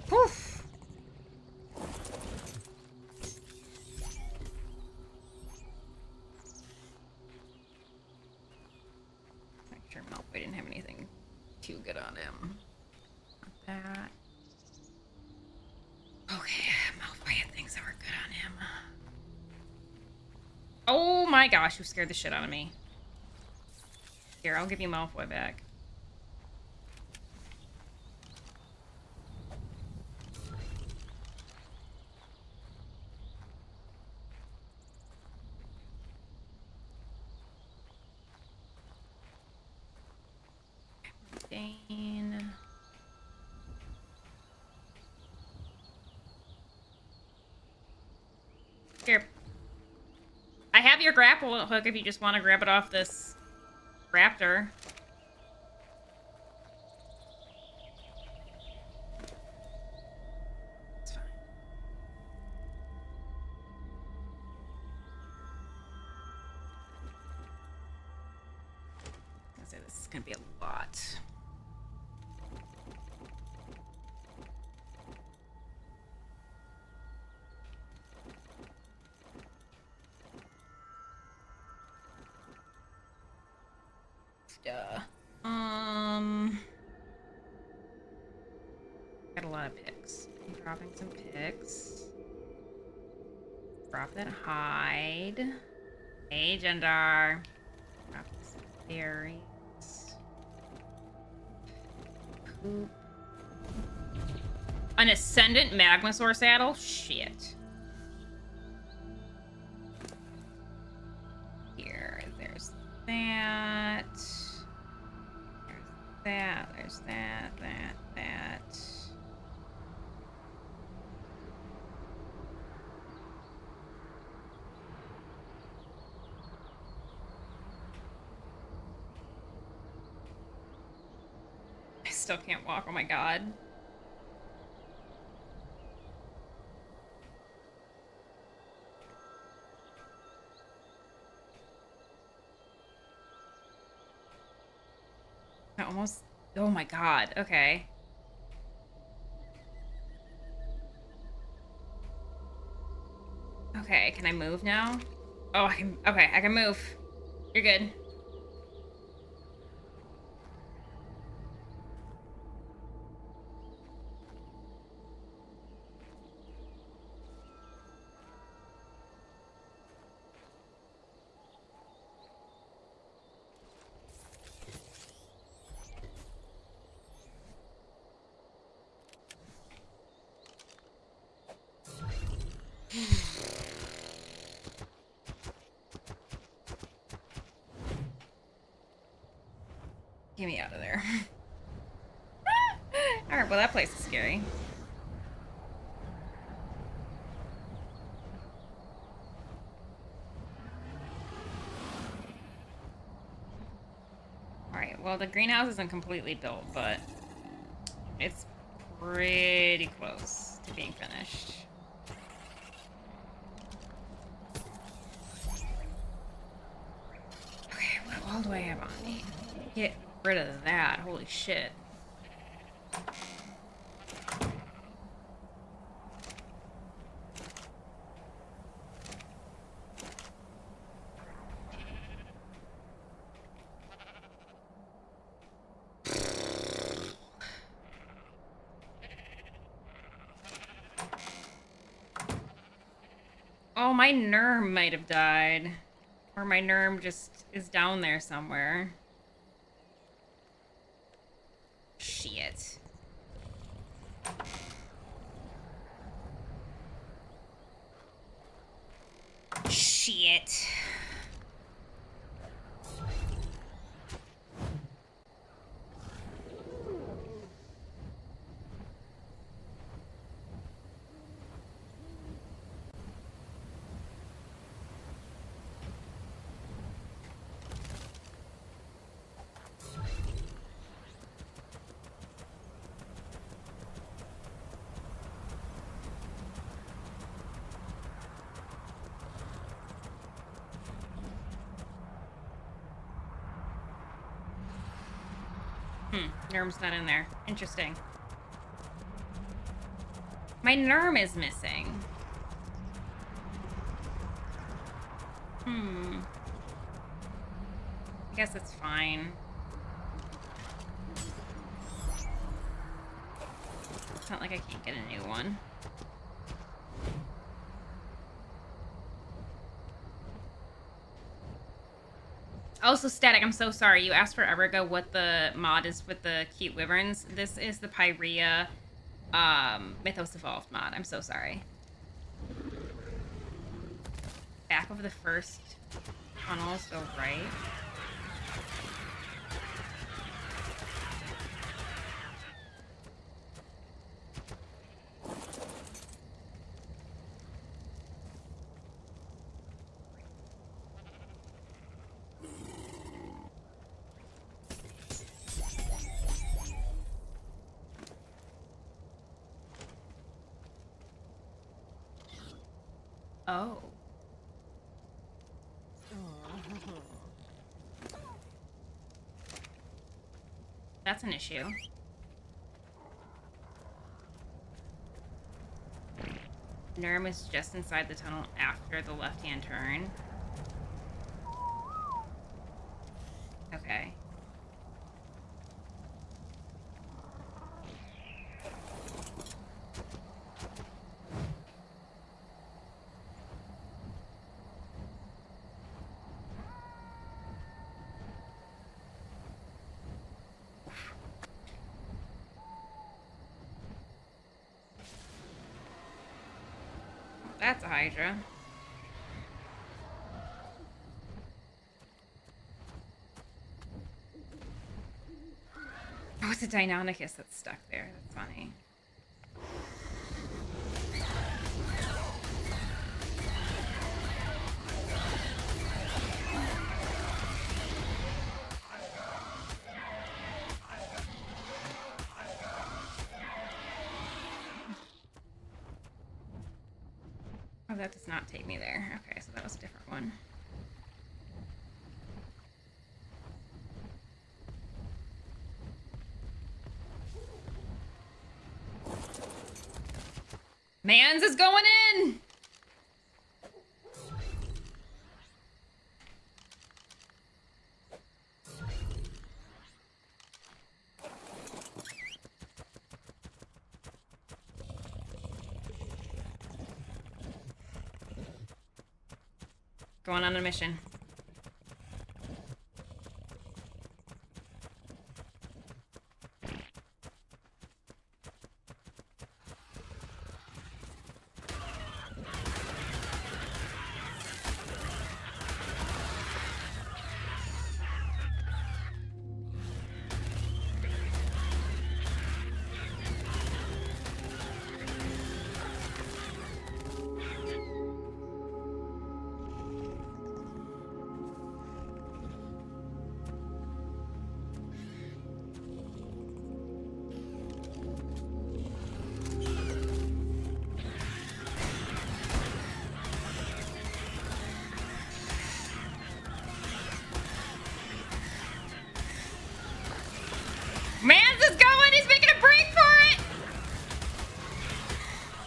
Poof! Make sure Malfoy didn't have anything too good on him. Not that. Okay, Malfoy had things that were good on him. Oh my gosh, you scared the shit out of me. Here, I'll give you Malfoy back. Dane. Here. I have your grapple hook if you just want to grab it off this raptor. It's fine. I was gonna say this is gonna be a lot. Duh. Got a lot of picks. I'm dropping some picks. Drop that hide. Hey, Jendar. Drop some berries. Poop. An Ascendant Magmasaur saddle? Shit. Here, there's that. There's that, that. still can't walk. Oh my god. I almost... Oh my god. Okay. Okay, can I move now? Oh, I can... Okay, I can move. You're good. Get me out of there. Alright, well that place is scary. Alright, well the greenhouse isn't completely built, but it's pretty close to being finished. Okay, what all do I have on me? Get rid of that. Holy shit. Oh, my Nerm might have died. Or my Nerm just is down there somewhere. Shit. Shit. Nerm's not in there. Interesting. My Nerm is missing. I guess it's fine. It's not like I can't get a new one. Also, Static, I'm so sorry. You asked forever ago what the mod is with the cute wyverns. This is the Pyrea Mythos Evolved mod. I'm so sorry. Back of the first tunnels, go right. Oh. That's an issue. Nerm is just inside the tunnel after the left-hand turn. Okay. That's a Hydra. Oh, it's a Deinonychus that's stuck there. That's funny. Oh, that does not take me there. Okay, so that was a different one. Mans is going in! Going on a mission. Mans is going! He's making a break for it!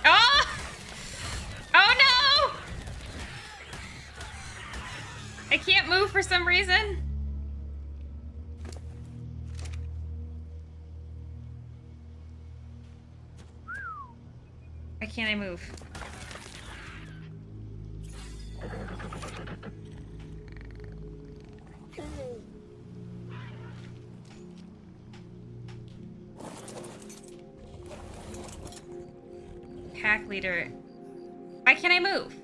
Oh! Oh no! I can't move for some reason. Why can't I move? Pack leader. Why can't I move?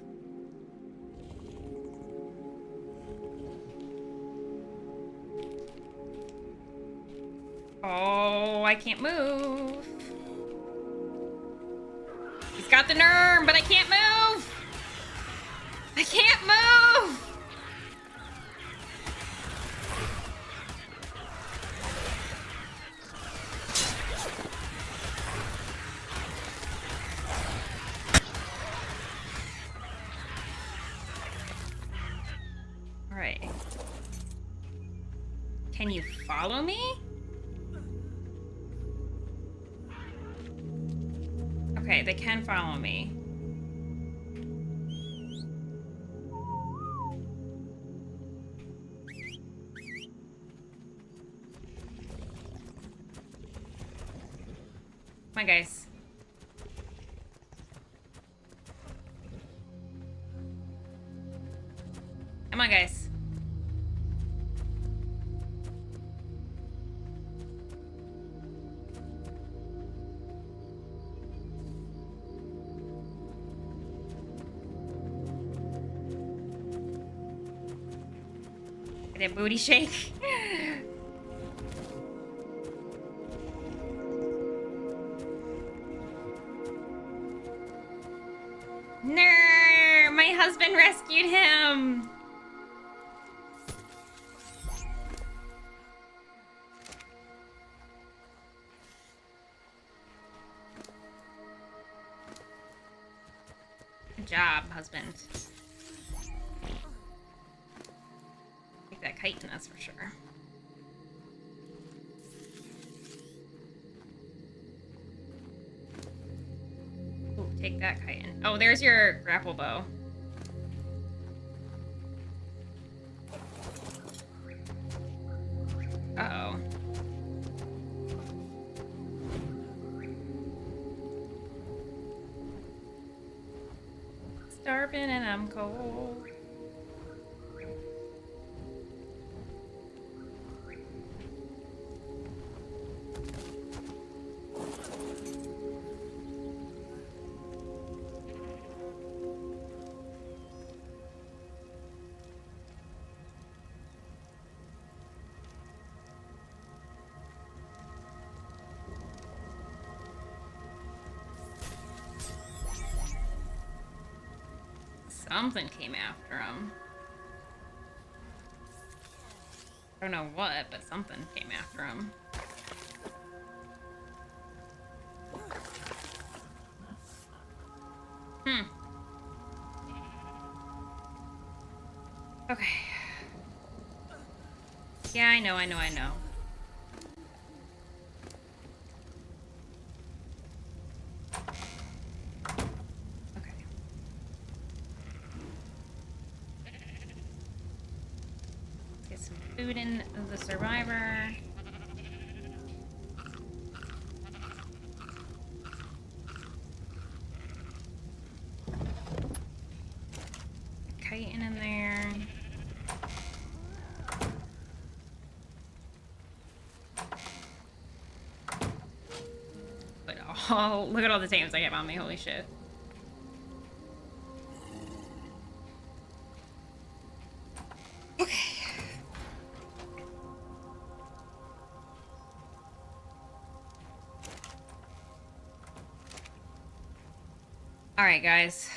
Oh, I can't move. He's got the nerve, but I can't move. I can't move. All right. Can you follow me? Okay, they can follow me. Come on, guys. Come on, guys. Get a booty shake. No, my husband rescued him. Good job, husband. Take that chitin, that's for sure. Ooh, take that chitin. Oh, there's your grapple bow. Uh-oh. Starving and I'm cold. Something came after him. I don't know what, but something came after him. Okay. Yeah, I know. Okay. Let's get some food in the survivor. Chitin in there. But oh, look at all the tames I have on me. Holy shit. Okay. All right, guys.